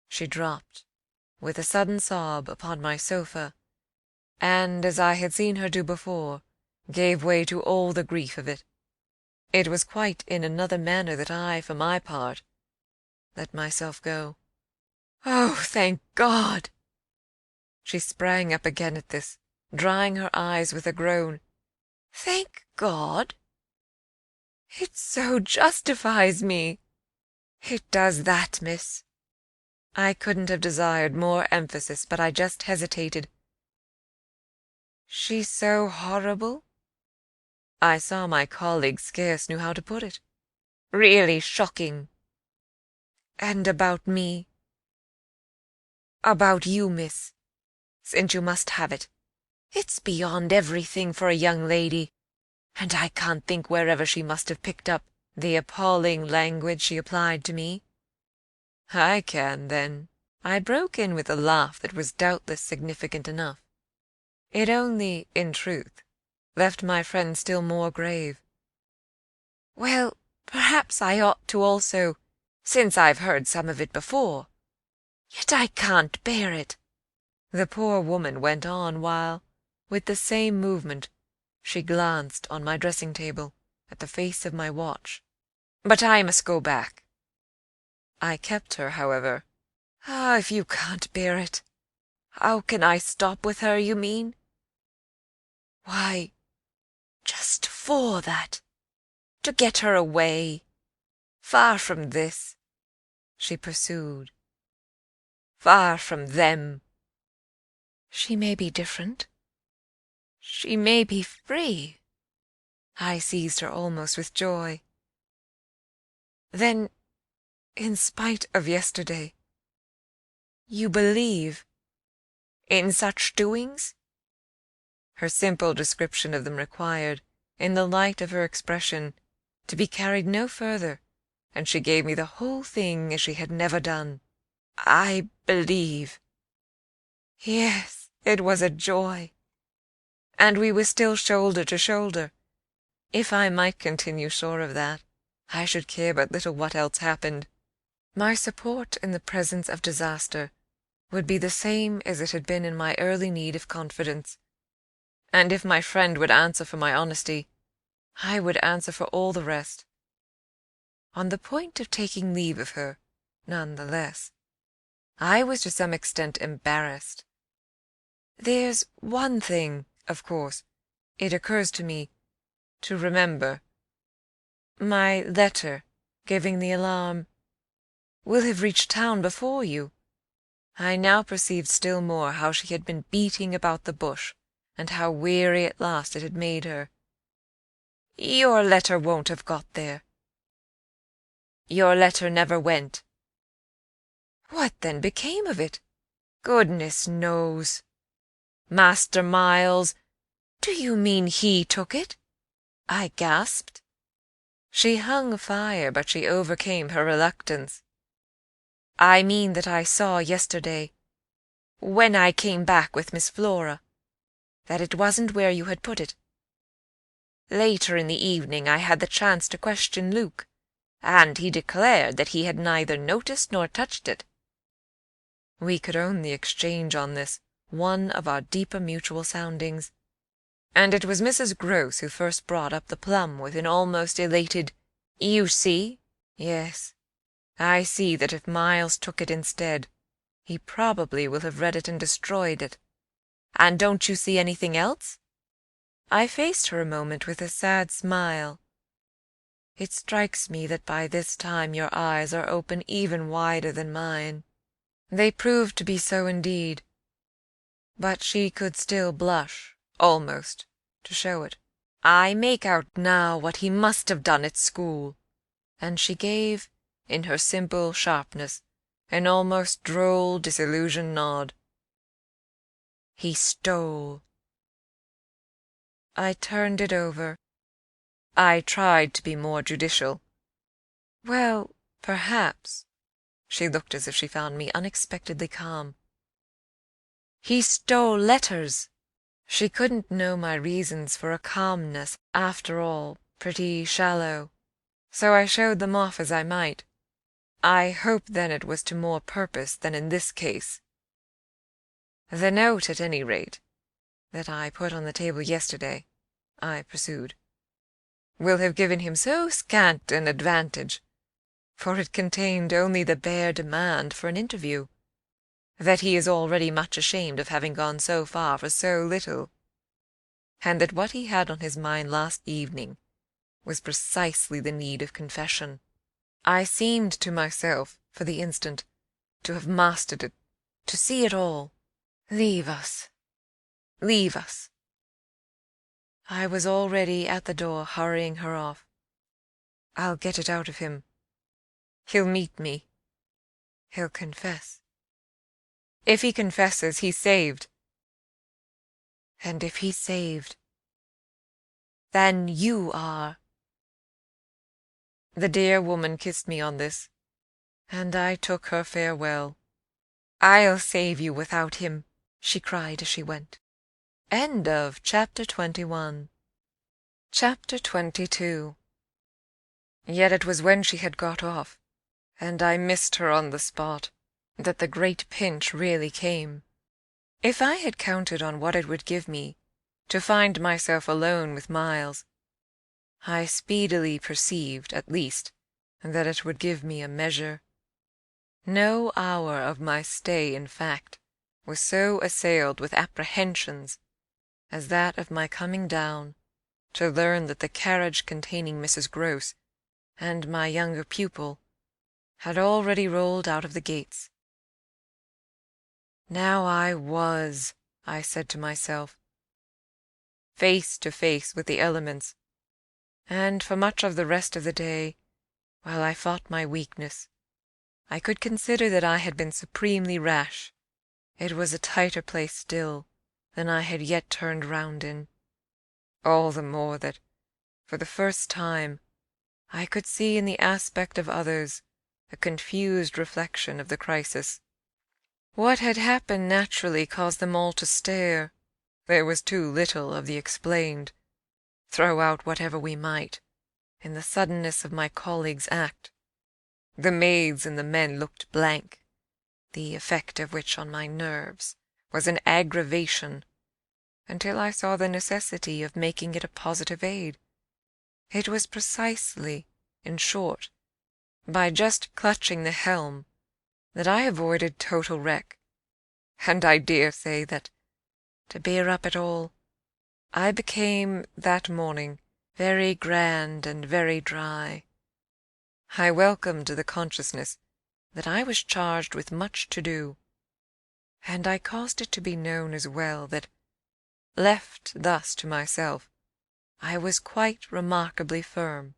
She dropped, with a sudden sob, upon my sofa, and, as I had seen her do before, gave way to all the grief of it. It was quite in another manner that I, for my part, let myself go. Oh, thank God! She sprang up again at this, drying her eyes with a groan. Thank God? It so justifies me. It does that, miss. I couldn't have desired more emphasis, but I just hesitated. She's so horrible? I saw my colleague scarce knew how to put it. Really shocking. And about me? About you, miss, since you must have it. It's beyond everything for a young lady, and I can't think wherever she must have picked up the appalling language she applied to me. I can, then. I broke in with a laugh that was doubtless significant enough. It only, in truth, left my friend still more grave. Well, perhaps I ought to also, since I've heard some of it before. Yet I can't bear it. The poor woman went on while, with the same movement, she glanced on my dressing-table at the face of my watch. But I must go back. I kept her, however. Ah, if you can't bear it, how can I stop with her, you mean? Why, just for that, to get her away, far from this, she pursued. Far from them. She may be different. She may be free. I seized her almost with joy. Then, in spite of yesterday, You believe in such doings?" Her simple description of them required, in the light of her expression, to be carried no further, and she gave me the whole thing as she had never done. "I believe." Yes, it was a joy. And we were still shoulder to shoulder. If I might continue sure of that, I should care but little what else happened. My support in the presence of disaster would be the same as it had been in my early need of confidence. And if my friend would answer for my honesty, I would answer for all the rest. On the point of taking leave of her, none the less, I was to some extent embarrassed. There's one thing, of course, it occurs to me to remember. My letter giving the alarm will have reached town before you. I now perceived still more how she had been beating about the bush, and how weary at last it had made her. Your letter won't have got there. Your letter never went. What then became of it? Goodness knows. Master Miles, do you mean he took it? I gasped. She hung fire, but she overcame her reluctance. I mean that I saw yesterday, when I came back with Miss Flora, that it wasn't where you had put it. Later in the evening I had the chance to question Luke, and he declared that he had neither noticed nor touched it. We could only exchange on this one of our deeper mutual soundings, and it was Mrs. Grose who first brought up the plum with an almost elated, "You see? Yes, I see that if Miles took it instead, he probably will have read it and destroyed it. And don't you see anything else?" I faced her a moment with a sad smile. It strikes me that by this time your eyes are open even wider than mine. They proved to be so indeed, but she could still blush, almost, to show it. "I make out now what he must have done at school," and she gave, in her simple sharpness, an almost droll, disillusioned nod. "He stole." I turned it over. I tried to be more judicial. "Well, perhaps." She looked as if she found me unexpectedly calm. "He stole letters." She couldn't know my reasons for a calmness, after all, pretty shallow, so I showed them off as I might. I hope then it was to more purpose than in this case. "The note, at any rate, that I put on the table yesterday," I pursued, "will have given him so scant an advantage, for it contained only the bare demand for an interview, that he is already much ashamed of having gone so far for so little, and that what he had on his mind last evening was precisely the need of confession. I seemed to myself, for the instant, to have mastered it, to see it all. Leave us. Leave us." I was already at the door, hurrying her off. "I'll get it out of him. He'll meet me. He'll confess. If he confesses, he's saved. And if he's saved, then you are." The dear woman kissed me on this, and I took her farewell. "I'll save you without him," she cried as she went. End of Chapter 21. Chapter 22. Yet it was when she had got off, and I missed her on the spot, that the great pinch really came. If I had counted on what it would give me to find myself alone with Miles, I speedily perceived, at least, that it would give me a measure. No hour of my stay, in fact, was so assailed with apprehensions as that of my coming down to learn that the carriage containing Mrs. Grose and my younger pupil had already rolled out of the gates. Now I said to myself, face to face with the elements, and for much of the rest of the day, while I fought my weakness, I could consider that I had been supremely rash. It was a tighter place still than I had yet turned round in. All the more that, for the first time, I could see in the aspect of others a confused reflection of the crisis. What had happened naturally caused them all to stare. There was too little of the explained, throw out whatever we might, in the suddenness of my colleague's act. The maids and the men looked blank, the effect of which on my nerves was an aggravation, until I saw the necessity of making it a positive aid. It was precisely, in short, by just clutching the helm that I avoided total wreck, and I dare say that, to bear up at all, I became that morning very grand and very dry. I welcomed the consciousness that I was charged with much to do, and I caused it to be known as well that, left thus to myself, I was quite remarkably firm.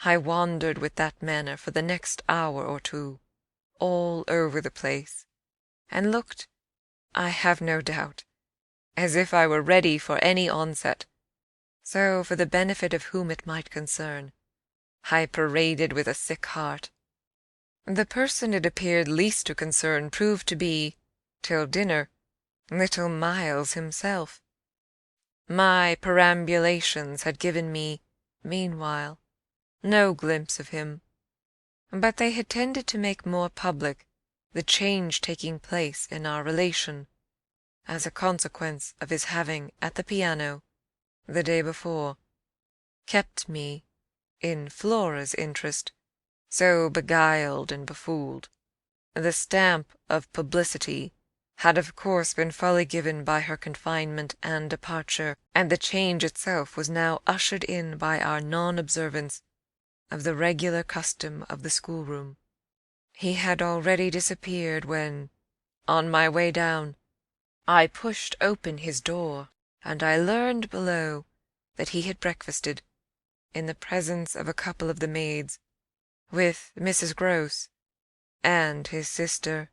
I wandered with that manner for the next hour or two, all over the place, and looked, I have no doubt, as if I were ready for any onset. So, for the benefit of whom it might concern, I paraded with a sick heart. The person it appeared least to concern proved to be, till dinner, little Miles himself. My perambulations had given me, meanwhile, no glimpse of him, but they had tended to make more public the change taking place in our relation, as a consequence of his having, at the piano, the day before, kept me, in Flora's interest, so beguiled and befooled. The stamp of publicity had of course been fully given by her confinement and departure, and the change itself was now ushered in by our non-observance of the regular custom of the schoolroom. He had already disappeared when, on my way down, I pushed open his door, and I learned below that he had breakfasted, in the presence of a couple of the maids, with Mrs. Grose and his sister.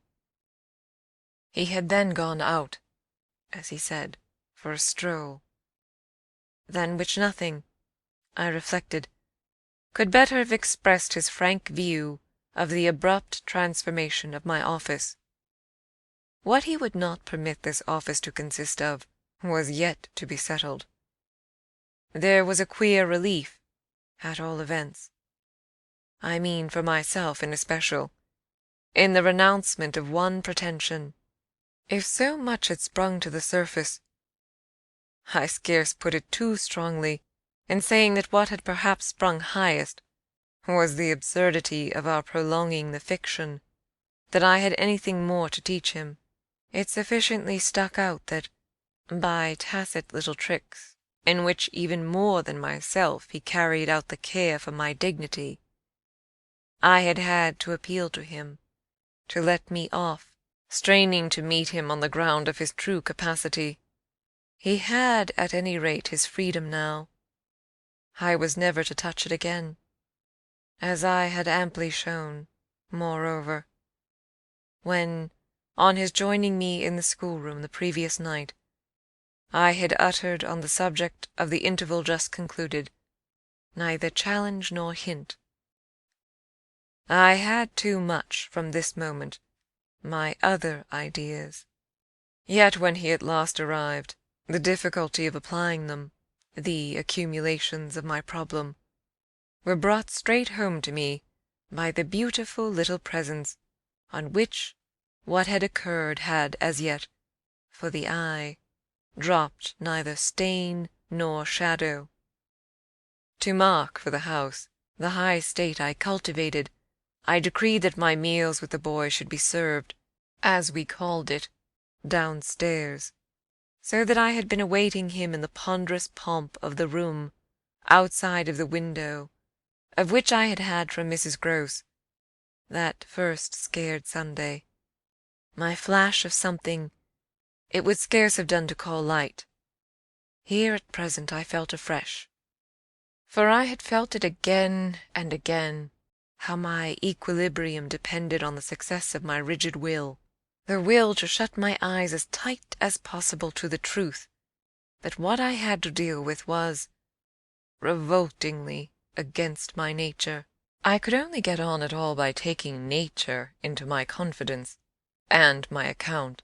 He had then gone out, as he said, for a stroll, than which nothing, I reflected, could better have expressed his frank view of the abrupt transformation of my office. What he would not permit this office to consist of was yet to be settled. There was a queer relief, at all events, I mean for myself in especial, in the renouncement of one pretension. If so much had sprung to the surface, I scarce put it too strongly in saying that what had perhaps sprung highest was the absurdity of our prolonging the fiction that I had anything more to teach him. It sufficiently stuck out that, by tacit little tricks, in which even more than myself he carried out the care for my dignity, I had had to appeal to him, to let me off, straining to meet him on the ground of his true capacity. He had at any rate his freedom now. I was never to touch it again, as I had amply shown, moreover, when, on his joining me in the schoolroom the previous night, I had uttered on the subject of the interval just concluded neither challenge nor hint. I had too much, from this moment, my other ideas. Yet when he at last arrived, the difficulty of applying them, the accumulations of my problem, were brought straight home to me by the beautiful little presents on which what had occurred had as yet, for the eye, dropped neither stain nor shadow. To mark for the house the high state I cultivated, I decreed that my meals with the boy should be served, as we called it, downstairs, so that I had been awaiting him in the ponderous pomp of the room outside of the window, of which I had had from Mrs. Grose, that first scared Sunday, my flash of something it would scarce have done to call light. Here at present I felt afresh, for I had felt it again and again, how my equilibrium depended on the success of my rigid will, the will to shut my eyes as tight as possible to the truth that what I had to deal with was revoltingly against my nature. I could only get on at all by taking nature into my confidence and my account,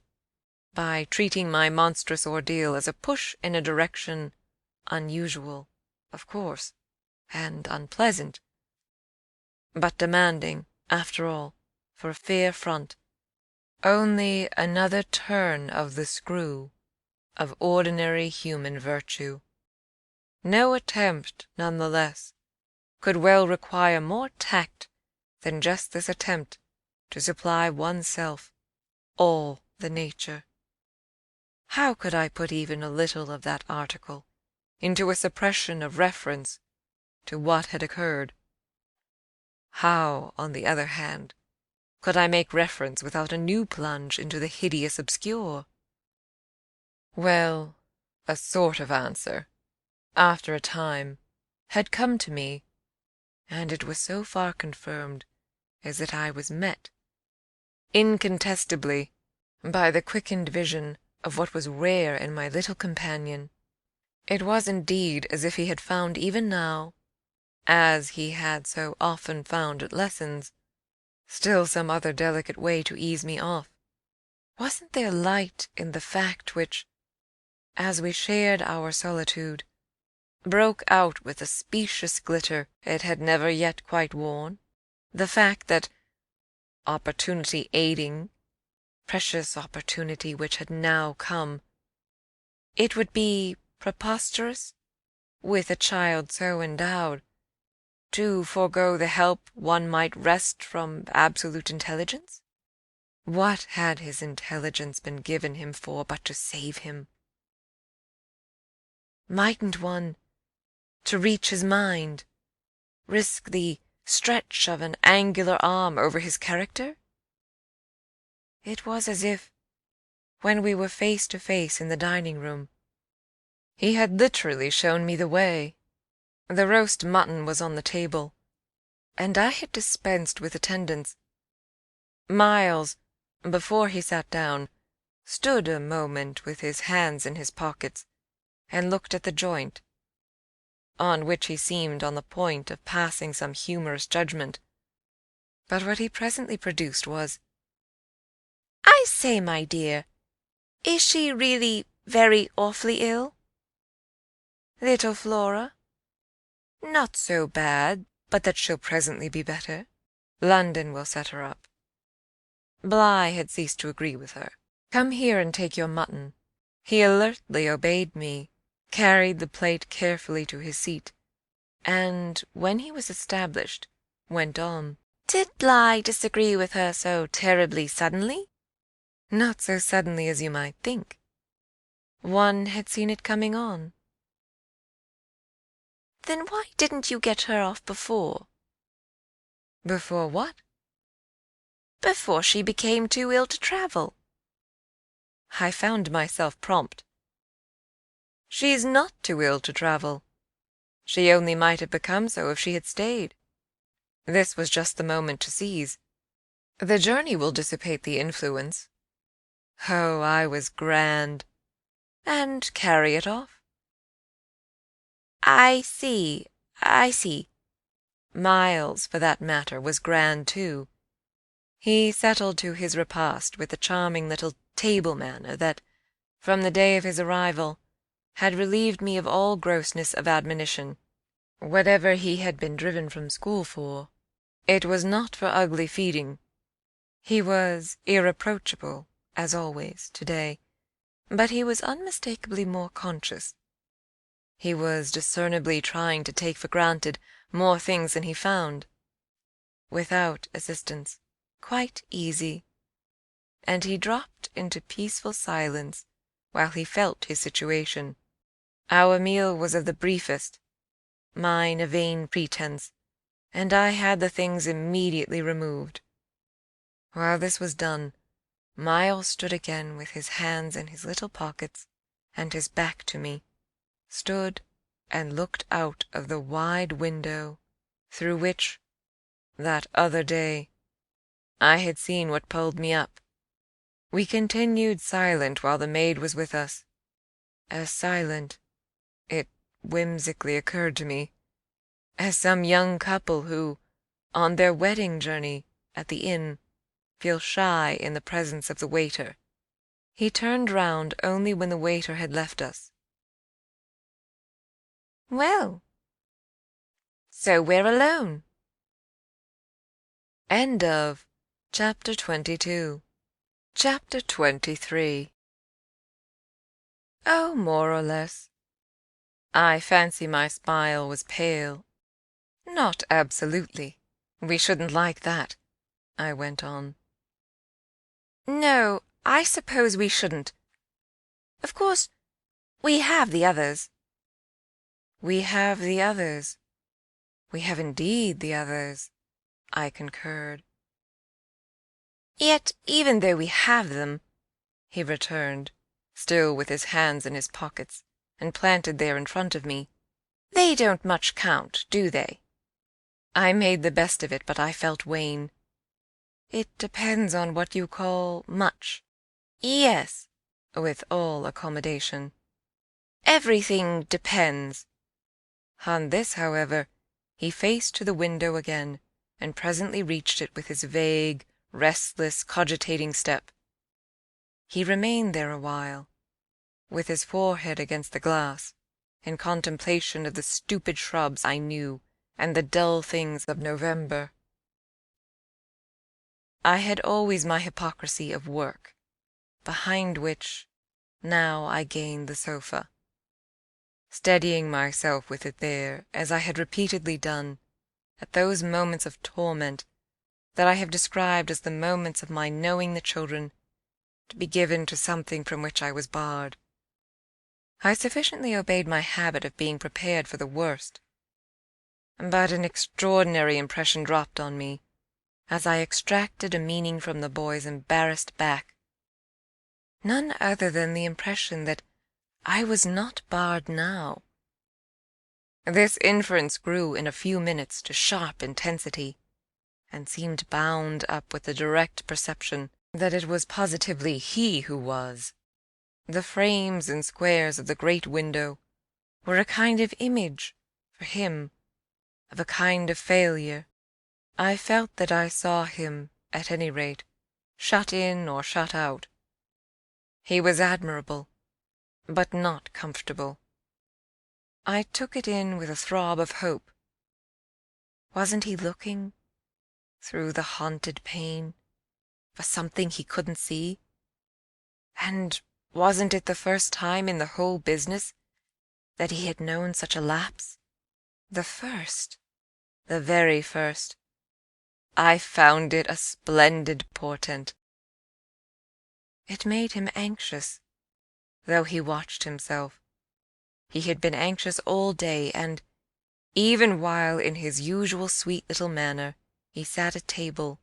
by treating my monstrous ordeal as a push in a direction unusual, of course, and unpleasant, but demanding, after all, for a fair front, only another turn of the screw of ordinary human virtue. No attempt, none the less, could well require more tact than just this attempt to supply oneself all the nature. How could I put even a little of that article into a suppression of reference to what had occurred? How, on the other hand, could I make reference without a new plunge into the hideous obscure? Well, a sort of answer, after a time, had come to me, and it was so far confirmed as that I was met, incontestably, by the quickened vision of what was rare in my little companion. It was indeed as if he had found even now, as he had so often found at lessons, still some other delicate way to ease me off. Wasn't there light in the fact which, as we shared our solitude, broke out with a specious glitter it had never yet quite worn? The fact that, opportunity aiding, precious opportunity which had now come, it would be preposterous, with a child so endowed, to forego the help one might wrest from absolute intelligence? What had his intelligence been given him for but to save him? Mightn't one, to reach his mind, risk the stretch of an angular arm over his character? It was as if, when we were face to face in the dining-room, he had literally shown me the way. The roast mutton was on the table, and I had dispensed with attendance. Miles, before he sat down, stood a moment with his hands in his pockets, and looked at the joint, on which he seemed on the point of passing some humorous judgment. But what he presently produced was, "I say, my dear, is she really very awfully ill?" "Little Flora? Not so bad, but that she'll presently be better. London will set her up." Bligh had ceased to agree with her. "Come here and take your mutton." He alertly obeyed me, carried the plate carefully to his seat, and, when he was established, went on. "Did Bligh disagree with her so terribly suddenly?" "Not so suddenly as you might think. One had seen it coming on." "Then why didn't you get her off before?" "Before what?" "Before she became too ill to travel." I found myself prompt. "She's not too ill to travel. She only might have become so if she had stayed." This was just the moment to seize. "The journey will dissipate the influence." Oh, I was grand. "And carry it off?" I see. Miles, for that matter, was grand too. He settled to his repast with the charming little table manner that, from the day of his arrival, had relieved me of all grossness of admonition. Whatever he had been driven from school for, it was not for ugly feeding. He was irreproachable, as always, to-day, but he was unmistakably more conscious. He was discernibly trying to take for granted more things than he found. Without assistance, quite easy. And he dropped into peaceful silence while he felt his situation. Our meal was of the briefest, mine a vain pretence, and I had the things immediately removed. While this was done, Miles stood again with his hands in his little pockets and his back to me, stood and looked out of the wide window through which, That other day, I had seen what pulled me up. We continued silent while the maid was with us. As silent, it whimsically occurred to me, as some young couple who, on their wedding journey at the inn, feel shy in the presence of the waiter. He turned round only when the waiter had left us. Well, so we're alone. End of Chapter 22. Chapter 23. Oh, more or less. I fancy my smile was pale. Not absolutely. We shouldn't like that, I went on. No, I suppose we shouldn't. Of course, we have the others. We have the others. We have indeed the others, I concurred. Yet, even though we have them, he returned, still with his hands in his pockets, and planted there in front of me, they don't much count, do they? I made the best of it, but I felt wan. It depends on what you call much. Yes, with all accommodation. Everything depends. On this, however, he faced to the window again, and presently reached it with his vague, restless, cogitating step. He remained there a while, with his forehead against the glass, in contemplation of the stupid shrubs I knew, and the dull things of November. I had always my hypocrisy of work, behind which now I gained the sofa, steadying myself with it there, as I had repeatedly done, at those moments of torment that I have described as the moments of my knowing the children to be given to something from which I was barred. I sufficiently obeyed my habit of being prepared for the worst, but an extraordinary impression dropped on me as I extracted a meaning from the boy's embarrassed back, none other than the impression that I was not barred now. This inference grew in a few minutes to sharp intensity, and seemed bound up with the direct perception that it was positively he who was. The frames and squares of the great window were a kind of image, for him, of a kind of failure. I felt that I saw him, at any rate, shut in or shut out. He was admirable, but not comfortable. I took it in with a throb of hope. Wasn't he looking, through the haunted pane, for something he couldn't see? And wasn't it the first time in the whole business that he had known such a lapse? The first, the very first. I found it a splendid portent. It made him anxious, though he watched himself. He had been anxious all day, and, even while in his usual sweet little manner he sat at table,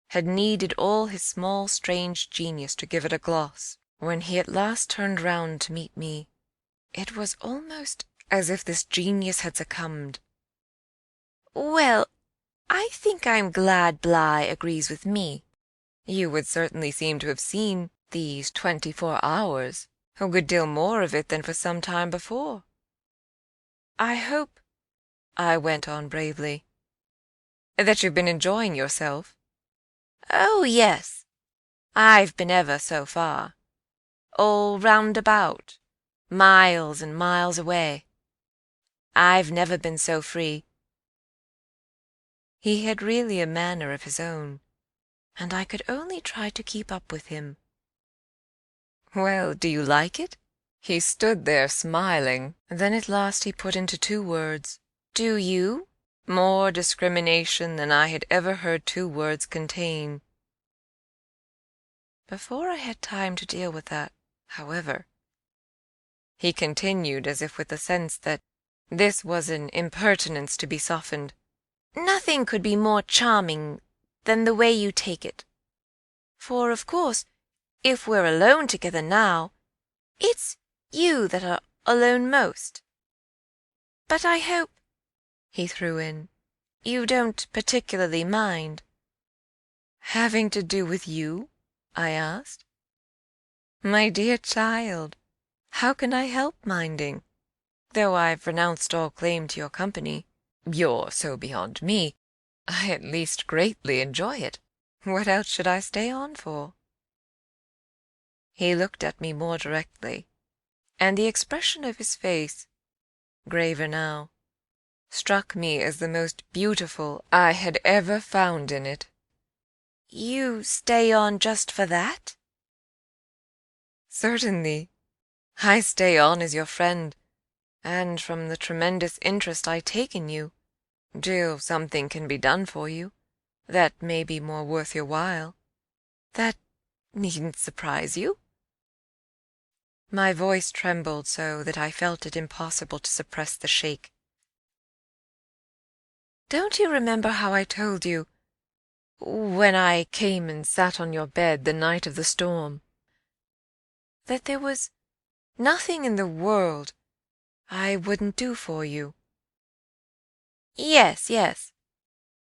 had needed all his small strange genius to give it a gloss. When he at last turned round to meet me, it was almost as if this genius had succumbed. Well, I think I'm glad Bligh agrees with me. You would certainly seem to have seen these 24 hours a good deal more of it than for some time before. I hope, I went on bravely, that you've been enjoying yourself. Oh, yes, I've been ever so far. All round about, miles and miles away. I've never been so free. He had really a manner of his own, and I could only try to keep up with him. Well, do you like it? He stood there smiling, then at last he put into 2 words, Do you? More discrimination than I had ever heard 2 words contain. Before I had time to deal with that, however, he continued as if with the sense that this was an impertinence to be softened. Nothing could be more charming than the way you take it. For, of course, if we're alone together now, it's you that are alone most. But I hope, he threw in, You don't particularly mind?" "Having to do with you?" I asked. "My dear child, how can I help minding? Though I've renounced all claim to your company, you're so beyond me, I at least greatly enjoy it. What else should I stay on for?" He looked at me more directly, and the expression of his face, graver now, struck me as the most beautiful I had ever found in it. "You stay on just for that?" "Certainly. I stay on as your friend, and from the tremendous interest I take in you, till something can be done for you that may be more worth your while. That needn't surprise you." My voice trembled so that I felt it impossible to suppress the shake. "Don't you remember how I told you, when I came and sat on your bed the night of the storm, that there was nothing in the world I wouldn't do for you?" "Yes, yes."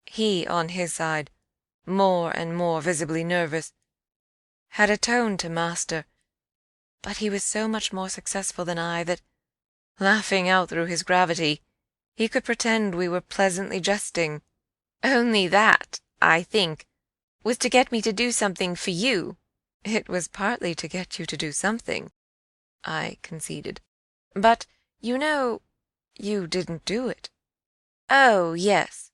He, on his side, more and more visibly nervous, had a tone to master, but he was so much more successful than I that, laughing out through his gravity, he could pretend we were pleasantly jesting. "Only that, I think, was to get me to do something for you." "It was partly to get you to do something," I conceded. "But, you know, you didn't do it." "Oh, yes,"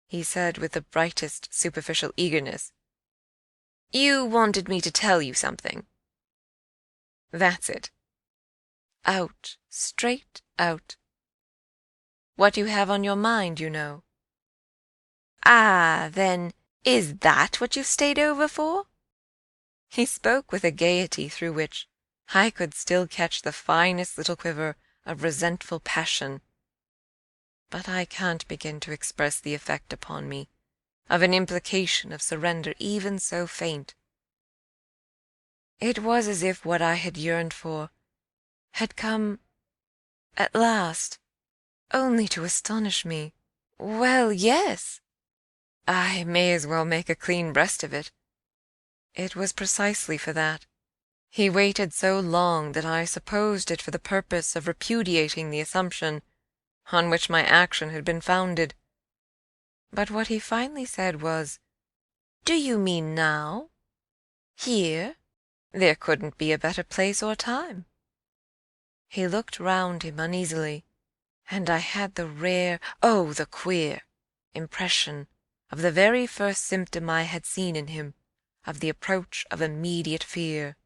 he said with the brightest superficial eagerness. "You wanted me to tell you something." "That's it. Out, straight out. What you have on your mind, you know." "Ah, then, is that what you've stayed over for?" He spoke with a gaiety through which I could still catch the finest little quiver of resentful passion. But I can't begin to express the effect upon me of an implication of surrender even so faint. It was as if what I had yearned for had come at last, only to astonish me. "Well, yes." I may as well make a clean breast of it. It was precisely for that. He waited so long that I supposed it for the purpose of repudiating the assumption on which my action had been founded. But what he finally said was, "Do you mean now? Here?" "There couldn't be a better place or time." He looked round him uneasily, and I had the rare, oh, the queer, impression of the very first symptom I had seen in him of the approach of immediate fear.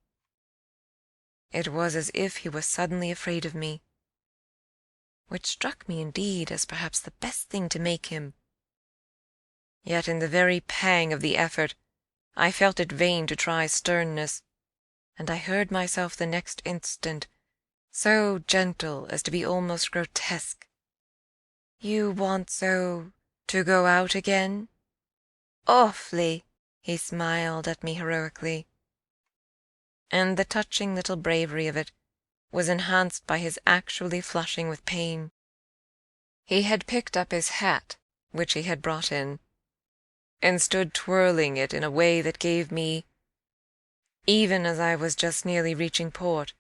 It was as if he were suddenly afraid of me, which struck me indeed as perhaps the best thing to make him. Yet in the very pang of the effort I felt it vain to try sternness, and I heard myself the next instant so gentle as to be almost grotesque. "You want so to go out again?" "Awfully." He smiled at me heroically, and the touching little bravery of it was enhanced by his actually flushing with pain. He had picked up his hat, which he had brought in, and stood twirling it in a way that gave me, even as I was just nearly reaching port,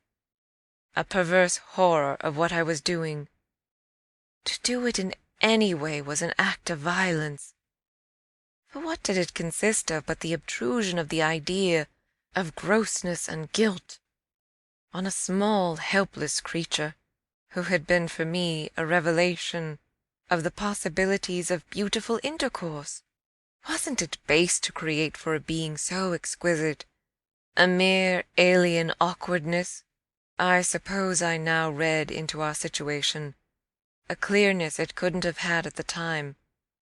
a perverse horror of what I was doing. To do it in any way was an act of violence. For what did it consist of but the obtrusion of the idea of grossness and guilt on a small, helpless creature who had been for me a revelation of the possibilities of beautiful intercourse? Wasn't it base to create for a being so exquisite a mere alien awkwardness? I suppose I now read into our situation a clearness it couldn't have had at the time,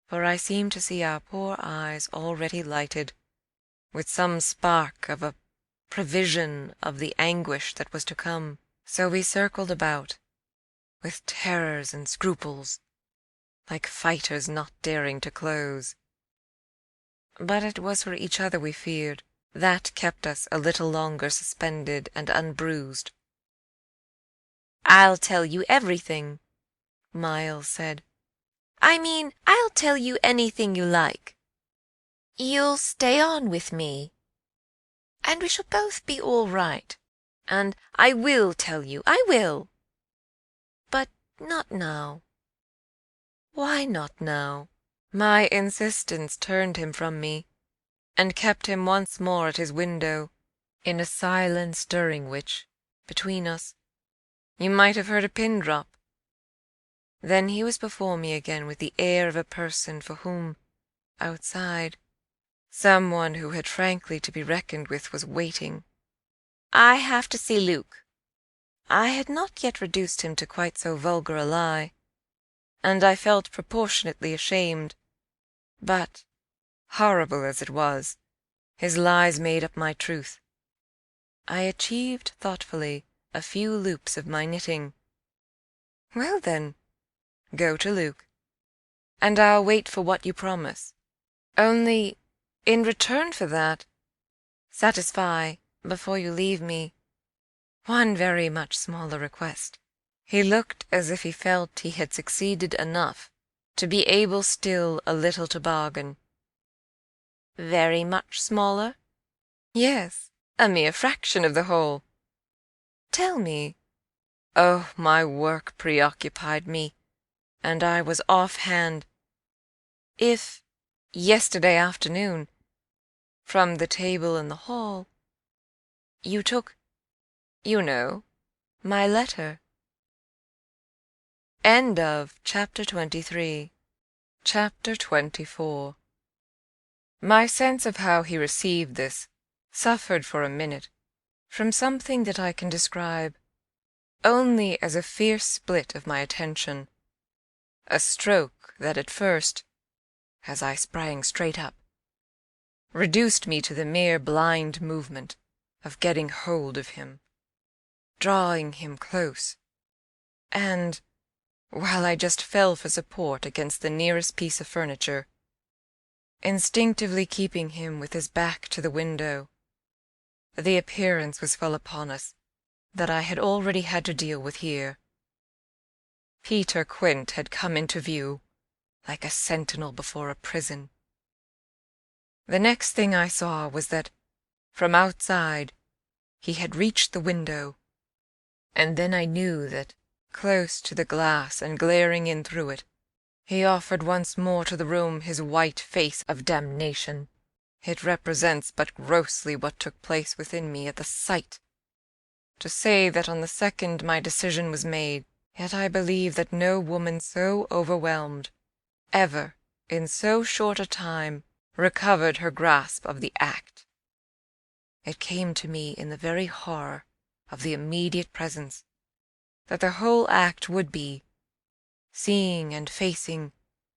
for I seemed to see our poor eyes already lighted with some spark of a prevision of the anguish that was to come. So we circled about, with terrors and scruples, like fighters not daring to close. But it was for each other we feared. That kept us a little longer suspended and unbruised. "I'll tell you everything," Miles said. I mean, I'll tell you anything you like. You'll stay on with me, and we shall both be all right. And I will tell you, I will. But not now. Why not now? My insistence turned him from me, and kept him once more at his window, in a silence during which, between us, you might have heard a pin drop. Then he was before me again with the air of a person for whom, outside, someone who had frankly to be reckoned with was waiting. I have to see Luke. I had not yet reduced him to quite so vulgar a lie, and I felt proportionately ashamed. But, horrible as it was, his lies made up my truth. I achieved thoughtfully a few loops of my knitting. Well then, go to Luke, and I'll wait for what you promise. Only, in return for that, satisfy, before you leave me, one very much smaller request. He looked as if he felt he had succeeded enough to be able still a little to bargain. Very much smaller? Yes, a mere fraction of the whole. Tell me. Oh, my work preoccupied me, and I was off-hand. If, yesterday afternoon, from the table in the hall, you took, you know, my letter. End of Chapter 23. Chapter 24. My sense of how he received this suffered for a minute from something that I can describe only as a fierce split of my attention, a stroke that at first, as I sprang straight up, reduced me to the mere blind movement of getting hold of him, drawing him close, and, while I just fell for support against the nearest piece of furniture, instinctively keeping him with his back to the window, the appearance was full upon us that I had already had to deal with here. Peter Quint had come into view, like a sentinel before a prison. The next thing I saw was that, from outside, he had reached the window, and then I knew that, close to the glass and glaring in through it, he offered once more to the room his white face of damnation. It represents but grossly what took place within me at the sight. To say that on the second my decision was made, yet I believe that no woman so overwhelmed, ever, in so short a time, recovered her grasp of the act. It came to me in the very horror of the immediate presence, that the whole act would be, seeing and facing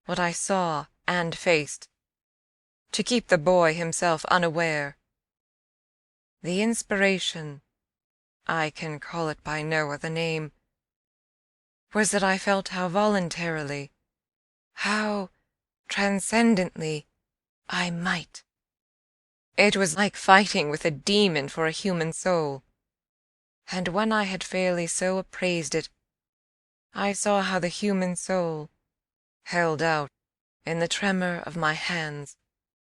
what I saw and faced, to keep the boy himself unaware. The inspiration, I can call it by no other name, was that I felt how voluntarily, how transcendently, I might. It was like fighting with a demon for a human soul, and when I had fairly so appraised it, I saw how the human soul, held out in the tremor of my hands,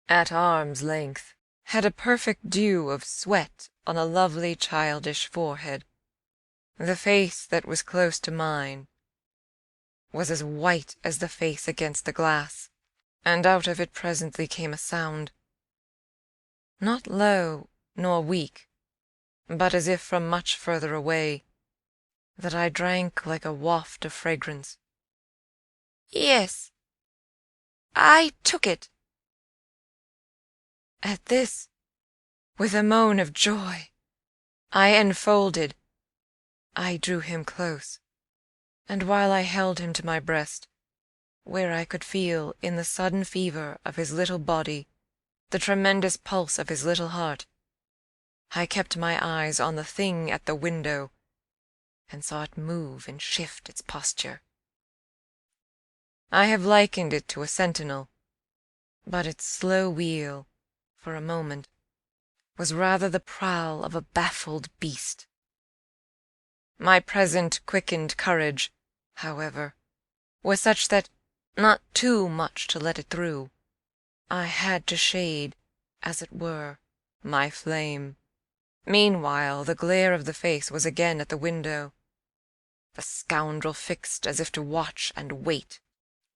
at arm's length, had a perfect dew of sweat on a lovely childish forehead. The face that was close to mine was as white as the face against the glass, and out of it presently came a sound, not low nor weak, but as if from much further away, that I drank like a waft of fragrance. Yes, I took it. At this, with a moan of joy, I enfolded, I drew him close, and while I held him to my breast, where I could feel in the sudden fever of his little body the tremendous pulse of his little heart, I kept my eyes on the thing at the window, and saw it move and shift its posture. I have likened it to a sentinel, but its slow wheel, for a moment, was rather the prowl of a baffled beast. My present quickened courage, however, was such that, not too much to let it through. I had to shade, as it were, my flame. Meanwhile the glare of the face was again at the window. The scoundrel fixed as if to watch and wait.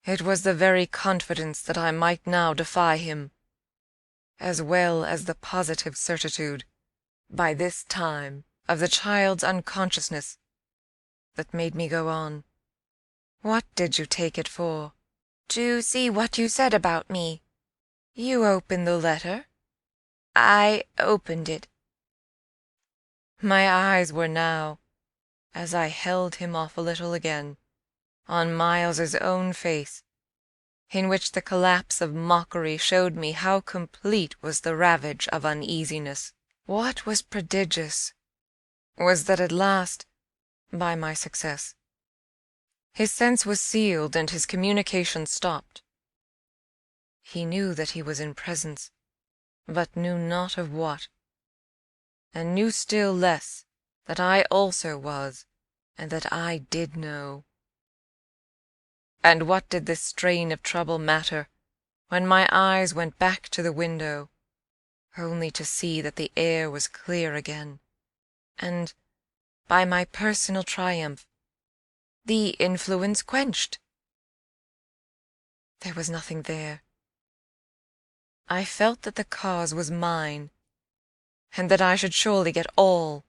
It was the very confidence that I might now defy him, as well as the positive certitude, by this time, of the child's unconsciousness, that made me go on. "What did you take it for?" "To see what you said about me." "You opened the letter?" "I opened it." My eyes were now, as I held him off a little again, on Miles's own face, in which the collapse of mockery showed me how complete was the ravage of uneasiness. What was prodigious was that at last, by my success, his sense was sealed and his communication stopped. He knew that he was in presence, but knew not of what, and knew still less that I also was, and that I did know. And what did this strain of trouble matter, when my eyes went back to the window, only to see that the air was clear again, and, by my personal triumph, the influence quenched? There was nothing there. I felt that the cause was mine, and that I should surely get all.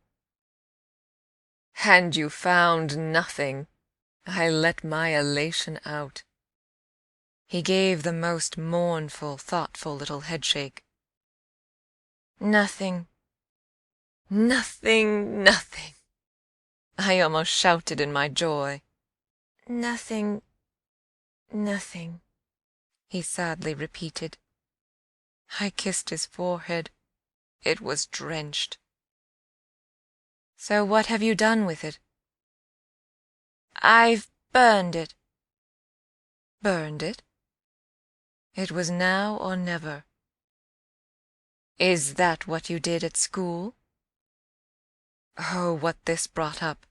"And you found nothing?" I let my elation out. He gave the most mournful, thoughtful little headshake. "Nothing, "Nothing, nothing!" I almost shouted in my joy. "Nothing, nothing," he sadly repeated. I kissed his forehead. It was drenched. "So what have you done with it?" "I've burned it." "Burned it?" It was now or never. "Is that what you did at school?" Oh, what this brought up!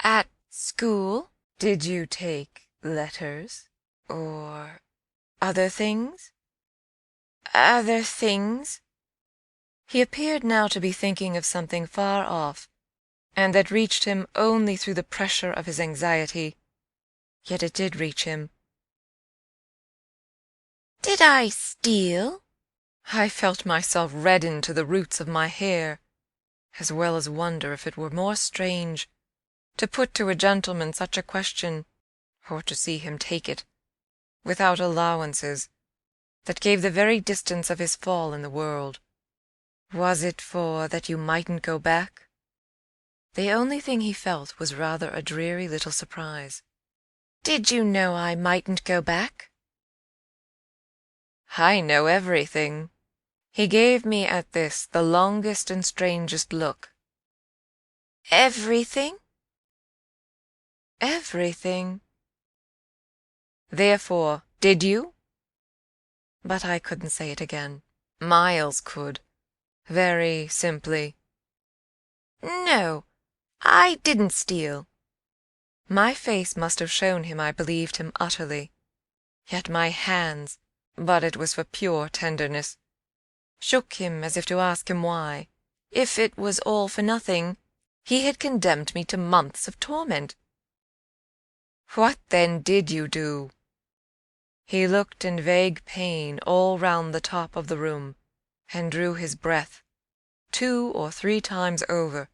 "At school?" "Did you take letters, or Other things?" "Other things?" He appeared now to be thinking of something far off, and that reached him only through the pressure of his anxiety. Yet it did reach him. "Did I steal?" I felt myself redden to the roots of my hair, as well as wonder if it were more strange to put to a gentleman such a question, or to see him take it, without allowances, that gave the very distance of his fall in the world. Was it for that you mightn't go back? The only thing he felt was rather a dreary little surprise. "Did you know I mightn't go back?" "I know everything." He gave me at this the longest and strangest look. "Everything?" "Everything." "Therefore, did you?" But I couldn't say it again. Miles could, very simply. "No, I didn't steal." My face must have shown him I believed him utterly. Yet my hands, but it was for pure tenderness, shook him as if to ask him why, if it was all for nothing, he had condemned me to months of torment. "What then did you do?" He looked in vague pain all round the top of the room, and drew his breath 2 or 3 times over,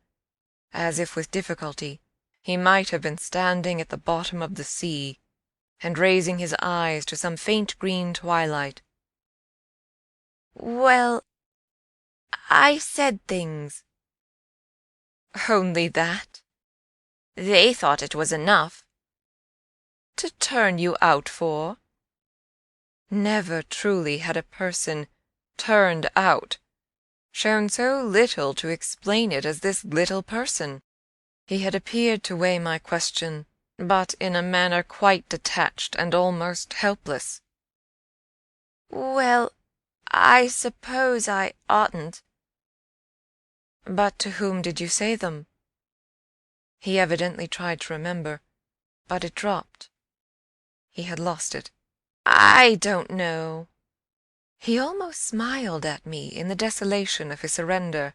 as if with difficulty he might have been standing at the bottom of the sea, and raising his eyes to some faint green twilight. "Well, I said things." "Only that?" "They thought it was enough." "To turn you out for?" Never truly had a person turned out shown so little to explain it as this little person. He had appeared to weigh my question, but in a manner quite detached and almost helpless. "Well, I suppose I oughtn't." "But to whom did you say them?" He evidently tried to remember, but it dropped. He had lost it. "I don't know." He almost smiled at me in the desolation of his surrender,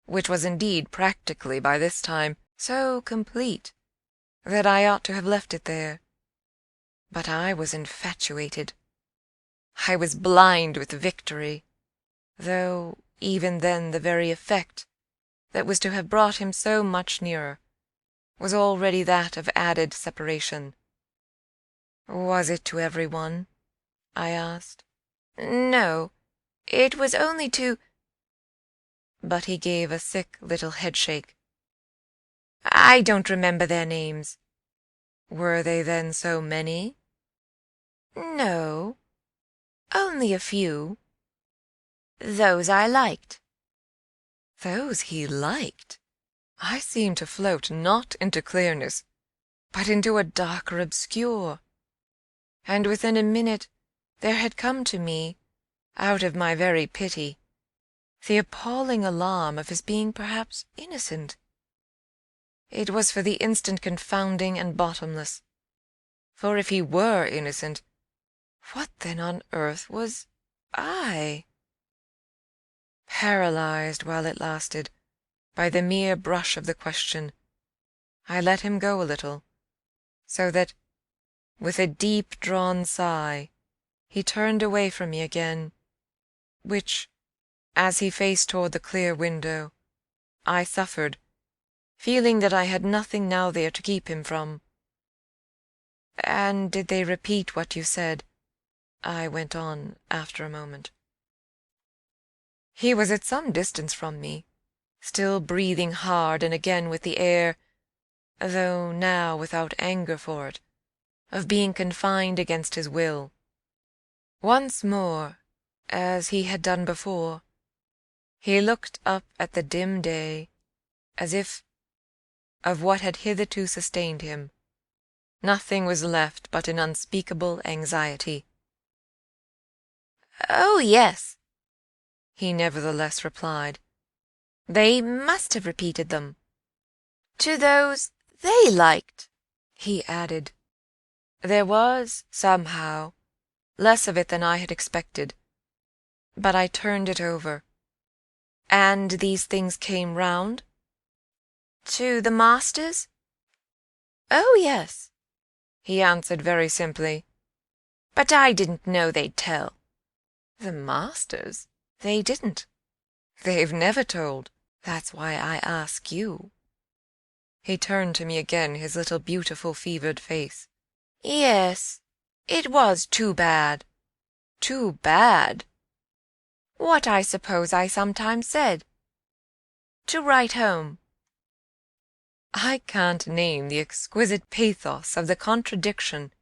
which was indeed practically by this time so complete that I ought to have left it there. But I was infatuated. I was blind with victory, though even then the very effect that was to have brought him so much nearer was already that of added separation. "Was it to every one?" I asked. "No, it was only to—" But he gave a sick little headshake. "I don't remember their names." "Were they then so many?" "No, only a few. Those I liked." Those he liked! I seemed to float not into clearness, but into a darker obscure, and within a minute there had come to me, out of my very pity, the appalling alarm of his being perhaps innocent. It was for the instant confounding and bottomless, for if he were innocent, what then on earth was I? Paralyzed while it lasted by the mere brush of the question, I let him go a little, so that, with a deep-drawn sigh, he turned away from me again, which, as he faced toward the clear window, I suffered, feeling that I had nothing now there to keep him from. "And did they repeat what you said?" I went on after a moment. He was at some distance from me, still breathing hard and again with the air, though now without anger for it, of being confined against his will. Once more, as he had done before, he looked up at the dim day, as if, of what had hitherto sustained him, nothing was left but an unspeakable anxiety. "Oh, yes," he nevertheless replied. "They must have repeated them. To those they liked," he added. There was, somehow, less of it than I had expected, but I turned it over. "And these things came round?" "To the masters? Oh, yes," he answered very simply. "But I didn't know they'd tell." "The masters? They didn't. They've never told. That's why I ask you." He turned to me again his little beautiful fevered face. "Yes, it was too bad." "Too bad?" "What I suppose I sometimes said. To write home." I can't name the exquisite pathos of the contradiction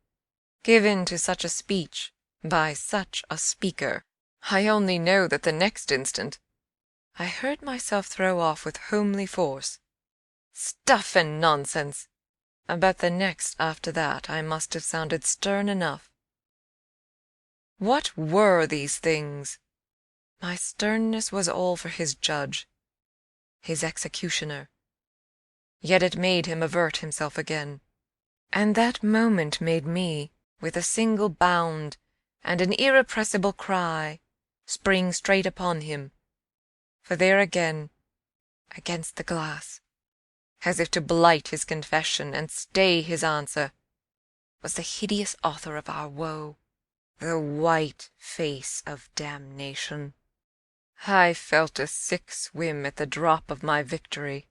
given to such a speech by such a speaker. I only know that the next instant I heard myself throw off with homely force, "Stuff and nonsense!" but the next after that I must have sounded stern enough. What were these things? My sternness was all for his judge, his executioner. Yet it made him avert himself again, and that moment made me, with a single bound and an irrepressible cry, spring straight upon him, for there again, against the glass, as if to blight his confession and stay his answer, was the hideous author of our woe, the white face of damnation. I felt a sick swim at the drop of my victory,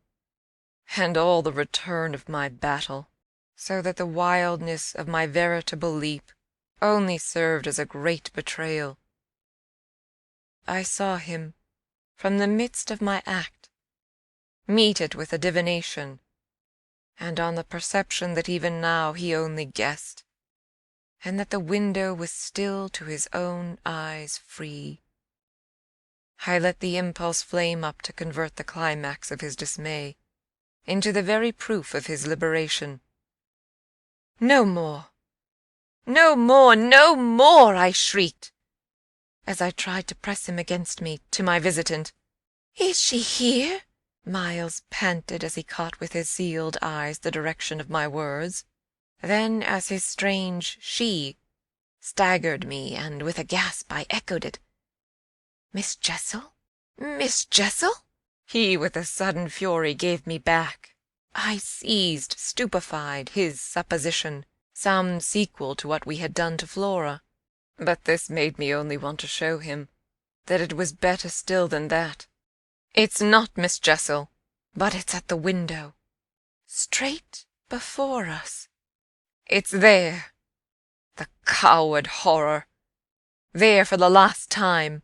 and all the return of my battle, so that the wildness of my veritable leap only served as a great betrayal. I saw him, from the midst of my act, meet it with a divination, and on the perception that even now he only guessed, and that the window was still to his own eyes free, I let the impulse flame up to convert the climax of his dismay into the very proof of his liberation. "No more! No more! No more!" I shrieked, as I tried to press him against me to my visitant. "Is she here?" Miles panted as he caught with his sealed eyes the direction of my words. Then, as his strange she staggered me, and with a gasp I echoed it. "Miss Jessel? Miss Jessel?" He, with a sudden fury, gave me back. I seized, stupefied, his supposition, some sequel to what we had done to Flora. But this made me only want to show him that it was better still than that. "It's not Miss Jessel, but it's at the window, straight before us. It's there. The coward horror! There for the last time!"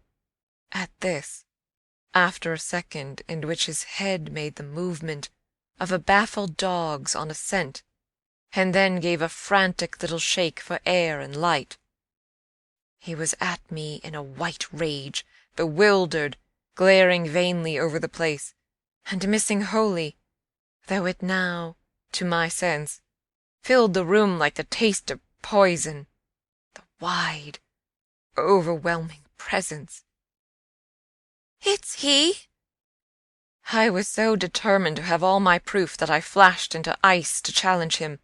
At this, after a second in which his head made the movement of a baffled dog's on a scent, and then gave a frantic little shake for air and light, he was at me in a white rage, bewildered, glaring vainly over the place, and missing wholly, though it now, to my sense, filled the room like the taste of poison, the wide, overwhelming presence. "It's he!" I was so determined to have all my proof that I flashed into ice to challenge him.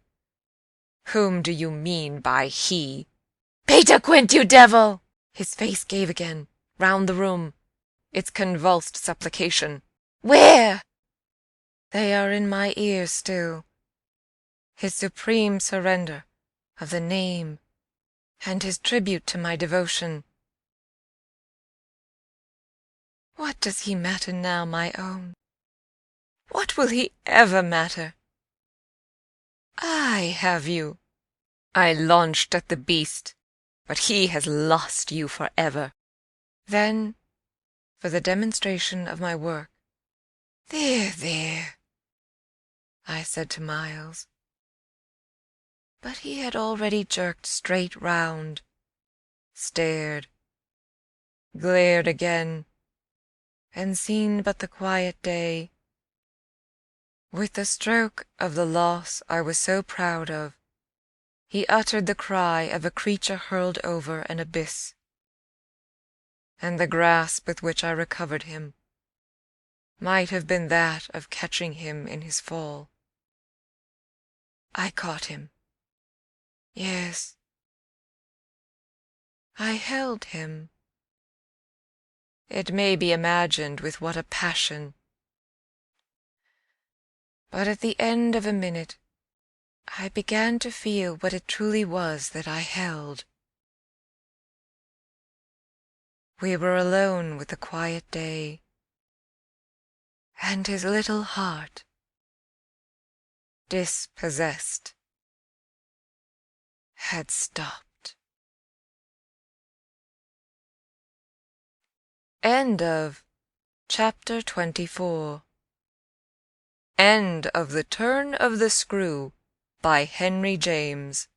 "Whom do you mean by he?" "Peter Quint, you devil!" His face gave again, round the room, its convulsed supplication. "Where?" They are in my ears still. His supreme surrender of the name, and his tribute to my devotion. What does he matter now, my own? What will he ever matter? I have you. I launched at the beast, but he has lost you forever. Then, for the demonstration of my work, "There, there," I said to Miles. But he had already jerked straight round, stared, glared again, and seen but the quiet day. With the stroke of the loss I was so proud of, he uttered the cry of a creature hurled over an abyss, and the grasp with which I recovered him might have been that of catching him in his fall. I caught him. Yes, I held him. It may be imagined with what a passion. But at the end of a minute I began to feel what it truly was that I held. We were alone with the quiet day, and his little heart, dispossessed, had stopped. End of Chapter 24. End of The Turn of the Screw by Henry James.